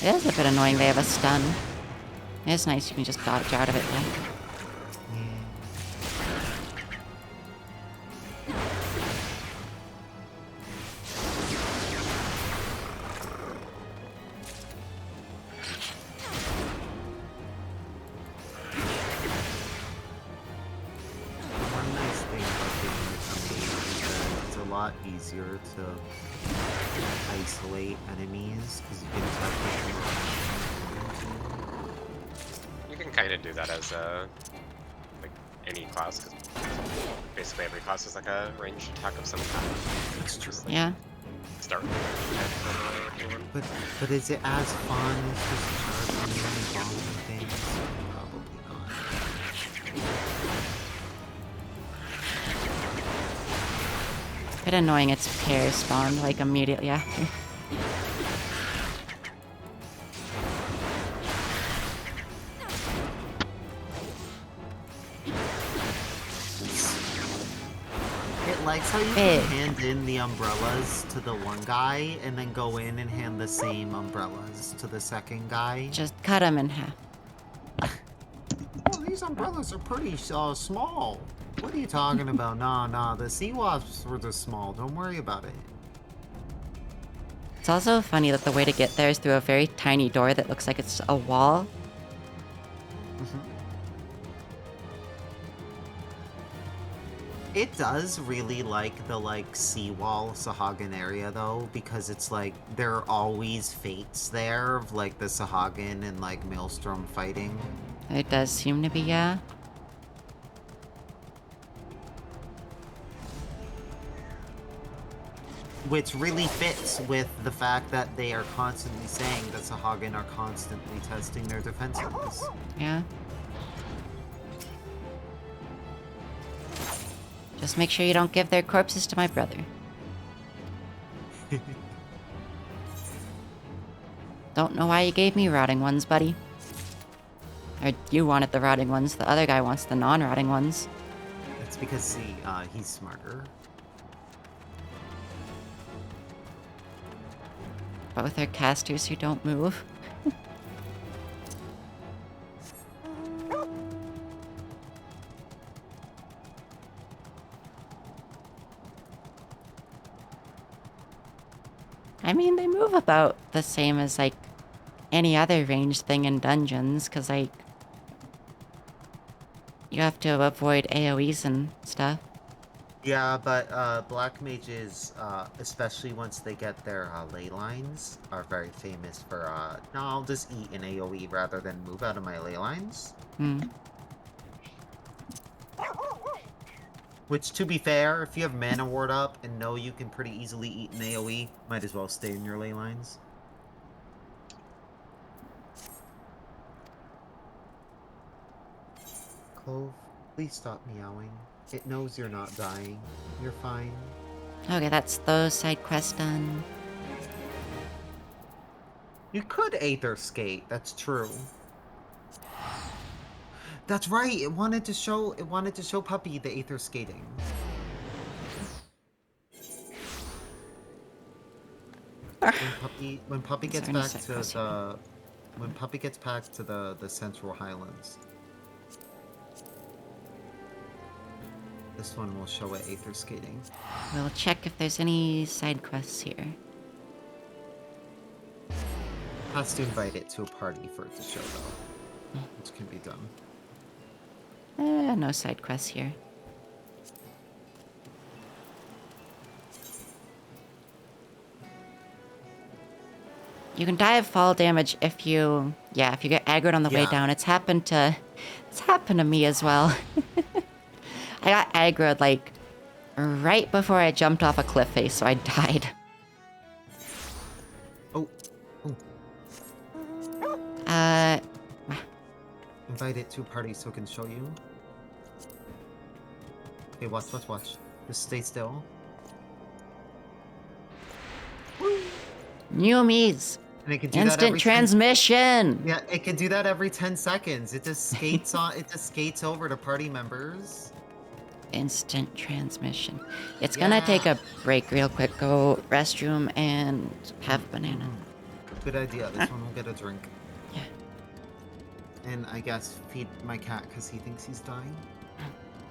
S1: It is a bit annoying they have a stun. It's nice you can just dodge out of it though.
S2: One nice thing about being a team is that it's a lot easier to isolate enemies because you can attack them.
S3: You can kind of do that as a like any class, 'cause basically every class is like a ranged attack of some kind.
S2: That's true.
S3: Just, like,
S1: Yeah.
S3: start with a ranged attack from everyone.
S2: But is it as fun as just charging and bombing things? Probably not.
S1: Bit annoying it's pair spawned like immediately after.
S2: likes how you
S1: Big.
S2: can hand in the umbrellas to the one guy and then go in and hand the same umbrellas to the second guy.
S1: Just cut them in half.
S2: Oh, these umbrellas are pretty small. What are you talking about? Nah, the sea wasps were just small. Don't worry about it.
S1: It's also funny that the way to get there is through a very tiny door that looks like it's a wall.
S2: It does really like the seawall Sahagin area though, because it's like there are always fates there of like the Sahagin and like Maelstrom fighting.
S1: It does seem to be, yeah.
S2: Which really fits with the fact that they are constantly saying that Sahagin are constantly testing their defenses.
S1: Yeah. Just make sure you don't give their corpses to my brother. Don't know why you gave me rotting ones, buddy. Or you wanted the rotting ones, the other guy wants the non-rotting ones.
S2: It's because he's smarter.
S1: Both are casters who don't move. I mean, they move about the same as, like, any other ranged thing in dungeons, because, like, you have to avoid AoEs and stuff.
S2: Yeah, but black mages, especially once they get their ley lines, are very famous for, no, I'll just eat an AoE rather than move out of my ley lines.
S1: Hmm.
S2: Which, to be fair, if you have Mana Ward up and know you can pretty easily eat an AoE, might as well stay in your ley lines. Clove, please stop meowing. It knows you're not dying. You're fine.
S1: Okay, that's those side quests done.
S2: You could Aether Skate, that's true. That's right, it wanted to show Puppy the Aether Skating. When Puppy gets
S1: there any
S2: back
S1: side
S2: to
S1: quests here?
S2: the Central Highlands. This one will show it Aether Skating.
S1: We'll check if there's any side quests here.
S2: Has to invite it to a party for it to show though. Which can be done.
S1: No side quests here. You can die of fall damage if you get aggroed on the way
S2: Yeah.
S1: down. It's happened to me as well. I got aggroed like right before I jumped off a cliff face, so I died.
S2: Oh, invite it to a party so it can show you. Okay, watch. Just stay still.
S1: Newmies.
S2: And it can do that
S1: Instant
S2: every
S1: transmission.
S2: Yeah, it can do that every 10 seconds. It just skates on. It just skates over to party members.
S1: Instant transmission. It's gonna
S2: Yeah.
S1: take a break real quick. Go restroom and have a banana.
S2: Good idea. This one will get a drink.
S1: Yeah.
S2: And I guess feed my cat because he thinks he's dying.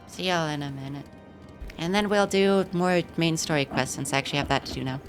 S1: See y'all in a minute. And then we'll do more main story quests since I actually have that to do now.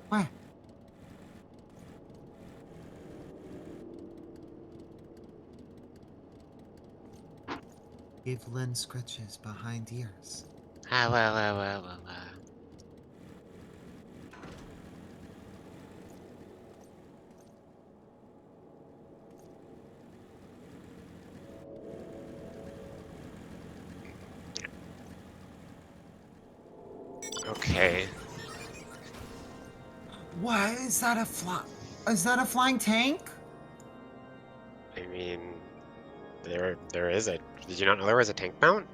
S2: What? Give Lynn scratches behind ears.
S3: Okay.
S2: What is that? Is that a flying tank?
S3: I mean, there is a. Did you not know there was a tank mount?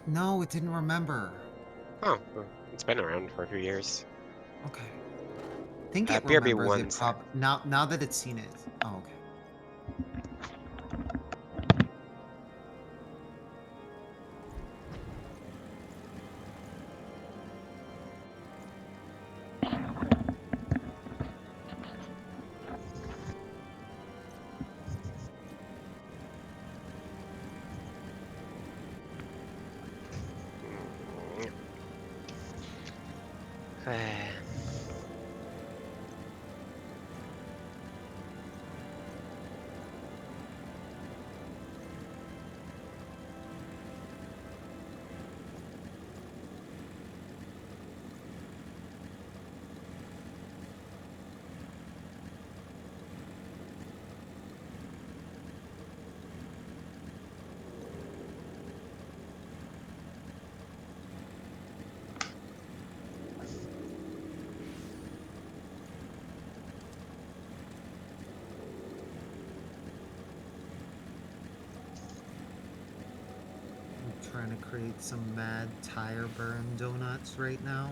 S2: No, it didn't remember.
S3: Oh, well, it's been around for a few years.
S2: Okay. I think it
S3: BRB
S2: remembers it
S3: 1's.
S2: now that it's seen it. Oh, okay. I'm trying to create some mad tire burn donuts right now.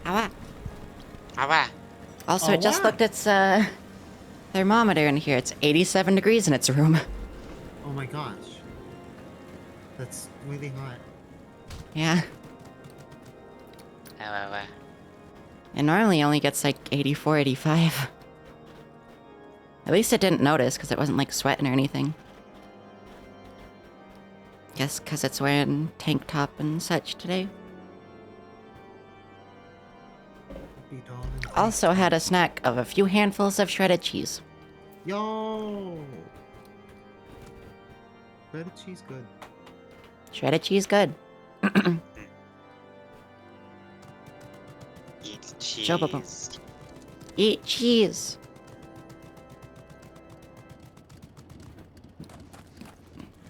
S1: Awa.
S3: Awa.
S1: Also, it just
S2: Awa.
S1: looked its thermometer in here. It's 87 degrees in its room.
S2: Oh my gosh. That's really hot.
S1: Yeah. It normally only gets like 84, 85. At least it didn't notice because it wasn't like sweating or anything. Guess because it's wearing tank top and such today.
S2: Be doll and tank
S1: Also had a snack of a few handfuls of shredded cheese.
S2: Yo! Breaded cheese good.
S1: Shredded cheese, good.
S3: Eat
S1: Jobobo.
S3: cheese.
S1: Eat cheese.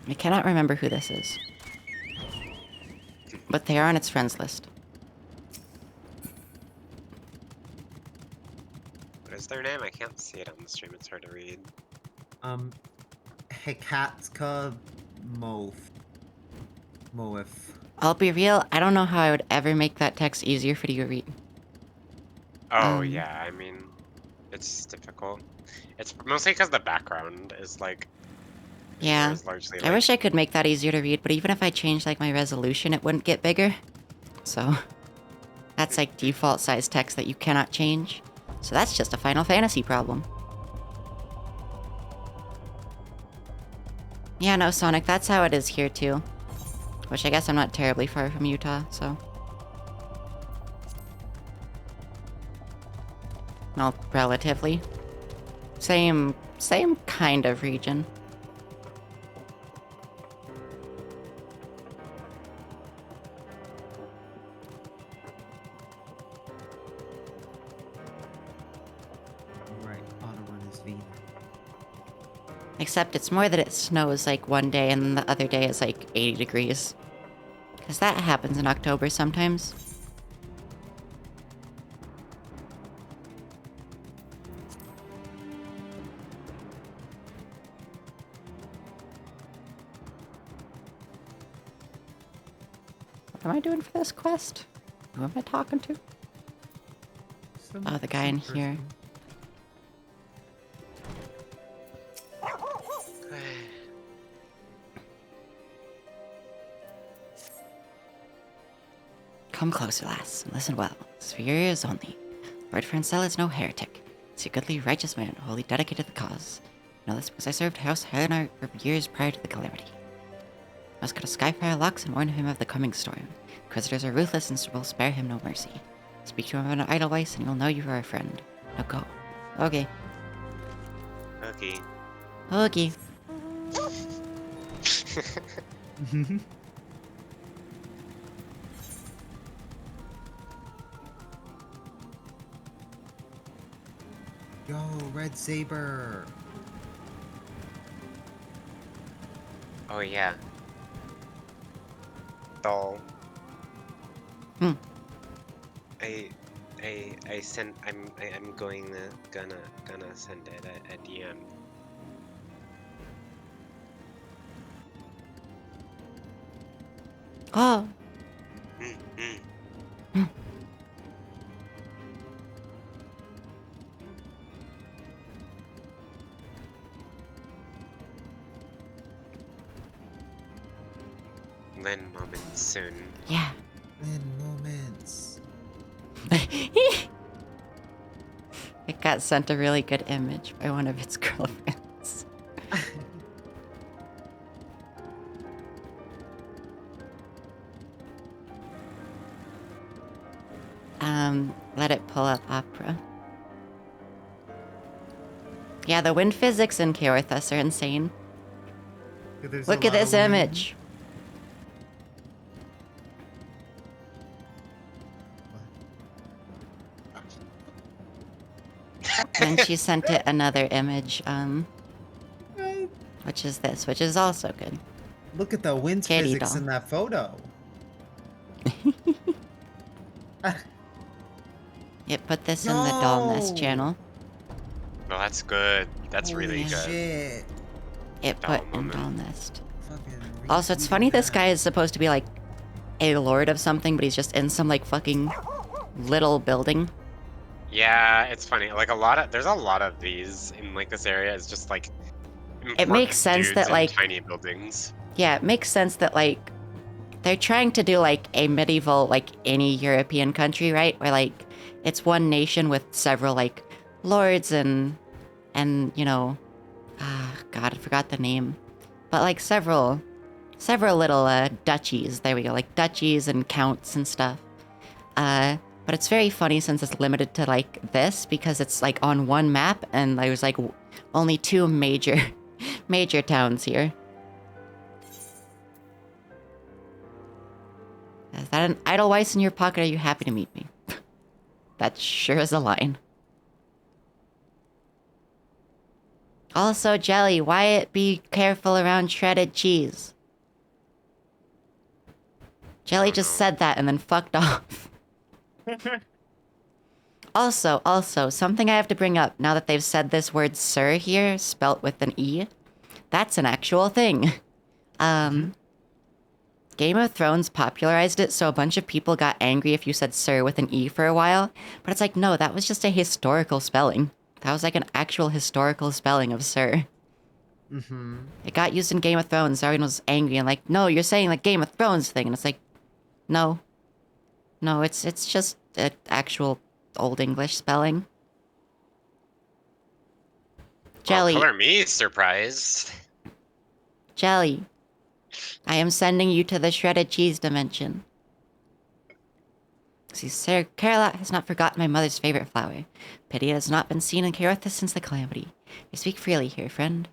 S1: I cannot remember who this is. But they are on its friends list.
S3: What is their name? I can't see it on the stream. It's hard to read.
S2: Hekatka Moef.
S1: I'll be real, I don't know how I would ever make that text easier for you to read.
S3: Oh,
S1: Um,
S3: yeah, I mean, it's difficult. It's mostly because the background is like,
S1: Yeah.
S3: is largely
S1: I
S3: like,
S1: wish I could make that easier to read, but even if I changed like my resolution, it wouldn't get bigger. So that's like default size text that you cannot change. So that's just a Final Fantasy problem. Yeah, no, Sonic, that's how it is here too. Which I guess I'm not terribly far from Utah, so. Well, relatively. Same kind of region.
S2: Right, Ottawa is V.
S1: Except it's more that it snows like one day and then the other day it's like 80 degrees. Because that happens in October sometimes. What am I doing for this quest? Who am I talking to? Oh, the guy in here. Come closer, lass, and listen well. This for your ears only. Lord Francel is no heretic. He's a goodly, righteous man, wholly dedicated to the cause. I know this because I served House Helenar for years prior to the calamity. I must go to Skyfire Locks and warn him of the coming storm. Inquisitors are ruthless and will spare him no mercy. Speak to him about an Edelweiss and you'll know you are a friend. Now go. Okay.
S3: okay.
S1: Okay.
S2: Yo, Red Saber.
S3: Oh, yeah. Doll.
S1: Hmm.
S3: I sent. I'm gonna send it a DM.
S1: Oh.
S3: Lynn moment soon.
S1: Yeah.
S2: In moments.
S1: It got sent a really good image by one of its girlfriends. Let it pull up Opera. Yeah, the wind physics in Kaorthus are insane. Look at this image. And she sent it another image, which is this, which is also good.
S2: Look at the wind
S1: Katie
S2: physics
S1: doll.
S2: in that photo.
S1: It put this in the doll nest
S2: No.
S1: channel.
S3: Well, that's good. That's really
S2: Holy
S3: good.
S2: shit.
S1: It
S3: Doll
S1: put in
S3: moment.
S1: doll nest.
S2: Fucking
S1: Also, it's
S2: retweeted
S1: funny this
S2: that.
S1: guy is supposed to be like a lord of something, but he's just in some like fucking little building.
S3: Yeah, it's funny. Like there's a lot of these in like this area. It's just like
S1: It makes
S3: important
S1: sense
S3: dudes
S1: that
S3: in
S1: like
S3: tiny buildings.
S1: yeah, it makes sense that like they're trying to do like a medieval like any European country, right? Where like it's one nation with several like lords and you know, God, I forgot the name, but like several little duchies. There we go, like duchies and counts and stuff. But it's very funny since it's limited to like this because it's like on one map and there's like only two major towns here. Is that an Edelweiss in your pocket? Are you happy to meet me? That sure is a line. Also, Jelly, Wyatt, be careful around shredded cheese. Jelly just said that and then fucked off. Also, something I have to bring up now that they've said this word sir here, spelt with an E. That's an actual thing. Game of Thrones popularized it, so a bunch of people got angry if you said sir with an E for a while. But it's like, no, that was just a historical spelling. That was like an actual historical spelling of sir.
S2: Mm-hmm.
S1: It got used in Game of Thrones. Everyone was angry and like, no, you're saying like Game of Thrones thing. And it's like, no. No, it's just an actual Old English spelling. Jelly.
S3: Well, color me surprised.
S1: Jelly. I am sending you to the shredded cheese dimension. See, Sir Carolot has not forgotten my mother's favorite flower. Pity it has not been seen in Caerthis since the calamity. I speak freely here, friend.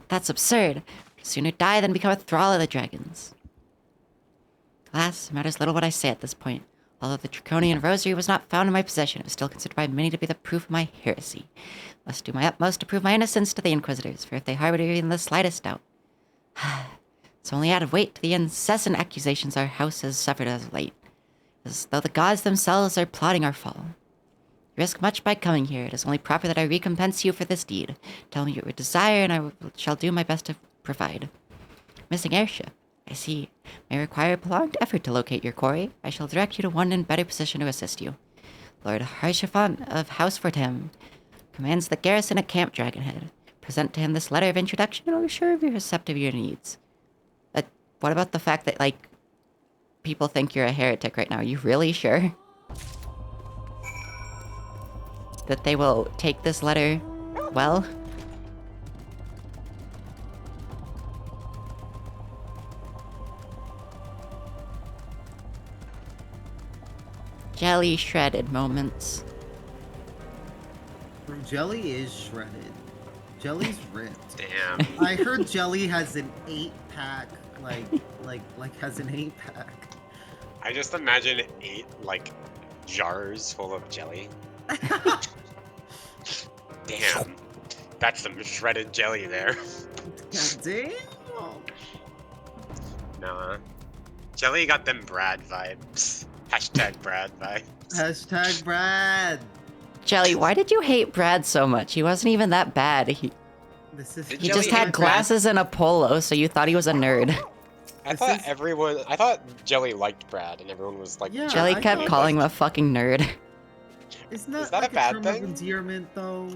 S1: That's absurd. I'd sooner die than become a thrall of the dragons. Alas, it matters little what I say at this point. Although the Draconian Rosary was not found in my possession, it was still considered by many to be the proof of my heresy. Must do my utmost to prove my innocence to the Inquisitors, for if they harbored even the slightest doubt. It's only added weight to the incessant accusations our house has suffered as of late, as though the gods themselves are plotting our fall. You risk much by coming here. It is only proper that I recompense you for this deed. Tell me your desire, and I shall do my best to provide. Missing airship. I see. May require prolonged effort to locate your quarry. I shall direct you to one in better position to assist you. Lord Harshafan of House Fortem commands the garrison at Camp Dragonhead. Present to him this letter of introduction, and I'll be sure of your receptive of your needs. What about the fact that, like, people think you're a heretic right now? Are you really sure that they will take this letter well? Jelly shredded moments.
S2: Jelly is shredded. Jelly's ripped.
S3: Damn.
S2: I heard Jelly has an 8-pack, like has an 8-pack.
S3: I just imagine 8 like jars full of jelly. Damn. That's some shredded jelly there.
S2: Damn.
S3: Nah. Jelly got them Brad vibes. Hashtag Brad vibes.
S2: Hashtag Brad.
S1: Jelly, why did you hate Brad so much? He wasn't even that bad. He
S3: Did
S1: just
S3: Jelly
S1: had
S3: hate
S1: glasses and a polo, so you thought he was a nerd.
S3: I thought Jelly liked Brad, and everyone was like,
S2: Yeah.
S1: Jelly
S2: I
S1: kept
S2: thought-
S1: calling him a fucking nerd.
S2: Isn't that,
S3: Is that
S2: like
S3: a bad
S2: term
S3: thing?
S2: of endearment, though?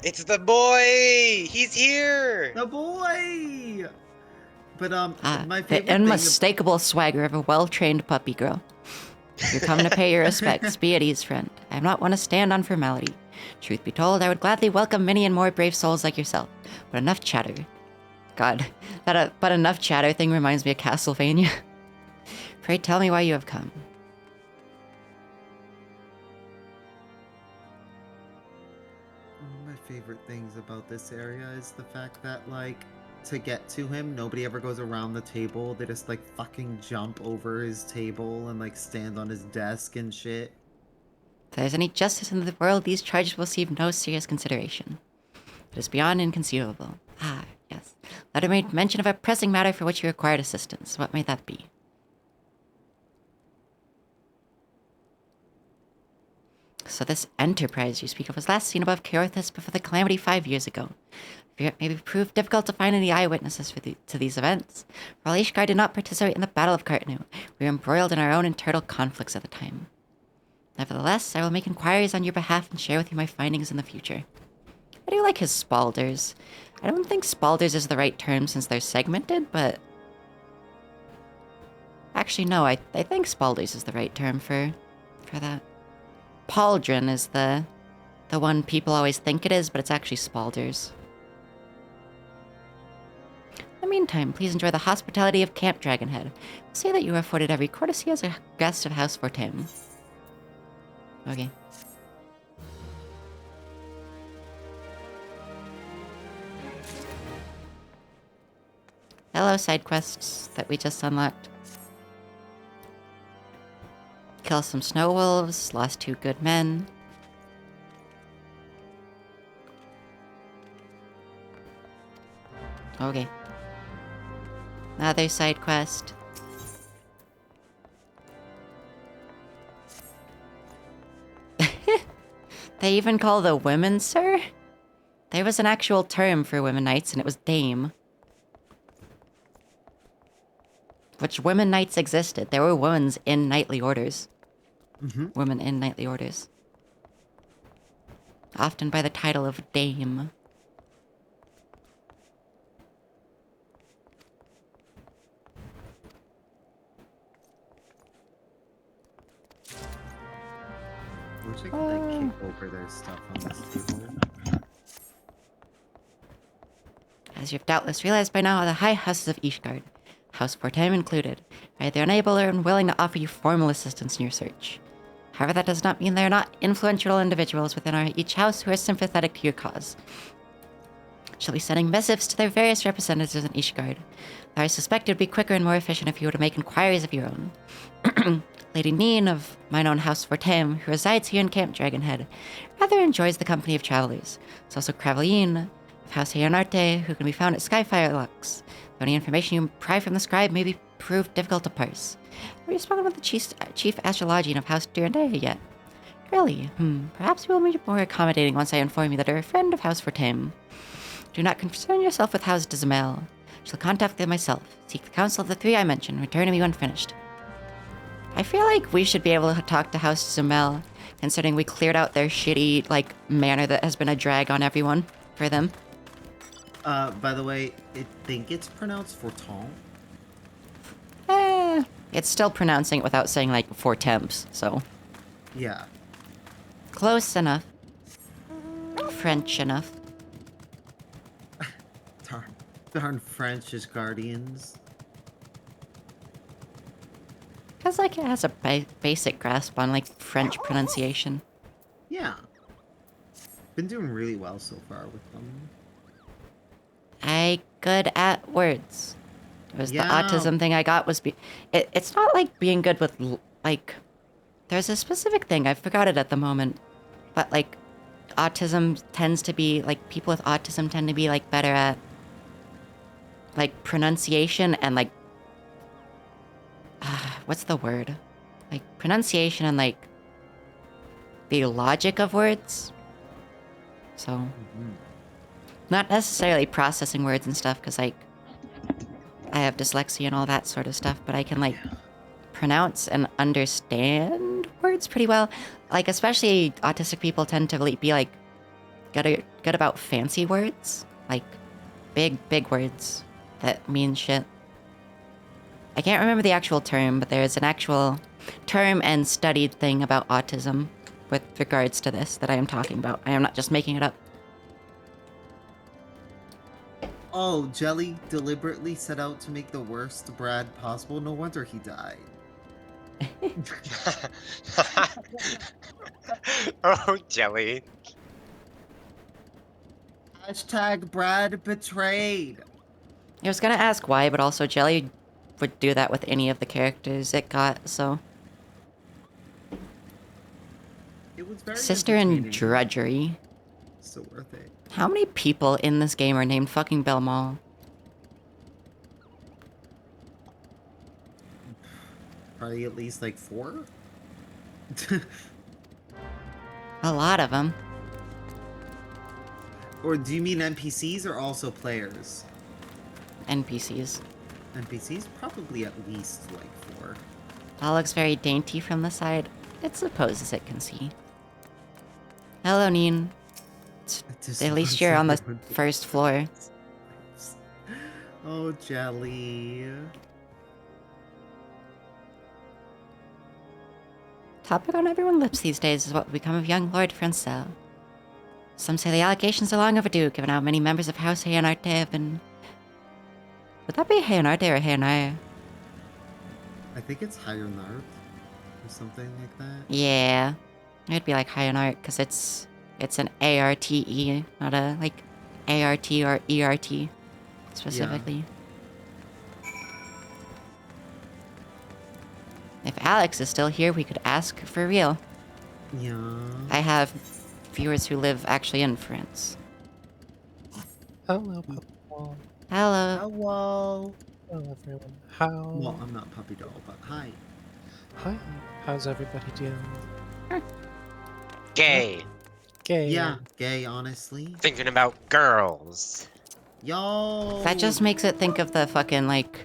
S3: It's the boy! He's here!
S2: The boy. But my
S1: The
S2: favorite thing.
S1: unmistakable swagger of a well-trained puppy girl. You're coming to pay your respects. Be at ease, friend. I am not one to stand on formality. Truth be told, I would gladly welcome many and more brave souls like yourself. But enough chatter. God, that but enough chatter thing reminds me of Castlevania. Pray tell me why you have come.
S2: One of my favorite things about this area is the fact that, like, to get to him, nobody ever goes around the table. They just, like, fucking jump over his table and, like, stand on his desk and shit.
S1: If there is any justice in the world, these charges will receive no serious consideration. It is beyond inconceivable. Ah, yes. Letter made mention of a pressing matter for which you required assistance. What may that be? So this enterprise you speak of was last seen above Caerthis before the calamity 5 years ago. Fear it may be proved difficult to find any eyewitnesses to these events. While Ishgard did not participate in the Battle of Cartanu, we were embroiled in our own internal conflicts at the time. Nevertheless, I will make inquiries on your behalf and share with you my findings in the future. I do like his spalders. I don't think spalders is the right term since they're segmented, but... Actually, no, I think spalders is the right term for that. Pauldron is the one people always think it is, but it's actually spalders. In the meantime, please enjoy the hospitality of Camp Dragonhead. Say that you are afforded every courtesy as a guest of House Fortem. Okay. Hello, side quests that we just unlocked. Kill some snow wolves, lost 2 good men. Okay. Another side quest. They even call the women sir? They There was an actual term for women knights, and it was dame. Which women knights existed. There were women in knightly orders.
S2: Mm-hmm.
S1: Women in knightly orders. Often by the title of dame.
S2: I wish I could like kick over their stuff on this table.
S1: As you've doubtless realized by now, the high houses of Ishgard, House Fortem included, are either unable or unwilling to offer you formal assistance in your search. However, that does not mean they are not influential individuals within each house who are sympathetic to your cause. Shall be sending missives to their various representatives in Ishgard, though I suspect it would be quicker and more efficient if you were to make inquiries of your own. Lady Neen of mine own House Fortem, who resides here in Camp Dragonhead, rather enjoys the company of travelers. There's also Craveline of House Heonarte, who can be found at Skyfire Lux. Though any information you pry from the scribe may be proved difficult to parse. Have you spoken with the Chief Astrologian of House Durandaya yet? Really? Perhaps we will be more accommodating once I inform you that you're a friend of House Fortem. Do not concern yourself with House Dizamel. I shall contact them myself. Seek the counsel of the three I mentioned. Return to me when finished. I feel like we should be able to talk to House Dizamel, considering we cleared out their shitty, manner that has been a drag on everyone for them.
S2: By the way, I think it's pronounced Forton.
S1: It's still pronouncing it without saying, four temps, so.
S2: Yeah.
S1: Close enough. French enough.
S2: Darn French guardians.
S1: Because, it has a basic grasp on, French pronunciation.
S2: Yeah. Been doing really well so far with them.
S1: Good at words. It was
S2: Yeah.
S1: the autism thing I got was... It's not, being good with, There's a specific thing, I forgot it at the moment. But, autism tends to be... people with autism tend to be, better at... pronunciation and, what's the word? Pronunciation and, the logic of words. So,
S2: Mm-hmm.
S1: not necessarily processing words and stuff, because, I have dyslexia and all that sort of stuff, but I can, pronounce and understand words pretty well. Especially autistic people tend to, be, good about fancy words. Big words that mean shit. I can't remember the actual term, but there's an actual term and studied thing about autism with regards to this that I am talking about. I am not just making it up.
S2: Oh, Jelly deliberately set out to make the worst Brad possible. No wonder he died.
S3: Oh, Jelly.
S2: Hashtag Brad betrayed.
S1: I was gonna ask why, but also Jelly would do that with any of the characters it got, so.
S2: It was very
S1: Sister and
S2: entertaining.
S1: Drudgery.
S2: So worth it.
S1: How many people in this game are named fucking Belmont?
S2: Probably at least 4?
S1: A lot of them.
S2: Or do you mean NPCs or also players?
S1: NPCs.
S2: NPCs? Probably at least 4.
S1: All looks very dainty from the side. It supposes it can see. Hello, Neen. At least you're on the first floor.
S2: Oh, Jelly.
S1: Topic on everyone's lips these days is what will become of young Lord Francel. Some say the allegations are long overdue, given how many members of House Heonarte have been... Would that be Heonarte or Heonare?
S2: I think it's Higher Nart or something like that.
S1: Yeah. It'd be like Heonarte, because it's an A-R-T-E, not a, A-R-T or E-R-T, specifically. If Alex is still here, we could ask for real.
S2: Yeah.
S1: I have viewers who live actually in France.
S5: Hello, Puppy Doll.
S1: Hello.
S2: Hello.
S5: Hello, everyone. How?
S2: Well, I'm not Puppy Doll, but hi.
S5: Hi. How's everybody doing?
S3: Gay.
S5: Gay.
S2: Yeah, gay, honestly.
S3: Thinking about girls.
S2: Yo!
S1: That just makes it think of the fucking, like,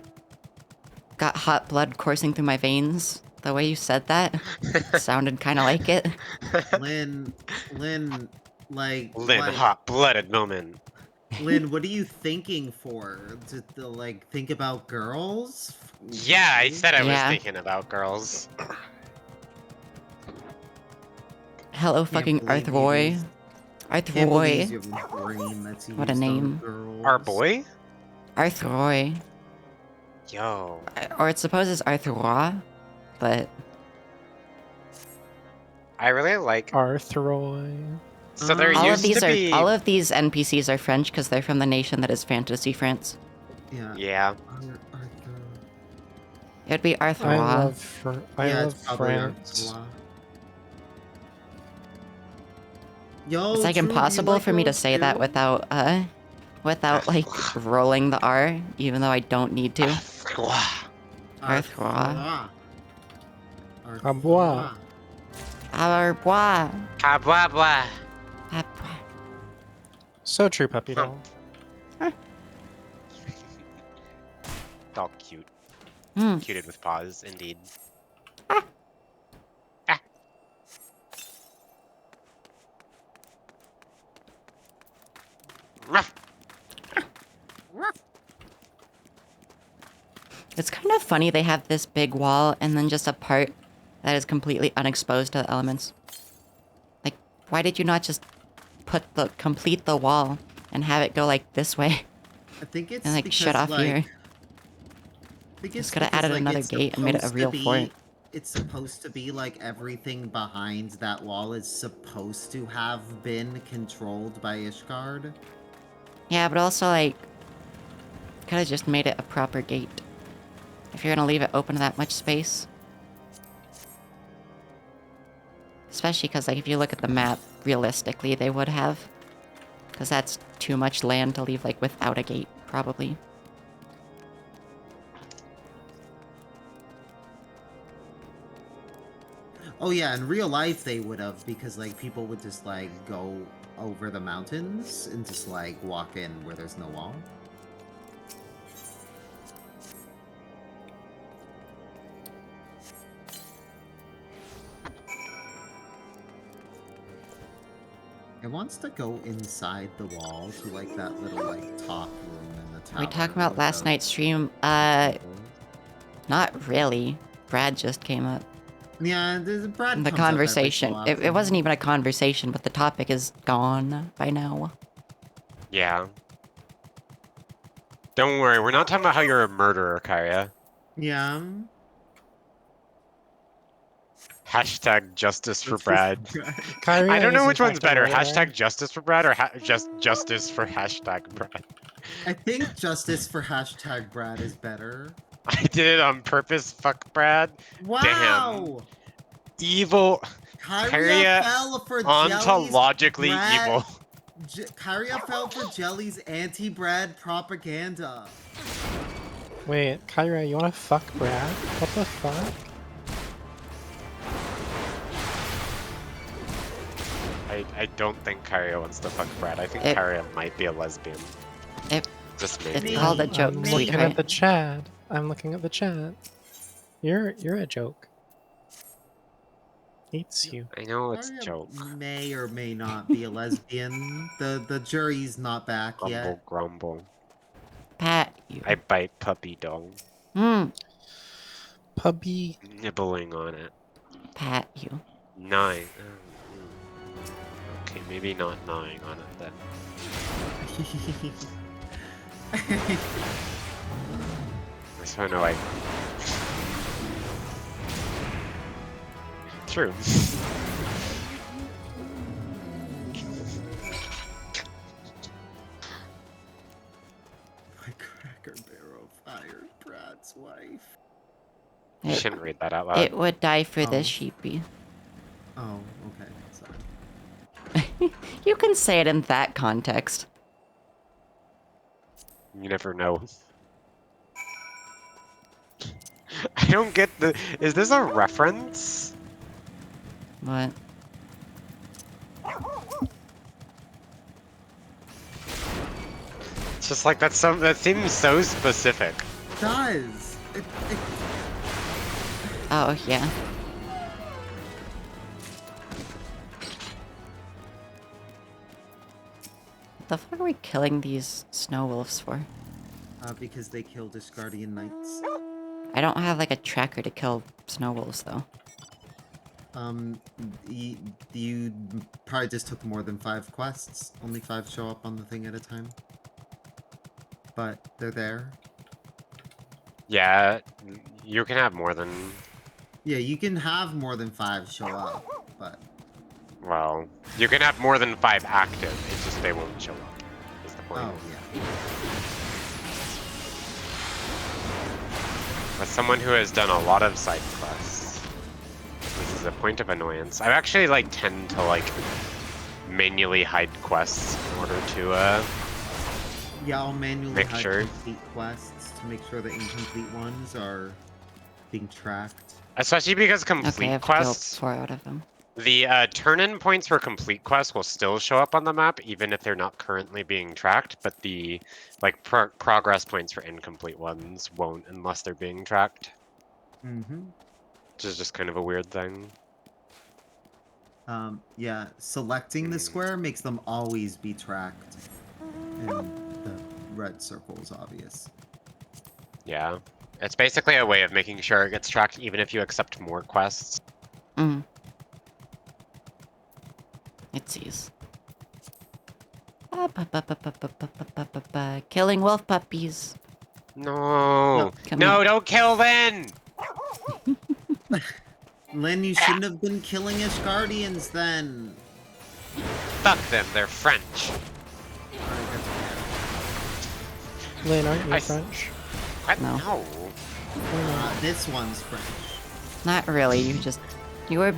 S1: got hot blood coursing through my veins. The way you said that sounded kind of like it.
S2: Lynn, like,
S3: Lynn,
S2: what?
S3: hot-blooded moment.
S2: Lynn, what are you thinking for? To like, think about girls?
S3: Yeah, I said I was
S1: Yeah.
S3: thinking about girls.
S1: Hello,
S2: Can't
S1: fucking
S2: believe you
S1: Arthroy.
S2: used- Can't believe
S1: Arthroy.
S2: you have a brain that's used
S1: What a
S2: on
S1: name.
S2: girls.
S3: Our boy?
S1: Arthroy.
S3: Yo.
S1: Or it supposes Arthroy, but
S3: I really like...
S5: Arthroy.
S3: So there
S1: all
S3: used
S1: of these
S3: to be...
S1: all of these NPCs are French because they're from the nation that is Fantasy France.
S2: Yeah.
S3: Yeah.
S1: It would be Arthroy.
S5: I love
S2: it's probably
S5: France.
S2: Artois. Yo,
S1: It's like
S2: Drew, do you
S1: impossible
S2: like
S1: for me to
S2: girls
S1: say that
S2: too?
S1: without like rolling the R, even though I don't need to.
S2: Artois.
S5: Arbois.
S1: Arbois.
S3: Ha blah blah.
S1: Arbois.
S5: So true, puppy
S3: Huh.
S5: doll.
S3: All cute.
S1: Hmm.
S3: Cuted with paws, indeed. Ruff.
S1: It's kind of funny they have this big wall and then just a part that is completely unexposed to the elements. Like, why did you not just complete the wall and have it go like this way
S2: I think it's
S1: and like
S2: because,
S1: shut off
S2: like,
S1: here?
S2: I think it's
S1: Just coulda
S2: because,
S1: added
S2: like,
S1: another
S2: it's
S1: gate and made it a
S2: supposed
S1: real
S2: to
S1: fort.
S2: It's supposed to be like everything behind that wall is supposed to have been controlled by Ishgard.
S1: Yeah, but also like, could have just made it a proper gate. If you're gonna leave it open to that much space. Especially because like if you look at the map, realistically they would have. Because that's too much land to leave like without a gate, probably.
S2: Oh yeah, in real life they would have, because like people would just like go over the mountains and just like walk in where there's no wall. It wants to go inside the wall to like that little like top room in the tower.
S1: Are we talking about
S2: with
S1: last
S2: the-
S1: night's stream? Not really. Brad just came up.
S2: Yeah, there's Brad.
S1: The
S2: comes up every so
S1: conversation. It
S2: often.
S1: wasn't even a conversation, but the topic is gone by now.
S3: Yeah. Don't worry, we're not talking about how you're a murderer, Kaya.
S2: Yeah.
S3: Hashtag justice for Brad.
S5: Kyria
S3: I don't know
S5: is,
S3: which
S5: in
S3: one's
S5: fact, a
S3: better,
S5: murderer.
S3: hashtag justice for Brad or just justice for hashtag Brad.
S2: I think justice for hashtag Brad is better.
S3: I did it on purpose, fuck Brad.
S2: Wow!
S3: Evil,
S2: Kyria
S3: Kyria
S2: fell for Jelly's
S3: ontologically
S2: Brad-
S3: evil.
S2: Kyria fell for Jelly's anti-Brad propaganda.
S5: Wait, Kyra, you wanna fuck Brad? What the fuck?
S3: I don't think Kyria wants to fuck Brad. I think
S1: It-
S3: Kyria might be a lesbian.
S1: It-
S3: Just
S1: It's
S3: maybe.
S1: called a joke,
S5: I'm
S2: Me.
S5: looking
S1: sweetheart.
S5: at the chat. I'm looking at the chat. You're a joke. Hates you.
S3: I know it's a
S2: Kyria
S3: joke.
S2: may or may not be a lesbian. The jury's not back
S3: Grumble,
S2: yet.
S3: grumble.
S1: Pat you.
S3: I bite puppy dog,
S1: Hmm.
S5: Puppy.
S3: nibbling on it.
S1: Pat you.
S3: 9. Okay, maybe not gnawing on it then. I just wanna know, like... True.
S2: My Cracker Barrel fired Brad's wife.
S3: You
S1: It,
S3: shouldn't read that out loud.
S1: it would die for
S2: Oh.
S1: this sheepy.
S2: Oh, okay. Sorry.
S1: You can say it in that context.
S3: You never know. I don't get the... Is this a reference?
S1: What?
S3: It's just like that seems so specific.
S2: Does.
S1: Oh, yeah. What the fuck are we killing these snow wolves for?
S2: Because they killed Ishgardian knights.
S1: I don't have like a tracker to kill snow wolves though.
S2: You probably just took more than 5 quests. Only 5 show up on the thing at a time. But they're there.
S3: Yeah, you can have more than.
S2: Yeah, you can have more than 5 show up, but
S3: Well, you can have more than 5 active. It's just they won't show up. Is the point.
S2: oh yeah.
S3: As someone who has done a lot of side quests, this is a point of annoyance. I actually like tend to like manually hide quests in order to
S2: Yeah, I'll manually
S3: Make
S2: hide
S3: sure.
S2: complete quests to make sure the incomplete ones are being tracked.
S3: especially because
S1: Okay,
S3: complete
S1: I've killed
S3: quests,
S1: 4 out of them.
S3: the turn-in points for complete quests will still show up on the map even if they're not currently being tracked, but the like progress points for incomplete ones won't unless they're being tracked,
S2: Mm-hmm.
S3: which is just kind of a weird thing.
S2: Yeah, selecting the square makes them always be tracked. And the red circle is obvious.
S3: Yeah. It's basically a way of making sure it gets tracked even if you accept more quests.
S1: Mm. It sees. Killing wolf puppies.
S3: No.
S1: Come
S3: No,
S1: here.
S3: don't kill Lynn!
S2: Lynn, you shouldn't have been killing Ishgardians then.
S3: Fuck them, they're French.
S2: Alright, that's fair.
S5: Lynn, aren't you
S3: I-
S5: French?
S3: What?
S1: No.
S3: No.
S2: This one's French.
S1: Not really. You're.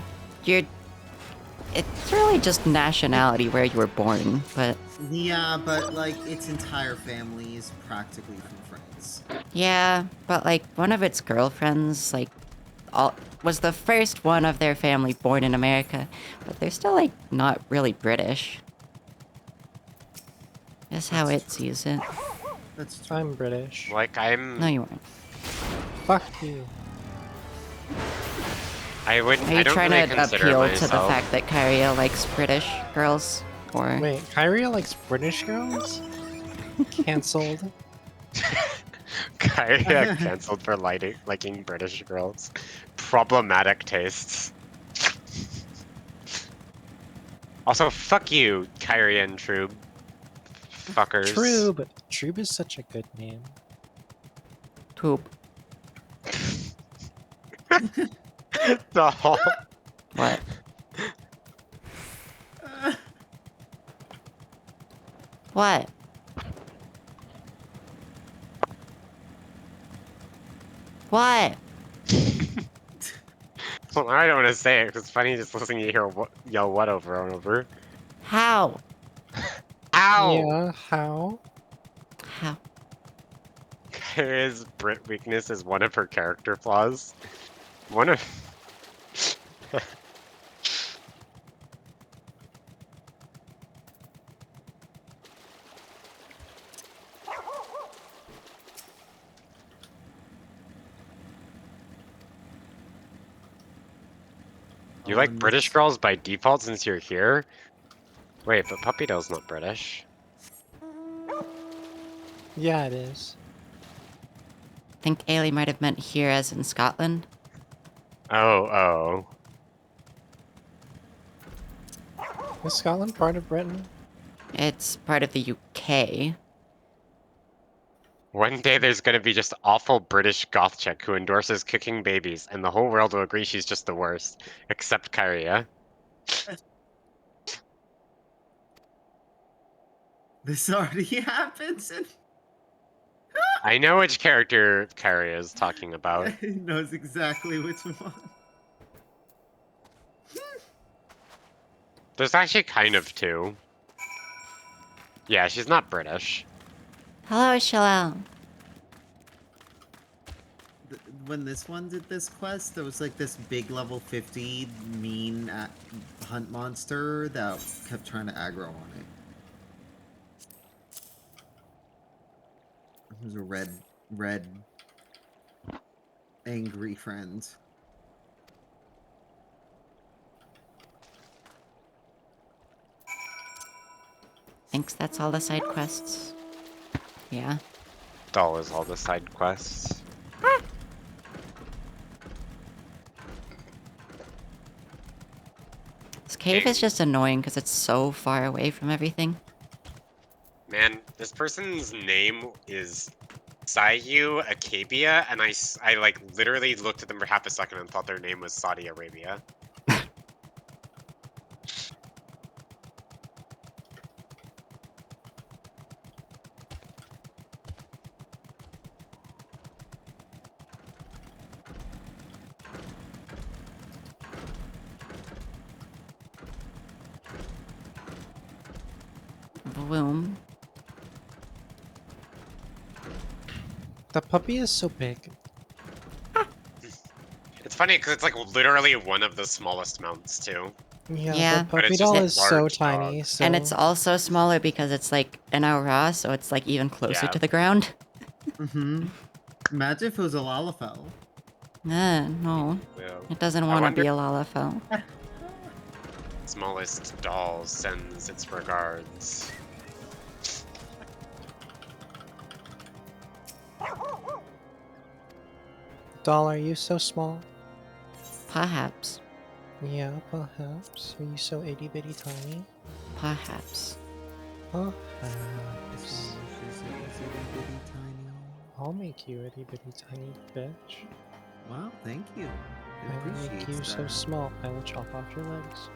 S1: It's really just nationality where you were born, but
S2: Yeah, but like its entire family is practically from France.
S1: yeah, but like one of its girlfriends, like, was the first one of their family born in America, but they're still like not really British. That's how it sees it.
S2: That's true.
S5: I'm British.
S3: Like, I'm...
S1: No, you weren't.
S5: Fuck you.
S3: I wouldn't...
S1: Are
S3: I
S1: you
S3: don't
S1: trying
S3: really
S1: to
S3: consider
S1: appeal
S3: myself...
S1: to the fact that Kyria likes British girls? Or
S5: Wait, Kyria likes British girls? Cancelled.
S3: Kyria cancelled for liking British girls. Problematic tastes. Also, fuck you, Kyria and Trube. Fuckers.
S5: Trube. Trube is such a good name.
S1: poop?
S3: The whole...
S1: What? What? What?
S3: Well, I don't want to say it, 'cause it's funny just listening to you hear yell what over and over.
S1: How?
S3: Ow!
S5: Yeah, how?
S1: How?
S3: Kyria's Brit weakness is one of her character flaws. One of... You like
S2: and
S3: British
S2: that's-
S3: girls by default since you're here? Wait, but Puppydale's not British.
S5: Yeah, it is.
S1: Think Ailey might have meant here as in Scotland.
S3: Oh.
S5: Is Scotland part of Britain?
S1: It's part of the UK.
S3: One day there's gonna be just awful British goth chick who endorses kicking babies, and the whole world will agree she's just the worst. Except Kyria.
S2: This already happens, and
S3: I know which character Kyria is talking about.
S2: he knows exactly which one.
S3: There's actually kind of two. Yeah, she's not British.
S1: Hello, Shalal.
S2: When this one did this quest, there was like this big level 50 mean hunt monster that kept trying to aggro on it. There's a red, angry friend.
S1: Thinks that's all the side quests. Yeah.
S3: Doll is all the side quests.
S1: This cave is just annoying because it's so far away from everything.
S3: Man, this person's name is Sayu Akabia, and I like literally looked at them for half a second and thought their name was Saudi Arabia.
S1: Boom.
S5: The puppy is so big.
S3: It's funny because it's like literally one of the smallest mounts too.
S1: Yeah.
S5: The
S3: But
S5: puppy
S3: it's just
S5: doll
S3: a
S5: is so
S3: large
S5: tiny.
S3: dog.
S5: So...
S1: And it's also smaller because it's like an aura, so it's like even closer
S3: Yeah.
S1: to the ground.
S2: Mm-hmm. Imagine if it was a Lalafell.
S1: No.
S3: Well,
S1: It doesn't
S3: I
S1: want to
S3: wonder-
S1: be a Lalafell.
S3: Smallest doll sends its regards.
S5: Doll, are you so small?
S1: Perhaps.
S5: Yeah, perhaps. Are you so itty bitty tiny?
S1: Perhaps.
S5: Perhaps.
S2: Tiny.
S5: I'll make you itty bitty tiny bitch.
S2: Wow, thank you. I
S5: I will make
S2: appreciate
S5: you
S2: that.
S5: so small, I will chop off your legs.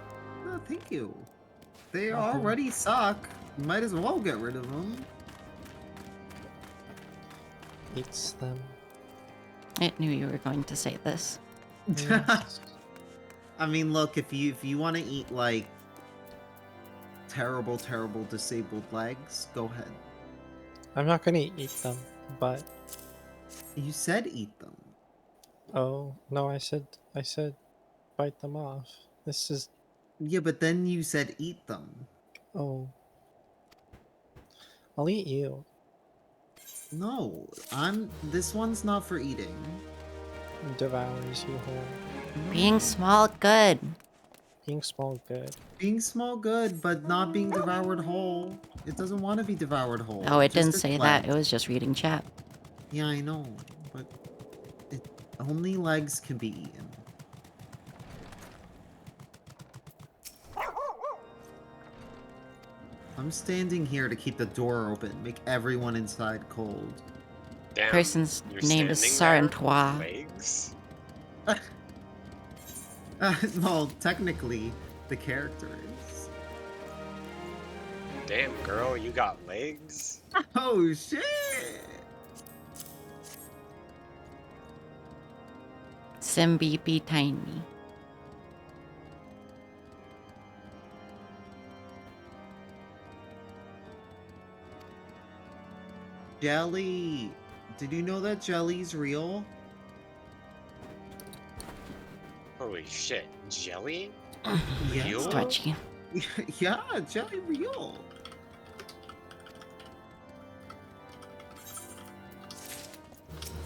S2: Oh, thank you. They
S5: Uh-huh.
S2: already suck. Might as well get rid of them.
S5: Eats them.
S1: I knew you were going to say this.
S5: Yes.
S2: I mean, look, if you want to eat like terrible disabled legs, go ahead.
S5: I'm not gonna eat them, but
S2: You said eat them.
S5: oh no, I said bite them off. This is
S2: Yeah, but then you said eat them.
S5: oh. I'll eat you.
S2: No, this one's not for eating.
S5: Devours you whole.
S2: No.
S1: Being small, good.
S5: Being small good.
S2: Being small good, but not being devoured whole. It doesn't want to be devoured whole.
S1: Oh, it
S2: just
S1: didn't
S2: its
S1: say that. It
S2: legs.
S1: was just reading chat.
S2: Yeah, I know, but only legs can be eaten. I'm standing here to keep the door open, make everyone inside cold.
S3: Damn.
S1: Person's
S3: you're
S1: name is
S3: standing there with
S1: Sarantois.
S3: Legs?
S2: Well, technically, the character is.
S3: Damn, girl, you got legs?
S2: Oh shit!
S1: Simbi be tiny.
S2: Jelly! Did you know that jelly's real?
S3: Holy shit, jelly?
S2: Yeah.
S3: Real?
S1: Stretchy.
S2: Yeah, jelly real.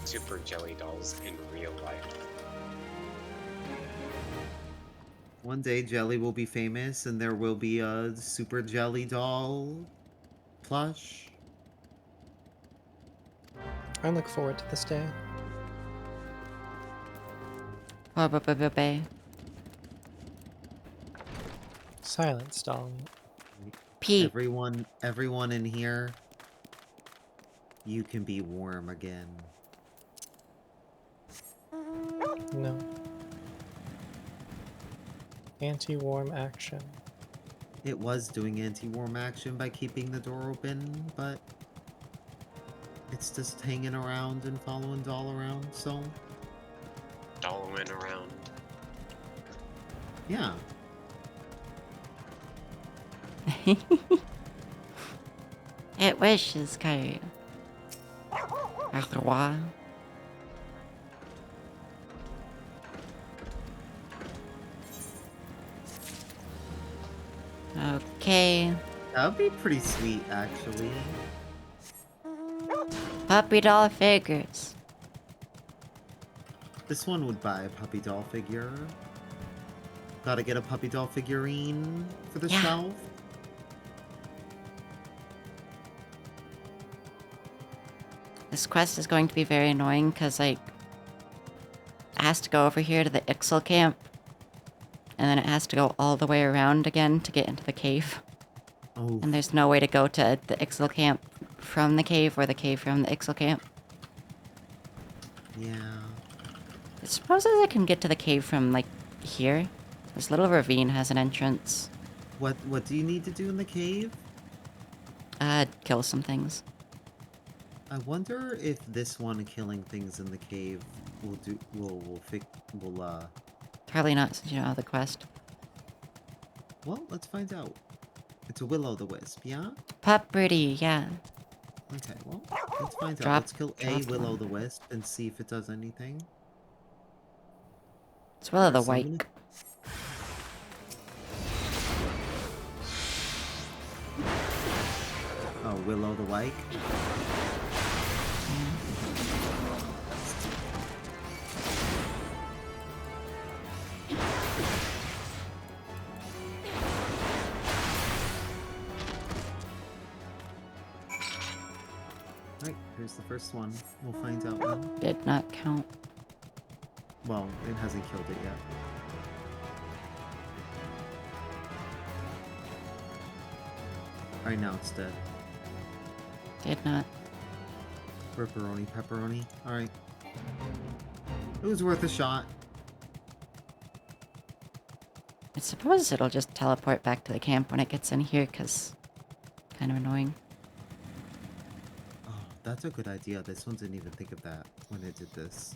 S3: Super jelly dolls in real life.
S2: One day Jelly will be famous and there will be a super jelly doll plush.
S5: I look forward to this day.
S1: Ba-ba-ba-ba-ba.
S5: Silence, doll.
S1: Pete.
S2: Everyone in here, you can be warm again.
S5: No. Anti-warm action.
S2: It was doing anti-warm action by keeping the door open, but it's just hanging around and following Doll around, so
S3: Dollowing around.
S2: yeah.
S1: It wishes, Kyrie. After a while. Okay.
S2: That would be pretty sweet, actually.
S1: Puppy doll figures.
S2: This one would buy a puppy doll figure. Gotta get a puppy doll figurine for the
S1: Yeah.
S2: shelf.
S1: This quest is going to be very annoying because, like, it has to go over here to the Ixel camp. And then it has to go all the way around again to get into the cave.
S2: Oh,
S1: And there's no way to go to the Ixel camp from the cave or the cave from the Ixel camp.
S2: yeah.
S1: I suppose I can get to the cave from, like, here. This little ravine has an entrance.
S2: What do you need to do in the cave?
S1: Kill some things.
S2: I wonder if this one killing things in the cave will
S1: Probably not since you don't have the quest.
S2: well, let's find out. It's a will-o'-the-wisp, yeah?
S1: Pupperty, yeah.
S2: Okay, well, let's find out.
S1: Drop-
S2: Let's kill a
S1: drop one.
S2: will-o'-the-wisp and see if it does anything.
S1: It's Will of the
S2: So I'm gonna-
S1: Wike.
S2: Oh, will-o'-the-wike? Right, here's the first one. We'll find out now.
S1: Did not count.
S2: Well, it hasn't killed it yet. Alright, now it's dead.
S1: Did not.
S2: Ripperoni, pepperoni. Alright. It was worth a shot.
S1: I suppose it'll just teleport back to the camp when it gets in here, because kind of annoying.
S2: Oh, that's a good idea. This one didn't even think of that when it did this.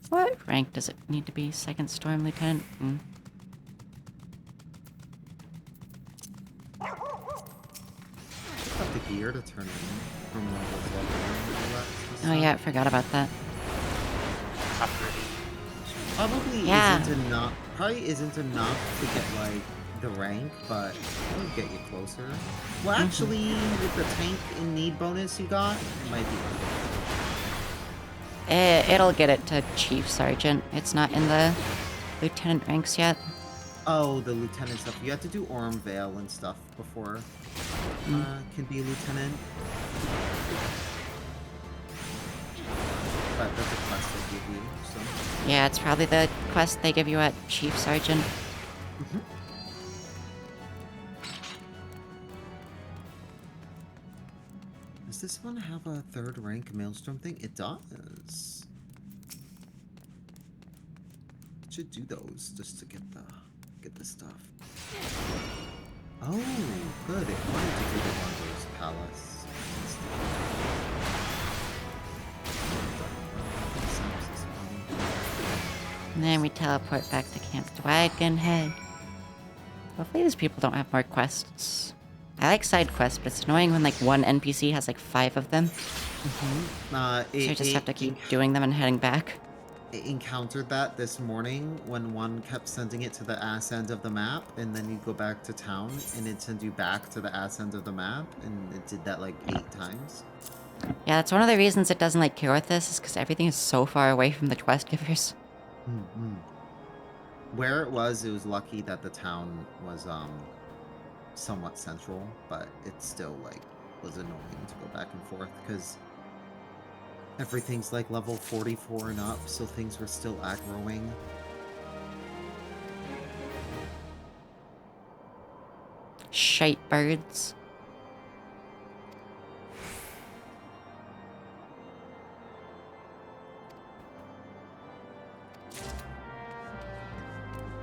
S1: What rank does it need to be? Second Storm Lieutenant? Mm.
S2: Got the gear to turn in from level 1.
S1: Oh yeah, I forgot about that.
S2: Probably
S1: Yeah.
S2: Probably isn't enough to get like the rank, but it'll get you closer. Well, actually, with the tank in need bonus you got, it might be.
S1: It'll get it to Chief Sergeant. It's not in the Lieutenant ranks yet.
S2: Oh, the lieutenant stuff. You have to do Orm Vale and stuff before can be lieutenant. But that's a quest they give you, so.
S1: Yeah, it's probably the quest they give you at Chief Sergeant.
S2: Does this one have a third rank Maelstrom thing? It does. Should do those just to get the stuff. Oh, good. It wanted to do the Wanderer's Palace.
S1: And then we teleport back to Camp Dragonhead. Hopefully these people don't have more quests. I like side quests, but it's annoying when like one NPC has like 5 of them. So I just have to keep doing them and heading back.
S2: It encountered that this morning when one kept sending it to the ass end of the map, and then you go back to town, and it sends you back to the ass end of the map, and it did that like 8 times.
S1: Yeah, that's one of the reasons it doesn't like care with this, is because everything is so far away from the quest givers.
S2: Where it was lucky that the town was somewhat central, but it still like was annoying to go back and forth because everything's like level 44 and up, so things were still aggroing.
S1: Shite birds.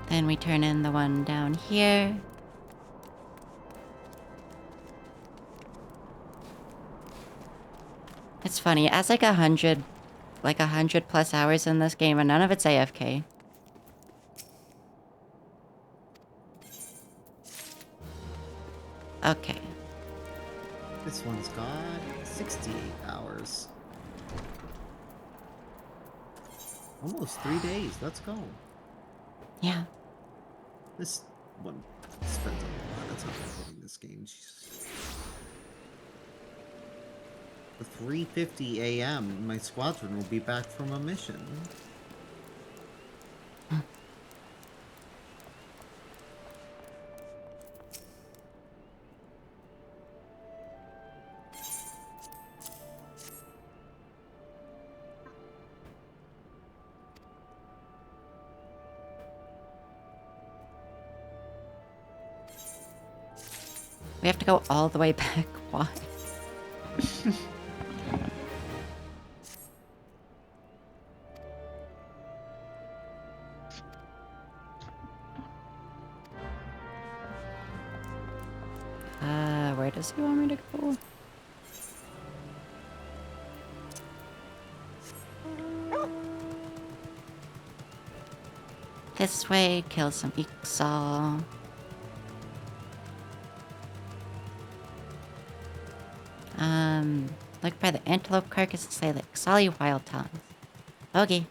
S1: Then we turn in the one down here. It's funny, it has like 100 plus hours in this game and none of it's AFK. Okay.
S2: This one's got 68 hours. Almost 3 days. Let's go.
S1: Yeah.
S2: This one spends a lot of time playing this game. Jesus. At 3:50 a.m., my squadron will be back from a mission.
S1: We have to go all the way back. Why? Where does he want me to go? This way, kill some Ixal. Look by the antelope carcass and say that Ixali wild tongues. Okay.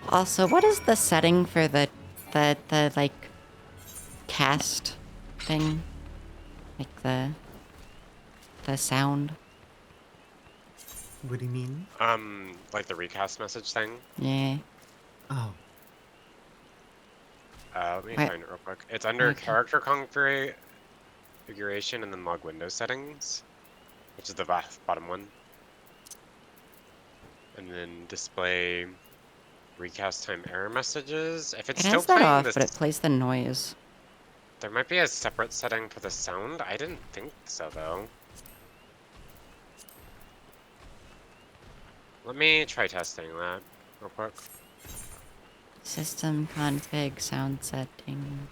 S1: Also, what is the setting for the like cast thing? Like the sound?
S2: What do you mean?
S3: Like the recast message thing.
S1: Yeah.
S2: Oh,
S3: Let me
S1: Wait.
S3: find it real quick. It's under
S1: Okay.
S3: character configuration and then log window settings, which is the bottom one. And then display recast time error messages. If it's
S1: It
S3: still
S1: has that
S3: playing
S1: off,
S3: this,
S1: but it plays the noise.
S3: there might be a separate setting for the sound. I didn't think so though. Let me try testing that real quick.
S1: System config sound setting.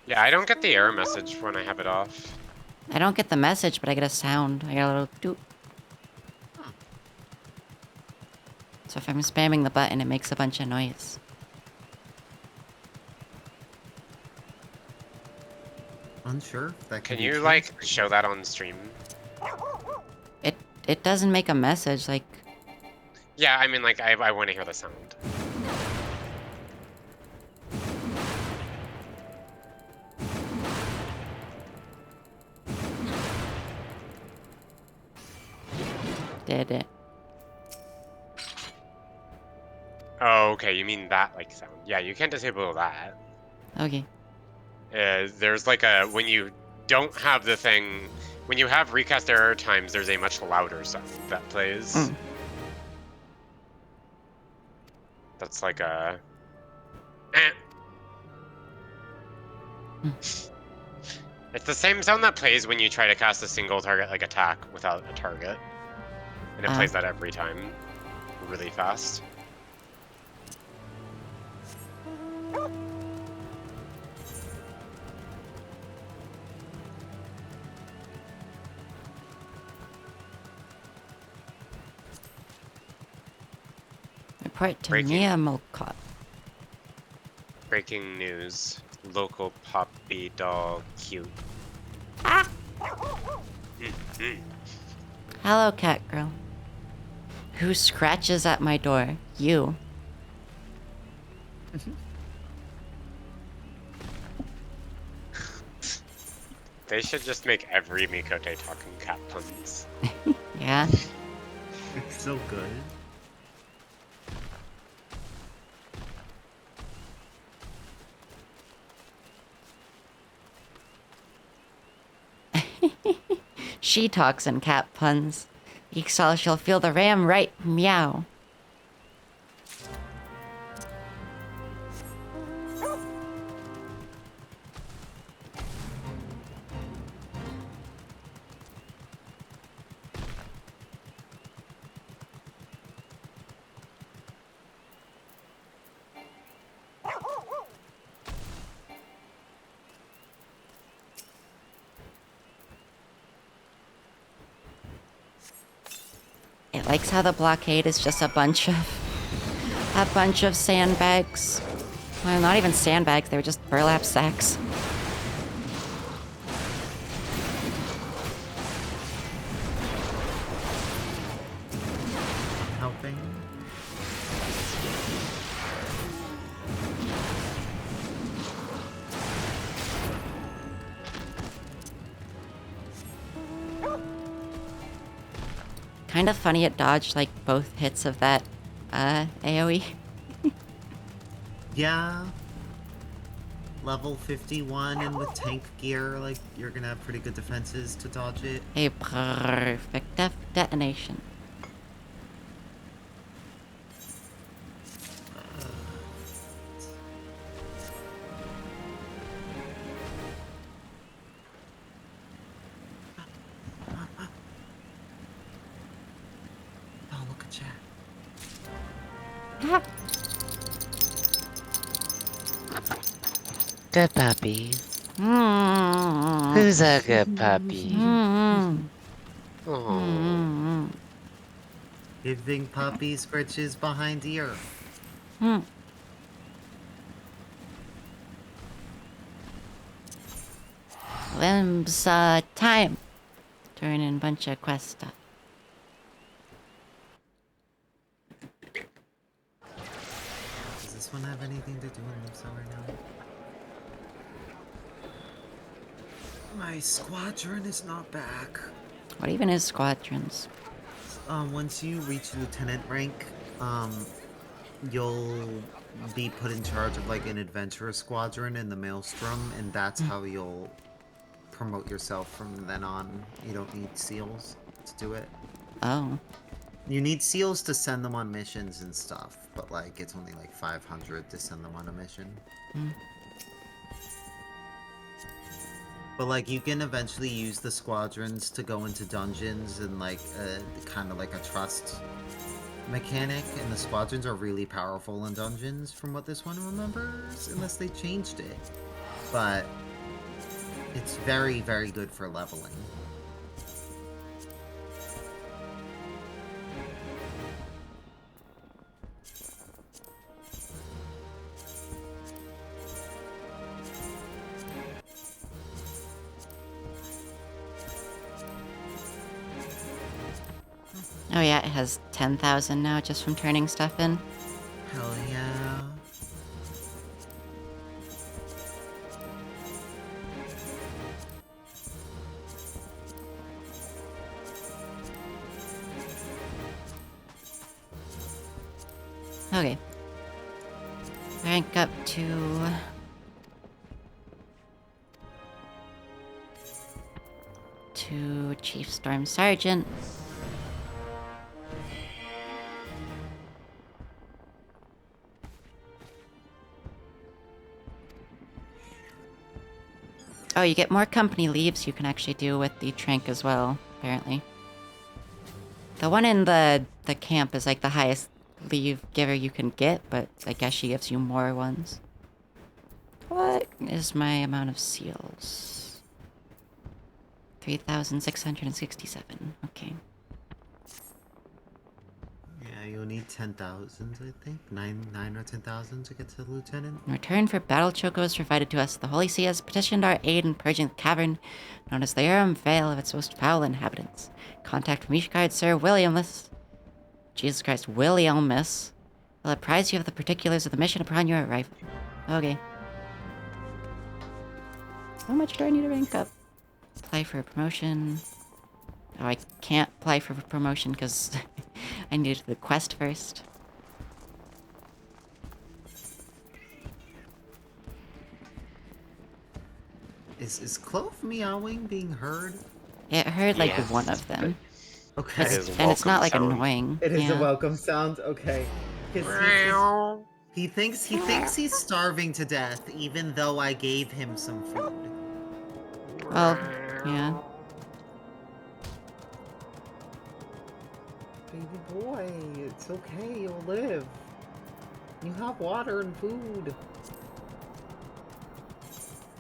S3: Yeah, I don't get the error message when I have it off.
S1: I don't get the message, but I get a sound. I get a little doop. So if I'm spamming the button, it makes a bunch of noise.
S2: unsure. If that
S3: Can
S2: be
S3: you
S2: true.
S3: like show that on stream?
S1: It doesn't make a message, like...
S3: Yeah, I mean like I want to hear the sound.
S1: Did it.
S3: Oh, okay, you mean that like sound. Yeah, you can't disable that.
S1: Okay.
S3: There's like a, when you don't have the thing, when you have recast error times, there's a much louder sound that plays.
S1: Mm.
S3: That's like a... Eh. It's the same sound that plays when you try to cast a single target like attack without a target. And it plays that every time. Really fast.
S1: Report to
S3: Breaking.
S1: Mia Molcott.
S3: Breaking news. Local poppy doll cute.
S1: Ah!
S3: Mm-hmm.
S1: Hello, cat girl. Who scratches at my door? You.
S3: They should just make every Mikote talking cat puns.
S1: Yeah.
S2: It's so good.
S1: She talks in cat puns. Ixal shall feel the ram right meow. It likes how the blockade is just a bunch of sandbags. Well, not even sandbags, they were just burlap sacks.
S2: Helping.
S1: Kind of funny it dodged like both hits of that AoE.
S2: Yeah. Level 51 and with tank gear, like, you're gonna have pretty good defenses to dodge it.
S1: A perfect detonation.
S2: Oh, look at Jack.
S6: Good puppy.
S1: Mm.
S6: Who's a good puppy?
S1: Mm.
S3: Oh.
S1: Mm.
S2: Giving puppy scritches behind ear.
S1: Mm. Limbs, time. Turn in bunch of quest stuff.
S2: Does this one have anything to do with Musa right now? My squadron is not back.
S1: What even is squadrons?
S2: Once you reach lieutenant rank, you'll be put in charge of like an adventurer squadron in the Maelstrom, and that's how you'll promote yourself from then on. You don't need seals to do it.
S1: Oh.
S2: You need seals to send them on missions and stuff, but like it's only like 500 to send them on a mission.
S1: Mm.
S2: But like you can eventually use the squadrons to go into dungeons and like kind of like a trust mechanic, and the squadrons are really powerful in dungeons from what this one remembers, unless they changed it. But it's very, very good for leveling.
S1: Oh yeah, it has 10,000 now just from turning stuff in.
S2: Hell yeah.
S1: Okay. Rank up to Chief Storm Sergeant. Oh, you get more company leaves you can actually do with the Trank as well, apparently. The one in the camp is like the highest leave giver you can get, but I guess she gives you more ones. What is my amount of seals? 3,667. Okay.
S2: Yeah, you'll need 10,000, I think. 9 or 10,000 to get to the lieutenant.
S1: In return for battle chocos provided to us, the Holy See has petitioned our aid in purging the cavern known as the Urim Vale of its most foul inhabitants. Contact Mishgard Sir Williamus. Jesus Christ, Williamus. Will apprise you of the particulars of the mission upon your arrival. Okay. How much do I need to rank up? Apply for a promotion. Oh, I can't apply for a promotion because I need to do the quest first.
S2: Is Clove meowing being heard?
S1: It heard like
S3: Yes.
S1: one of them.
S2: Okay.
S3: It is
S1: And it's not
S3: welcome
S1: like
S3: sound.
S1: annoying.
S2: It is
S1: yeah.
S2: a welcome sound. Okay. He thinks he's starving to death, even though I gave him some food.
S1: Well, yeah.
S2: Baby boy, it's okay. You'll live. You have water and food.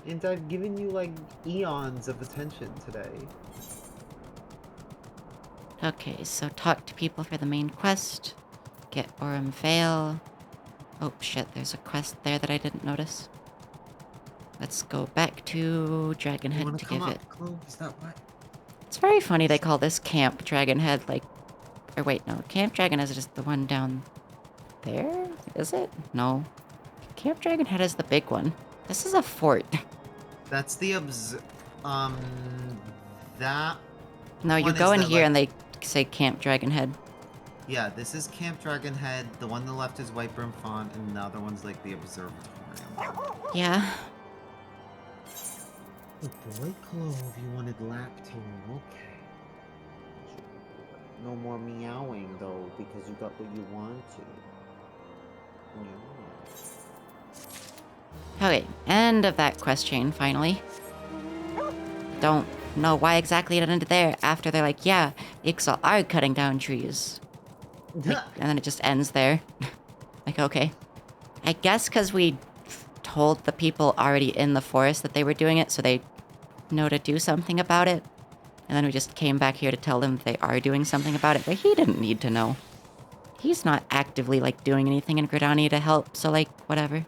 S2: And I've given you like eons of attention today.
S1: Okay, so talk to people for the main quest. Get Aurum Vale. Oh shit, there's a quest there that I didn't notice. Let's go back to
S2: You
S1: Dragonhead
S2: wanna
S1: to
S2: come
S1: give
S2: up,
S1: it.
S2: Chloe? Is that what?
S1: It's very funny they call this Camp Dragonhead, like... Or wait, no. Camp Dragonhead is just the one down there? Is it? No. Camp Dragonhead is the big one. This is a fort.
S2: That's the that
S1: No, you
S2: one
S1: go
S2: is
S1: in
S2: the,
S1: here
S2: like-
S1: and they say Camp Dragonhead.
S2: yeah, this is Camp Dragonhead. The one on the left is Whitebrim Font, and the other one's like the observatorium.
S1: Yeah.
S2: Good boy, Clove. You wanted Lactone. Okay. No more meowing though, because you got what you wanted. Yeah.
S1: Okay, end of that quest chain, finally. Don't know why exactly it ended there after they're like, yeah, Ixal are cutting down trees. Like, and then it just ends there. Like, okay. I guess because we told the people already in the forest that they were doing it, so they know to do something about it. And then we just came back here to tell them they are doing something about it, but he didn't need to know. He's not actively, like, doing anything in Gridani to help, so, like, whatever.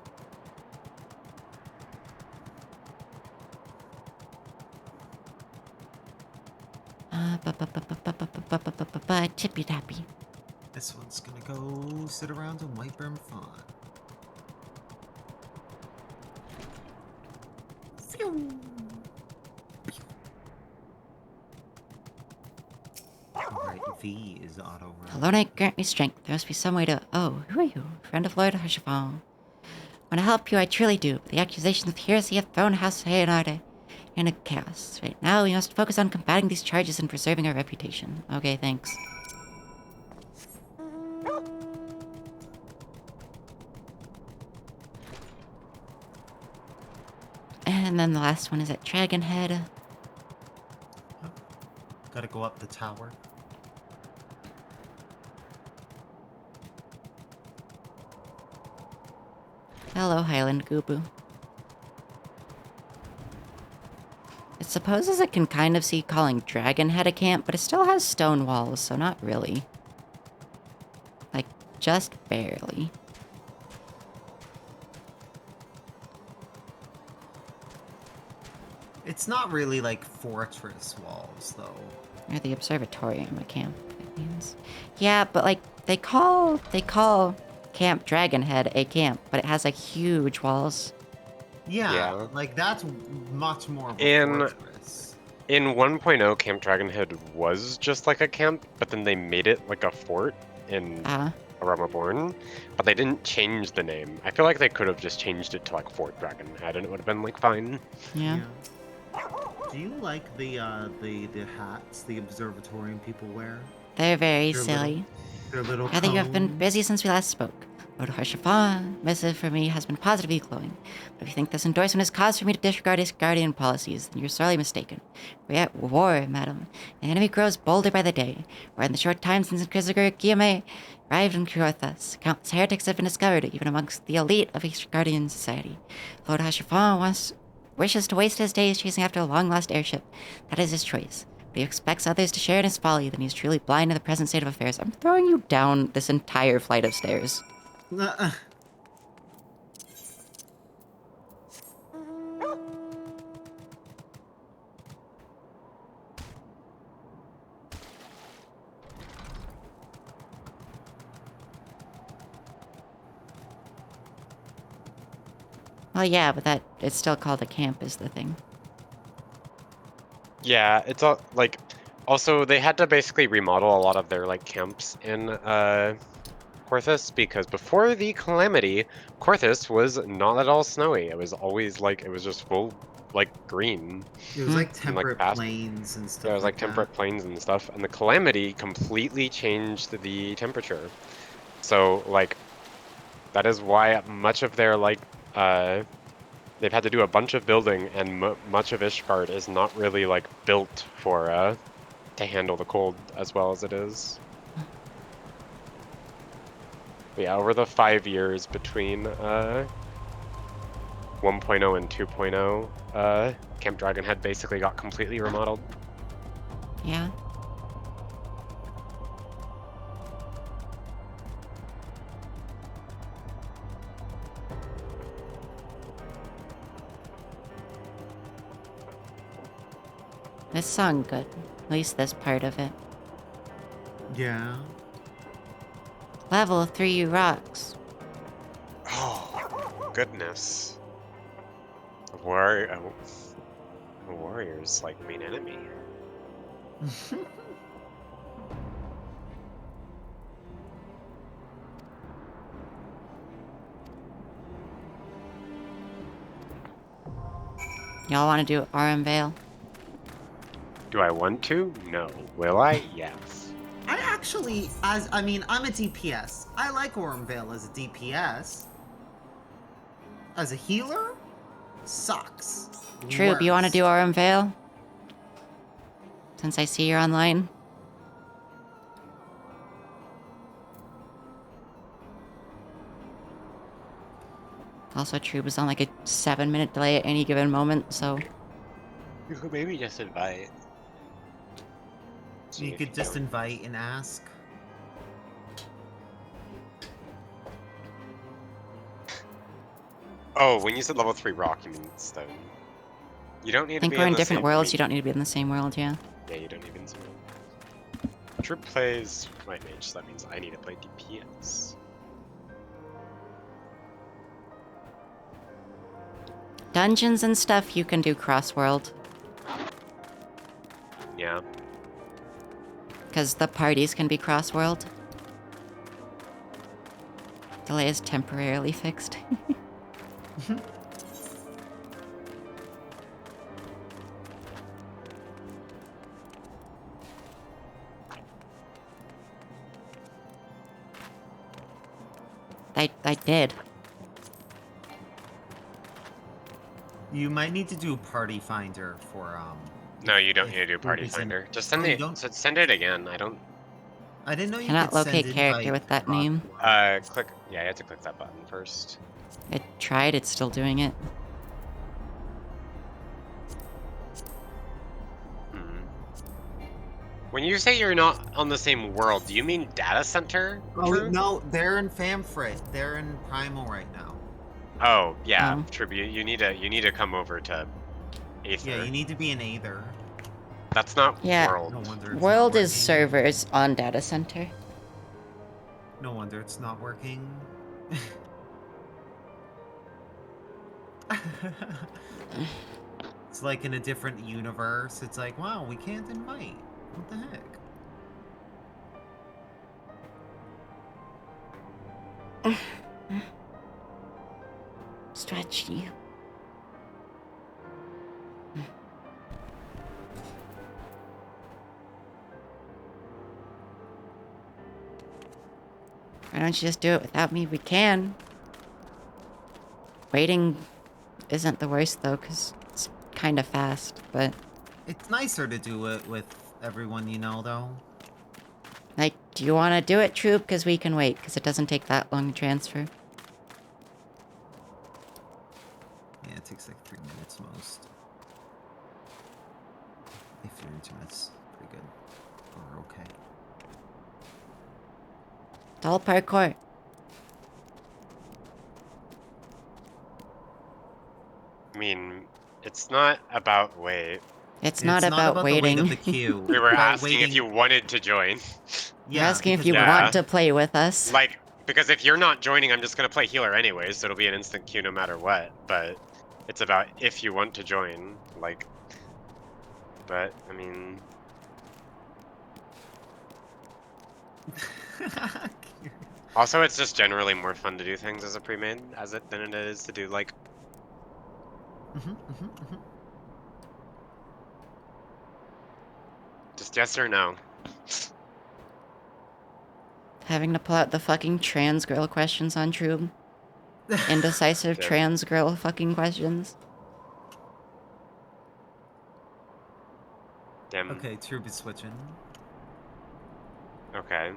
S1: Tippy tappy.
S2: This one's gonna go sit around in Whitebrim Font. Alright, V is auto run.
S1: Alone, grant me strength. There must be some way to. Oh, who are you? Friend of Lord Harshafal. Want to help you, I truly do. But the accusations of heresy have thrown House Leonardo into chaos. Right now, we must focus on combating these charges and preserving our reputation. Okay, thanks. And then the last one is at Dragonhead.
S2: Gotta go up the tower.
S1: Hello, Highland Goobu. It supposes it can kind of see calling Dragonhead a camp, but it still has stone walls, so not really. Like, just barely.
S2: It's not really like fortress walls, though.
S1: Or the observatorium a camp, it means. Yeah, but like, they call Camp Dragonhead a camp, but it has like huge walls.
S2: Yeah,
S3: Yeah.
S2: like that's much more of a
S3: In-
S2: fortress.
S3: In 1.0, Camp Dragonhead was just like a camp, but then they made it like a fort in Aramaborn, but they didn't change the name. I feel like they could have just changed it to like Fort Dragonhead, and it would have been like fine.
S1: Yeah.
S2: Do you like the hats the observatorium people wear?
S1: They're very
S2: They're
S1: silly.
S2: Their little
S1: I think you have been
S2: cones?
S1: busy since we last spoke. Lord Harshafan, missive for me has been positively glowing. But if you think this endorsement is cause for me to disregard his guardian policies, then you're sorely mistaken. We're at war, madam. The enemy grows bolder by the day. Where in the short time since Inquisitor Guillaume arrived in Kurthas, countless heretics have been discovered, even amongst the elite of his guardian society. Lord Harshafan wishes to waste his days chasing after a long-lost airship. That is his choice. But he expects others to share in his folly, then he's truly blind to the present state of affairs. I'm throwing you down this entire flight of stairs. Well, yeah, but it's still called a camp is the thing.
S3: Yeah, it's all like. Also, they had to basically remodel a lot of their like camps in Korthus because before the calamity, Korthus was not at all snowy. It was always like it was just full like green.
S2: It was like
S3: And, like,
S2: temperate
S3: past-
S2: plains and stuff.
S3: There was like
S2: that.
S3: temperate plains and stuff, and the calamity completely changed the temperature. So like, that is why much of their like they've had to do a bunch of building, and much of Ishgard is not really like built for to handle the cold as well as it is. But yeah, over the 5 years between 1.0 and 2.0, Camp Dragonhead basically got completely remodeled.
S1: Yeah. This song good. At least this part of it.
S2: Yeah.
S1: Level 3 rocks.
S3: Oh, goodness. A warrior's like main enemy.
S1: Y'all want to do RM Vale?
S3: Do I want to? No. Will I? Yes.
S2: I actually, I'm a DPS. I like Ormvale as a DPS. As a healer, sucks.
S1: Troop, you want to
S2: Works.
S1: do RM Vale? Since I see you're online. Also, Troop is on like a 7-minute delay at any given moment, so
S3: You could maybe just invite. See
S2: You
S3: if
S2: could just
S3: don't-
S2: invite and ask.
S3: Oh, when you said level 3 rock, you mean stone. You don't need
S1: I
S3: to
S1: think
S3: be
S1: we're
S3: in
S1: in
S3: the
S1: different
S3: same,
S1: worlds. You don't need to be in the same world, yeah.
S3: Yeah, you don't need to be in the same world. Troop plays white mage, so that means I need to play DPS.
S1: Dungeons and stuff you can do cross-world,
S3: Yeah.
S1: because the parties can be cross-world. Delay is temporarily fixed. I did.
S2: You might need to do party finder for
S3: No, you don't
S2: if
S3: need to do party
S2: Ruby's in-
S3: finder. Just
S2: Oh,
S3: send
S2: you
S3: it.
S2: don't?
S3: Send it again. I don't.
S2: I didn't know you
S1: Cannot
S2: could
S1: locate
S2: send
S1: character
S2: invite
S1: with that
S2: across
S1: name.
S2: the line.
S3: Click. Yeah, you have to click that button first.
S1: It tried, it's still doing it.
S3: Hmm. When you say you're not on the same world, do you mean data center?
S2: Oh
S3: True?
S2: no, they're in Famfrit. They're in Primal right now.
S3: Oh yeah,
S1: Oh.
S3: Tribute. You need to come over to Aether.
S2: Yeah, you need to be in Aether.
S3: That's not
S1: Yeah.
S3: world.
S2: No wonder it's
S1: World
S2: not
S1: is
S2: working.
S1: servers on data center.
S2: No wonder it's not working. It's like in a different universe. It's like, wow, we can't invite. What the heck?
S1: Stretch you. Why don't you just do it without me? We can. Waiting isn't the worst though, because it's kind of fast, but
S2: It's nicer to do it with everyone you know, though.
S1: like, do you want to do it, Troop? Because we can wait, because it doesn't take that long to transfer.
S2: Yeah, it takes like 3 minutes most. If your internet's pretty good. Or okay.
S1: It's all parkour.
S3: I mean, it's not about wait.
S1: It's
S2: It's
S1: not about
S2: the
S1: waiting.
S2: weight of the queue.
S3: We were
S2: About
S3: asking if
S2: waiting-
S3: you wanted to join.
S1: You're asking if
S2: because
S1: you
S3: Yeah.
S1: want to play with us.
S3: Like, because if you're not joining, I'm just gonna play healer anyways, so it'll be an instant queue no matter what. But it's about if you want to join, like. But I mean, also it's just generally more fun to do things as a pre-made than it is to do like.
S2: Mhm, mhm, mhm.
S3: Just yes or no.
S1: Having to pull out the fucking trans girl questions on Troop. Indecisive
S3: Yeah.
S1: trans girl fucking questions.
S3: Damn.
S2: Okay, Troop is switching.
S3: Okay.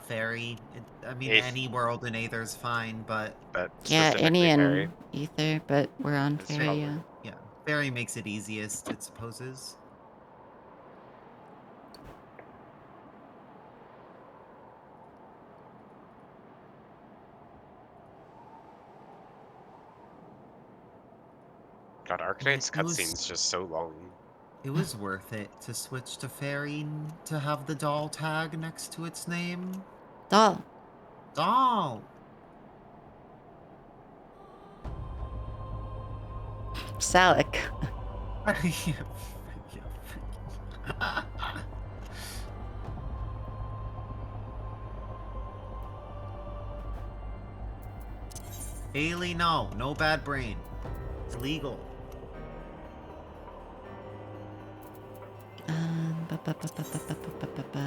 S2: Fairy. I mean,
S3: Aeth.
S2: any world in Aether's fine, but
S3: But
S1: Yeah,
S3: specifically
S1: any
S3: Fairy.
S1: and Ether, but we're on
S3: That's
S1: Fairy,
S3: probably-
S1: yeah.
S2: yeah, Fairy makes it easiest, it supposes.
S3: God, Arcanite's
S2: It was-
S3: cutscene's just so long.
S2: It was worth it to switch to fairy to have the doll tag next to its name.
S1: Doll.
S2: Doll!
S1: Salic.
S2: Ailey, no. No bad brain. It's illegal.
S1: Ba, ba, ba, ba, ba, ba, ba, ba, ba.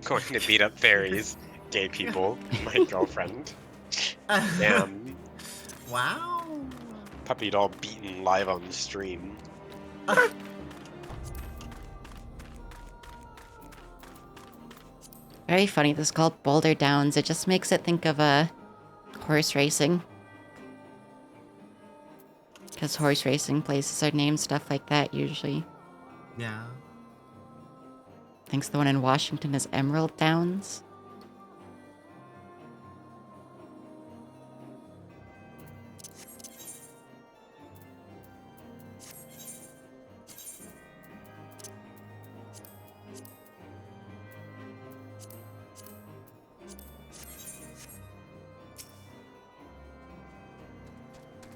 S3: Going to beat up fairies, gay people, my girlfriend. Damn.
S2: Wow.
S3: Puppy doll beaten live on stream.
S1: Very funny. This is called Boulder Downs. It just makes it think of horse racing. Because horse racing places are named stuff like that usually.
S2: Yeah.
S1: I think the one in Washington is Emerald Downs.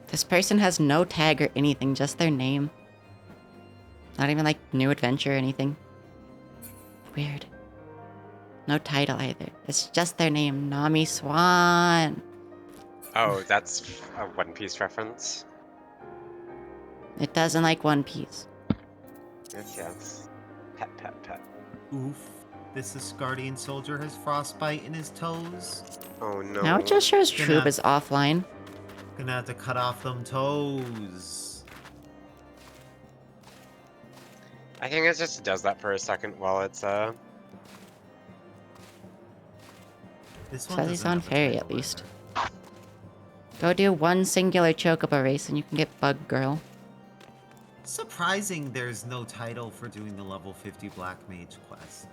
S1: This person has no tag or anything, just their name. Not even like new adventure or anything. Weird. No title either. It's just their name, Nami Swan.
S3: Oh, that's a One Piece reference?
S1: It doesn't like One Piece.
S3: Yes. Pet, pet, pet.
S2: Oof. This Asgardian soldier has frostbite in his toes.
S3: Oh no.
S1: Now it just shows
S2: Gonna-
S1: Troop is offline.
S2: Gonna have to cut off them toes.
S3: I think it just does that for a second while it's
S2: This one
S1: Says he's
S2: doesn't
S1: on
S2: have a
S1: ferry
S2: title
S1: at least.
S2: either.
S1: Go do one singular chocobo race and you can get Bug Girl.
S2: Surprising there's no title for doing the level 50 Black Mage quest.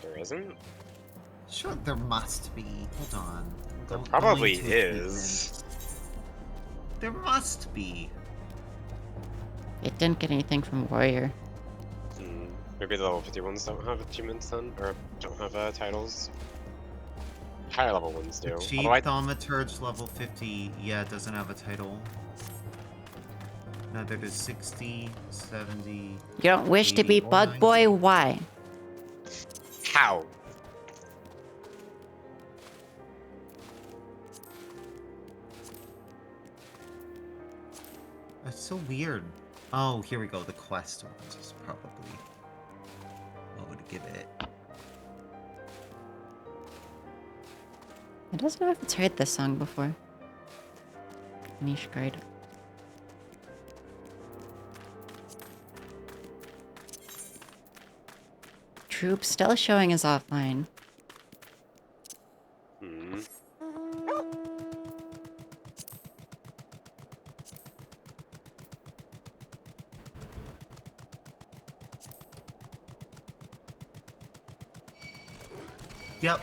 S3: there isn't.
S2: Sure, there must be. Hold on.
S3: There
S2: Going
S3: probably
S2: to
S3: is.
S2: achievement. There must be.
S1: It didn't get anything from Warrior.
S3: Maybe the level 50 ones don't have achievements then, or don't have titles. Higher level ones do.
S2: Achieve
S3: Although
S2: Thaumaturge level 50. Yeah, it doesn't have a title. Neither does 60, 70.
S1: You don't wish to
S2: 80
S1: be
S2: or
S1: Bug
S2: 90.
S1: Boy? Why?
S3: how?
S2: That's so weird. Oh, here we go. The quest ones is probably what would give it.
S1: I don't know if it's heard this song before. Niche guard. Troop still showing as offline.
S3: Hmm.
S2: Yep.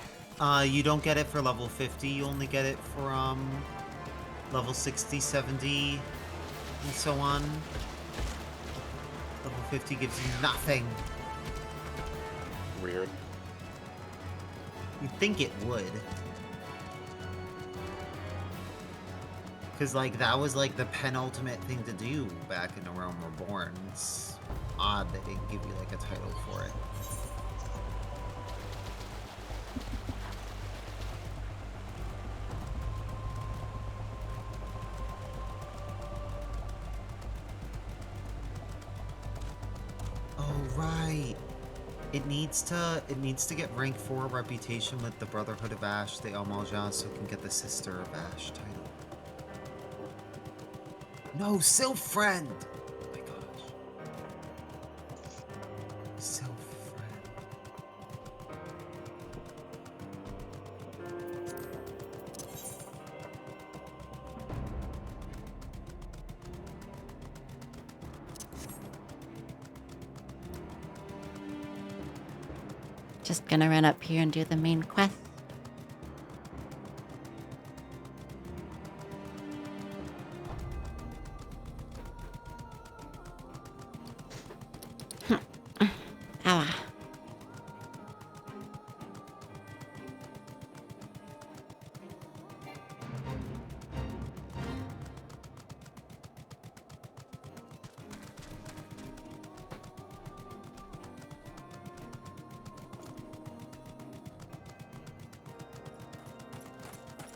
S2: You don't get it for level 50. You only get it for level 60, 70, and so on. Level 50 gives you nothing.
S3: Weird.
S2: You'd think it would. Because, like, that was, like, the penultimate thing to do back in The Realm Reborn. It's odd they didn't give you, like, a title for it. Oh, right. It needs to get rank 4 reputation with the Brotherhood of Ash, the El Maljan, so it can get the Sister of Ash title. No, Sylph Friend! Oh my gosh. Sylph Friend.
S1: Just gonna run up here and do the main quest. Ow.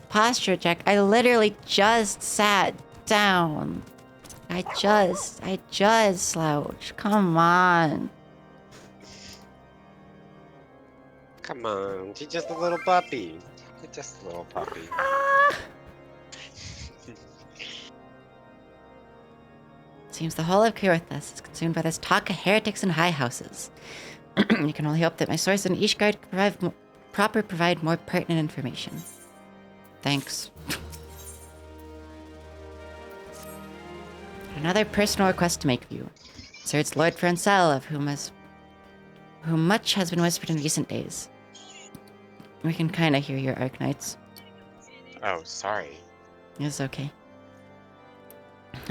S1: Posture check. I literally just sat down. I just slouched. Come on.
S3: Come on, she's just a little puppy. She's just a little puppy.
S1: Seems the whole of Kirithus is consumed by this talk of heretics and high houses. You can only hope that my source in Ishgard can provide more pertinent information. Thanks. Another personal request to make of you. Sir, it's Lord Francel, of whom much has been whispered in recent days. We can kinda hear your Arknights.
S3: Oh, sorry.
S1: It's okay.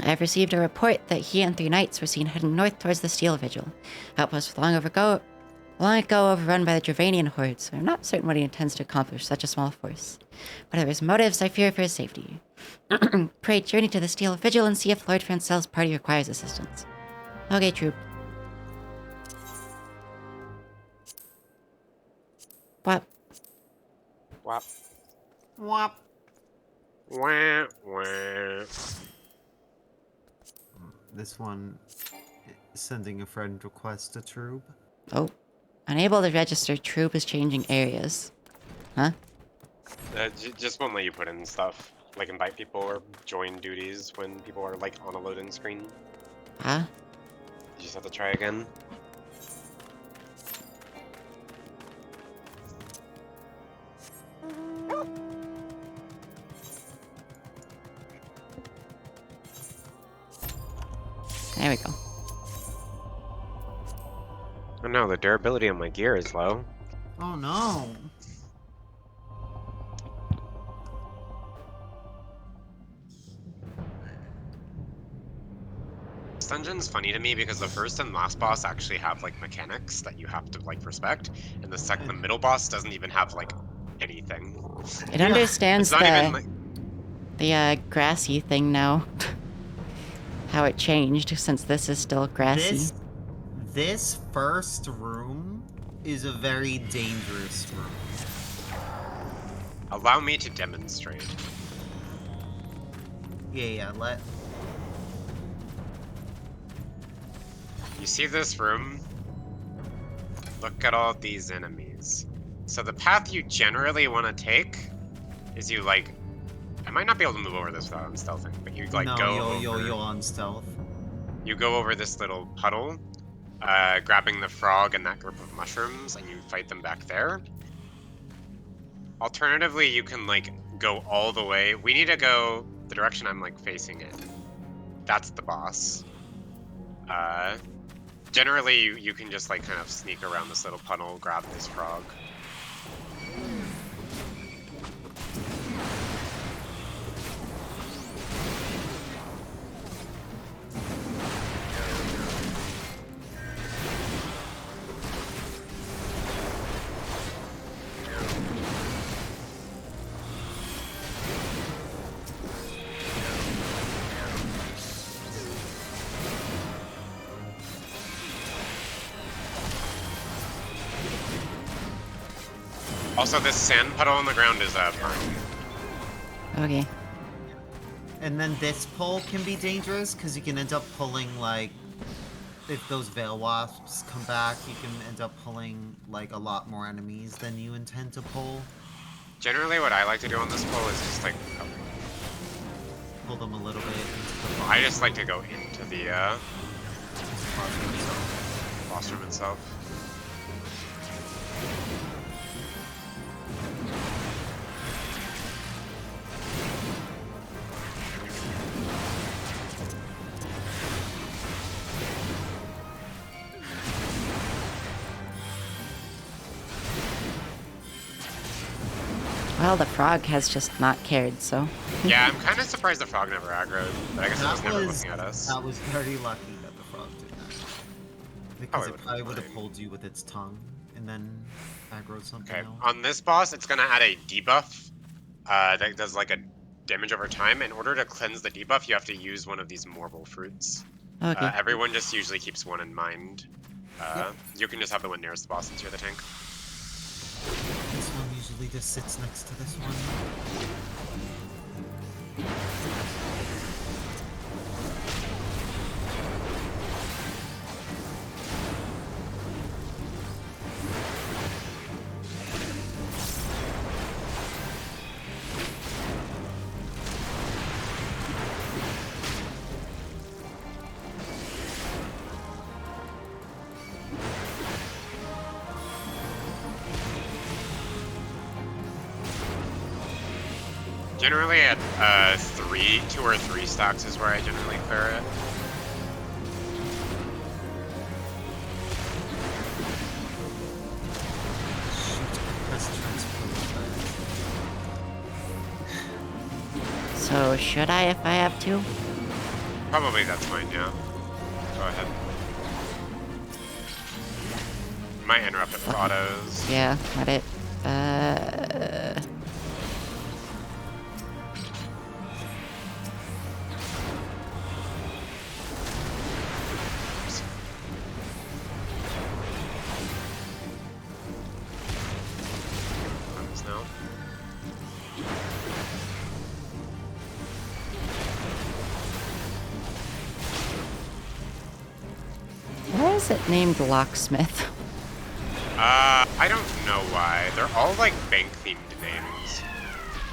S1: I've received a report that he and 3 knights were seen heading north towards the Steel Vigil. Outpost long ago overrun by the Dravanian hordes, so I'm not certain what he intends to accomplish such a small force. Whatever his motives, I fear for his safety. Pray journey to the Steel Vigil and see if Lord Francel's party requires assistance. Okay, troop. What?
S3: Wop.
S2: Whop.
S3: Wah, wah.
S2: This one sending a friend request to Troob.
S1: Oh. Unable to register, troop is changing areas. Huh?
S3: Just won't let you put in stuff. Like invite people or join duties when people are like on a loading screen.
S1: Huh?
S3: You just have to try again.
S1: There we go.
S3: Oh no, the durability on my gear is low.
S2: Oh no.
S3: This dungeon's funny to me because the first and last boss actually have like mechanics that you have to like respect, and the middle boss doesn't even have like anything.
S1: It understands
S3: It's not even like
S1: the grassy thing now. How it changed since this is still grassy.
S2: This first room is a very dangerous room.
S3: allow me to demonstrate.
S2: Yeah, let.
S3: You see this room? Look at all these enemies. So the path you generally want to take is you like, I might not be able to move over this without unstealthing, but you like
S2: you'll on stealth.
S3: You go over this little puddle, grabbing the frog and that group of mushrooms, and you fight them back there. Alternatively, you can like go all the way. We need to go the direction I'm like facing in. That's the boss. Generally, you can just like kind of sneak around this little puddle, grab this frog. Also, this sand puddle on the ground is burned.
S1: Okay.
S2: And then this pull can be dangerous because you can end up pulling like, if those Veil Wasps come back, you can end up pulling like a lot more enemies than you intend to pull.
S3: Generally, what I like to do on this pull is just like,
S2: Pull them a little bit into the
S3: I just like to go into the
S2: classroom itself.
S3: boss room itself.
S1: Well, the frog has just not cared, so.
S3: Yeah, I'm kind of surprised the frog never aggroed, but I guess it was
S2: That
S3: never
S2: was
S3: looking at us.
S2: that was very lucky that the frog did that. Because it
S3: would've
S2: probably
S3: been
S2: would have
S3: fine.
S2: pulled you with its tongue and then aggroed something
S3: Okay,
S2: else.
S3: on this boss, it's gonna add a debuff that does like a damage over time. In order to cleanse the debuff, you have to use one of these Morble fruits.
S1: Okay.
S3: Everyone just usually keeps one in mind. You can just have the one nearest the boss since you're the tank.
S2: This one usually just sits next to this one.
S3: Generally at 2 or 3 stacks is where I generally clear it.
S2: Shoot, press transpose.
S1: So should I if I have to?
S3: Probably that's fine, yeah. Go ahead. Might interrupt it with autos.
S1: Yeah, let it.
S3: Comes now.
S1: Why is it named Locksmith?
S3: I don't know why. They're all like bank-themed names.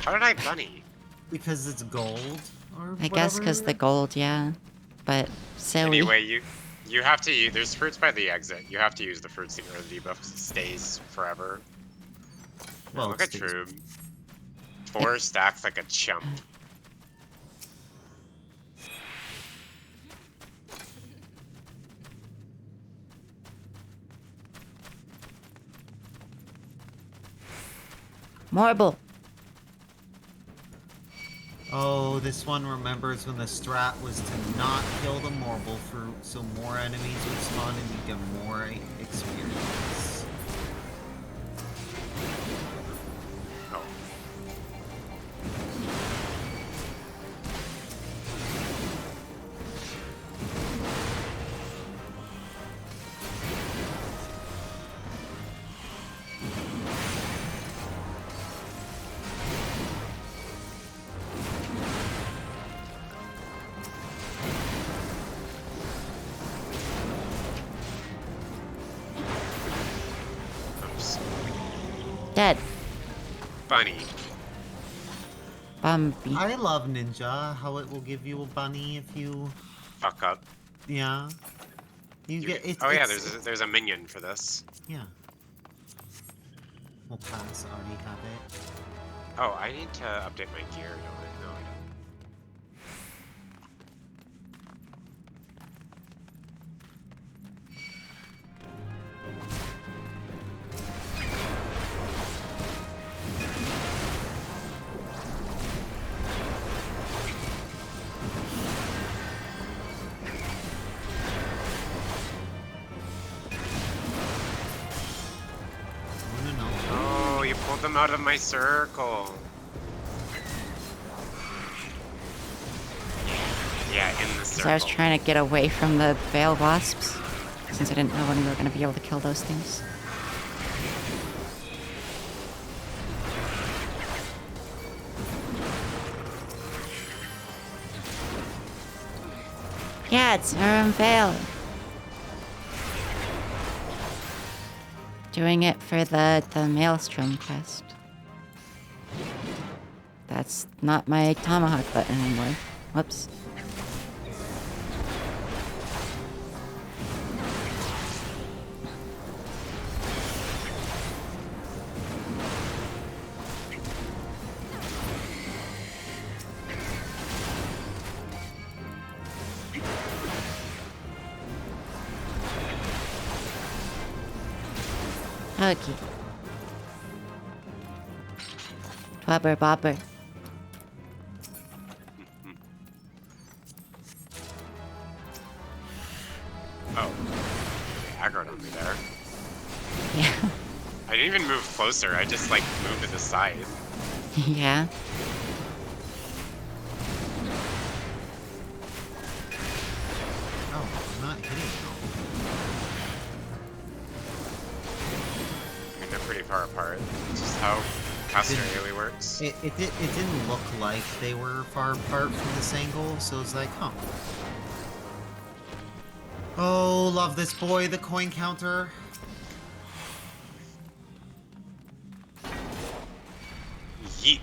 S3: How did I bunny?
S2: Because it's gold or
S1: I guess because the gold, yeah. But silly.
S3: Anyway, you have to use, there's fruits by the exit. You have to use the fruits to get rid of the debuff 'cause it stays forever.
S2: Well,
S3: Look
S2: it
S3: at
S2: stays-
S3: Trube. 4 stacks like a chump.
S1: Marble.
S2: Oh, this one remembers when the strat was to not kill the Morble fruit, so more enemies would spawn and you get more experience.
S3: Oh. Oops.
S1: Dead.
S3: Bunny.
S1: Bumpy.
S2: I love Ninja, how it will give you a bunny if you,
S3: Fuck up.
S2: yeah. You
S3: You
S2: get
S3: get-
S2: it's.
S3: oh yeah,
S2: it's-
S3: there's a minion for this.
S2: Yeah. We'll pass. I already have it.
S3: Oh, I need to update my gear, don't I? No, I don't.
S2: No.
S3: Oh, you pulled them out of my circle. Yeah, in the circle.
S1: So I was trying to get away from the Veil Wasps, since I didn't know when we were going to be able to kill those things. Yeah, it's Urim Veil. Doing it for the Maelstrom quest. That's not my tomahawk button anymore. Whoops. Okay. Twubber bobber.
S3: Oh. Aggroed on me there.
S1: Yeah.
S3: I didn't even move closer, I just like moved to the side.
S1: Yeah.
S2: Oh, I'm not hitting you.
S3: I mean, they're pretty far apart. It's just how caster really works.
S2: It didn't look like they were far apart from this angle, so it's like, huh. Oh, love this boy, the coin counter.
S3: Yeet.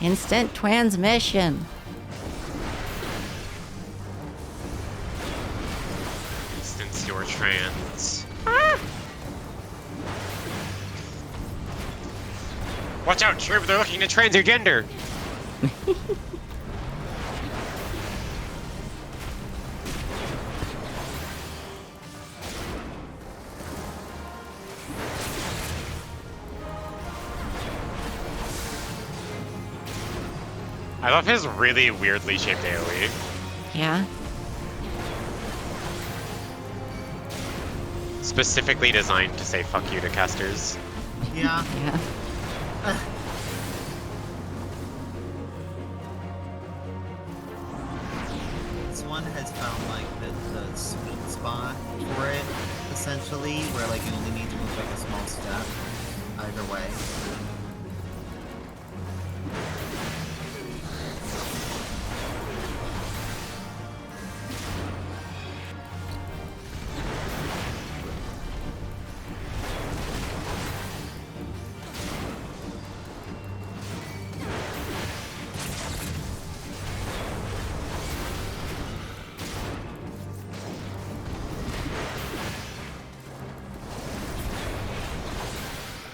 S1: Instant transmission.
S3: Instance your trans. Watch out, Trib, they're looking to trans your gender! I love his really weirdly shaped AoE.
S1: Yeah.
S3: Specifically designed to say fuck you to casters.
S2: Yeah.
S1: Yeah.
S2: This one has found like the sweet spot for it, essentially, where like you only need to move like a small step either way.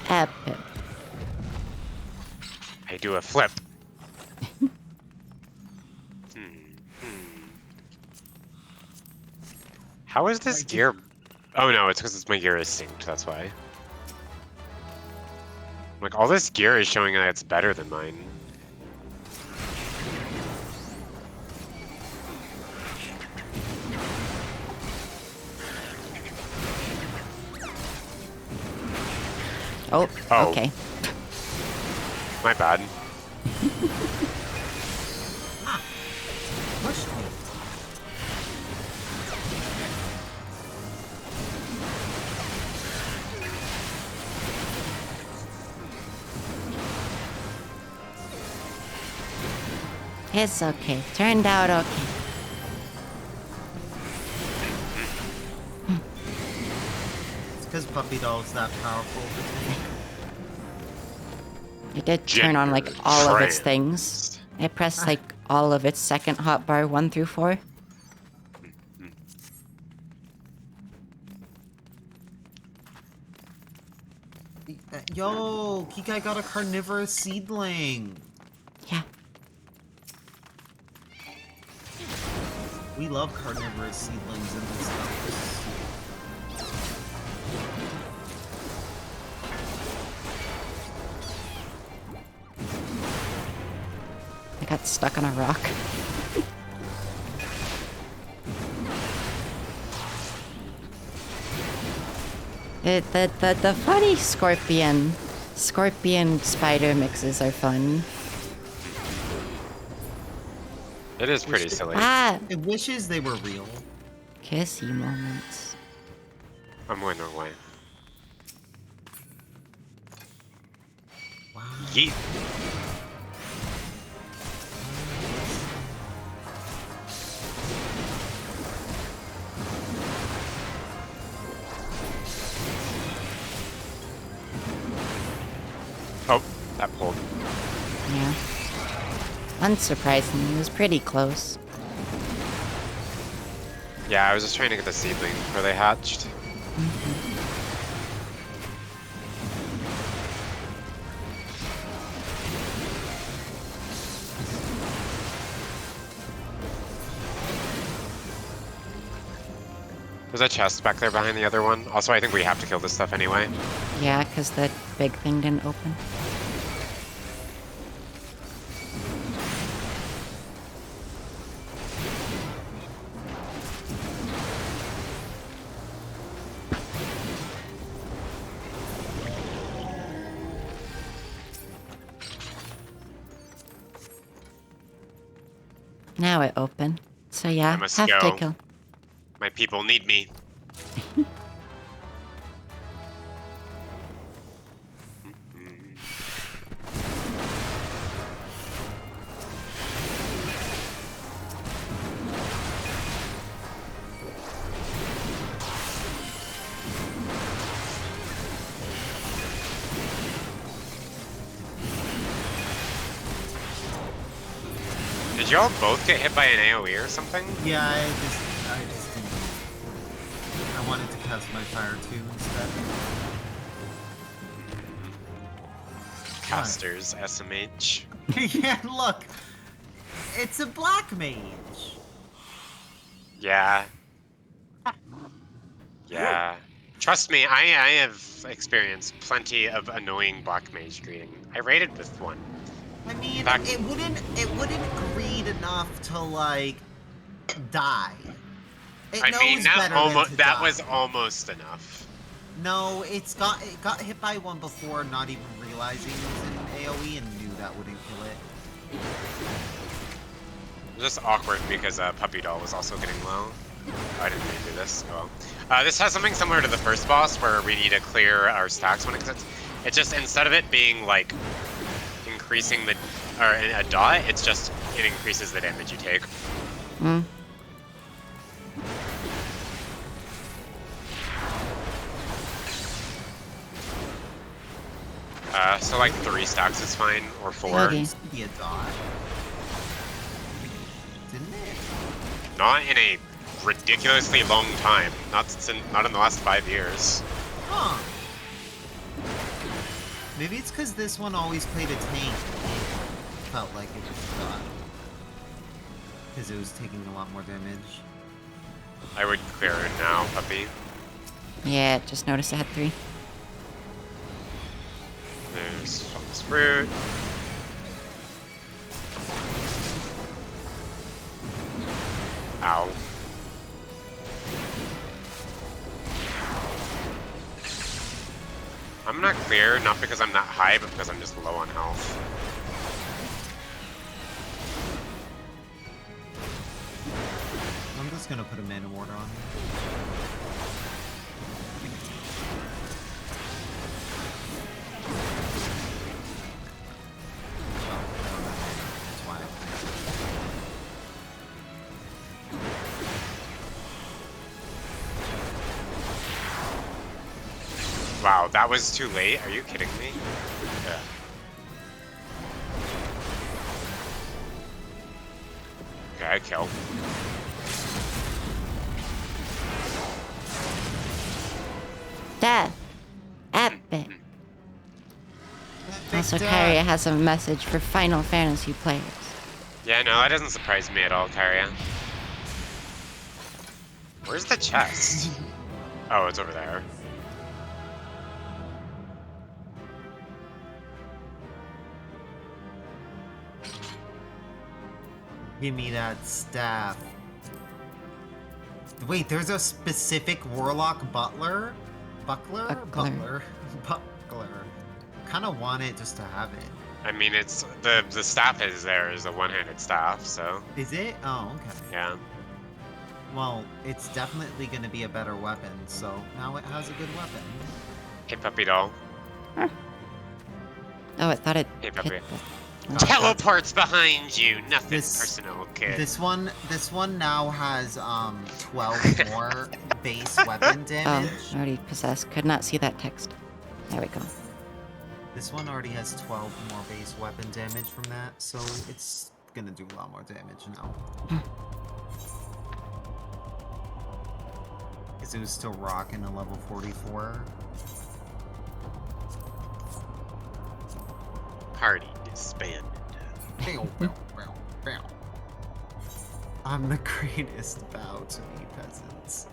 S1: Epic.
S3: I do a flip. How is this gear? Oh no, it's because my gear is synced, that's why. Like, all this gear is showing that it's better than mine.
S1: Oh,
S3: Oh.
S1: okay.
S3: My bad.
S2: Pushed me.
S1: It's okay. Turned out okay.
S2: It's because Puppy Doll's that powerful.
S1: It did turn on like
S3: Gender
S1: all of its
S3: trans.
S1: things. It pressed like all of its second hotbar 1 through 4.
S2: Yo, Kikai got a carnivorous seedling.
S1: Yeah.
S2: We love carnivorous seedlings in this house.
S1: I got stuck on a rock. The funny scorpion spider mixes are fun.
S3: It is pretty silly.
S1: Ah,
S2: It wishes they were real.
S1: kissy moments.
S3: I'm going the wrong way.
S2: Wow.
S3: Yeet. Oh, that pulled.
S1: Yeah. Unsurprisingly, it was pretty close.
S3: Yeah, I was just trying to get the seedling before they hatched. There's a chest back there behind the other one. Also, I think we have to kill this stuff anyway.
S1: Yeah, because the big thing didn't open. Now it open. So yeah,
S3: I must
S1: have to
S3: go.
S1: kill.
S3: My people need me. Did y'all both get hit by an AoE or something?
S2: Yeah, I just didn't. I wanted to cast my fire too instead.
S3: Casters, SMH.
S2: Yeah, look, it's a black mage.
S3: Yeah. Yeah. Trust me, I have experienced plenty of annoying black mage greeting. I raided with one.
S2: I mean,
S3: Back-
S2: it wouldn't greed enough to like die. It
S3: I
S2: knows
S3: mean,
S2: better than to
S3: that
S2: die.
S3: was almost enough.
S2: No, it got hit by one before, not even realizing it was an AOE, and knew that wouldn't kill it.
S3: It was just awkward because Puppy Doll was also getting low. Oh, I didn't really do this. Oh well. This has something similar to the first boss where we need to clear our stacks when it gets. It's just instead of it being like increasing a dot, it's just it increases the damage you take.
S1: Hmm.
S3: So like 3 stacks is fine, or 4.
S1: Okay.
S2: Used to be a dot. Didn't it?
S3: Not in a ridiculously long time. Not in the last 5 years.
S2: Huh. Maybe it's because this one always played a tank. It felt like it was a dot. Because it was taking a lot more damage.
S3: I would clear it now, Puppy.
S1: Yeah, just noticed it had 3.
S3: There's Fungus Fruit. Ow. I'm not clear, not because I'm not high, but because I'm just low on health.
S2: I'm just gonna put a mana ward on. Oh, that's why.
S3: Wow, that was too late? Are you kidding me? Yeah. Okay, kill.
S1: Death. Epic. Also, Kyria has a message for Final Fantasy players.
S3: Yeah, no, that doesn't surprise me at all, Kyria. Where's the chest? Oh, it's over there.
S2: Give me that staff. Wait, there's a specific Warlock Butler? Buckler?
S1: Buckler.
S2: Butler. Buckler. Kinda want it just to have it.
S3: I mean, it's the staff is there is a one-handed staff, so
S2: Is it? Oh, okay.
S3: yeah.
S2: Well, it's definitely gonna be a better weapon, so now it has a good weapon.
S3: Hey, Puppy Doll.
S1: Oh, I thought it
S3: Hey,
S1: hit
S3: Puppy.
S1: the...
S3: Teleports behind you. Nothing
S2: This-
S3: personal, kid.
S2: This one now has 12 more base weapon
S1: Oh,
S2: damage.
S1: already possessed. Could not see that text. There we go.
S2: This one already has 12 more base weapon damage from that, so it's gonna do a lot more damage now. Because it was still rocking a level 44.
S3: Party disbanded.
S2: Bow, bow, bow, bow. I'm the greatest bow to me, peasants.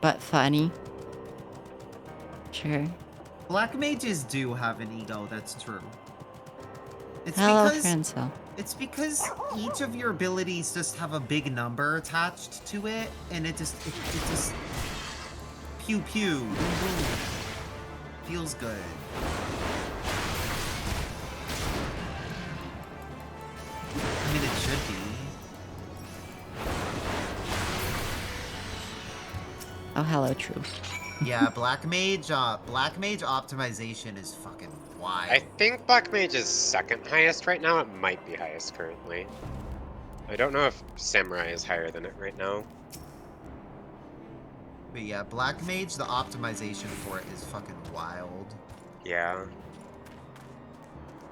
S1: But funny. Sure.
S2: Black mages do have an ego, that's true. It's
S1: Hello,
S2: because
S1: Francel.
S2: It's because each of your abilities just have a big number attached to it, and it just pew pew, boom boom, feels good. I mean, it should be.
S1: Oh, hello, True.
S2: Yeah, Black Mage optimization is fucking wild.
S3: I think Black Mage is second highest right now. It might be highest currently. I don't know if Samurai is higher than it right now.
S2: But yeah, Black Mage, the optimization for it is fucking wild.
S3: Yeah.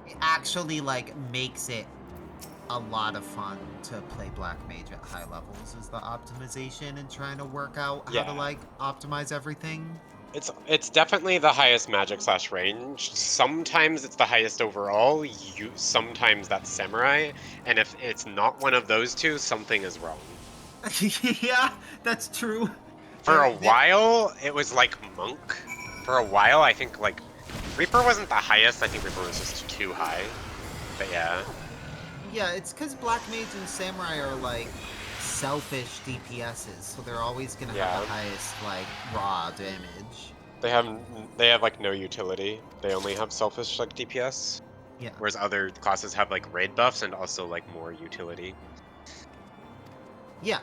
S2: It actually, like, makes it a lot of fun to play Black Mage at high levels, is the optimization and trying to work out how to,
S3: Yeah.
S2: like, optimize everything.
S3: It's definitely the highest magic / range. Sometimes it's the highest overall. Sometimes that's Samurai, and if it's not one of those two, something is wrong.
S2: Yeah, that's true.
S3: For a while, it was like Monk. For a while, I think like Reaper wasn't the highest. I think Reaper was just too high. But yeah.
S2: Yeah, it's because Black Mage and Samurai are, like, selfish DPSs, so they're always gonna have the highest, like, raw damage.
S3: They have like no utility. They only have selfish like DPS.
S2: Yeah.
S3: Whereas other classes have like raid buffs and also like more utility.
S2: Yeah.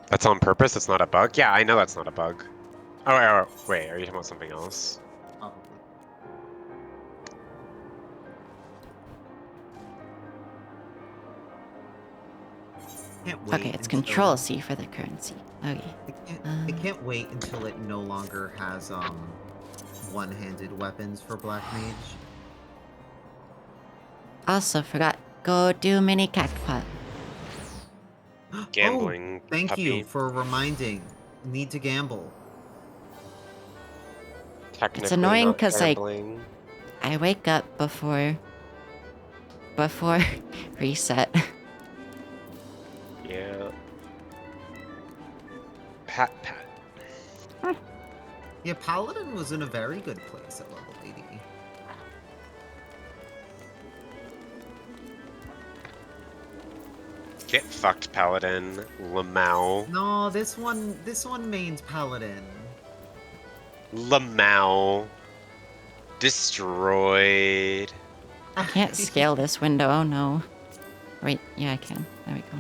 S3: That's on purpose. It's not a bug. Yeah, I know that's not a bug. Oh wait, are you talking about something else?
S2: Probably. Can't wait
S1: Okay, it's
S2: until-
S1: Control C for the currency. Okay.
S2: I can't wait until it no longer has one-handed weapons for Black Mage.
S1: Also forgot, go do mini cactpot.
S3: Gambling.
S2: Oh, thank
S3: puppy.
S2: you for reminding. Need to gamble.
S3: Technically
S1: annoying
S3: not
S1: 'cause, like,
S3: gambling.
S1: I wake up before reset.
S3: Yeah. Pat.
S2: Yeah, Paladin was in a very good place at level 80.
S3: Get fucked, Paladin. Lamau.
S2: No, this one mains Paladin.
S3: Lamau. Destroyed.
S1: I can't scale this window, oh no. Wait, yeah I can. There we go.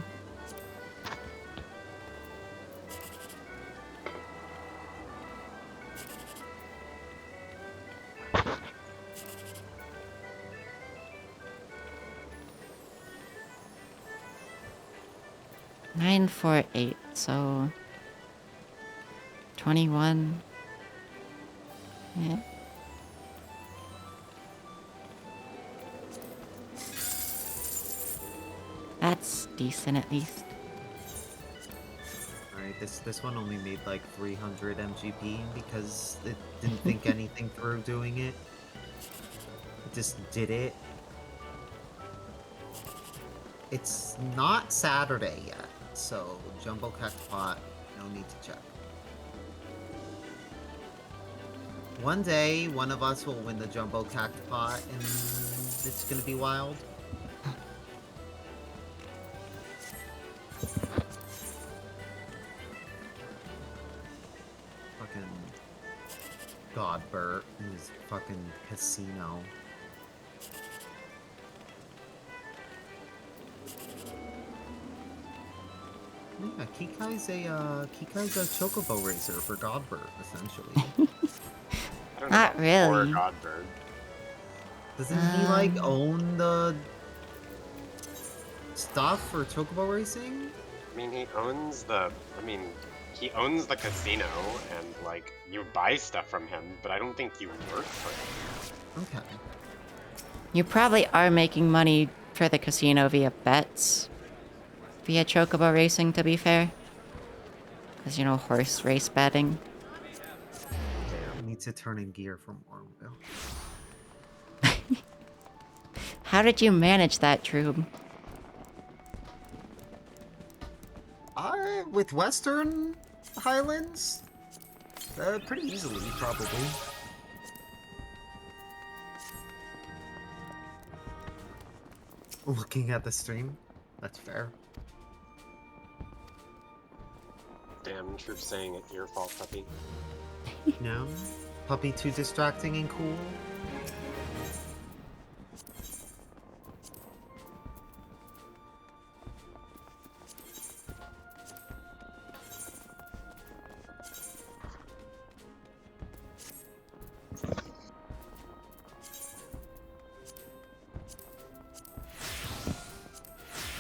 S1: Nine, 4, 8, so 21. Yeah. That's decent at least.
S2: Alright, this one only made like 300 MGP because it didn't think anything through doing it. It just did it. It's not Saturday yet, so Jumbo Cactpot, no need to check. One day, one of us will win the Jumbo Cactpot, and it's gonna be wild. Fucking Godbert and his fucking casino. Yeah, Kikai's a chocobo racer for Godbert, essentially.
S3: I don't know
S1: Not
S3: about
S1: really.
S3: poor Godbird.
S2: Doesn't he like own the stuff for chocobo racing?
S3: I mean, he owns the casino, and like you buy stuff from him, but I don't think you work for him.
S2: Okay.
S1: You probably are making money for the casino via bets. Via chocobo racing, to be fair. Because, you know, horse race betting.
S2: I need to turn in gear from Ormville.
S1: How did you manage that, Troob?
S2: With Western Highlands? Pretty easily, probably. looking at the stream. That's fair.
S3: Damn, troops saying it's your fault, puppy.
S2: No? Puppy too distracting and cool?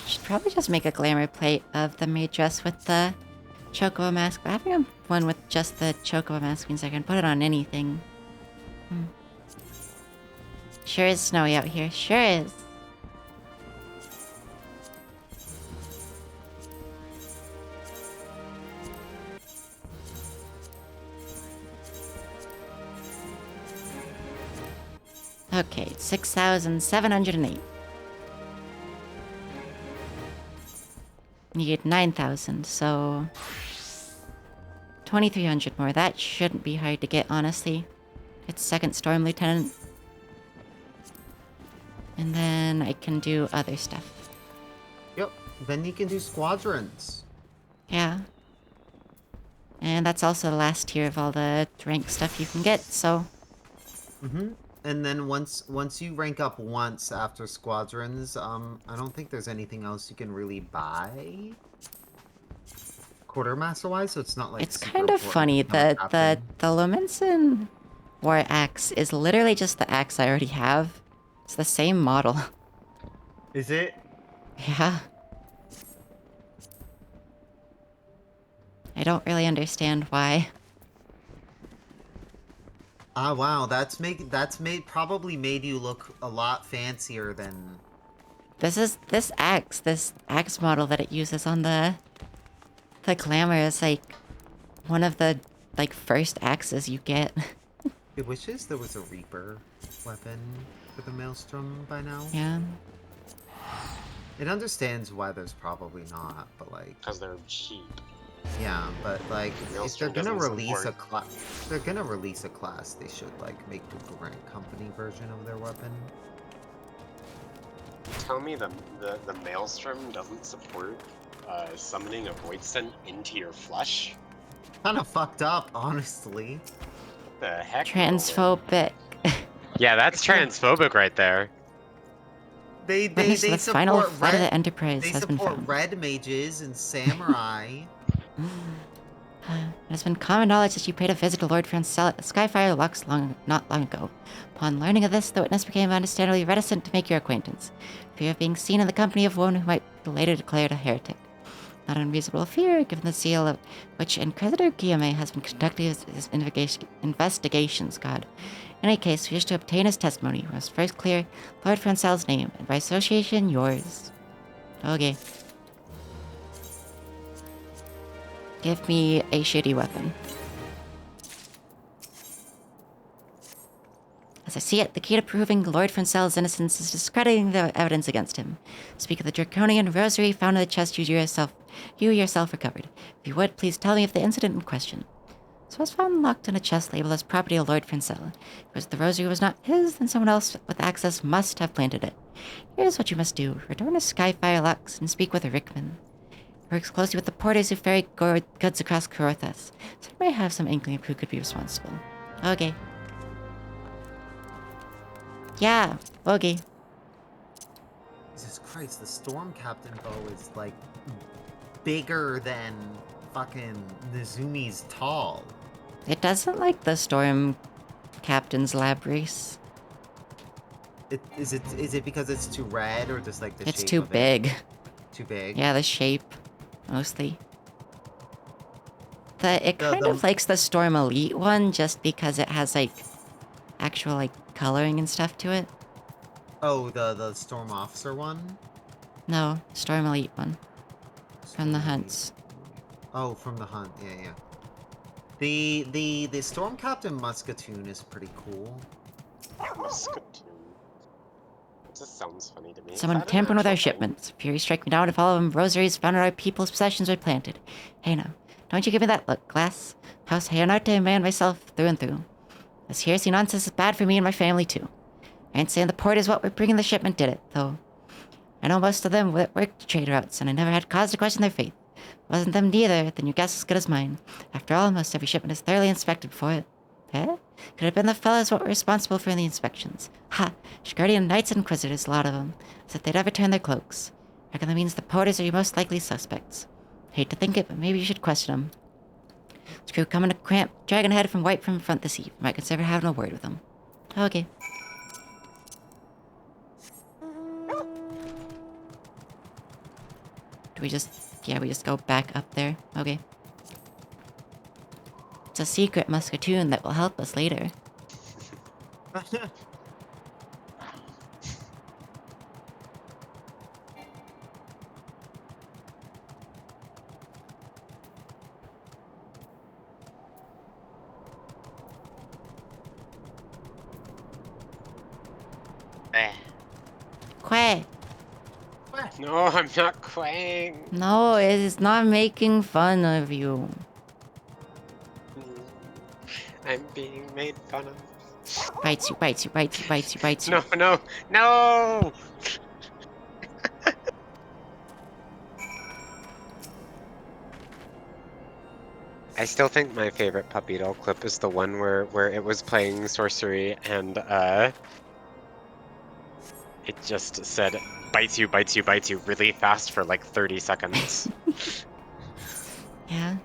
S1: Should probably just make a glamour plate of the maid dress with the chocobo mask. But having one with just the chocobo mask means I can put it on anything. Sure is snowy out here. Sure is. Okay, 6,708. Need 9,000, so 2,300 more. That shouldn't be hard to get, honestly. It's second storm lieutenant. And then I can do other stuff.
S2: Yep. Then you can do squadrons.
S1: Yeah. And that's also the last tier of all the rank stuff you can get, so...
S2: Mm-hmm. And then once you rank up once after squadrons, I don't think there's anything else you can really buy. Quartermaster wise, so it's not like
S1: It's
S2: super
S1: kind of
S2: important
S1: funny
S2: to become
S1: that
S2: a
S1: the
S2: captain.
S1: Lominson War Axe is literally just the axe I already have. It's the same model.
S2: Is it?
S1: Yeah. I don't really understand why.
S2: Ah, wow, that's probably made you look a lot fancier than...
S1: This axe model that it uses on the glamour is like one of the first axes you get.
S2: It wishes there was a Reaper weapon for the Maelstrom by now.
S1: Yeah.
S2: It understands why there's probably not, but like...
S3: Because they're cheap.
S2: Yeah, but like, if they're
S3: Maelstrom
S2: gonna
S3: doesn't
S2: release a
S3: support-
S2: class, they're gonna release a class, they should like make the Grant Company version of their weapon.
S3: Tell me the Maelstrom doesn't support summoning a Void Scent into your flesh?
S2: Kind of fucked up, honestly.
S3: The heck?
S1: Transphobic.
S3: Yeah, that's transphobic right there.
S2: They
S1: Witness the
S2: support
S1: final flight of the
S2: red,
S1: Enterprise
S2: they
S1: has been
S2: support
S1: found.
S2: red mages and samurai.
S1: It has been common knowledge that you paid a visit to Lord Francel at the Skyfire Lux not long ago. Upon learning of this, the witness became understandably reticent to make your acquaintance, fear of being seen in the company of one who might be later declared a heretic. Not unreasonable fear, given the zeal of which Inquisitor Guillaume has been conducting his investigations, God. In any case, we wish to obtain his testimony. We must first clear Lord Francel's name, and by association, yours. Okay. Give me a shitty weapon. As I see it, the key to proving Lord Francel's innocence is discrediting the evidence against him. Speak of the draconian rosary found in the chest you yourself recovered. If you would, please tell me of the incident in question. So it was found locked in a chest labeled as property of Lord Francel. Because the rosary was not his, then someone else with access must have planted it. Here's what you must do. Return to Skyfire Lux and speak with Rickman. He works closely with the porters who ferry goods across Korothas, so you may have some inkling of who could be responsible. Okay. Yeah, okay.
S2: Jesus Christ, the Storm Captain bow is like bigger than fucking Nezumi's tall.
S1: It doesn't like the Storm Captain's lab race.
S2: Is it because it's too red or just like the
S1: It's
S2: shape
S1: too
S2: of it?
S1: big.
S2: Too big?
S1: Yeah, the shape, mostly. It
S2: The-
S1: kind
S2: the-
S1: of likes the Storm Elite one just because it has like actual like coloring and stuff to it.
S2: Oh, the Storm Officer one?
S1: No, Storm Elite one. From the
S2: Storm
S1: hunts.
S2: Oh, from the hunt. Yeah, yeah. The Storm Captain Muscatoon is pretty cool.
S3: Muscatoon. It just sounds funny to me.
S1: Someone
S3: Is that an
S1: tampering with our
S3: actual thing?
S1: shipments. Fury strike me down if all of them rosaries found in our people's possessions were planted. Hey now, don't you give me that look, Glass. House Hayonarte man myself through and through. This heresy nonsense is bad for me and my family too. I ain't saying the port is what we're bringing the shipment did it, though. I know most of them worked trade routes, and I never had cause to question their faith. If it wasn't them neither, then your guess is as good as mine. After all, most every shipment is thoroughly inspected before it. Eh? Could have been the fellows what were responsible for the inspections. Ha! Shgardian Knights and Inquisitors, a lot of them. As if they'd ever turn their cloaks. Reckon that means the porters are your most likely suspects. Hate to think it, but maybe you should question them. This crew coming to cramp Dragonhead from White from front this eve. Might consider having a word with them. Okay. Do we just... Yeah, we just go back up there. Okay. It's a secret musketoon that will help us later.
S3: Eh.
S1: Quay!
S3: No, I'm not quang.
S1: No, it is not making fun of you.
S3: I'm being made fun of.
S1: Bites you, bites you, bites you, bites you, bites you.
S3: No, no, no! I still think my favorite puppy doll clip is the one where it was playing sorcery and it just said bites you, bites you, bites you really fast for like 30 seconds.
S1: Yeah.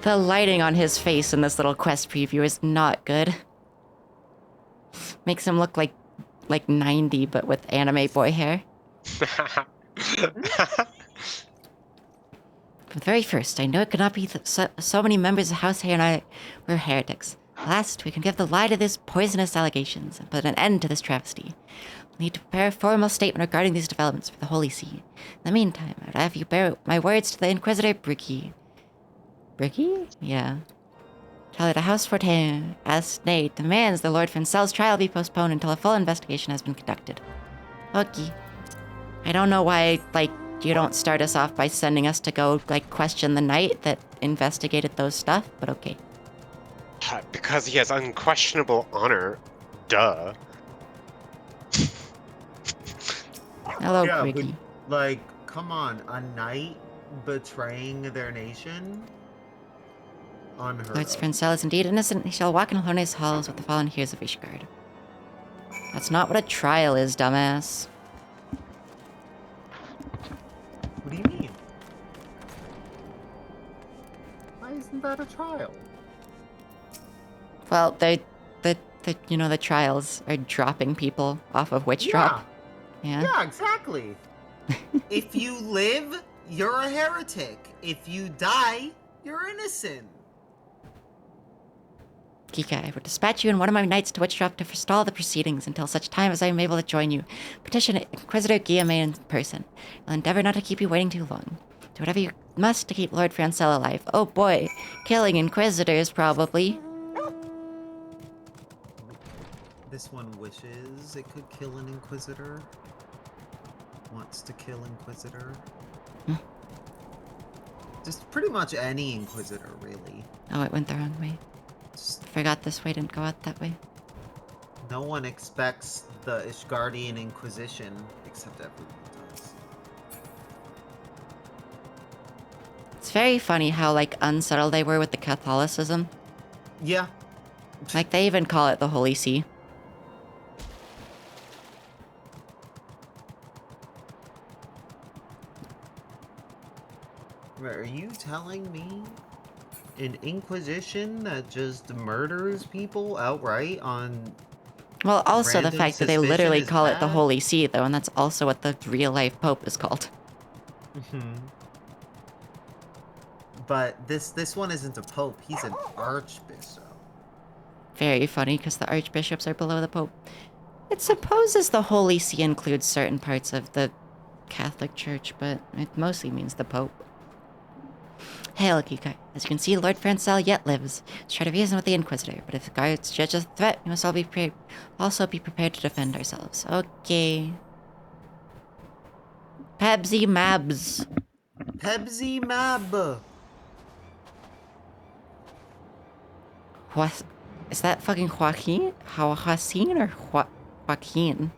S1: The lighting on his face in this little quest preview is not good. Makes him look like 90, but with anime boy hair. From the very first, I knew it could not be so many members of House Hair and I were heretics. Last, we can give the lie to these poisonous allegations and put an end to this travesty. We need to prepare a formal statement regarding these developments for the Holy See. In the meantime, I'd have you bear my words to the Inquisitor Bricky. Bricky? Yeah. Tell her the House Fortin, as Nate, demands the Lord Francel's trial be postponed until a full investigation has been conducted. Okay. I don't know why, you don't start us off by sending us to go, question the knight that investigated those stuff, but okay.
S3: Because he has unquestionable honor. Duh.
S1: Hello,
S2: Yeah,
S1: Bricky.
S2: but, come on, a knight betraying their nation? Unheard
S1: Lord
S2: of.
S1: Francel is indeed innocent. He shall walk in Hlorne's halls with the fallen heroes of Ishgard. That's not what a trial is, dumbass.
S2: What do you mean? Why isn't that a trial?
S1: Well, the trials are dropping people off of Witch Drop. Yeah.
S2: Yeah, exactly. If you live, you're a heretic. If you die, you're innocent.
S1: Kika, I would dispatch you and one of my knights to Witch Drop to forestall the proceedings until such time as I am able to join you. Petition Inquisitor Guillaume in person. I'll endeavor not to keep you waiting too long. Do whatever you must to keep Lord Francel alive. Oh boy, killing Inquisitors, probably.
S2: This one wishes it could kill an Inquisitor. Wants to kill Inquisitor. Just pretty much any Inquisitor, really.
S1: Oh, it went the wrong way.
S2: Just
S1: Forgot this way didn't go out that way.
S2: no one expects the Ishgardian Inquisition, except everyone does.
S1: It's very funny how, unsubtle they were with the Catholicism.
S2: Yeah.
S1: They even call it the Holy See.
S2: Are you telling me an Inquisition that just murders people outright on...
S1: Well, also the
S2: Random
S1: fact that they
S2: suspicion
S1: literally
S2: is
S1: call it the
S2: bad?
S1: Holy See, though, and that's also what the real-life Pope is called.
S2: But this one isn't a pope, he's an archbishop.
S1: Very funny, because the archbishops are below the pope. It supposes the Holy See includes certain parts of the Catholic Church, but it mostly means the pope. Hail, Kika. As you can see, Lord Francel yet lives. Let's try to reason with the Inquisitor, but if the guards judge us a threat, we must all be prepared to defend ourselves. Okay. Pebsy Mabs.
S2: Pebsy Mab.
S1: What? Is that fucking Joaquin? Joaquin or Joaquin?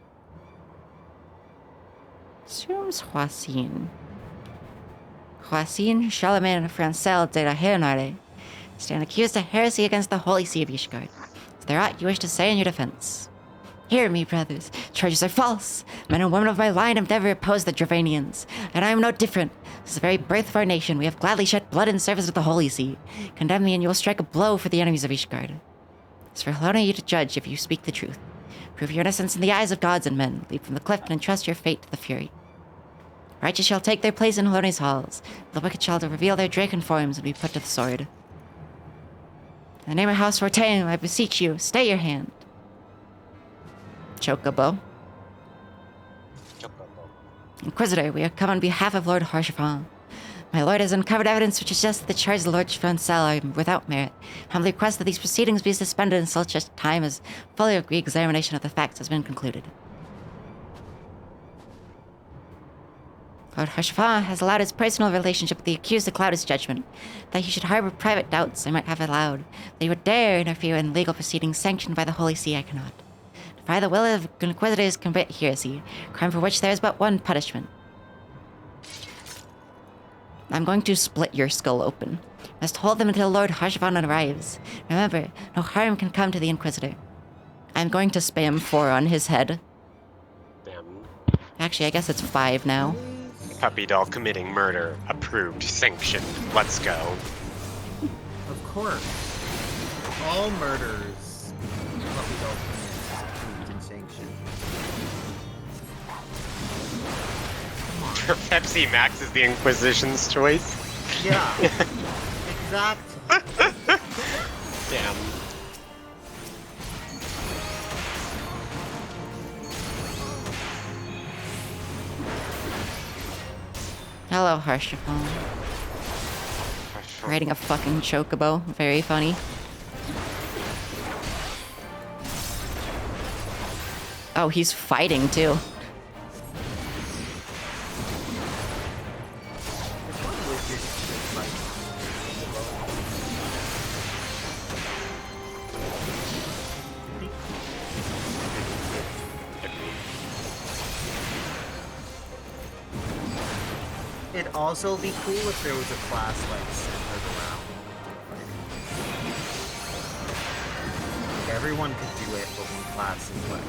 S1: Assumes Joaquin. Joaquin Charlemagne Francel de la Hernare stand accused of heresy against the Holy See of Ishgard. Is there aught you wish to say in your defense? Hear me, brothers. Charges are false. Men and women of my line have never opposed the Dravanians, and I am no different. Since the very birth of our nation, we have gladly shed blood in service of the Holy See. Condemn me, and you will strike a blow for the enemies of Ishgard. It's for Helona you to judge if you speak the truth. Prove your innocence in the eyes of gods and men. Leap from the cliff and entrust your fate to the Fury. Righteous shall take their place in Helona's halls. The wicked shall reveal their draken forms and be put to the sword. In the name of House Fortain, I beseech you, stay your hand. Chocobo. Inquisitor, we have come on behalf of Lord Haurchefant. My lord has uncovered evidence which suggests that the charges of Lord Francel are without merit. Humbly request that these proceedings be suspended until such time as fully re-examination of the facts has been concluded. Lord Haurchefant has allowed his personal relationship with the accused to cloud his judgment. That he should harbor private doubts I might have allowed. That he would dare interfere in legal proceedings sanctioned by the Holy See I cannot. Defy the will of inquisitors commit heresy, crime for which there is but one punishment. I'm going to split your skull open. Must hold them until Lord Haurchefant arrives. Remember, no harm can come to the Inquisitor. I'm going to spam 4 on his head.
S3: Damn.
S1: Actually, I guess it's 5 now.
S3: Puppy doll committing murder. Approved. Sanctioned. Let's go.
S2: Of course. All murders. Puppy dog commits approved and sanctioned.
S3: Pepsi Max is the Inquisition's choice.
S2: Yeah. Exactly.
S3: Damn.
S1: Hello, Haurchefant. Riding a fucking chocobo. Very funny. Oh, he's fighting too.
S2: It'd also be cool if there was a class like centered around. Like, everyone could do it, but one class is left.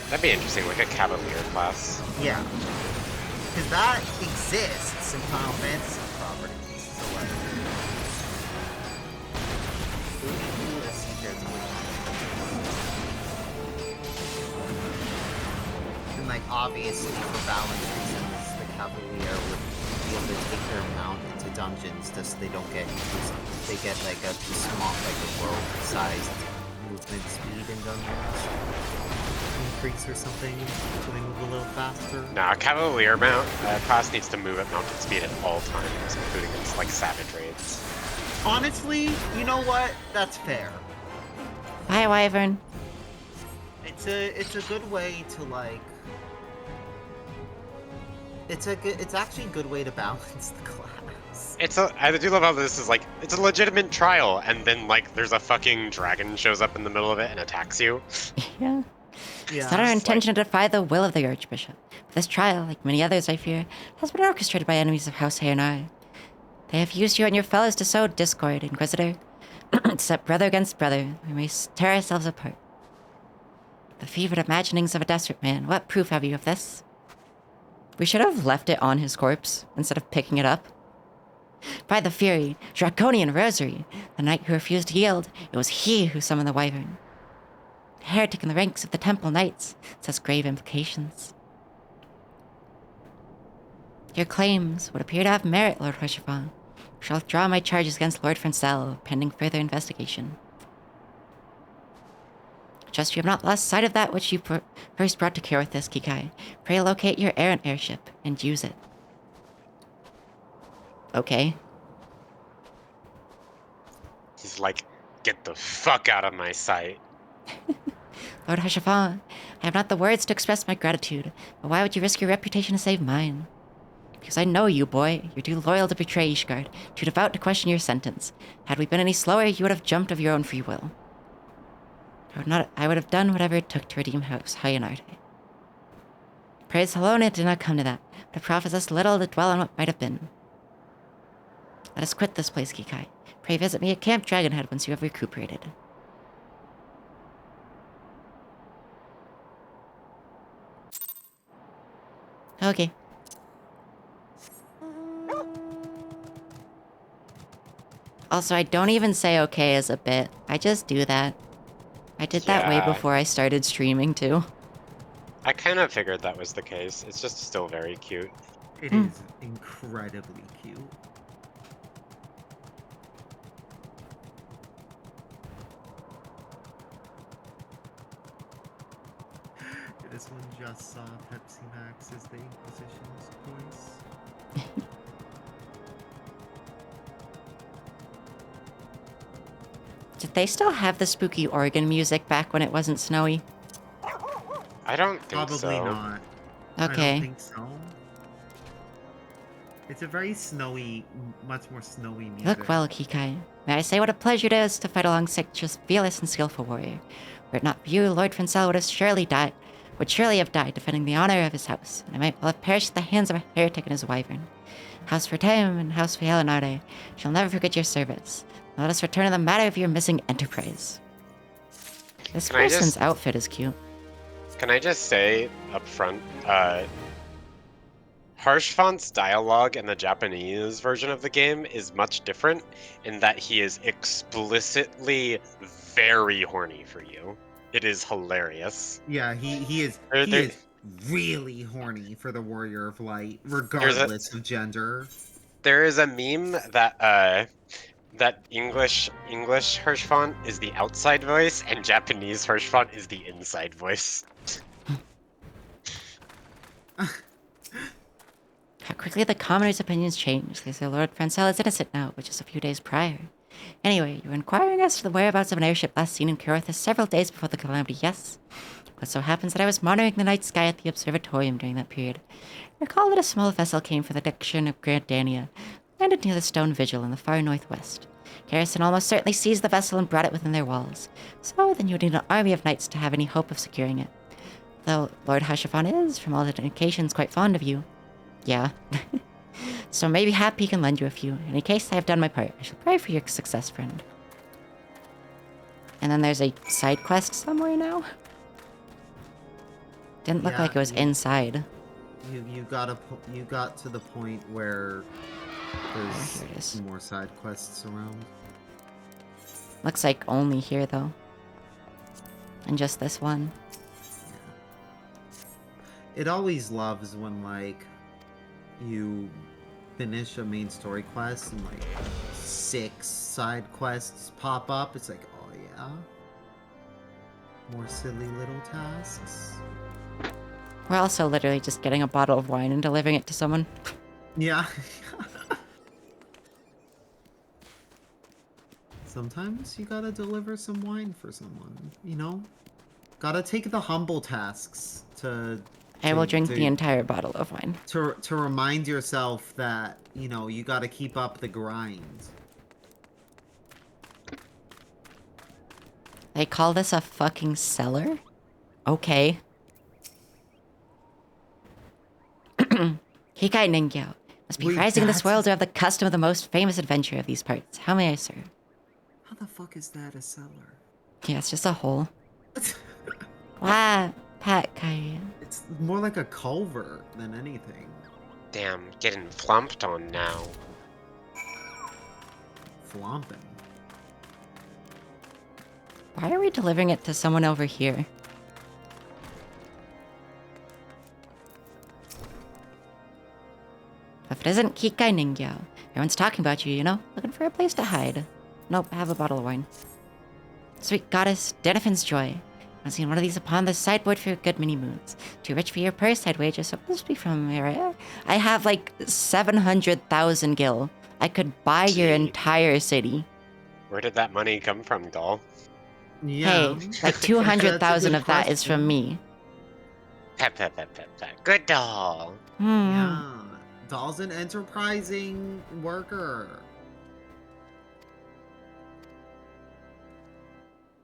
S3: That'd be interesting, like a Cavalier class.
S2: Yeah. Because that exists in Final Fantasy properties. So like, it would be cool to see their and like obviously for balance reasons, the Cavalier would be able to take their mount into dungeons just so they don't get they get like a small, like a world-sized movement speed in dungeons. Increase or something so they move a little faster.
S3: Nah, Cavalier mount class needs to move at mounted speed at all times, including its like savage raids.
S2: Honestly, you know what? That's fair.
S1: Hi, Wyvern.
S2: It's a good way to like. It's actually a good way to balance the class.
S3: I do love how this is like, it's a legitimate trial, and then like there's a fucking dragon shows up in the middle of it and attacks you.
S1: Yeah.
S2: Yeah.
S1: It's not our intention to defy the will of the Archbishop. But this trial, like many others I fear, has been orchestrated by enemies of House Hayanar. They have used you and your fellows to sow discord, Inquisitor. Set brother against brother, we may tear ourselves apart. The fevered imaginings of a desperate man. What proof have you of this? We should have left it on his corpse instead of picking it up. By the Fury, Draconian Rosary, the knight who refused to yield, it was he who summoned the Wyvern. A heretic in the ranks of the Temple Knights. This has grave implications. Your claims would appear to have merit, Lord Haurchefant. Shall withdraw my charges against Lord Francel, pending further investigation. Trust you have not lost sight of that which you first brought to care with this, Kikai. Pray locate your errant airship and use it. Okay.
S3: He's like, get the fuck out of my sight.
S1: Lord Hashafan, I have not the words to express my gratitude, but why would you risk your reputation to save mine? Because I know you, boy. You're too loyal to betray Ishgard, too devout to question your sentence. Had we been any slower, you would have jumped of your own free will. I would have done whatever it took to redeem House Hayanarte. Praise Halona did not come to that, but it profits us little to dwell on what might have been. Let us quit this place, Kikai. Pray visit me at Camp Dragonhead once you have recuperated. Okay. Also, I don't even say okay as a bit. I just do that. I did that way
S3: Yeah.
S1: before I started streaming, too.
S3: I kind of figured that was the case. It's just still very cute.
S2: It is incredibly cute. This one just saw Pepsi Max as the Inquisition's voice.
S1: Did they still have the spooky organ music back when it wasn't snowy?
S3: I don't think
S2: Probably
S3: so.
S2: not. I
S1: Okay.
S2: don't think so. It's a very snowy, much more snowy music.
S1: Look well, Kikai. May I say what a pleasure it is to fight alongside such a fearless and skillful warrior. Were it not for you, Lord Francel would surely have died defending the honor of his house, and I might well have perished at the hands of a heretic and his wyvern. House Fertem and House Fialanare shall never forget your service. Let us return to the matter of your missing enterprise. This
S3: Can I just-
S1: person's outfit is cute.
S3: Can I just say up front, Harshfont's dialogue in the Japanese version of the game is much different in that he is explicitly very horny for you. It is hilarious.
S2: Yeah, he is really horny for the Warrior of Light, regardless of gender.
S3: There is a meme that that English Hirschfont is the outside voice and Japanese Hirschfont is the inside voice.
S1: How quickly the commoners' opinions change. They say Lord Francel is innocent now, which is a few days prior. Anyway, you were inquiring as to the whereabouts of an airship last seen in Kurithis several days before the calamity, yes? But so happens that I was monitoring the night sky at the observatorium during that period. Recall that a small vessel came for the direction of Grand Dania, landed near the stone vigil in the far northwest. Garrison almost certainly seized the vessel and brought it within their walls. So then you would need an army of knights to have any hope of securing it. Though Lord Hashafon is, from all indications, quite fond of you. Yeah. So maybe Happy can lend you a few. In any case, I have done my part. I shall pray for your success, friend. And then there's a side quest somewhere now. Didn't look
S2: Yeah,
S1: like it was
S2: yeah.
S1: inside.
S2: You got to the point where there's
S1: here it is.
S2: more side quests around.
S1: Looks like only here though. And just this one.
S2: It always loves when like you finish a main story quest and like 6 side quests pop up. It's like, oh yeah, more silly little tasks.
S1: We're also literally just getting a bottle of wine and delivering it to someone.
S2: Yeah. Sometimes you gotta deliver some wine for someone, you know? Gotta take the humble tasks to
S1: I will drink
S2: to-
S1: the entire bottle of wine.
S2: to remind yourself that, you know, you gotta keep up the grind.
S1: They call this a fucking cellar? Okay. Hikai Ningyao. Must be
S2: Wait,
S1: rising in this
S2: that's-
S1: world to have the custom of the most famous adventurer of these parts. How may I serve?
S2: How the fuck is that a cellar?
S1: Yeah, it's just a hole. Wow, Pat Kai.
S2: It's more like a culvert than anything.
S3: Damn, getting flumped on now.
S2: Flomping.
S1: Why are we delivering it to someone over here? If it isn't Kikai Ningyao, Everyone's talking about you, you know? Looking for a place to hide. Nope, I have a bottle of wine. Sweet goddess, Denifin's joy. I've seen one of these upon the sideboard for a good many moons. Too rich for your purse, I'd wager, so it must be from here. I have like 700,000 gil. I could buy your
S3: Gee.
S1: entire city.
S3: Where did that money come from, doll?
S2: Yeah.
S1: Hey, like 200,000
S2: good
S1: of that is from
S2: question.
S1: me.
S3: Pep, pep, pep, pep, pep. Good doll.
S2: Yeah. Doll's an enterprising worker.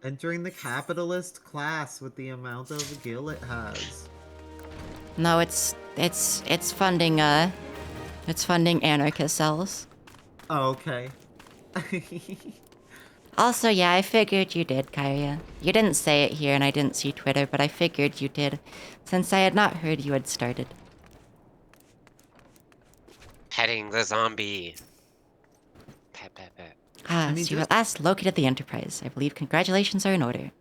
S2: Entering the capitalist class with the amount of gil it has.
S1: No, it's funding it's funding anarchist cells.
S2: Oh, okay.
S1: Also, yeah, I figured you did, Kyria. You didn't say it here and I didn't see Twitter, but I figured you did, since I had not heard you had started.
S3: Petting the zombie. Pep, pep, pep.
S1: Ah,
S2: I mean,
S1: so you
S2: just-
S1: at last located the Enterprise. I believe congratulations are in order.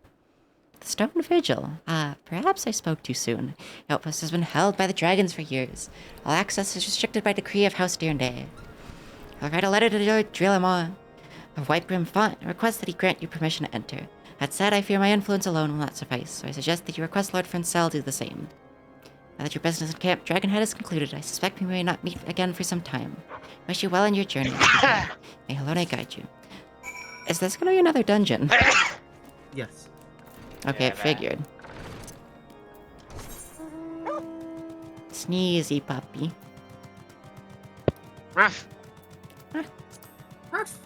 S1: The Stone Vigil. Ah, perhaps I spoke too soon. The outpost has been held by the dragons for years. All access is restricted by decree of House Deernday. I'll write a letter to Lord Drillamon of Whitegrim Font and request that he grant you permission to enter. That said, I fear my influence alone will not suffice, so I suggest that you request Lord Francel do the same. Now that your business at Camp Dragonhead is concluded, I suspect we may not meet again for some time. Wish you well in your journey. May Helone guide you. Is this gonna be another dungeon?
S2: Yes.
S1: Okay,
S3: Yeah,
S1: figured. Sneezy puppy.
S3: Ruff.
S2: Ruff.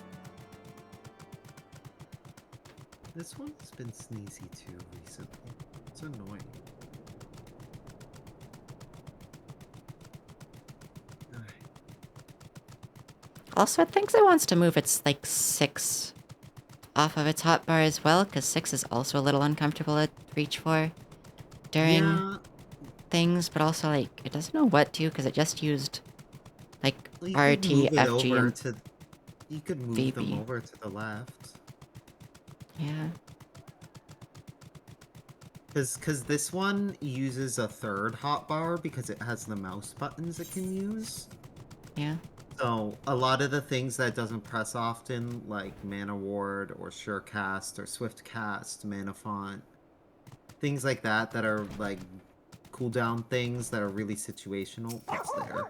S2: This one's been sneezy too recently. It's annoying. Alright.
S1: Also, it thinks it wants to move its, like, 6 off of its hotbar as well, because 6 is also a little uncomfortable to reach for during
S2: Yeah,
S1: things, but also, like, it doesn't know what to, because it just used, like,
S2: well, you
S1: RT,
S2: could move it
S1: FG,
S2: over
S1: and...
S2: to. You could move
S1: VB.
S2: them over to the left.
S1: Yeah.
S2: Because this one uses a third hotbar because it has the mouse buttons it can use.
S1: Yeah.
S2: So a lot of the things that it doesn't press often, like Mana Ward or Surecast or Swift Cast, Mana Font, things like that that are like cooldown things that are really situational, it's there.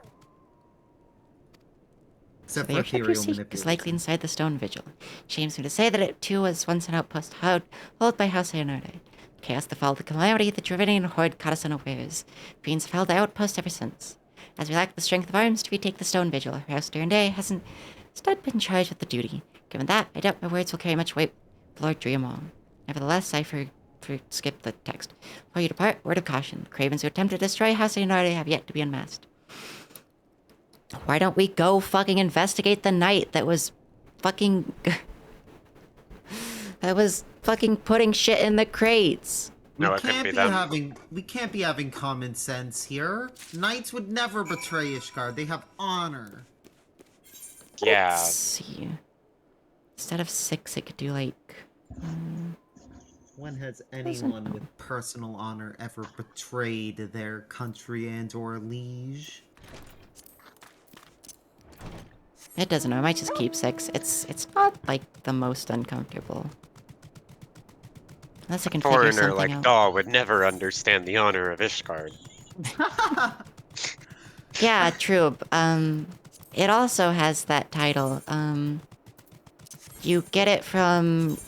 S2: Except
S1: The
S2: for
S1: airship you
S2: Ethereal
S1: seek is
S2: Manipulation.
S1: likely inside the Stone Vigil. Shames me to say that it too was once an outpost held by House Leonardo. Chaos that followed the calamity the Dravinian horde caught us unawares. Fiends have held the outpost ever since. As we lack the strength of arms to retake the Stone Vigil, House Deernday hasn't instead been charged with the duty. Given that, I doubt my words will carry much weight with Lord Dreamall. Nevertheless, I skip the text. Before you depart, word of caution. The cravens who attempt to destroy House Leonardo have yet to be unmasked. Why don't we go fucking investigate the knight that was fucking... that was fucking putting shit in the crates?
S3: No,
S2: we
S3: it couldn't
S2: can't
S3: be
S2: be
S3: them.
S2: having common sense here. Knights would never betray Ishgard. They have honor.
S3: Yeah.
S1: Let's see. Instead of 6, it could do like...
S2: When has
S1: Doesn't
S2: anyone
S1: know.
S2: with personal honor ever betrayed their country and or liege?
S1: It doesn't know. I might just keep 6. It's not like the most uncomfortable. Unless I can figure
S3: Foreigner
S1: something
S3: like
S1: out.
S3: Daw would never understand the honor of Ishgard.
S1: Yeah, true. It also has that title. You get it from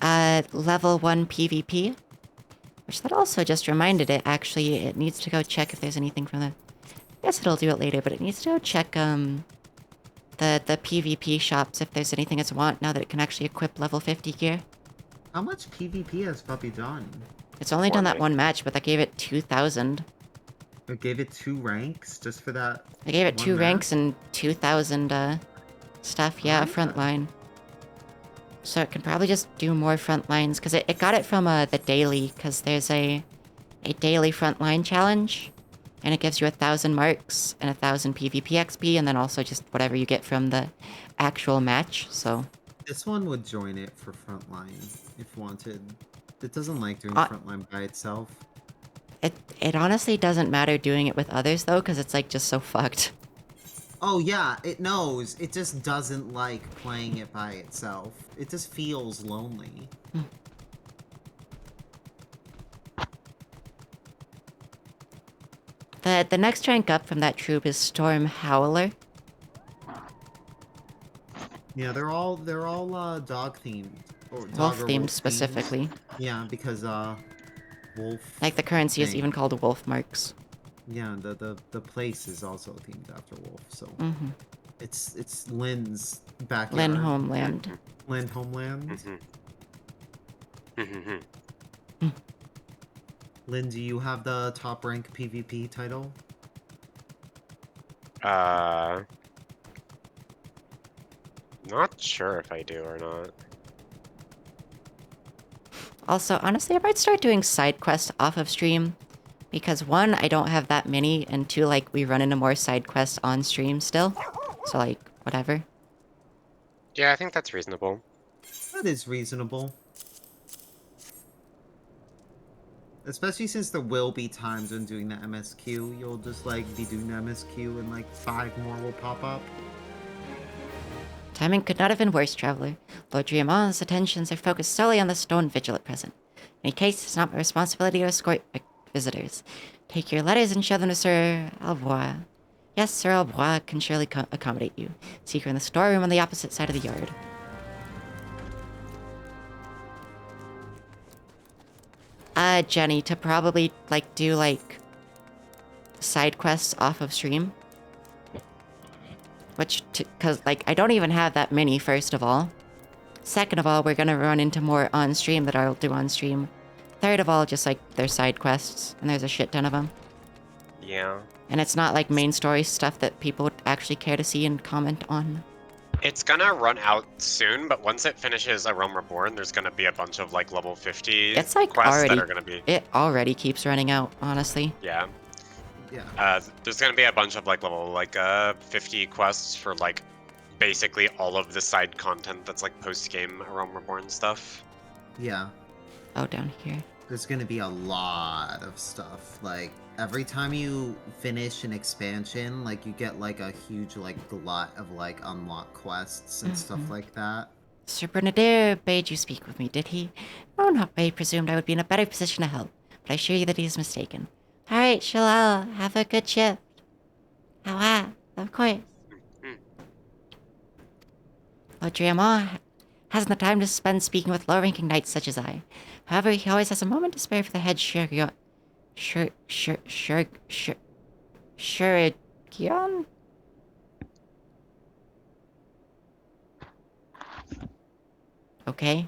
S1: level 1 PvP, which that also just reminded it. Actually, it needs to go check if there's anything from the. I guess it'll do it later, but it needs to go check the PvP shops if there's anything it's want now that it can actually equip level 50 gear.
S2: How much PvP has Puppy done?
S1: It's only done that
S3: 20.
S1: one match, but that gave it 2,000.
S2: It gave it 2 ranks just for that.
S1: I gave it
S2: One
S1: 2
S2: match?
S1: ranks and 2,000 stuff. Yeah,
S2: Okay.
S1: frontline. So it can probably just do more front lines because it got it from the daily because there's a daily frontline challenge, and it gives you 1,000 marks and 1,000 PvP XP, and then also just whatever you get from the actual match. So
S2: This one would join it for frontline if wanted. It doesn't like doing
S1: Uh,
S2: frontline by itself.
S1: it honestly doesn't matter doing it with others though because it's like just so fucked.
S2: Oh yeah, it knows. It just doesn't like playing it by itself. It just feels lonely.
S1: The next rank up from that troop is Storm Howler.
S2: Yeah, they're all dog themed or
S1: Wolf
S2: dog or
S1: themed
S2: wolf
S1: specifically.
S2: Yeah, because wolf.
S1: Like the currency is
S2: thing.
S1: even called Wolf Marks.
S2: Yeah, the place is also themed after wolf. So
S1: Mm-hmm.
S2: it's Lynn's backyard.
S1: Lynn Homeland.
S2: Lynn Homeland. Lynn, do you have the top rank PvP title?
S3: Not sure if I do or not.
S1: Also, honestly, I might start doing side quests off of stream. Because one, I don't have that many, and two, like, we run into more side quests on stream still. So, like, whatever.
S3: Yeah, I think that's reasonable.
S2: That is reasonable. Especially since there will be times when doing the MSQ, you'll just like be doing the MSQ and like 5 more will pop up.
S1: Timing could not have been worse, Traveler. Lord Driamon's attentions are focused solely on the Stone Vigil at present. In any case, it's not my responsibility to escort visitors. Take your letters and show them to Sir Albois. Yes, Sir Albois can surely accommodate you. Seek her in the storeroom on the opposite side of the yard. Jenny, to probably, like, do, like, side quests off of stream. Because, like, I don't even have that many, first of all. Second of all, we're gonna run into more on stream that I'll do on stream. Third of all, just, like, they're side quests, and there's a shit ton of them.
S3: Yeah.
S1: And it's not, like, main story stuff that people would actually care to see and comment on.
S3: It's gonna run out soon, but once it finishes A Realm Reborn, there's gonna be a bunch of like level 50
S1: It's, like,
S3: quests
S1: already-
S3: that are gonna be.
S1: It already keeps running out, honestly.
S3: Yeah.
S2: Yeah.
S3: There's gonna be a bunch of like level 50 quests for like basically all of the side content that's like post game A Realm Reborn stuff.
S2: Yeah.
S1: Oh, down here.
S2: There's gonna be a lot of stuff. Like every time you finish an expansion, like you get like a huge like glut of like unlock quests and stuff like that.
S1: Sir Bernadette bade you speak with me, did he? No, not I presumed I would be in a better position to help, but I assure you that he is mistaken. All right, Shalal, have a good shift. Of course. Lord Driamont hasn't the time to spend speaking with low-ranking knights such as I. However, he always has a moment to spare for the head Shurigion. Okay.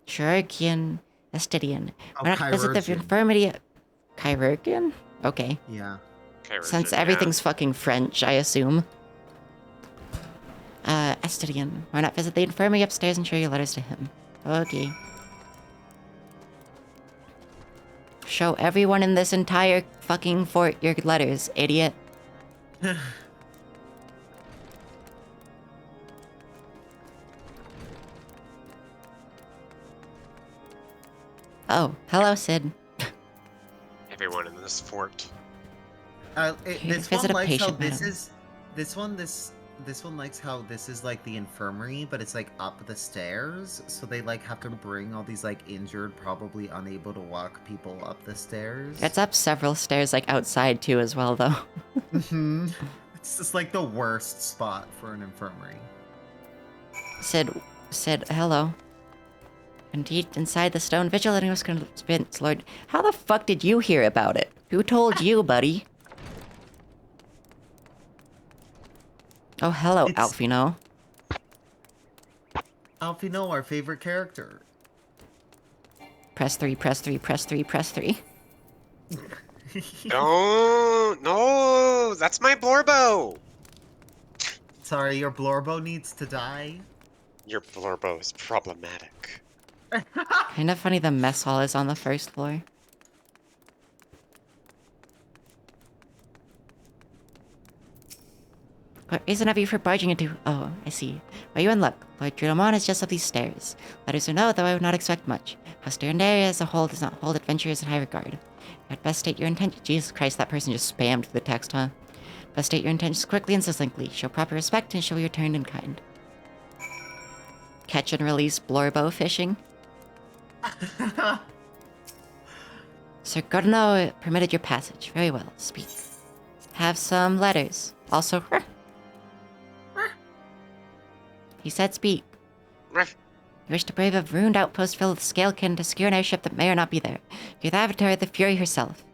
S1: Shurigion Estidian.
S2: Oh,
S1: Why not visit the
S2: Chirurgian.
S1: infirmary... Chirurgion? Okay.
S2: Yeah.
S3: Okay,
S1: Since
S3: Richard,
S1: everything's fucking French, I assume. Estidian. Why not visit the infirmary upstairs and show your letters to him? Okay. Show everyone in this entire fucking fort your letters, idiot. Oh, hello, Sid.
S3: Everyone in this fort.
S2: This
S1: Visit
S2: one
S1: a
S2: likes how
S1: patient,
S2: this
S1: madam.
S2: is. This one likes how this is like the infirmary, but it's like up the stairs. So they like have to bring all these like injured, probably unable to walk people up the stairs.
S1: It's up several stairs, like outside too, as well, though.
S2: Mhm. It's just like the worst spot for an infirmary.
S1: Sid, hello. Indeed, inside the stone vigil, and was convinced, Lord. How the fuck did you hear about it? Who told you, buddy? Oh, hello,
S2: It's-
S1: Alfino.
S2: Alfino, our favorite character.
S1: Press 3, press 3, press 3, press 3.
S3: No, that's my Blorbo.
S2: Sorry, your Blorbo needs to die.
S3: Your Blorbo is problematic.
S1: Kind of funny the mess hall is on the first floor. What reason have you for barging into... Oh, I see. Well, you in luck. Lord Drilamon is just up these stairs. Letters or no, though I would not expect much. Hosterandary as a whole does not hold adventurers in high regard. You had best state your intention. Jesus Christ, that person just spammed the text, huh? But state your intentions quickly and succinctly. Show proper respect and show your return in kind. Catch and release blorbo fishing. Sir Gordano permitted your passage. Very well. Speak. Have some letters. Also, he said speak. You wish to brave a ruined outpost filled with scalekin to secure an airship that may or not be there. You're the avatar of the Fury herself.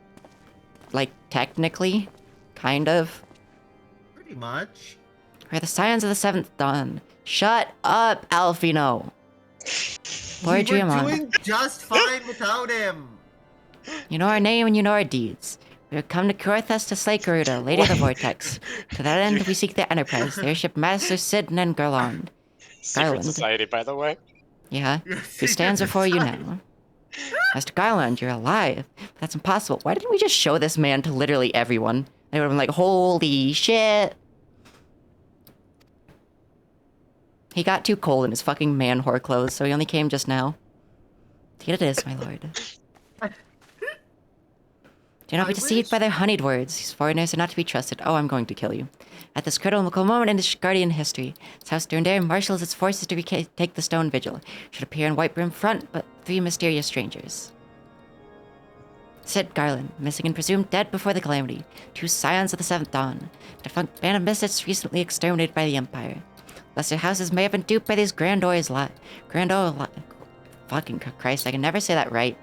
S1: Like, technically. Kind of.
S2: Pretty much.
S1: We're the Scions of the Seventh Dawn. Shut up, Alfino. Lord
S2: We were
S1: Giamon.
S2: doing just fine without him.
S1: You know our name and you know our deeds. We have come to Kurthas to slay Garuda, Lady of the Vortex. To that end, we seek the Enterprise, the airship Master Sidon and Garland.
S3: Secret
S1: Garland.
S3: Society, by the way.
S1: Yeah, who stands before you now. Master Garland, you're alive. That's impossible. Why didn't we just show this man to literally everyone? They would have been like, holy shit. He got too cold in his fucking man whore clothes, so he only came just now. Indeed it is, my lord. Do not be deceived by their honeyed words. These foreigners are not to be trusted. Oh, I'm going to kill you. At this critical moment in Guardian history, its House Durandare marshals its forces to take the Stone Vigil. Should appear in White Brim front, but 3 mysterious strangers. Sid Garland, missing and presumed dead before the Calamity. 2 Scions of the Seventh Dawn. Defunct band of misfits recently exterminated by the Empire. Lesser houses may have been duped by these Grandoy's fucking Christ, I can never say that right.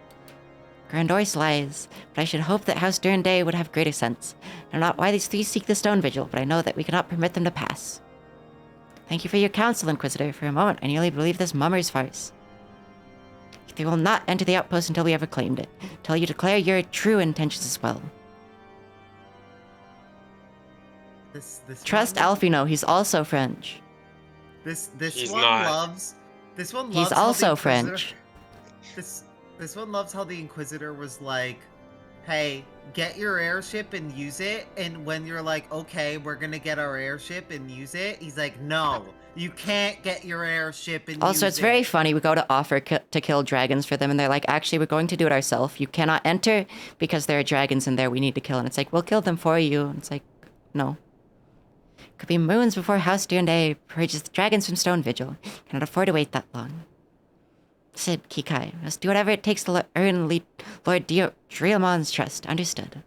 S1: Grandoy's lies, but I should hope that House Durandare would have greater sense. I know not why these 3 seek the Stone Vigil, but I know that we cannot permit them to pass. Thank you for your counsel, Inquisitor. For a moment, I nearly believed this mummer's farce. They will not enter the outpost until we have reclaimed it. Until you declare your true intentions as well.
S2: This
S1: Trust
S2: one,
S1: Alfino, he's also French.
S2: This
S3: He's
S2: one
S3: not.
S2: loves. This one loves.
S1: He's
S2: how the
S1: also
S2: Inquisitor-
S1: French.
S2: This one loves how the Inquisitor was like, "Hey, get your airship and use it." And when you're like, "Okay, we're gonna get our airship and use it," he's like, "No, you can't get your airship and
S1: Also,
S2: use
S1: it's
S2: it."
S1: very funny. We go to offer to kill dragons for them, and they're like, actually, we're going to do it ourselves. You cannot enter because there are dragons in there we need to kill. And it's like, we'll kill them for you. And it's like, no. Could be moons before House Durandare purges the dragons from Stone Vigil. Cannot afford to wait that long. Sid, Kikai, must do whatever it takes to earn Lord Drielmon's trust. Understood.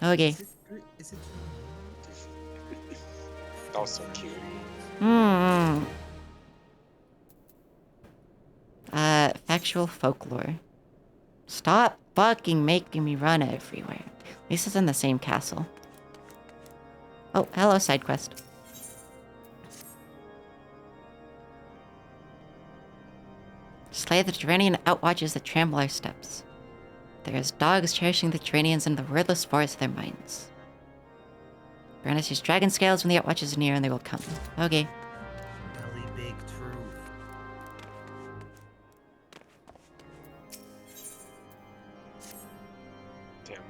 S1: Okay.
S2: Is it
S3: Also cute.
S1: Factual folklore. Stop fucking making me run everywhere. At least it's in the same castle. Oh, hello, side quest. Slay the Duranian outwatches that trample our steps. There is dogs cherishing the Duranians in the wordless forest of their minds. Grant us use dragon scales when the outwatches are near and they will come. Okay.
S2: really big truth?
S3: Damn.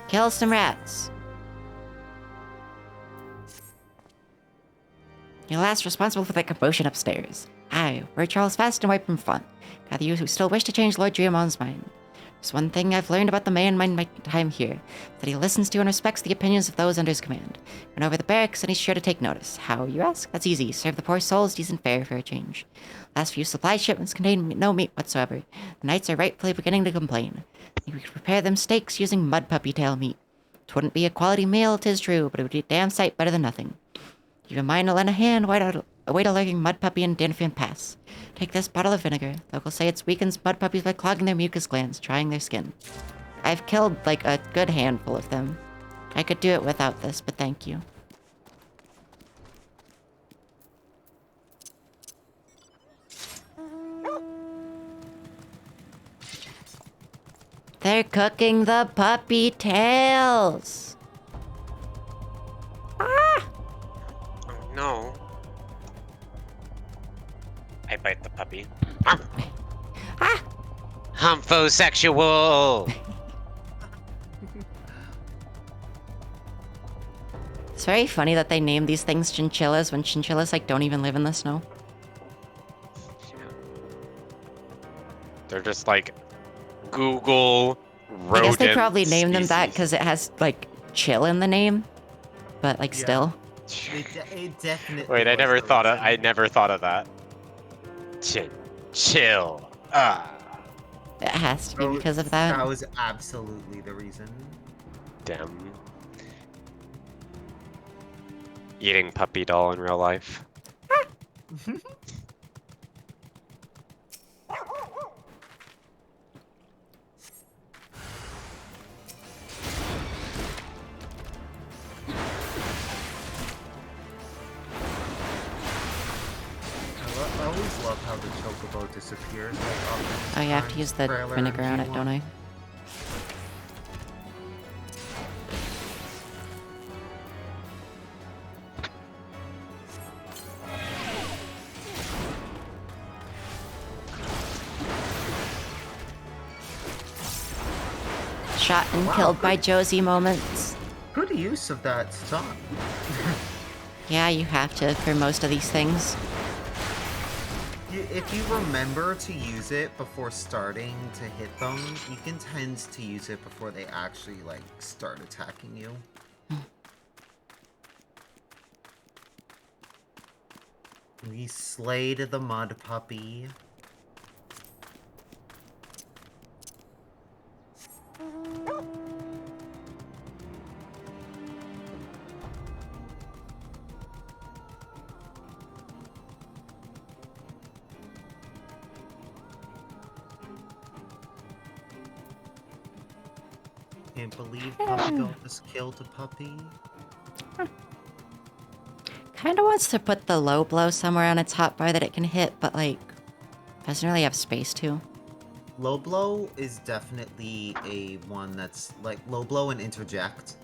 S1: Kill some rats. You're the last responsible for that commotion upstairs. Aye, we're Charles Fast and Wipe from Fun. Gather you who still wish to change Lord Driamon's mind. There's one thing I've learned about the man in my time here, that he listens to and respects the opinions of those under his command. Run over the barracks and he's sure to take notice. How, you ask? That's easy. Serve the poor souls decent fare for a change. Last few supply shipments contain no meat whatsoever. The knights are rightfully beginning to complain. We could prepare them steaks using mud puppy tail meat. 'Twouldn't be a quality meal, 'tis true, but it would be a damn sight better than nothing. Keep in mind to lend a hand, await a lurking mud puppy in Danafin Pass. Take this bottle of vinegar. Locals say it weakens mud puppies by clogging their mucus glands, drying their skin. I've killed, like, a good handful of them. I could do it without this, but thank you. They're cooking the puppy tails! Ah!
S3: Oh no. I bite the puppy.
S1: Ah!
S6: Homosexual!
S1: It's very funny that they name these things chinchillas when chinchillas, like, don't even live in the snow.
S3: They're just like Google rodent
S1: I guess they probably named them that
S3: species.
S1: because it has like chill in the name, but like
S2: Yeah.
S1: still.
S2: It definitely.
S3: Wait, I
S2: was
S3: never
S2: the
S3: thought of.
S2: reason.
S3: I never thought of that. Chill. Ah,
S1: It has to be
S2: Oh,
S1: because of that.
S2: That was absolutely the reason.
S3: damn. Eating puppy doll in real life.
S2: I always love how the chocobo disappears. Like,
S1: Oh, you have to use the vinegar on it, don't I? Shot and
S2: Wow,
S1: killed by
S2: good.
S1: Josie moments.
S2: Good use of that stun.
S1: Yeah, you have to for most of these things.
S2: If you remember to use it before starting to hit them, you can tend to use it before they actually like start attacking you. We slayed the mud puppy. Can't believe Puppy Doll just killed a puppy.
S1: Kind of wants to put the low blow somewhere on its hotbar that it can hit, but like, doesn't really have space to.
S2: Low blow is definitely a one that's like low blow and interject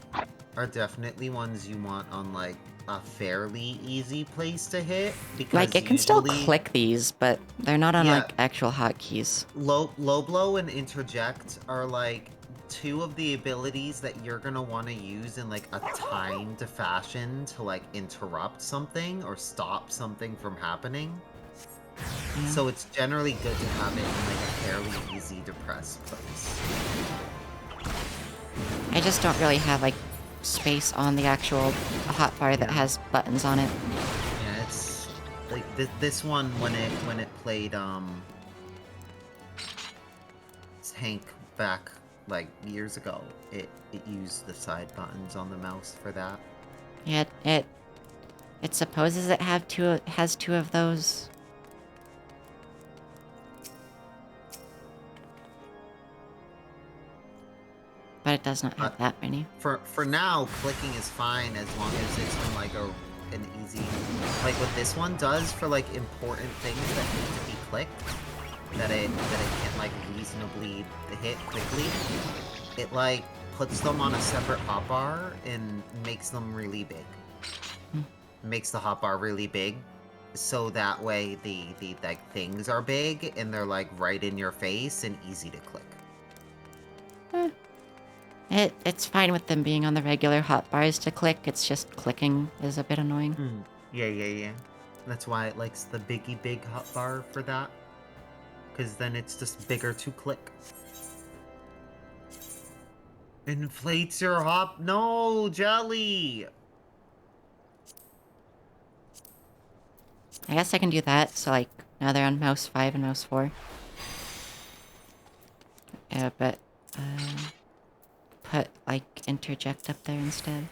S2: are definitely ones you want on like a fairly easy place to hit because
S1: Like, it can still
S2: usually
S1: click these, but they're not on
S2: Yeah.
S1: like actual hotkeys.
S2: low blow and interject are like two of the abilities that you're gonna want to use in like a timed fashion to like interrupt something or stop something from happening.
S1: Yeah.
S2: So it's generally good to have it in like a fairly easy to press place.
S1: I just don't really have like space on the actual hotbar that
S2: Yeah.
S1: has buttons on it.
S2: Yeah, it's like this one when it played Tank back like years ago, it used the side buttons on the mouse for that.
S1: Yeah, it supposes it has two of those. But it does not have that many.
S2: For now, clicking is fine as long as it's in like an easy like what this one does for like important things that need to be clicked that it can't like reasonably hit quickly. It like puts them on a separate hotbar and makes them really big. Makes the hotbar really big. So that way the like things are big and they're like right in your face and easy to click.
S1: It's fine with them being on the regular hotbars to click. It's just clicking is a bit annoying.
S2: Yeah. That's why it likes the biggie big hotbar for that. Because then it's just bigger to click. Inflates your hop. No, Jelly!
S1: I guess I can do that. So like now they're on mouse 5 and mouse 4. Yeah, but put like interject up there instead.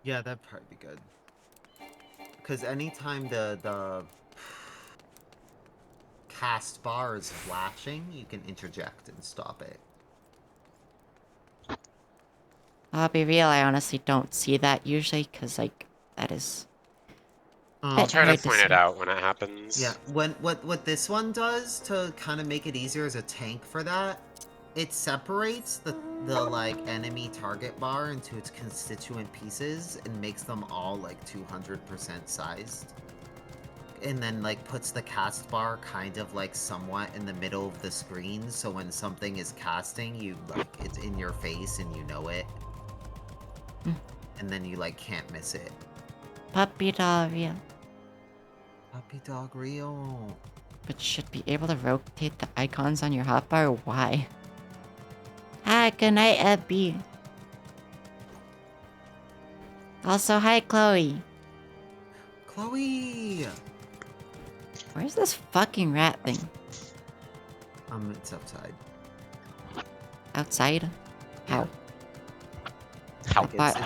S2: Yeah, that'd probably be good. Because anytime the cast bar is flashing, you can interject and stop it.
S1: I'll be real, I honestly don't see that usually, because like that is
S3: I'll try to
S1: hard to
S3: point it
S1: see.
S3: out when it happens.
S2: Yeah, what this one does to kind of make it easier as a tank for that, it separates the like enemy target bar into its constituent pieces and makes them all like 200% sized. And then like puts the cast bar kind of like somewhat in the middle of the screen, so when something is casting, you like it's in your face and you know it. And then you like can't miss it.
S1: Puppy doll real.
S2: Puppy dog real.
S1: but should be able to rotate the icons on your hotbar. Why? Hi, good night, Ebby. Also, hi, Chloe.
S2: Chloe!
S1: Where's this fucking rat thing?
S2: It's outside.
S1: Outside? How?
S6: How?
S2: Like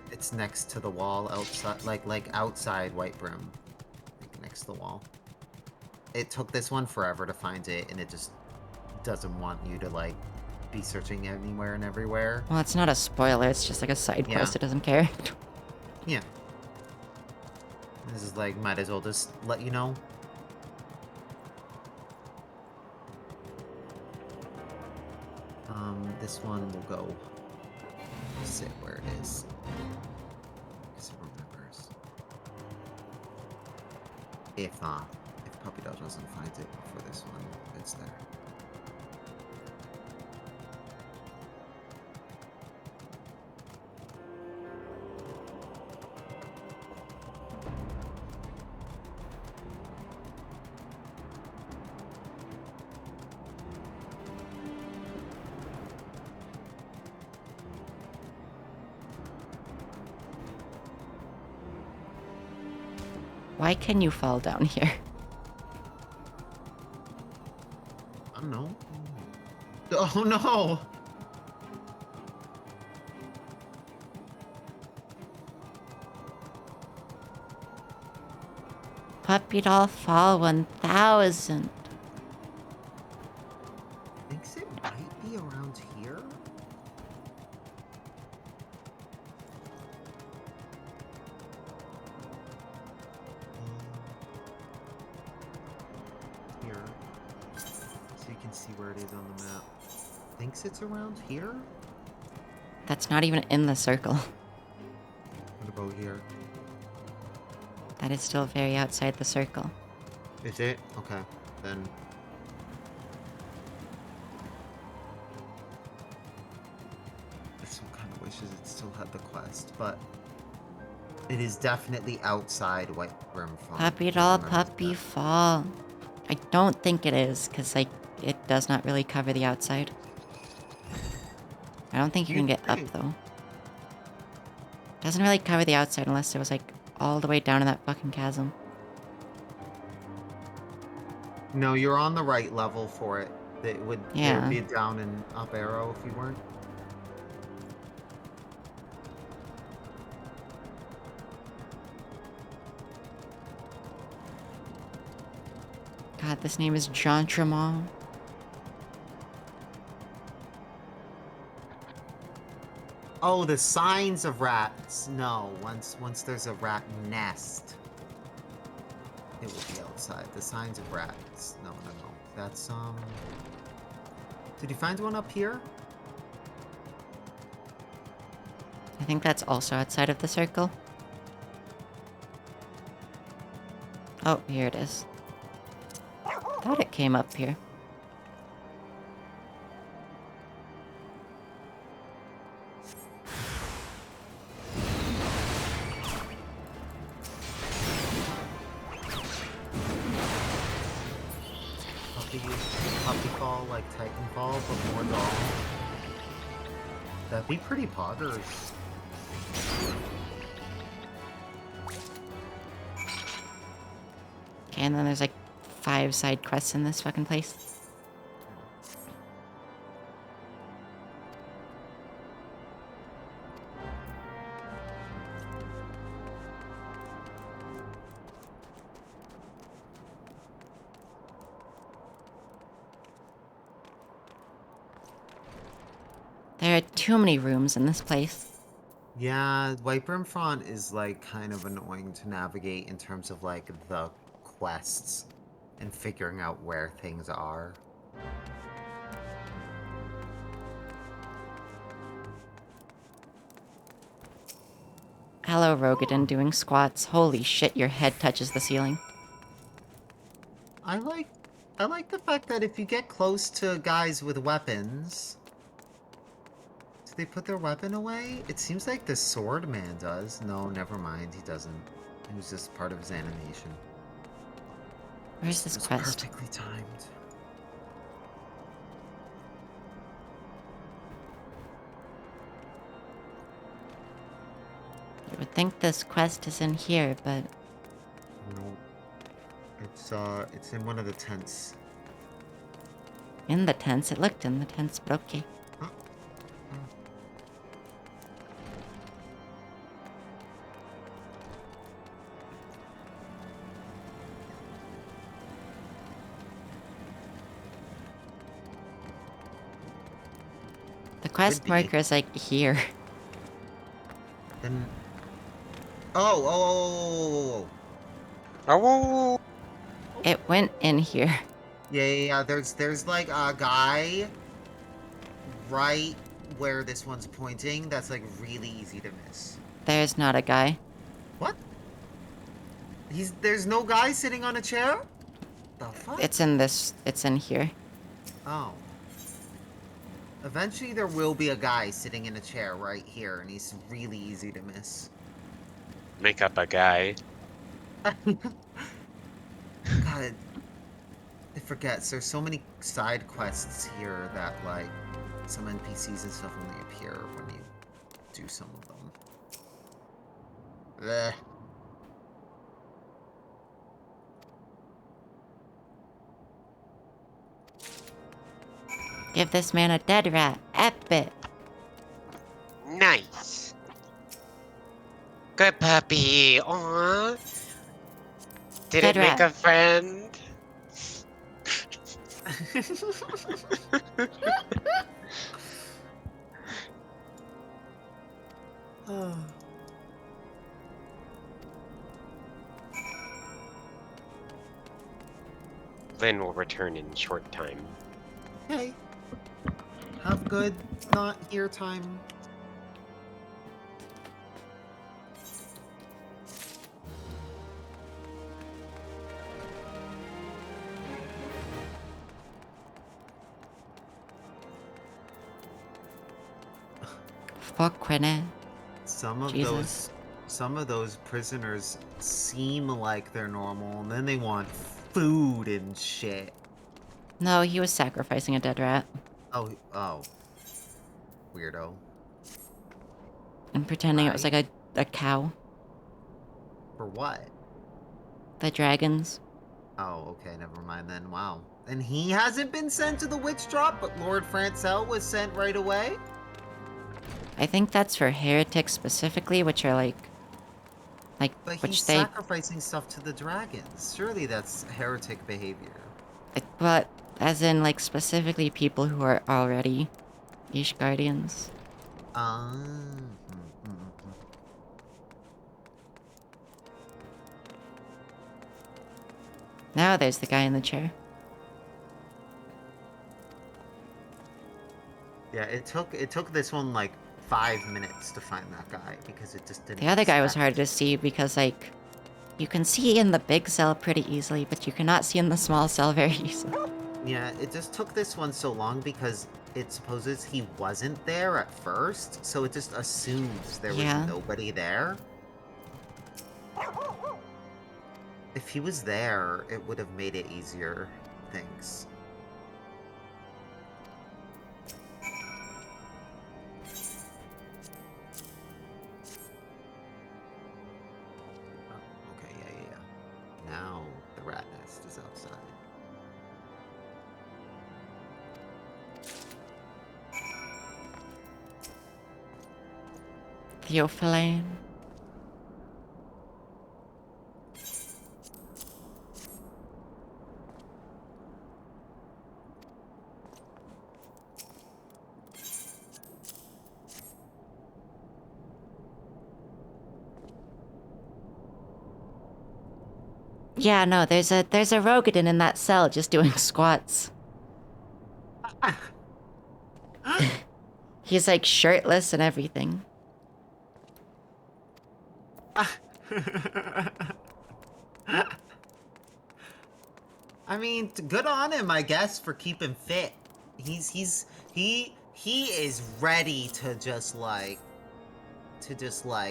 S2: it's next to the wall outside, like outside White Brim, like next to the wall. It took this one forever to find it, and it just doesn't want you to like be searching anywhere and everywhere.
S1: Well, it's not a spoiler, it's just like a side quest,
S2: Yeah.
S1: it doesn't care.
S2: Yeah. This is like, might as well just let you know. This one will go sit where it is. Because it remembers. If Puppy Dog doesn't find it before this one, it's there.
S1: Why can you fall down here?
S2: I don't know. Oh no!
S1: Puppy doll fall 1000.
S2: Thinks it might be around here? Here. So you can see where it is on the map. Thinks it's around here?
S1: That's not even in the circle.
S2: What about here?
S1: That is still very outside the circle.
S2: Is it? Okay, then. This one kind of wishes it still had the quest, but it is definitely outside White Brim Farm.
S1: Puppy doll, puppy fall. I don't think it is, because, like, it does not really cover the outside. I don't think you can get up, though. Doesn't really cover the outside unless it was, like, all the way down in that fucking chasm.
S2: No, you're on the right level for it. It would, there
S1: Yeah.
S2: would be a down and up arrow if you weren't.
S1: God, this name is Jean Tremont.
S2: Oh, the signs of rats. No, once there's a rat nest, it will be outside. The signs of rats. No. That's Did you find one up here?
S1: I think that's also outside of the circle. Oh, here it is. Thought it came up here.
S2: Puppy fall like Titanfall, but more doll. That'd be pretty poggers.
S1: Okay, and then there's like 5 side quests in this fucking place. There are too many rooms in this place.
S2: Yeah, White Brim Front is like kind of annoying to navigate in terms of like the quests and figuring out where things are.
S1: Hello, Rogadin doing squats. Holy shit, your head touches the ceiling.
S2: I like the fact that if you get close to guys with weapons, do they put their weapon away? It seems like the sword man does. No, never mind, he doesn't. It was just part of his animation.
S1: Where's this
S2: was
S1: quest?
S2: perfectly timed.
S1: You would think this quest is in here, but
S2: No. It's in one of the tents.
S1: in the tents. It looked in the tents, but okay.
S2: Huh?
S1: The quest
S2: Could be.
S1: marker is like here.
S2: Then. Oh.
S3: Oh, whoa, whoa,
S1: It went in here.
S2: Yeah. There's like a guy right where this one's pointing. That's like really easy to miss.
S1: There's not a guy.
S2: What? There's no guy sitting on a chair? The fuck?
S1: It's in here.
S2: Oh. Eventually there will be a guy sitting in a chair right here, and he's really easy to miss.
S3: Make up a guy.
S2: God, it forgets. There's so many side quests here that, like, some NPCs and stuff only appear when you do some of them. Blech.
S1: Give this man a dead rat. Epic.
S3: Nice. Good puppy. Aww. Did
S1: Good
S3: it make
S1: rat.
S3: a friend? Lynn will return in short time.
S2: Hey. Have good not here time.
S1: Fuck Quinnet.
S2: Some of
S1: Jesus.
S2: those prisoners seem like they're normal, and then they want food and shit.
S1: No, he was sacrificing a dead rat
S2: Oh. Weirdo.
S1: and pretending it was like a cow.
S2: For what?
S1: The dragons.
S2: Oh, okay, never mind then. Wow. And he hasn't been sent to the witch drop, but Lord Francel was sent right away?
S1: I think that's for heretics specifically, which are like
S2: But
S1: which
S2: he's
S1: they.
S2: sacrificing stuff to the dragons. Surely that's heretic behavior.
S1: But as in like specifically people who are already Ish Guardians. Now there's the guy in the chair.
S2: Yeah, it took this one like 5 minutes to find that guy because it just didn't.
S1: The other guy was
S2: expect-
S1: hard to see because like you can see in the big cell pretty easily, but you cannot see in the small cell very easily.
S2: Yeah, it just took this one so long because it supposes he wasn't there at first, so it just assumes there
S1: Yeah.
S2: was nobody there. If he was there, it would have made it easier. Thanks. Oh, okay, yeah. Now the rat nest is outside.
S1: Theophylline. Yeah, no, there's a Rogadin in that cell just doing squats. He's like shirtless and everything.
S2: I mean, good on him, I guess, for keeping fit. He is ready to just like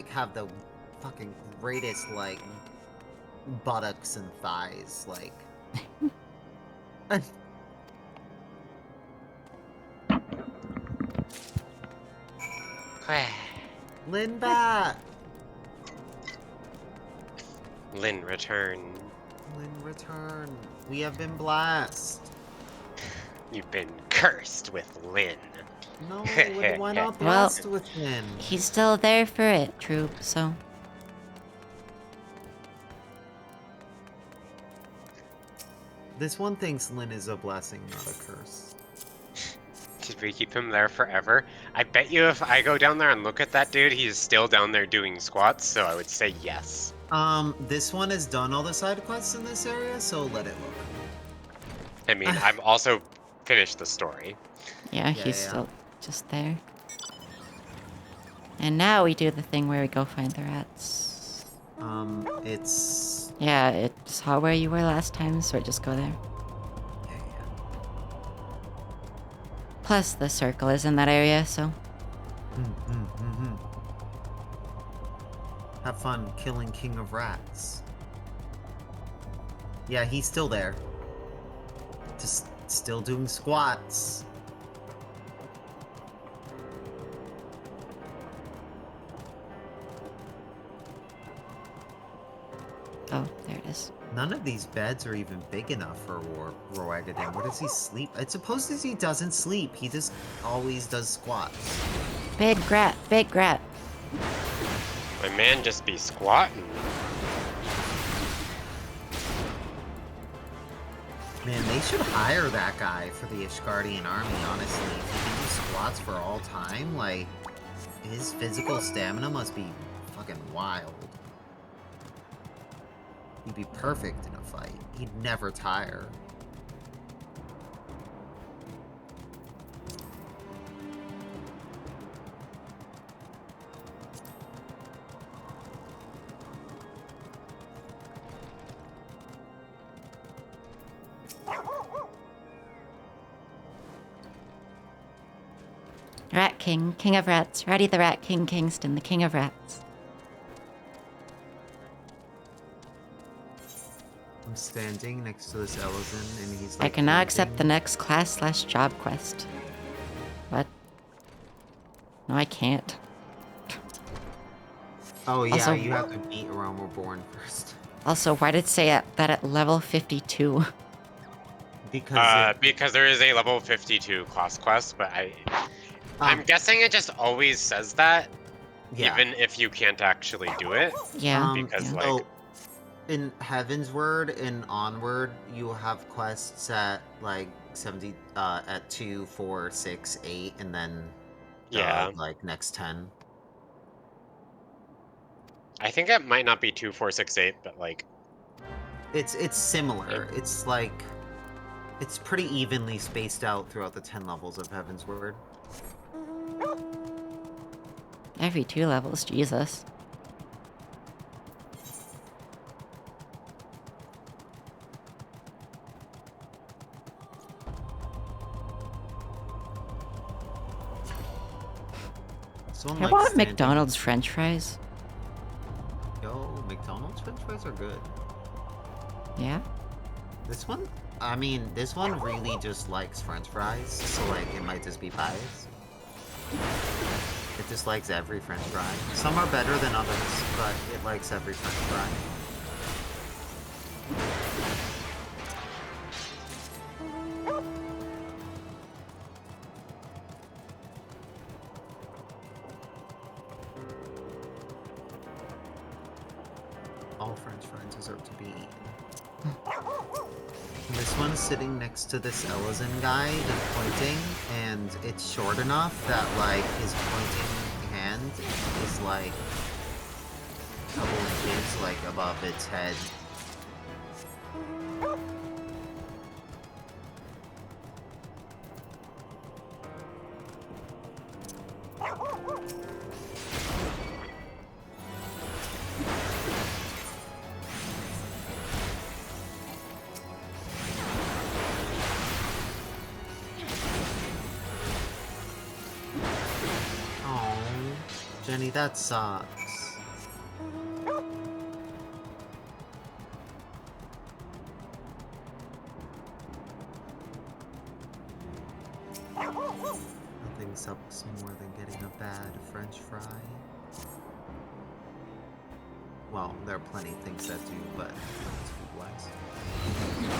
S2: have the fucking greatest like buttocks and thighs. Like Lynn back!
S3: Lynn, return.
S2: Lynn, return. We have been blessed.
S3: You've been cursed with Lynn.
S2: No, why not
S1: Well-
S2: blessed with Lynn?
S1: He's still there for it, Troop, so.
S2: This one thinks Lynn is a blessing, not a curse.
S3: Did we keep him there forever? I bet you if I go down there and look at that dude, he's still down there doing squats, so I would say yes.
S2: This one has done all the side quests in this area, so let it look.
S3: I mean, I've also finished the story.
S1: Yeah,
S2: Yeah,
S1: he's
S2: yeah.
S1: still just there. And now we do the thing where we go find the rats.
S2: It's...
S1: Yeah, it's how where you were last time, so just go there.
S2: Yeah,
S1: Plus, the circle is in that area, so.
S2: yeah. Have fun killing King of Rats. Yeah, he's still there. Just still doing squats.
S1: Oh, there it is.
S2: None of these beds are even big enough for Roagadin. Where does he sleep? It's supposed as he doesn't sleep. He just always does squats.
S1: Big rat, big rat.
S3: My man just be squatting.
S2: Man, they should hire that guy for the Ishgardian army, honestly. If he can do squats for all time, like, his physical stamina must be fucking wild. He'd be perfect in a fight. He'd never tire.
S1: Rat King, King of Rats. Ratty the Rat King Kingston, the King of Rats.
S2: I'm standing next to this Elizin, and he's
S1: I
S2: like...
S1: can now accept the
S2: blinking.
S1: next class/job quest. What? No, I can't.
S2: Oh, yeah,
S1: Also-
S2: you have to beat Realm Reborn first.
S1: Also, why did it say that at level 52?
S2: Because
S3: Because there is a level 52 class quest, but I'm guessing it just always says that,
S2: yeah.
S3: even if you can't actually do it.
S1: Yeah.
S3: because,
S1: yeah.
S3: like-
S2: So, in Heaven's Word and Onward, you have quests at like 70, at 2, 4, 6, 8, and then
S3: Yeah.
S2: like next 10.
S3: I think it might not be 2, 4, 6, 8, but like,
S2: It's similar. It's like it's pretty evenly spaced out throughout the 10 levels of Heaven's Word.
S1: Every 2 levels, Jesus.
S2: Someone
S1: I
S2: likes
S1: want
S2: standing-
S1: McDonald's French fries.
S2: Yo, McDonald's French fries are good.
S1: Yeah?
S2: This one, I mean, this one really just likes French fries, so like it might just be biased. It just likes every French fry. Some are better than others, but it likes every French fry. All French fries deserve to be eaten. And this one's sitting next to this Elizin guy and pointing, and it's short enough that like his pointing hand is like a couple inches like above its head. Oh, Jenny, that sucks. Nothing sucks more than getting a bad French fry. Well, there are plenty of things that do, but not food-wise.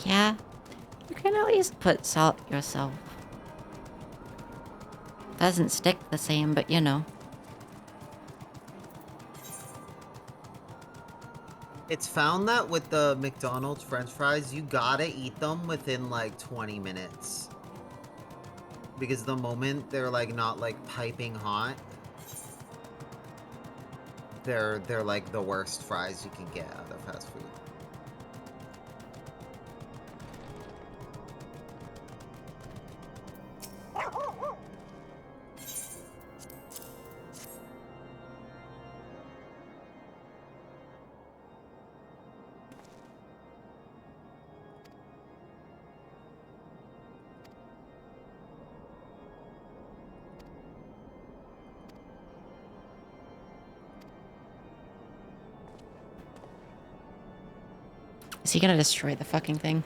S1: Yeah, you can at least put salt yourself. Doesn't stick the same, but you know.
S2: It's found that with the McDonald's French fries, you gotta eat them within like 20 minutes. Because the moment they're like not like piping hot, they're like the worst fries you can get out of fast food.
S1: Is he gonna destroy the fucking thing?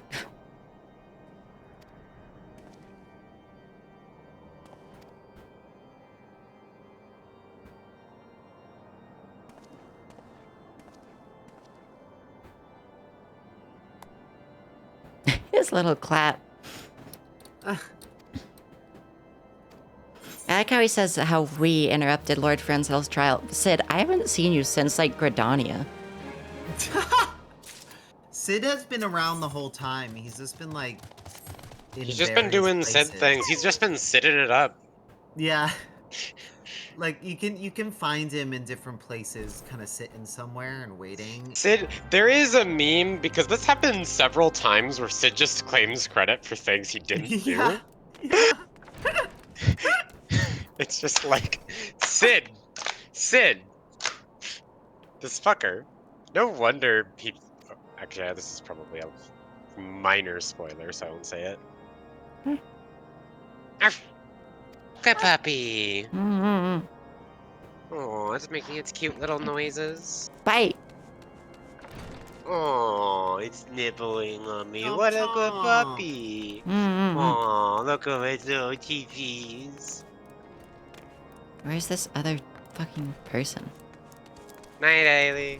S1: His little clap. I like how he says how we interrupted Lord Frenzel's trial. Sid, I haven't seen you since like Gridania.
S2: Sid has been around the whole time. He's just been like in
S3: He's just been
S2: various
S3: doing Sid
S2: places.
S3: things. He's just been sitting it up.
S2: Yeah. Like you can find him in different places, kind of sitting somewhere and waiting.
S3: Sid, there is a meme because this happened several times where Sid just claims credit for things he didn't
S2: Yeah.
S3: do.
S2: Yeah.
S3: It's just like, Sid, this fucker. No wonder he. Actually, this is probably a minor spoiler, so I won't say it. Arf. Good puppy.
S1: Mm-hmm.
S3: Oh, it's making its cute little noises.
S1: Bite.
S3: Oh, it's nibbling on me.
S2: Oh,
S3: What a good
S2: Tom.
S3: puppy.
S1: Mm-hmm.
S3: Oh, look at its little teethies.
S1: Where's this other fucking person?
S3: Night, Ailey.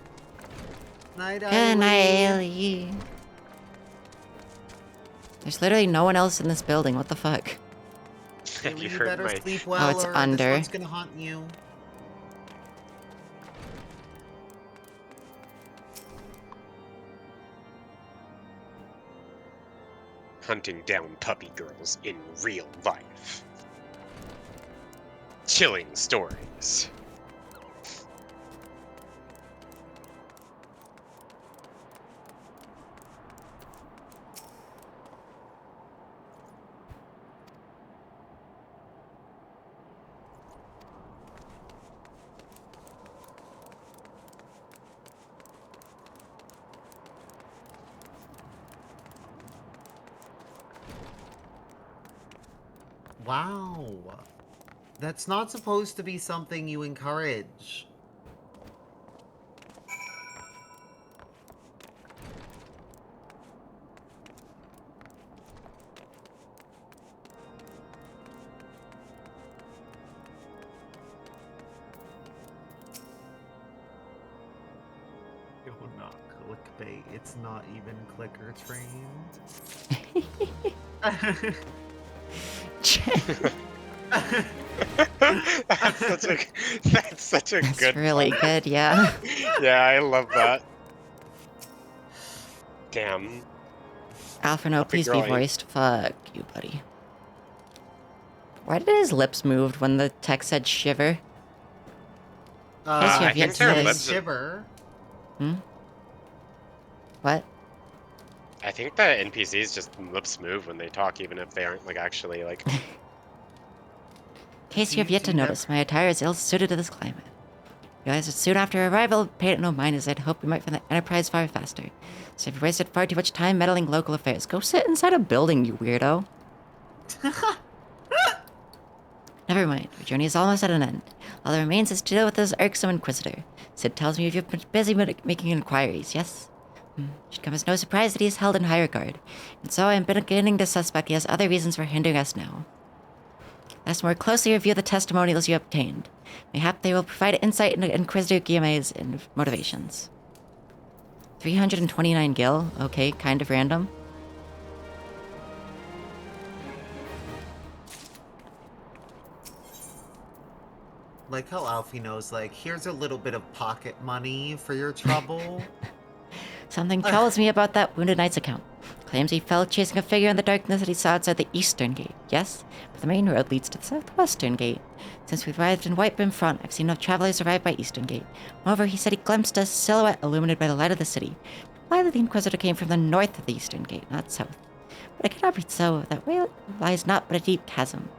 S2: Night,
S1: Good night,
S2: Eileen.
S1: Ailey. There's literally no one else in this building. What the fuck?
S3: Have you
S2: You
S3: heard
S2: better
S3: my...
S2: sleep well,
S1: it's
S2: or
S1: under.
S2: this one's gonna haunt you.
S3: Hunting down puppy girls in real life. Chilling stories.
S2: Wow. That's not supposed to be something you encourage. You're not clickbait. It's not even clicker trained.
S3: That's such a
S1: That's
S3: good
S1: really
S3: one.
S1: good, yeah.
S3: Yeah, I love that. Damn.
S1: Alphino,
S3: Puppy
S1: please be
S3: girl ain't-
S1: voiced. Fuck you, buddy. Why did his lips move when the text said shiver? Yes, you
S3: I
S1: have yet
S3: think
S1: to
S3: their
S1: notice.
S3: lips are-
S2: Shiver.
S1: What?
S3: I think the NPCs just lips move when they talk, even if they aren't like actually like.
S1: In case you have yet to
S2: Do you
S1: notice, my attire is ill-suited to this climate. Realized that soon after arrival, paid it no mind as I'd hoped we might find the Enterprise far faster. So if you wasted far too much time meddling local affairs, go sit inside a building, you weirdo. Never mind, our journey is almost at an end. All that remains is to deal with this irksome Inquisitor. Sid tells me you've been busy making inquiries, yes? Should come as no surprise that he is held in high regard, and so I am beginning to suspect he has other reasons for hindering us now. Let us more closely review the testimonials you obtained. Mayhap they will provide insight into Inquisitor Guillaume's motivations. 329 gil? Okay, kind of random.
S2: Like how Alfie knows, like, here's a little bit of pocket money for your trouble.
S1: Something troubles me about that Wounded Knight's account. Claims he fell chasing a figure in the darkness that he saw outside the eastern gate, yes? But the main road leads to the southwestern gate. Since we've arrived in White Brim Front, I've seen no travelers arrive by eastern gate. Moreover, he said he glimpsed a silhouette illuminated by the light of the city. Why that the Inquisitor came from the north of the eastern gate, not south. But it cannot be so. That way lies not but a deep chasm.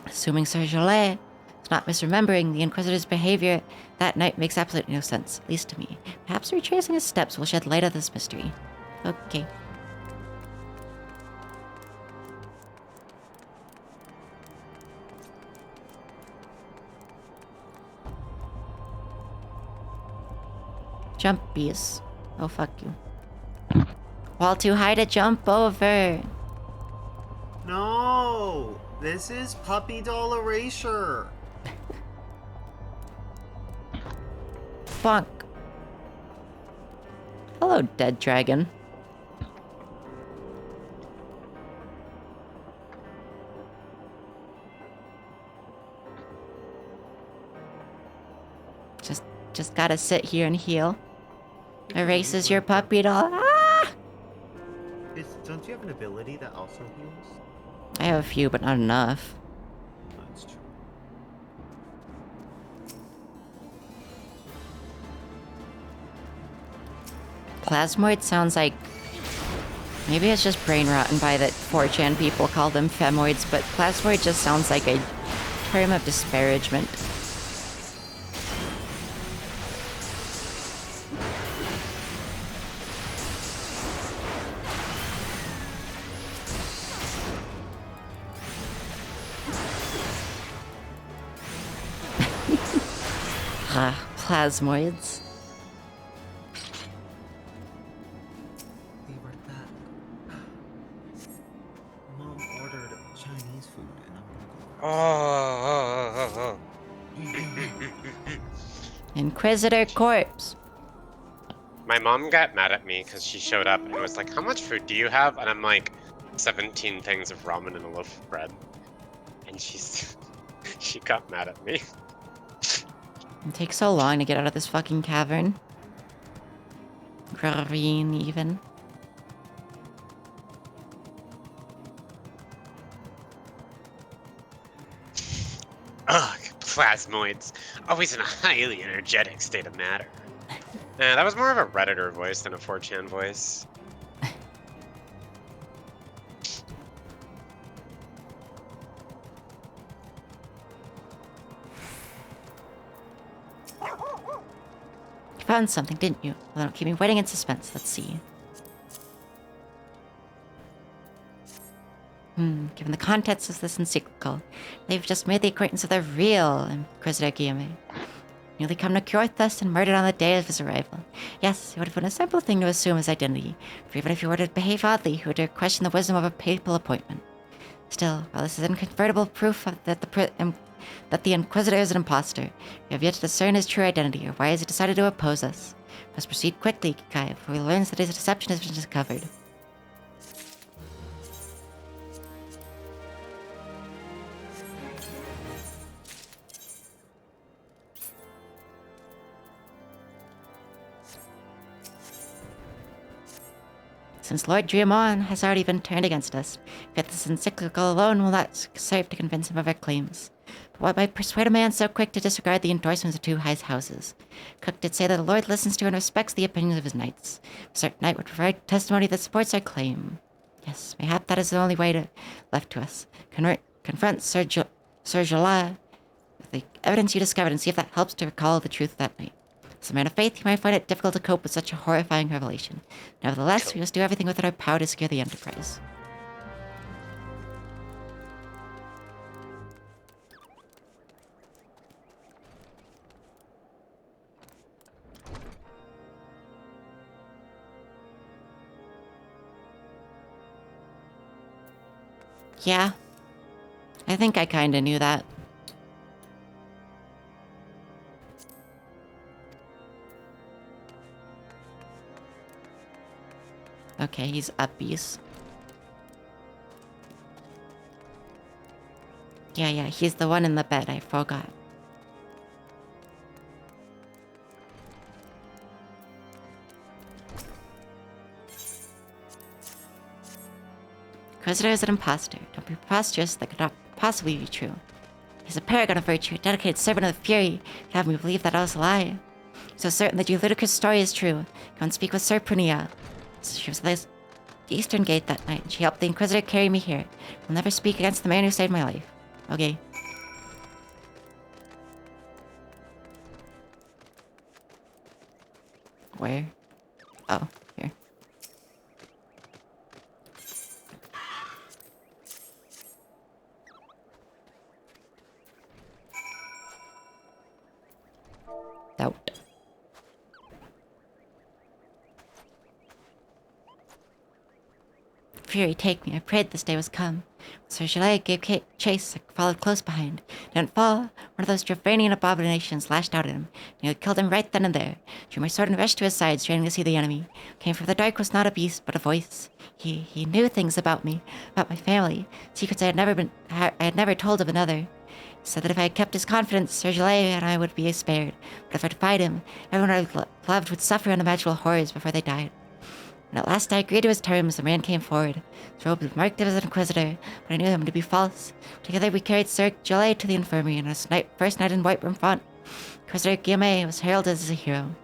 S1: Assuming Sir Jolet is not misremembering, the Inquisitor's behavior that night makes absolutely no sense, at least to me. Perhaps retracing his steps will shed light on this mystery. Okay. Jumpies. Oh, fuck you. Wall too high to jump over.
S2: No! This is puppy doll erasure!
S1: Bonk. Hello, dead dragon. Just gotta sit here and heal. Erases your puppy doll. Ah!
S2: Don't you have an ability that also heals?
S1: I have a few, but not enough.
S2: That's true.
S1: Plasmoid sounds like... Maybe it's just brain rotten by that 4chan people call them femoids, but plasmoid just sounds like a term of disparagement. Plasmoids.
S2: They were that. Mom ordered Chinese food and I'm gonna go.
S1: Inquisitor corpse.
S3: My mom got mad at me because she showed up and was like, "How much food do you have?" And I'm like, 17 things of ramen and a loaf of bread. And she got mad at me.
S1: It takes so long to get out of this fucking cavern. Green, even.
S3: Ugh, plasmoids. Always in a highly energetic state of matter. That was more of a Redditor voice than a 4chan voice.
S1: You found something, didn't you? Well, don't keep me waiting in suspense. Let's see. Given the contents of this encyclical, they've just made the acquaintance of the real Inquisitor Guillaume. Newly come to Kjorthus and murdered on the day of his arrival. Yes, it would have been a simple thing to assume his identity, for even if he were to behave oddly, he would dare question the wisdom of a papal appointment. Still, while this is incontrovertible proof that the Inquisitor is an impostor, we have yet to discern his true identity, or why has he decided to oppose us. We must proceed quickly, Kikai, before he learns that his deception has been discovered. Since Lord Driamon has already been turned against us, yet this encyclical alone will not serve to convince him of our claims. But what might persuade a man so quick to disregard the endorsements of two high houses? Cook did say that the Lord listens to and respects the opinions of his knights. A certain knight would provide testimony that supports our claim. Yes, mayhap that is the only way left to us. Confront Sir Jola the evidence you discovered and see if that helps to recall the truth of that night. As a man of faith, you might find it difficult to cope with such a horrifying revelation. Nevertheless, we must do everything within our power to secure the Enterprise. Yeah. I think I kinda knew that. Okay, he's upbeast. Yeah, he's the one in the bed, I forgot. Inquisitor is an imposter. Don't be preposterous, that could not possibly be true. He's a paragon of virtue, a dedicated servant of the Fury, to have me believe that I was a lie. So certain that your ludicrous story is true, go and speak with Sir Punia. She was at the Eastern Gate that night, and she helped the Inquisitor carry me here. I'll never speak against the man who saved my life. Okay. Where? Oh, here. Doubt. Fury, take me. I prayed this day was come. Sir Jalea gave chase. I followed close behind. Didn't fall. One of those Dravanian abominations lashed out at him. Nearly killed him right then and there. Drew my sword and rushed to his side, straining to see the enemy. Came from the dark was not a beast, but a voice. He knew things about me, about my family, secrets I had never told of another. He said that if I had kept his confidence, Sir Jalea and I would be spared. But if I defied him, everyone I loved would suffer unimaginable horrors before they died. And at last I agreed to his terms. The man came forward. His robe was marked as an Inquisitor, but I knew him to be false. Together we carried Sir Jalea to the infirmary, and on his first night in Whiterun Font, Inquisitor Guillemot was heralded as a hero.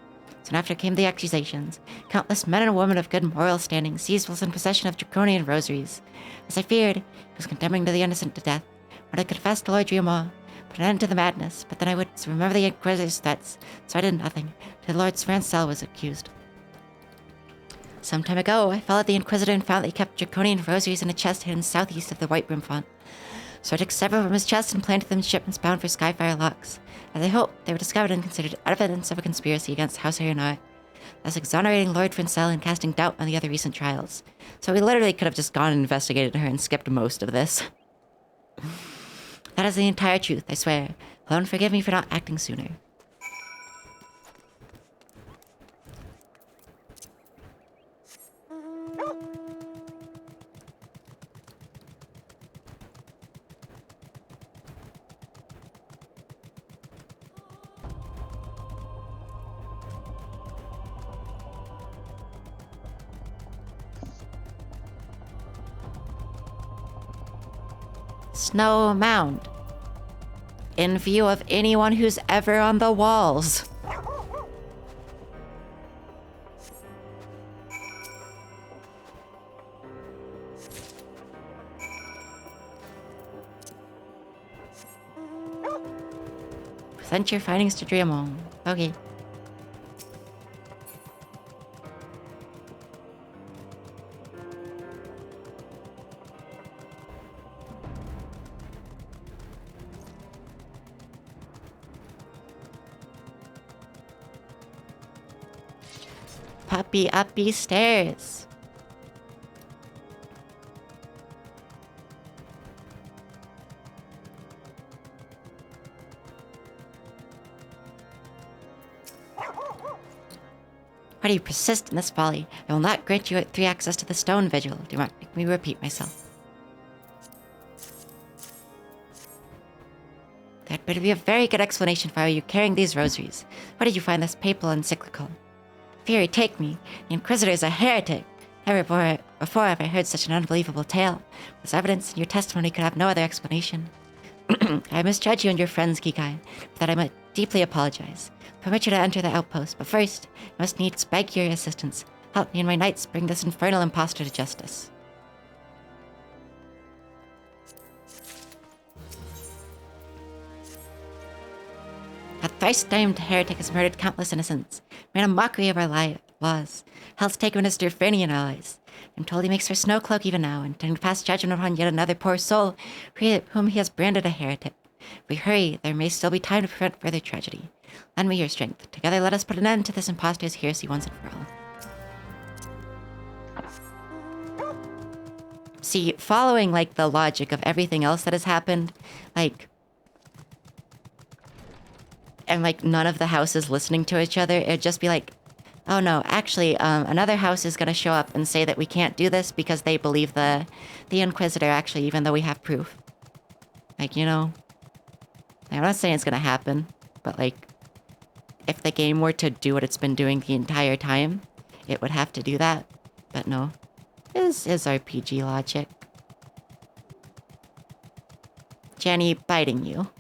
S1: Soon after came the accusations. Countless men and women of good moral standing seized was in possession of draconian rosaries. As I feared, he was condemning the innocent to death. When I confessed to Lord Guillemot, put an end to the madness, but then I would remember the Inquisitor's threats, so I did nothing, till Lord Svrancel was accused. Some time ago, I followed the Inquisitor and found that he kept draconian rosaries in a chest hidden southeast of the Whiterun Font. So I took several from his chest and planted them in shipments bound for Skyfire Locks. As I hoped, they were discovered and considered evidence of a conspiracy against House Aeronautic, thus exonerating Lord Francel and casting doubt on the other recent trials. So we literally could have just gone and investigated her and skipped most of this. That is the entire truth, I swear. Alone, forgive me for not acting sooner. Snow Mound. In view of anyone who's ever on the walls. Present your findings to Dreamon. Okay. Puppy uppy stairs. Why do you persist in this folly? I will not grant you 3 access to the stone vigil. Do not make me repeat myself. That better be a very good explanation for how you're carrying these rosaries. Where did you find this papal encyclical? Fury, take me. The Inquisitor is a heretic. Never before have I heard such an unbelievable tale. This evidence and your testimony could have no other explanation. I misjudged you and your friends, Kikai. For that I must deeply apologize. Permit you to enter the outpost, but first, I must needs beg your assistance. Help me and my knights bring this infernal impostor to justice. A thrice-named heretic has murdered countless innocents, made a mockery of our laws, held to take Minister Fanian allies. I'm told he makes for Snowcloak even now, intending to pass judgment upon yet another poor soul whom he has branded a heretic. If we hurry, there may still be time to prevent further tragedy. Lend me your strength. Together let us put an end to this impostor's heresy once and for all. See, following, like, the logic of everything else that has happened, like... and, like, none of the houses listening to each other, it'd just be like, oh no, actually, another house is gonna show up and say that we can't do this because they believe the Inquisitor, actually, even though we have proof. Like, you know... I'm not saying it's gonna happen, but, like... if the game were to do what it's been doing the entire time, it would have to do that. But no. This is RPG logic. Jenny biting you.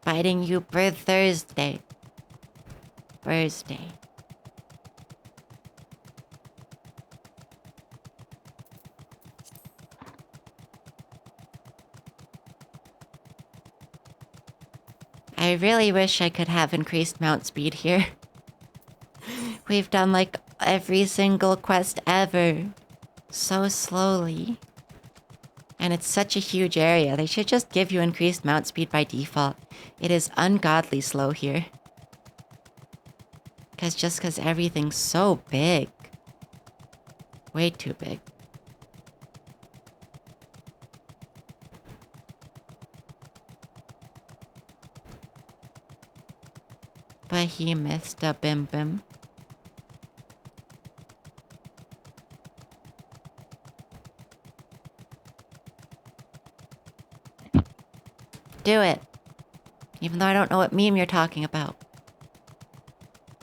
S1: Biting you for Thursday. Thursday. I really wish I could have increased mount speed here. We've done like every single quest ever. So slowly. And it's such a huge area, they should just give you increased mount speed by default. It is ungodly slow here. Because everything's so big. Way too big. But he missed a bim bim. Do it. Even though I don't know what meme you're talking about.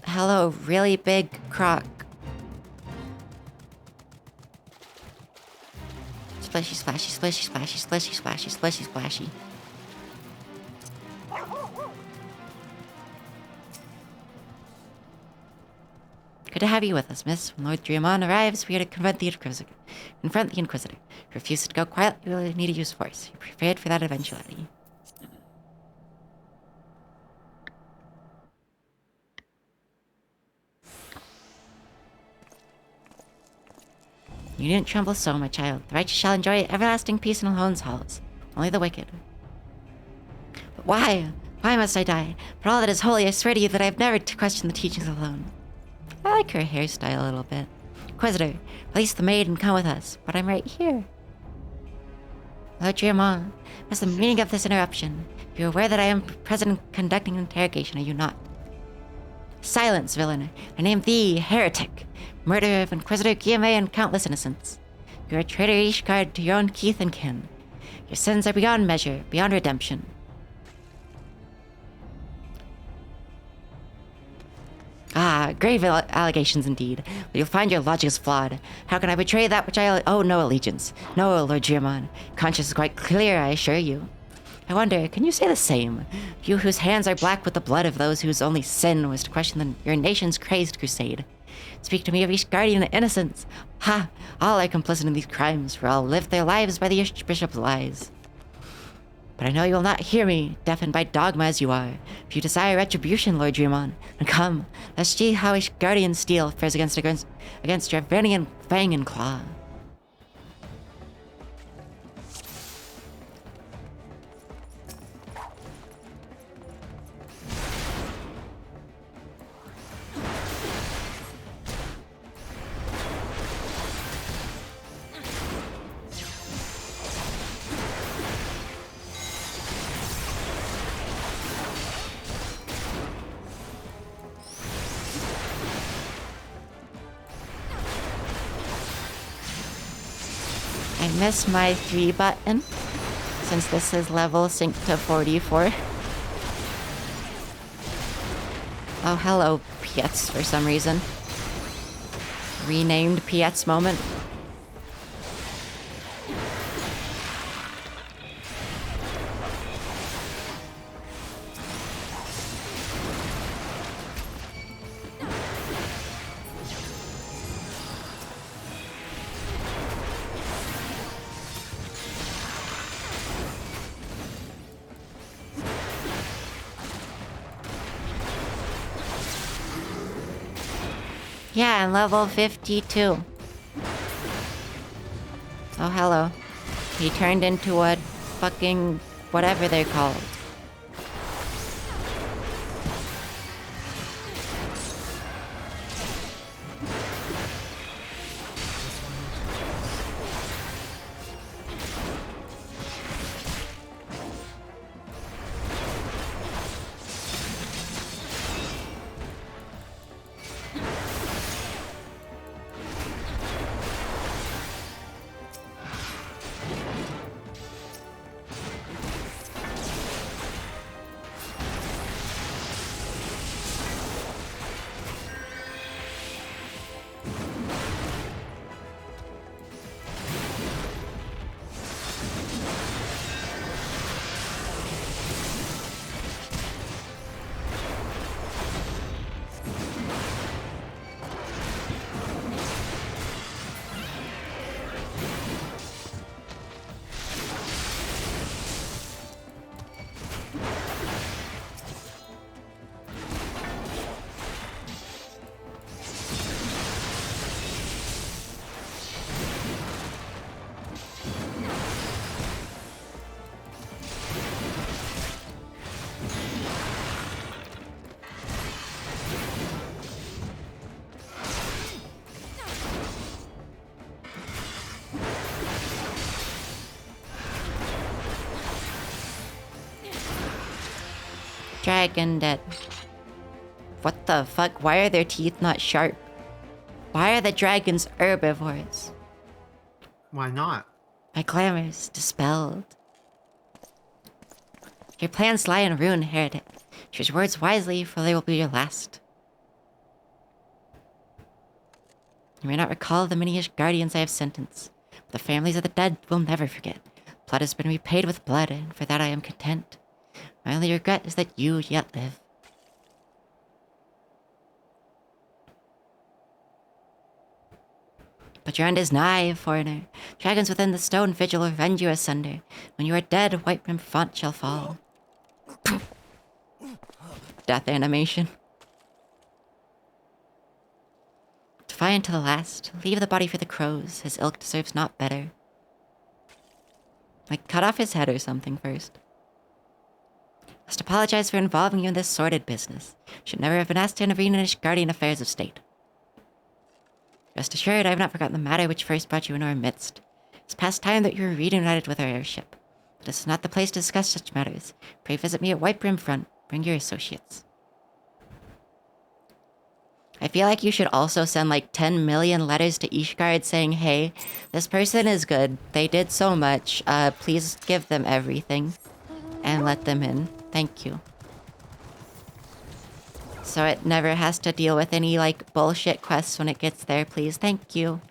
S1: Hello, really big croc. Splishy, splashy, splishy, splashy, splishy, splashy, splishy, splashy. Good to have you with us, miss. When Lord Dreamon arrives, we are to confront the Inquisitor. If he refuses to go quietly, we will need to use force. Be prepared for that eventuality. You needn't tremble so, my child. The righteous shall enjoy everlasting peace in Alone's halls. Only the wicked. But why? Why must I die? For all that is holy, I swear to you that I have never questioned the teachings of Alone. I like her hairstyle a little bit. Inquisitor, release the maid and come with us. But I'm right here. Lord Dreamon, what's the meaning of this interruption? You're aware that I am present conducting an interrogation, are you not? Silence, villain. I name thee heretic. Murderer of Inquisitor Guillaume and countless innocents. You're a traitor Ishgard to your own Keith and kin. Your sins are beyond measure, beyond redemption. Ah, grave allegations indeed. But you'll find your logic is flawed. How can I betray that which I owe no allegiance? No, Lord Dreamon. Conscience is quite clear, I assure you. I wonder, can you say the same? You whose hands are black with the blood of those whose only sin was to question your nation's crazed crusade. Speak to me of each guardian of innocence. Ha! All are complicit in these crimes, for all live their lives by the Bishop's lies. But I know you will not hear me, deafened by dogma as you are. If you desire retribution, Lord Dreamon, then come, let's see how each guardian's steel fares against your Venian fang and claw. I missed my 3 button. since this is level synced to 44. Oh, hello, Pietz, for some reason. Renamed Pietz moment. Yeah, and level 52. Oh, hello. He turned into a fucking whatever they're called. Dragon dead. What the fuck? Why are their teeth not sharp? Why are the dragons herbivores?
S2: Why not?
S1: My glamour's dispelled. Your plans lie in ruin, heretic. Choose words wisely, for they will be your last. You may not recall the many guardians I have sentenced, but the families of the dead will never forget. Blood has been repaid with blood, and for that I am content. My only regret is that you yet live. But your end is nigh, foreigner. Dragons within the stone vigil will rend you asunder. When you are dead, white rim font shall fall. Death animation. Defiant to the last, leave the body for the crows. His ilk deserves not better. Like, cut off his head or something first. Must apologize for involving you in this sordid business. Should never have been asked to intervene in guardian affairs of state. Rest assured, I have not forgotten the matter which first brought you into our midst. It's past time that you were reunited with our airship. But this is not the place to discuss such matters. Pray visit me at White Brim Front. Bring your associates. I feel like you should also send like 10 million letters to Ishgard saying, hey, this person is good. They did so much. Please give them everything. And let them in. Thank you. So it never has to deal with any, like, bullshit quests when it gets there, please. Thank you.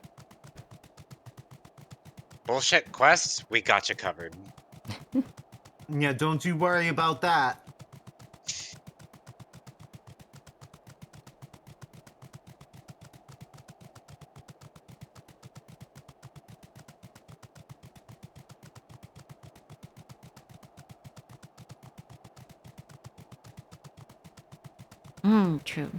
S3: Bullshit quests, we got you covered.
S2: Yeah, don't you worry about that.
S1: True.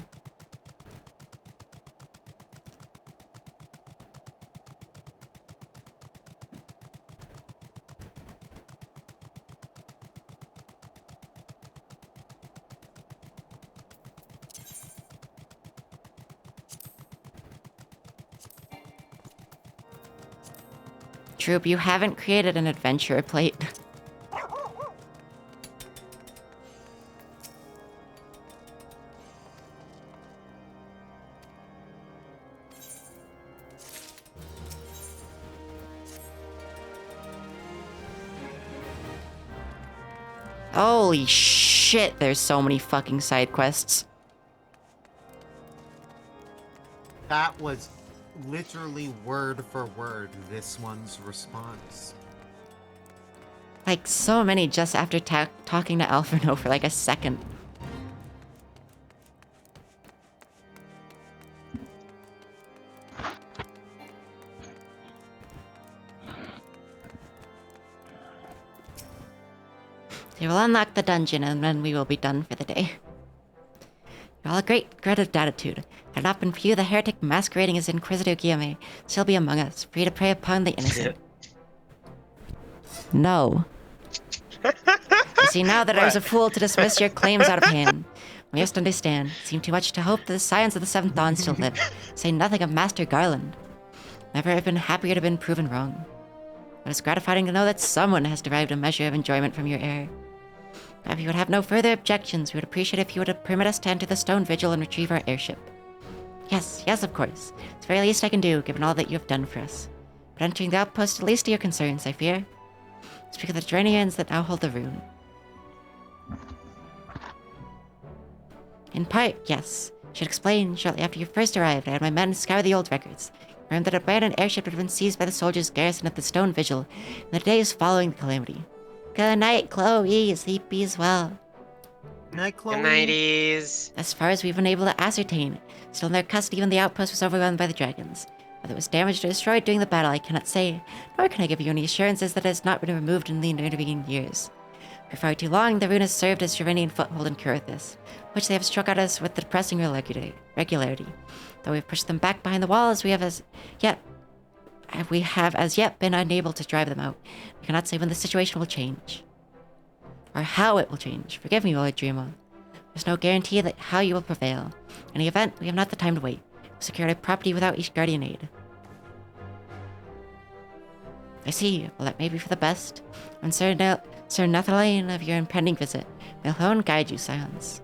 S1: Troop, you haven't created an adventure plate. Holy shit, there's so many fucking side quests.
S2: That was literally word for word this one's response.
S1: Like, so many just after talking to Alphino for like a second. They will unlock the dungeon and then we will be done for the day. You're all a great dread of attitude. Had it not been for you, the heretic masquerading as Inquisitor Guillaume still be among us, free to prey upon the innocent. No. You see, now that I was a fool to dismiss your claims out of hand, we must understand. It seemed too much to hope that the scions of the Seventh Dawn still live. Say nothing of Master Garland. Never have been happier to have been proven wrong. But it's gratifying to know that someone has derived a measure of enjoyment from your error. Now, if you would have no further objections, we would appreciate if you would permit us to enter the Stone Vigil and retrieve our airship. Yes, of course. It's the very least I can do, given all that you have done for us. But entering the outpost, at least to your concerns, I fear. Speak of the Dranians that now hold the rune. In part, yes. Should explain, shortly after you first arrived, I had my men scour the old records. Learned that a abandoned airship had been seized by the soldiers garrison at the Stone Vigil in the days following the calamity. Good night, Chloe. Sleep as well.
S2: Night, Chloe.
S3: Good nighties.
S1: As far as we've been able to ascertain, still in their custody when the outpost was overrun by the dragons. Whether it was damaged or destroyed during the battle, I cannot say, nor can I give you any assurances that it has not been removed in the intervening years. For far too long, the rune has served as Geranian foothold in Kurithis, which they have struck at us with depressing regularity. Though we have pushed them back behind the walls, we have as yet been unable to drive them out. We cannot say when the situation will change. Or how it will change. Forgive me, Lord Dreamer. There's no guarantee that how you will prevail. In any event, we have not the time to wait. We've secured our property without each guardian aid. I see. Well, that may be for the best. And Sir Netherlane of your impending visit. May alone guide you, scions.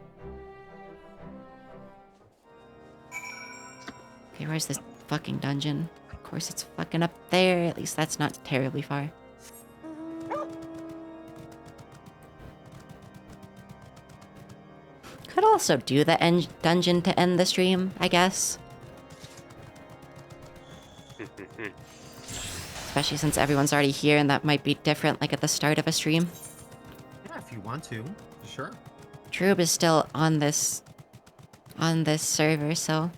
S1: Okay, where's this fucking dungeon? Of course it's fucking up there. At least that's not terribly far. Could also do the dungeon to end the stream, I guess. Especially since everyone's already here and that might be different like at the start of a stream.
S2: Yeah, if you want to. Sure.
S1: Troob is still on this server, so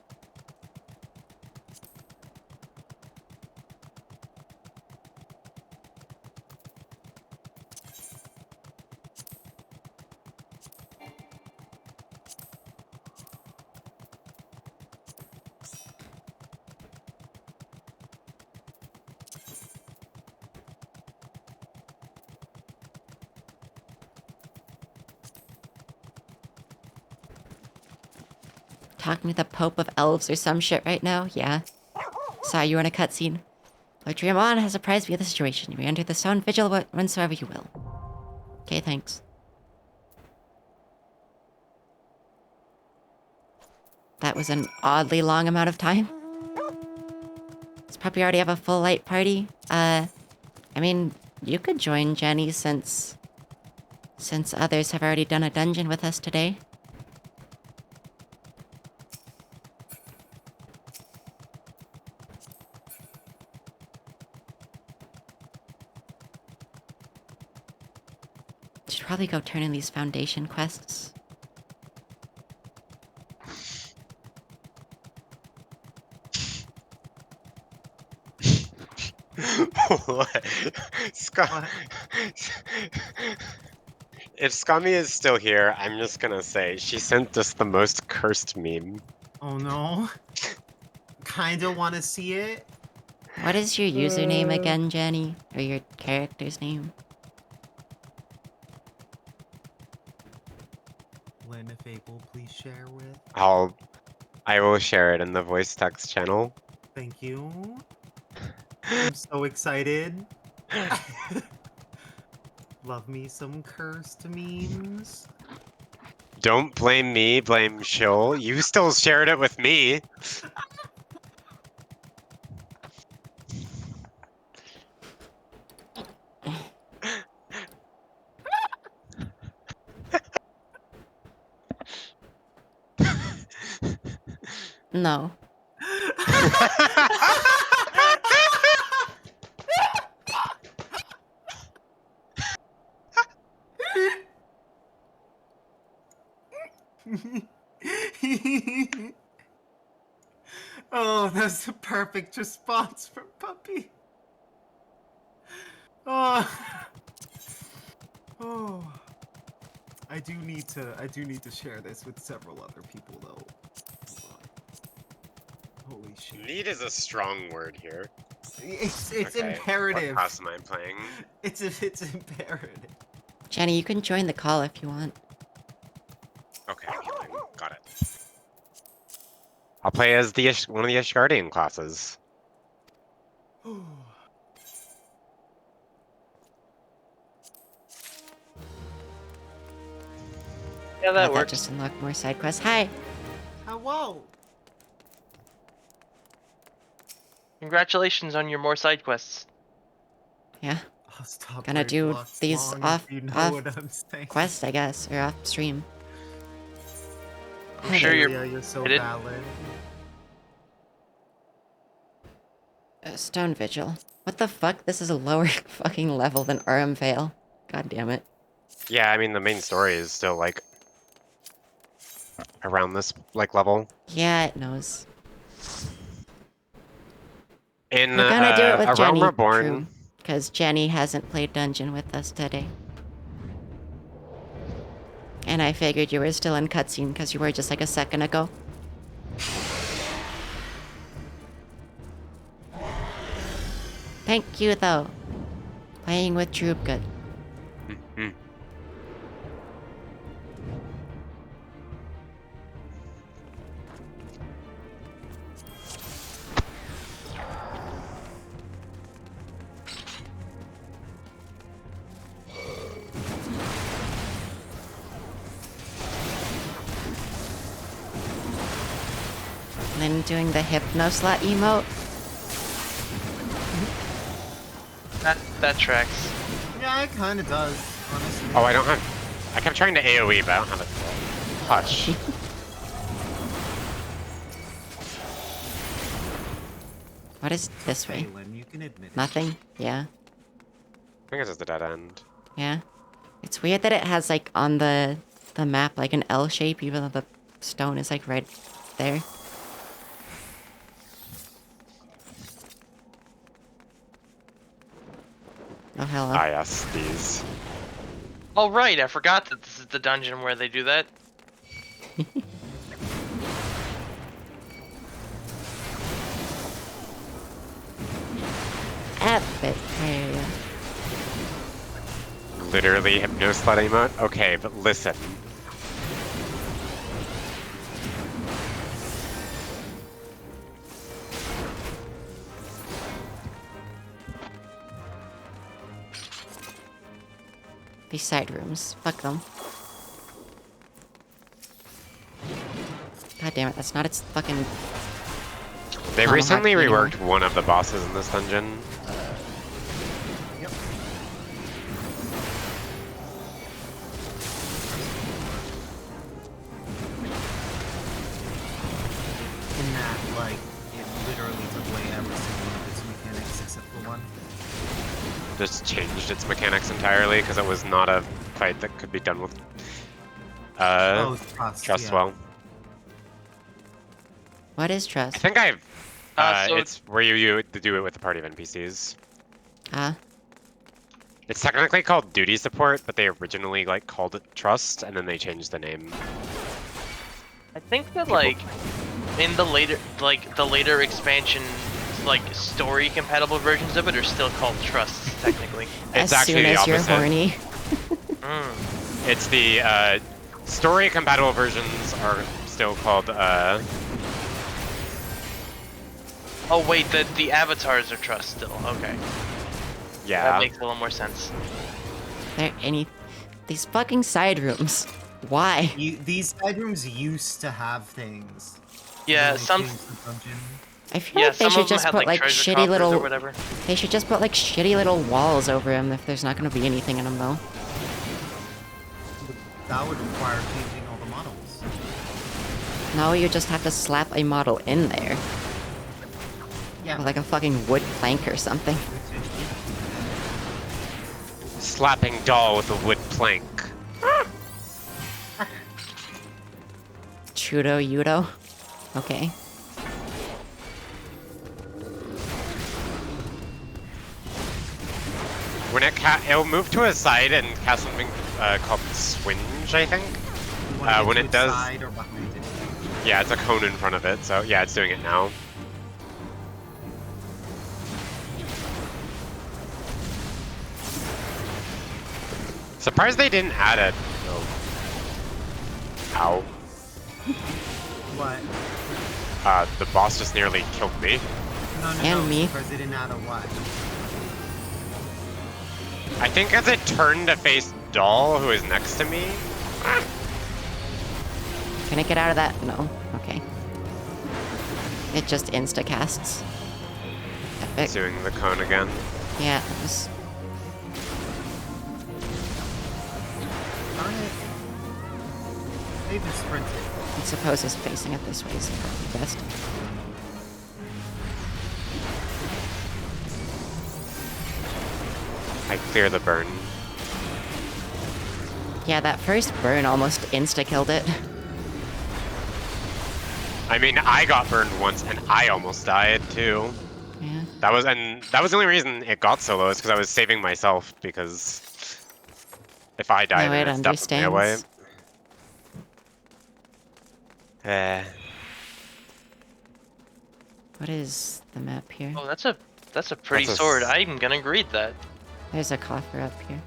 S1: talking to the Pope of Elves or some shit right now? Yeah. Saw you in a cutscene. Lord Driamon has apprised me of the situation. You may enter the Stone Vigil whensoever you will. Okay, thanks. That was an oddly long amount of time. This puppy already have a full light party. I mean, you could join Jenny since others have already done a dungeon with us today. Should probably go turn in these foundation quests.
S3: What? If Scummy is still here, I'm just gonna say she sent us the most cursed meme.
S2: Oh no. Kinda wanna see it.
S1: What is your username again, Jenny? Or your character's name?
S2: Lynn, if able, please share with.
S3: I will share it in the voice text channel.
S2: Thank you. I'm so excited. Love me some cursed memes.
S3: Don't blame me, blame Shill. You still shared it with me.
S1: No.
S2: Oh, that's the perfect response from Puppy. Oh. Oh. I do need to share this with several other people though. Hold on. Holy shit.
S3: Need is a strong word here.
S2: It's
S3: Okay,
S2: imperative.
S3: What class am I playing?
S2: It's imperative.
S1: Jenny, you can join the call if you want.
S3: Okay, healing. Got it. I'll play as the one of the Ishgardian classes.
S4: Yeah,
S1: Glad
S4: that works.
S1: just unlocked more side quests. Hi.
S2: Whoa.
S4: Congratulations on your more side quests.
S1: Yeah.
S2: I'll stop
S1: Gonna
S2: break
S1: do
S2: blocks
S1: these
S2: long
S1: off-
S2: if you know
S1: off
S2: what I'm saying.
S1: Quest, I guess, or off stream.
S4: I'm sure you're
S2: Julia, so
S4: headed-
S2: valid.
S1: Stone Vigil. What the fuck? This is a lower fucking level than RM Vale. God damn it.
S3: Yeah, I mean the main story is still like around this like level.
S1: Yeah, it knows.
S3: In
S1: We're gonna do it with
S3: A
S1: Jenny,
S3: Realm Reborn,
S1: because Jenny hasn't played Dungeon with us today. And I figured you were still in cutscene because you were just like a second ago. Thank you, though. Playing with Droop good.
S3: Mhm.
S1: And then doing the Hypno Slot emote.
S4: That tracks.
S2: Yeah, it kind of does, honestly.
S3: Oh, I don't have. I kept trying to AoE, but I don't have it. Touch.
S1: What is this way?
S2: Phelan, you can admit it.
S1: Nothing? Yeah.
S3: I think it's just the dead end.
S1: Yeah. It's weird that it has like on the map like an L shape even though the stone is like right there. Oh hello.
S3: Ah, yes, these.
S4: Oh right, I forgot that this is the dungeon where they do that.
S1: Epic area.
S3: Literally Hypnoslut emote? Okay, but listen.
S1: These side rooms. Fuck them. God damn it, that's not its fucking...
S3: They
S1: Tomahawk
S3: recently
S1: anymore.
S3: reworked one of the bosses in this dungeon.
S2: Yep. In that, like, it literally took away every single one of its mechanics except for one.
S3: Just changed its mechanics entirely because it was not a fight that could be done with
S2: Trust,
S3: trust
S2: yeah.
S3: well.
S1: What is
S3: I
S1: trust?
S3: think I've.
S4: So-
S3: it's where you do it with a party of NPCs.
S1: Ah,
S3: It's technically called duty support, but they originally like called it trust, and then they changed the name.
S4: I think that like in the later expansion, like story compatible versions of it are still called trusts technically.
S3: It's
S1: as
S3: actually
S1: soon
S3: the
S1: as you're
S3: opposite.
S1: horny.
S4: Mm.
S3: It's the story compatible versions are still called
S4: Oh wait, the avatars are trust still. Okay, that
S3: yeah.
S4: makes a little more sense.
S1: There any... These fucking side rooms. Why?
S2: These side rooms used to have things.
S4: Yeah,
S2: Then they
S4: some
S2: changed the dungeon.
S1: I feel
S4: yeah
S1: like they
S4: some
S1: should
S4: of them
S1: just
S4: had
S1: put like
S4: treasure
S1: shitty
S4: coffers or
S1: little...
S4: whatever.
S1: They should just put like shitty little walls over them if there's not gonna be anything in them though.
S2: That would require changing all the models.
S1: No, you just have to slap a model in there.
S2: Yeah.
S1: Or like a fucking wood plank or something.
S3: Slapping doll with a wood plank.
S1: Chudo Yudo. Okay.
S3: When it'll move to a side and cast something called Swinge, I think.
S2: You wanna get
S3: when
S2: to
S3: it
S2: its
S3: does-
S2: side or behind it?
S3: Yeah, it's a cone in front of it, so yeah, it's doing it now. Surprised they didn't add it. Ow.
S2: What?
S3: The boss just nearly killed me.
S2: No,
S1: And me.
S2: Because they didn't add a what?
S3: I think as it turned to face Doll, who is next to me.
S1: Can it get out of that? No. Okay. It just insta-casts. Epic.
S3: It's doing the cone again.
S1: Yeah, it was...
S2: Darn it. They even sprinted.
S1: I suppose it's facing it this way is probably best.
S3: I clear the burn.
S1: Yeah, that first burn almost insta-killed it.
S3: I mean, I got burned once and I almost died too.
S1: Yeah.
S3: That was the only reason it got so low is because I was saving myself because if I die,
S1: No,
S3: then
S1: it
S3: it's definitely away.
S1: understands. What is the map here?
S4: Oh, that's a pretty
S3: That's a
S4: sword.
S3: s-
S4: I'm gonna read that.
S1: There's a coffer up here.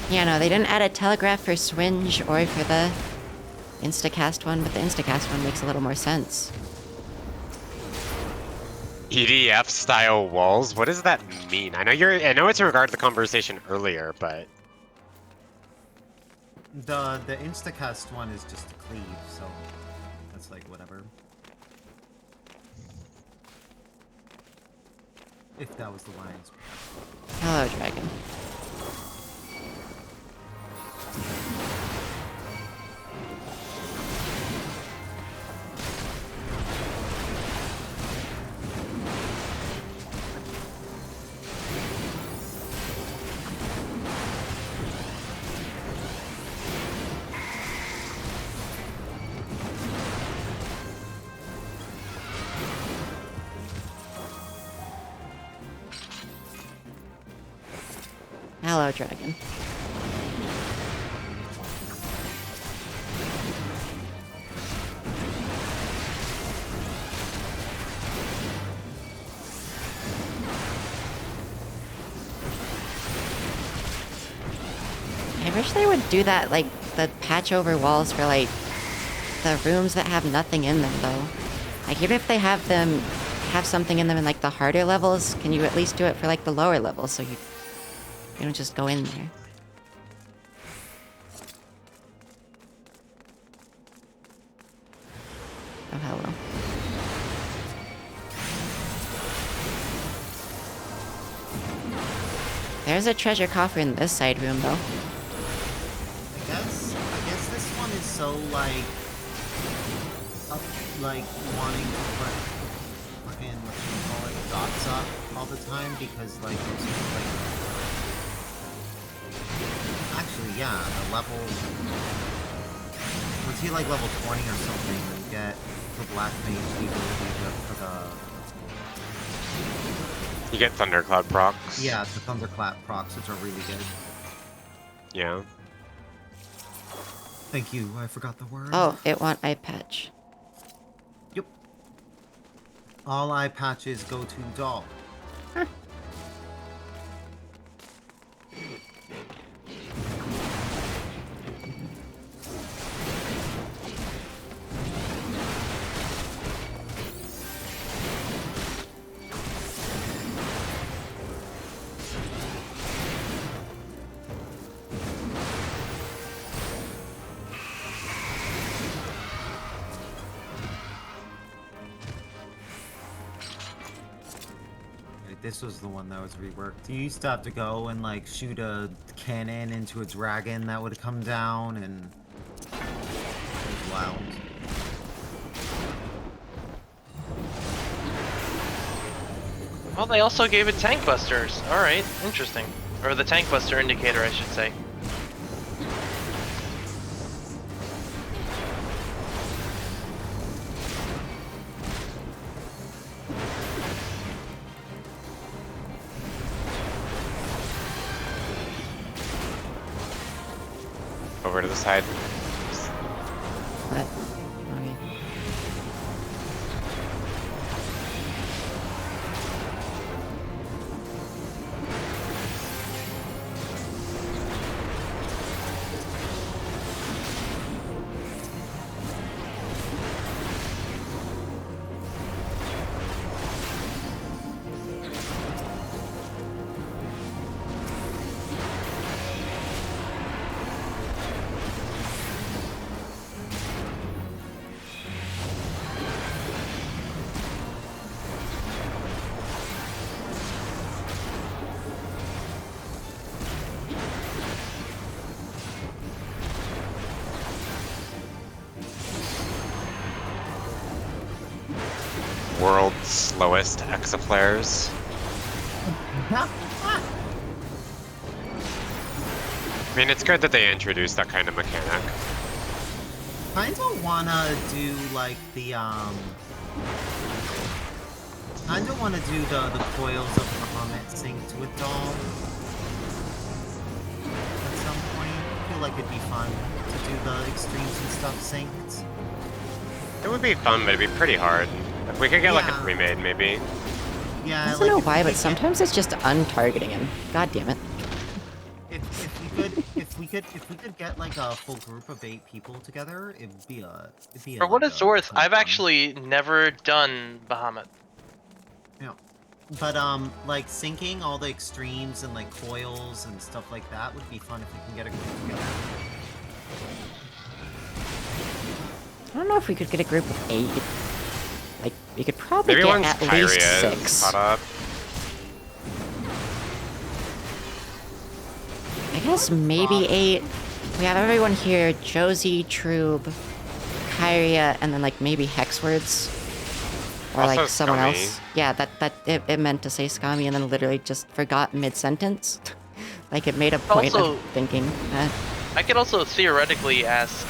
S1: Yeah, no, they didn't add a telegraph for Swinge or for the Instacast one, but the Instacast one makes a little more sense.
S3: EDF style walls. What does that mean? I know it's in regard to the conversation earlier, but
S2: The Instacast one is just a cleave, so that's like whatever. If that was the lines.
S1: Hello, dragon. Hello, dragon. I wish they would do that, like, the patch over walls for, like, the rooms that have nothing in them, though. Like, even if they have something in them in, like, the harder levels, can you at least do it for, like, the lower levels so you don't just go in there? Oh, hello. There's a treasure coffer in this side room, though.
S2: I guess this one is so like like wanting to put fucking dots up all the time because like it's like actually yeah, the level once you like level 20 or something you get the black mage the ability for
S3: you get Thundercloud procs.
S2: the the thunderclap procs, which are really good.
S3: Yeah.
S2: Thank you, I forgot the word.
S1: Oh, it want eye patch.
S2: Yep. All eye patches go to doll. this was the one that was reworked. You used to have to go and like shoot a cannon into a dragon that would come down, and it was wild.
S4: Well, they also gave it tank busters. Alright, interesting. Or the tank buster indicator, I should say.
S3: Over to the side.
S1: What? Okay.
S3: World's slowest exaflares. I mean, it's good that they introduced that kind of mechanic.
S2: Kinda wanna do like the kinda wanna do the coils of Bahamut synced with Doll. At some point. I feel like it'd be fun to do the extremes and stuff synced.
S3: It would be fun, but it'd be pretty hard. If we could get like a
S2: Yeah.
S3: pre-made, maybe.
S2: Yeah,
S1: I don't
S2: like
S1: know
S2: if
S1: why,
S2: we
S1: but
S2: could
S1: sometimes it's just untargeting him. God damn it.
S2: if we could get like a full group of 8 people together, it'd be
S4: For what
S2: like
S4: it's
S2: a
S4: worth,
S2: ton of
S4: I've
S2: fun.
S4: actually never done Bahamut.
S2: Yeah. But like syncing all the extremes and like coils and stuff like that would be fun if we can get a group together.
S1: I don't know if we could get a group of 8. Like, we could probably
S3: Maybe
S1: get
S3: once
S1: at
S3: Kyria
S1: least
S3: is
S1: 6.
S3: caught up.
S1: I guess maybe 8. We have everyone here: Josie, Troob, Kyria, and then like maybe Hexwords. Or
S3: Also
S1: like someone
S3: Scummy.
S1: else. Yeah, it meant to say Scummy and then literally just forgot mid-sentence. Like it made a point
S4: Also-
S1: of thinking that.
S4: I could also theoretically ask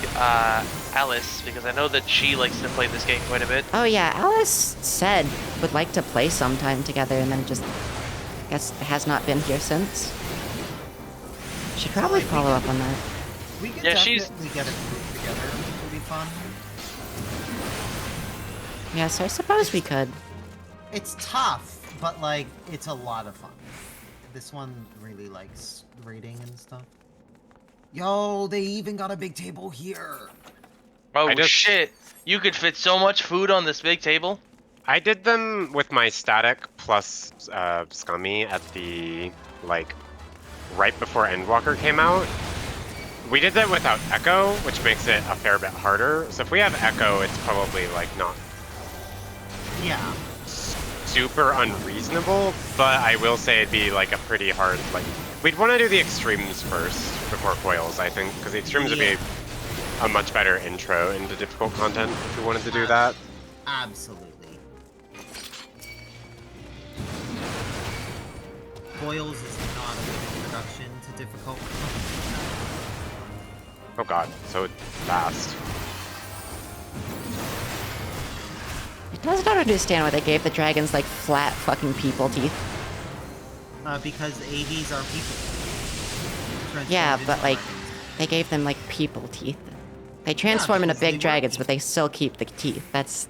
S4: Alice, because I know that she likes to play this game quite a bit.
S1: Oh yeah, Alice said would like to play sometime together and then just guess has not been here since. Should probably
S2: like, we
S1: follow up on that.
S2: We could
S4: Yeah, she's-
S2: definitely get a group together. It would be fun.
S1: Yeah, so I suppose we could.
S2: It's tough, but like it's a lot of fun. This one really likes raiding and stuff. Yo, they even got a big table here.
S4: Oh
S3: I just-
S4: shit! You could fit so much food on this big table.
S3: I did them with my static plus Scummy at the, like, right before Endwalker came out. We did that without Echo, which makes it a fair bit harder. So if we have Echo, it's probably, like, not
S2: Yeah.
S3: super unreasonable, but I will say it'd be, like, a pretty hard, like... We'd want to do the extremes first before coils, I think, because the extremes would be a much better intro into difficult content if we wanted to do that.
S2: Absolutely. Coils is not a good introduction to difficult.
S3: Oh god, so fast.
S1: I just don't understand why they gave the dragons like flat fucking people teeth.
S2: Because ADs are people.
S1: Yeah,
S2: Transformed
S1: but
S2: into
S1: like
S2: dragons.
S1: they gave them like people teeth. They transform into
S2: because they
S1: big
S2: were
S1: dragons,
S2: people.
S1: but they still keep the teeth. That's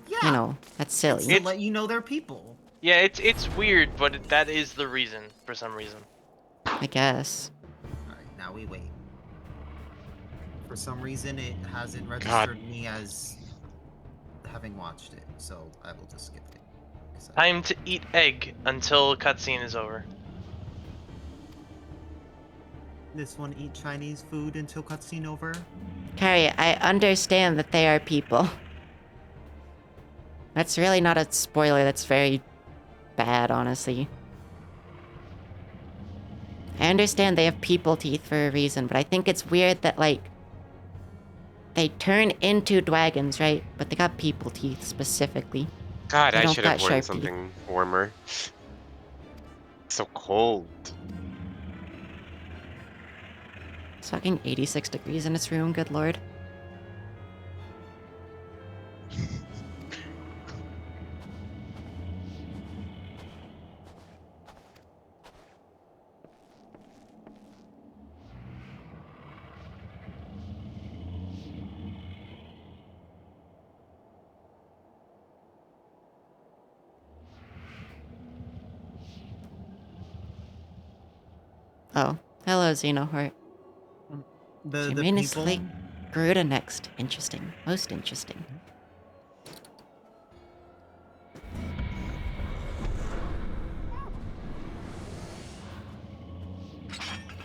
S2: Yeah.
S1: you know, that's silly.
S2: to let you know they're people.
S4: Yeah, it's weird, but that is the reason for some reason.
S1: I guess.
S2: Alright, now we wait. For some reason, it hasn't registered me as having watched it, so I will just skip it. 'Cause I-
S4: Time to eat egg until cutscene is over.
S2: This one eat Chinese food until cutscene over.
S1: Carrie, I understand that they are people. That's really not a spoiler, that's very bad, honestly. I understand they have people teeth for a reason, but I think it's weird that, like, they turn into dragons, right? But they got people teeth specifically.
S3: God,
S1: They
S3: I
S1: don't
S3: should have
S1: got
S3: worn
S1: sharp teeth.
S3: something warmer. It's so cold.
S1: It's fucking 86 degrees in its room, good lord. Oh, hello, Xenoheart.
S2: The
S1: Germanus
S2: people.
S1: Lake Garuda next. Interesting. Most interesting.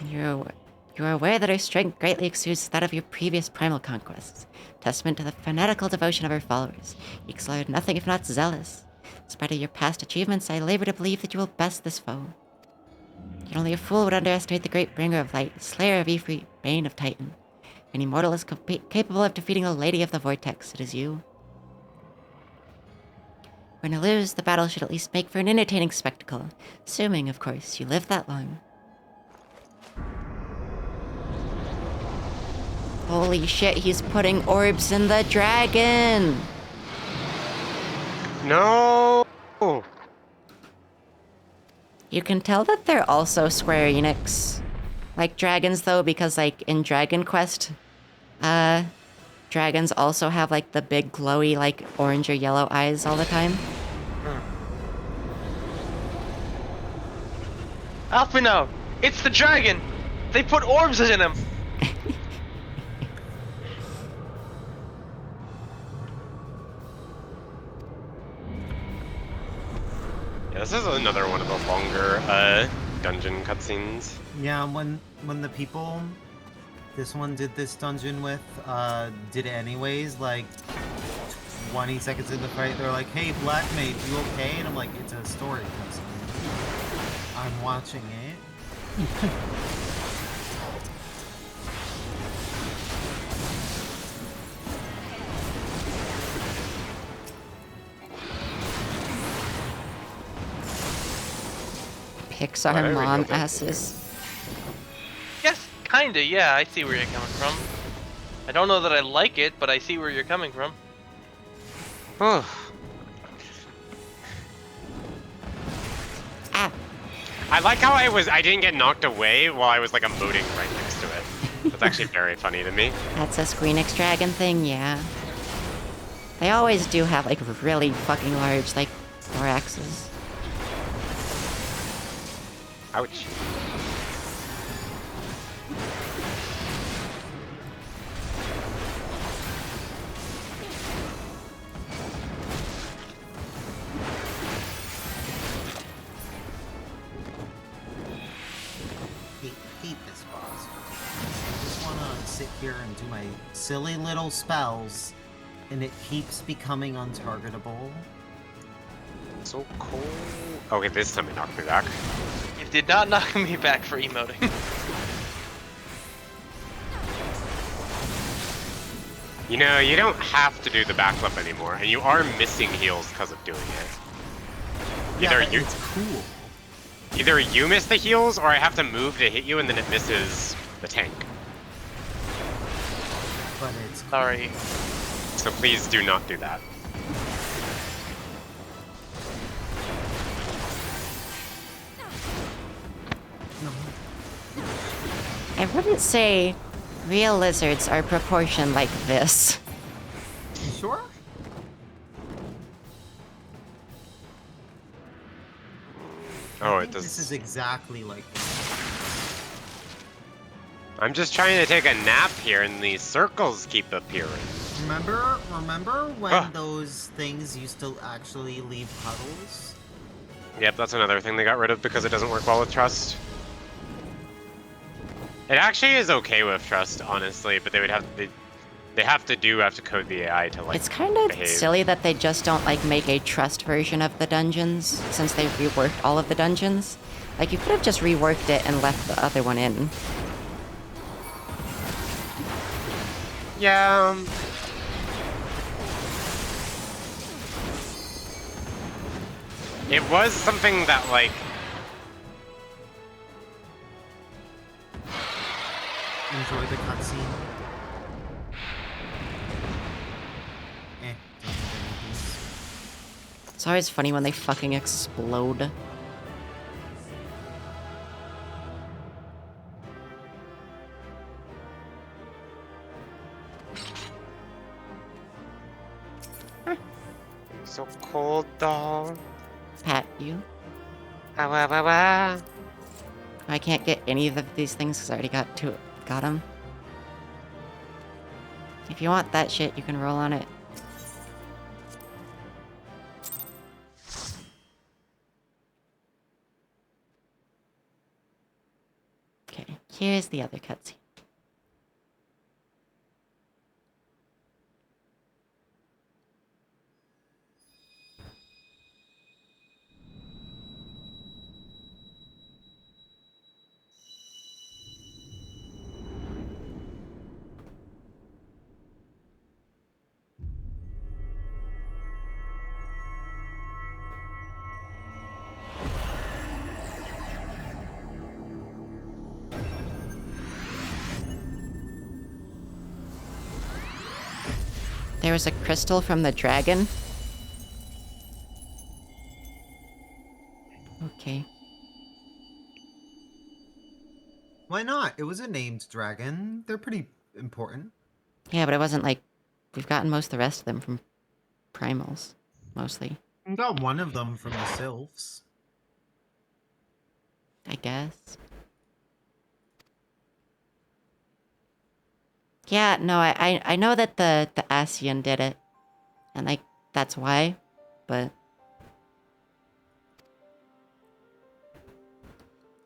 S1: You are aware that her strength greatly exceeds that of your previous primal conquests, testament to the fanatical devotion of her followers. Ixalar are nothing if not zealous. In spite of your past achievements, I labor to believe that you will best this foe. Yet only a fool would underestimate the great bringer of light, slayer of Ifrit, bane of Titan. Any mortal is capable of defeating the Lady of the Vortex. It is you. When you lose, the battle should at least make for an entertaining spectacle, assuming, of course, you live that long. Holy shit, he's putting orbs in the dragon!
S3: No!
S1: You can tell that they're also Square Enix. Like dragons, though, because, like, in Dragon Quest, dragons also have, like, the big glowy, like, orange or yellow eyes all the time.
S4: Alphinaud! It's the dragon! They put orbs in him!
S3: Yeah, this is another one of the longer dungeon cutscenes.
S2: Yeah, when the people this one did this dungeon with did it anyways, like 20 seconds in the fight, they're like, "Hey, Black Mage, you okay?" And I'm like, "It's a story cutscene. I'm watching it."
S1: Pixar
S3: Why are we
S1: mom
S3: building?
S1: asses.
S4: Yes, kinda, yeah, I see where you're coming from. I don't know that I like it, but I see where you're coming from.
S3: Oh,
S1: Ah,
S3: I like how I didn't get knocked away while I was like emoting right next to it. That's actually very funny to me.
S1: that's a Squeenix dragon thing, yeah. They always do have, like, really fucking large, like, thoraxes.
S3: Ouch.
S2: Hate this boss. I just wanna sit here and do my silly little spells, and it keeps becoming untargetable.
S3: So cool. Okay, this time it knocked me back.
S4: It did not knock me back for emoting.
S3: You know, you don't have to do the backflip anymore, and you are missing heals because of doing it.
S2: Yeah,
S3: Either
S2: but
S3: you,
S2: it's cool.
S3: either you miss the heals, or I have to move to hit you, and then it misses the tank.
S2: But it's cool.
S4: Sorry.
S3: So please do not do that.
S2: No.
S1: I wouldn't say real lizards are proportioned like this.
S2: You sure?
S3: Oh,
S2: I
S3: it
S2: think This is
S3: does.
S2: exactly like
S3: I'm just trying to take a nap here, and these circles keep appearing.
S2: Remember when
S3: Ah.
S2: those things used to actually leave puddles?
S3: Yep, that's another thing they got rid of because it doesn't work well with Trust. It actually is okay with Trust, honestly, but they would have They have to code the AI to like.
S1: It's kind of
S3: behave.
S1: silly that they just don't like make a trust version of the dungeons since they reworked all of the dungeons. Like you could have just reworked it and left the other one in.
S3: Yeah. It was something that like.
S2: Enjoy the cutscene. Don't need any of these.
S1: It's always funny when they fucking explode.
S3: So cold, doll.
S1: Pat, you?
S3: Ah, wah, wah, wah.
S1: I can't get any of these things because I already got them. If you want that shit, you can roll on it. Okay, here's the other cutscene. There was a crystal from the dragon. Okay.
S2: Why not? It was a named dragon. They're pretty important.
S1: Yeah, but it wasn't like... We've gotten most of the rest of them from primals. Mostly,
S2: I got one of them from the sylphs.
S1: I guess. Yeah, no, I know that the Asian did it. And like, that's why. But...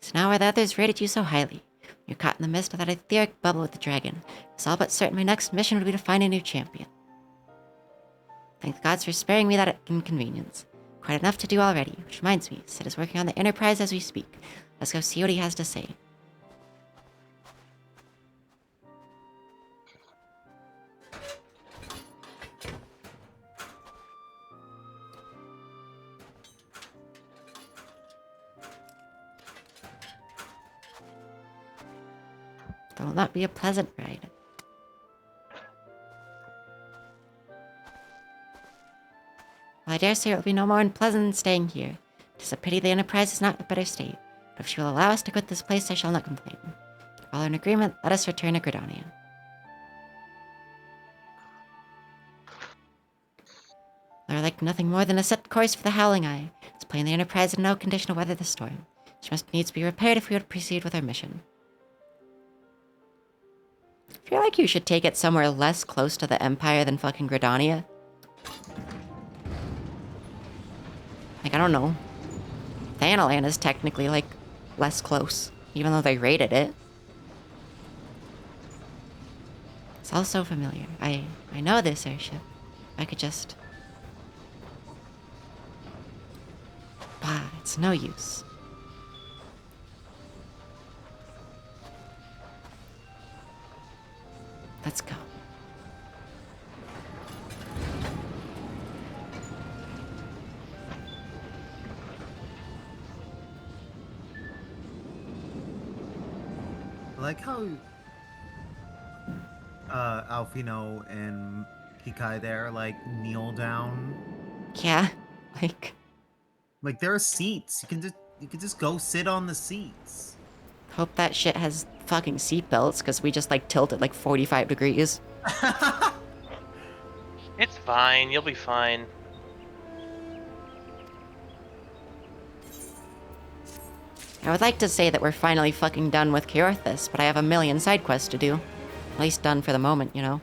S1: So now why the others rated you so highly? You're caught in the midst of that etheric bubble with the dragon. It's all but certain my next mission would be to find a new champion. Thank the gods for sparing me that inconvenience. Quite enough to do already, which reminds me, Sid is working on the Enterprise as we speak. Let's go see what he has to say. That will not be a pleasant ride. Well, I dare say it will be no more unpleasant than staying here. It is a pity the Enterprise is not in a better state, but if she will allow us to quit this place, I shall not complain. If all are in agreement, let us return to Gridania. They are like nothing more than a set course for the Howling Eye. It's plain the Enterprise is in no condition to weather the storm. She must needs be repaired if we would proceed with our mission. I feel like you should take it somewhere less close to the Empire than fucking Gridania. Like, I don't know. Thanalan is technically, like, less close, even though they rated it. It's all so familiar. I know this airship. I could just... Bah, it's no use. Let's go.
S2: I like how Alfino and Kikai there like kneel down.
S1: Yeah,
S2: Like there are seats. You can just go sit on the seats.
S1: hope that shit has fucking seatbelts, because we just, like, tilted, like, 45 degrees.
S4: It's fine. You'll be fine.
S1: I would like to say that we're finally fucking done with Keorthis, but I have a million side quests to do. At least done for the moment, you know?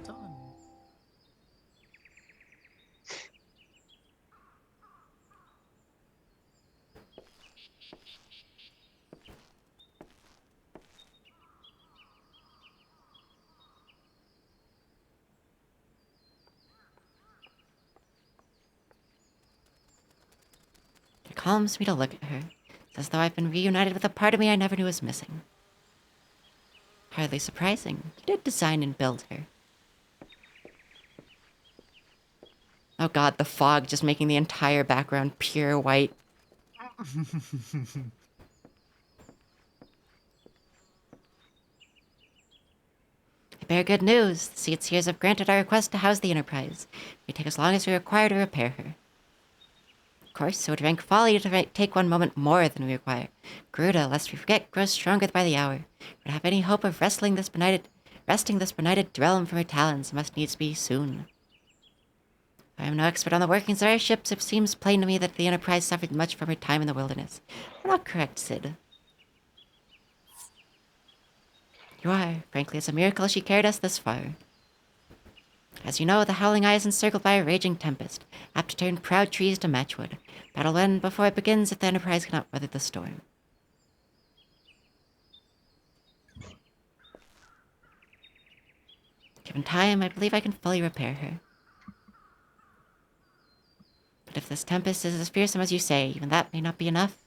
S2: Done.
S1: calms me to look at her. It's as though I've been reunited with a part of me I never knew was missing. Hardly surprising. He did design and build her. Oh god, the fog just making the entire background pure white. I bear good news. The Seed Seers have granted our request to house the Enterprise. It may take as long as we require to repair her. Of course, it would rank folly to take one moment more than we require. Garuda, lest we forget, grows stronger by the hour. If we have any hope of wresting this benighted realm from her talons, it must needs be soon. I am no expert on the workings of our ships. It seems plain to me that the Enterprise suffered much from her time in the wilderness. You're not correct, Sid. You are. Frankly, it's a miracle she carried us this far. As you know, the Howling Eye is encircled by a raging tempest, apt to turn proud trees to matchwood. Battle will end before it begins if the Enterprise cannot weather the storm. Given time, I believe I can fully repair her. But if this tempest is as fearsome as you say, even that may not be enough.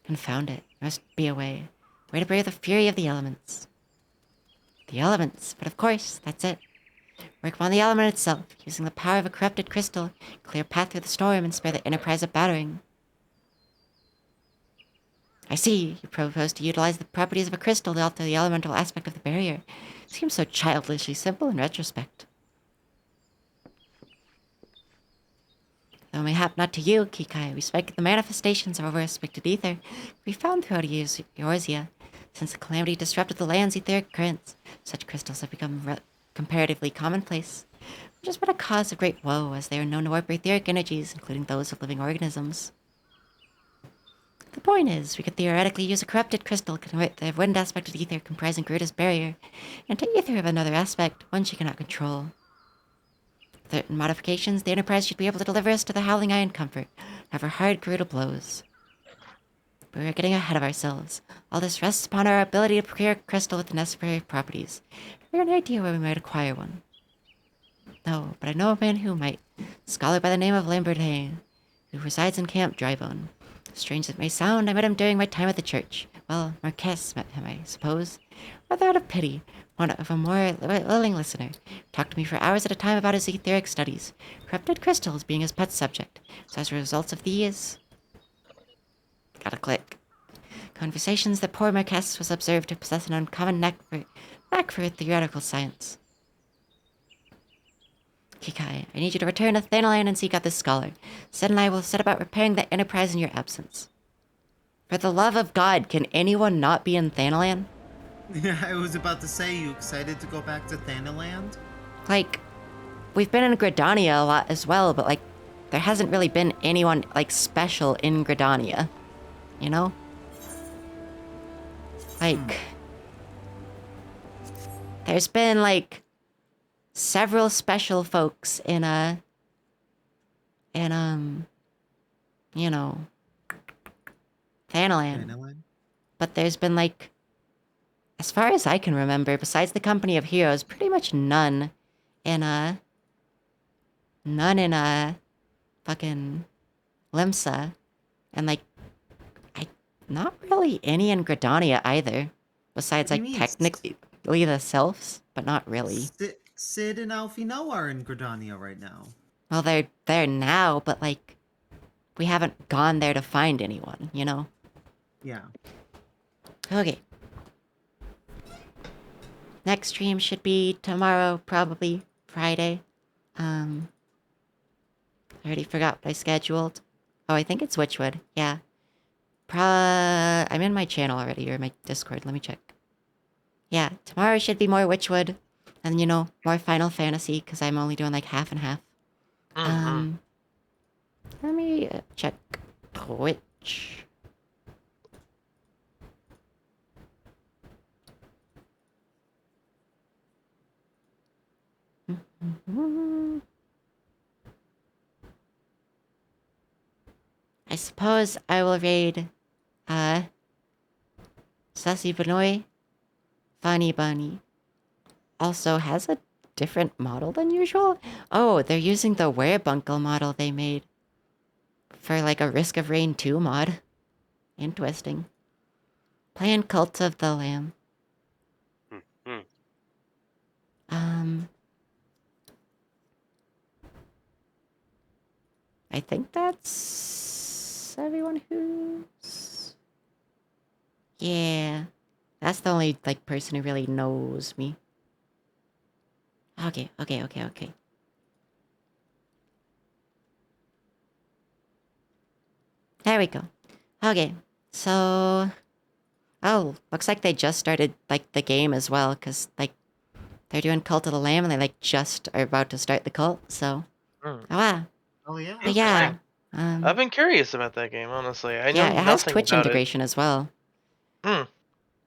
S1: Confound it. There must be a way. A way to brave the fury of the elements. The elements, but of course, that's it. Work upon the element itself, using the power of a corrupted crystal, clear a path through the storm and spare the Enterprise a battering. I see. You propose to utilize the properties of a crystal to alter the elemental aspect of the barrier. Seems so childishly simple in retrospect. Though mayhap not to you, Kikai, we speak of the manifestations of our restricted ether we found throughout Eorzea. Since the calamity disrupted the land's etheric currents, such crystals have become comparatively commonplace, which has been a cause of great woe, as they are known to warp etheric energies, including those of living organisms. The point is, we could theoretically use a corrupted crystal to convert the wind aspect of the ether comprising Garuda's barrier into ether of another aspect, one she cannot control. With certain modifications, the Enterprise should be able to deliver us to the Howling Eye in comfort, however hard Garuda blows. But we are getting ahead of ourselves. All this rests upon our ability to procure a crystal with the necessary properties. We have an idea where we might acquire one. No, but I know a man who might. A scholar by the name of Lambertaine, who resides in Camp Drybone. Strange as it may sound, I met him during my time at the church. Well, Marquess met him, I suppose. Rather out of pity, one of a more willing listener. Talked to me for hours at a time about his etheric studies, corrupted crystals being his pet subject. So as a result of these... Gotta click. Conversations that poor Marquess was observed to possess an uncommon knack for theoretical science. Kikai, I need you to return to Thanalan and seek out this scholar. Sid and I will set about repairing the Enterprise in your absence. For the love of God, can anyone not be in Thanalan?
S2: Yeah, I was about to say, you excited to go back to Thanaland?
S1: Like, we've been in Gridania a lot as well, but like, there hasn't really been anyone like special in Gridania. You know? Like, there's been like several special folks in you know, Thanalan. But there's been like, as far as I can remember, besides the Company of Heroes, pretty much none in fucking Limsa. And like, not really any in Gridania either. Besides like technically the Sylphs, but not really.
S2: Sid and Alfino are in Gridania right now.
S1: Well, they're there now, but like, we haven't gone there to find anyone, you know?
S2: Yeah.
S1: Okay. Next stream should be tomorrow, probably Friday. I already forgot what I scheduled. Oh, I think it's Witchwood. Yeah. I'm in my channel already, or my Discord. Let me check. Yeah, tomorrow should be more Witchwood. And, you know, more Final Fantasy, because I'm only doing like half and half. Let me check Twitch. I suppose I will raid, Sassy Benoy. Funny Bunny also has a different model than usual. Oh, they're using the Werebunkle model they made for like a Risk of Rain 2 mod. Interesting. Playing Cult of the Lamb.
S3: Hmm.
S1: I think that's everyone who's... Yeah. That's the only, like, person who really knows me. Okay. There we go. Okay, so... Oh, looks like they just started, like, the game as well, because, like, they're doing Cult of the Lamb, and they, like, just are about to start the cult, so...
S4: Hmm.
S1: Oh, wow.
S2: Oh yeah.
S1: But yeah,
S4: I've been curious about that game, honestly. I know
S1: yeah, it has
S4: nothing
S1: Twitch
S4: about
S1: integration as well.
S4: it. Hmm.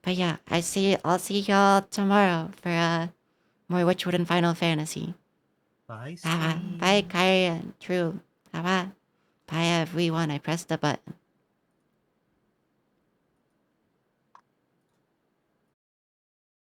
S1: But yeah, I'll see y'all tomorrow for, more Witchwood and Final Fantasy.
S2: Bye,
S1: Bye,
S2: Steve.
S1: Kyrie and True. Bye, everyone. I pressed the button.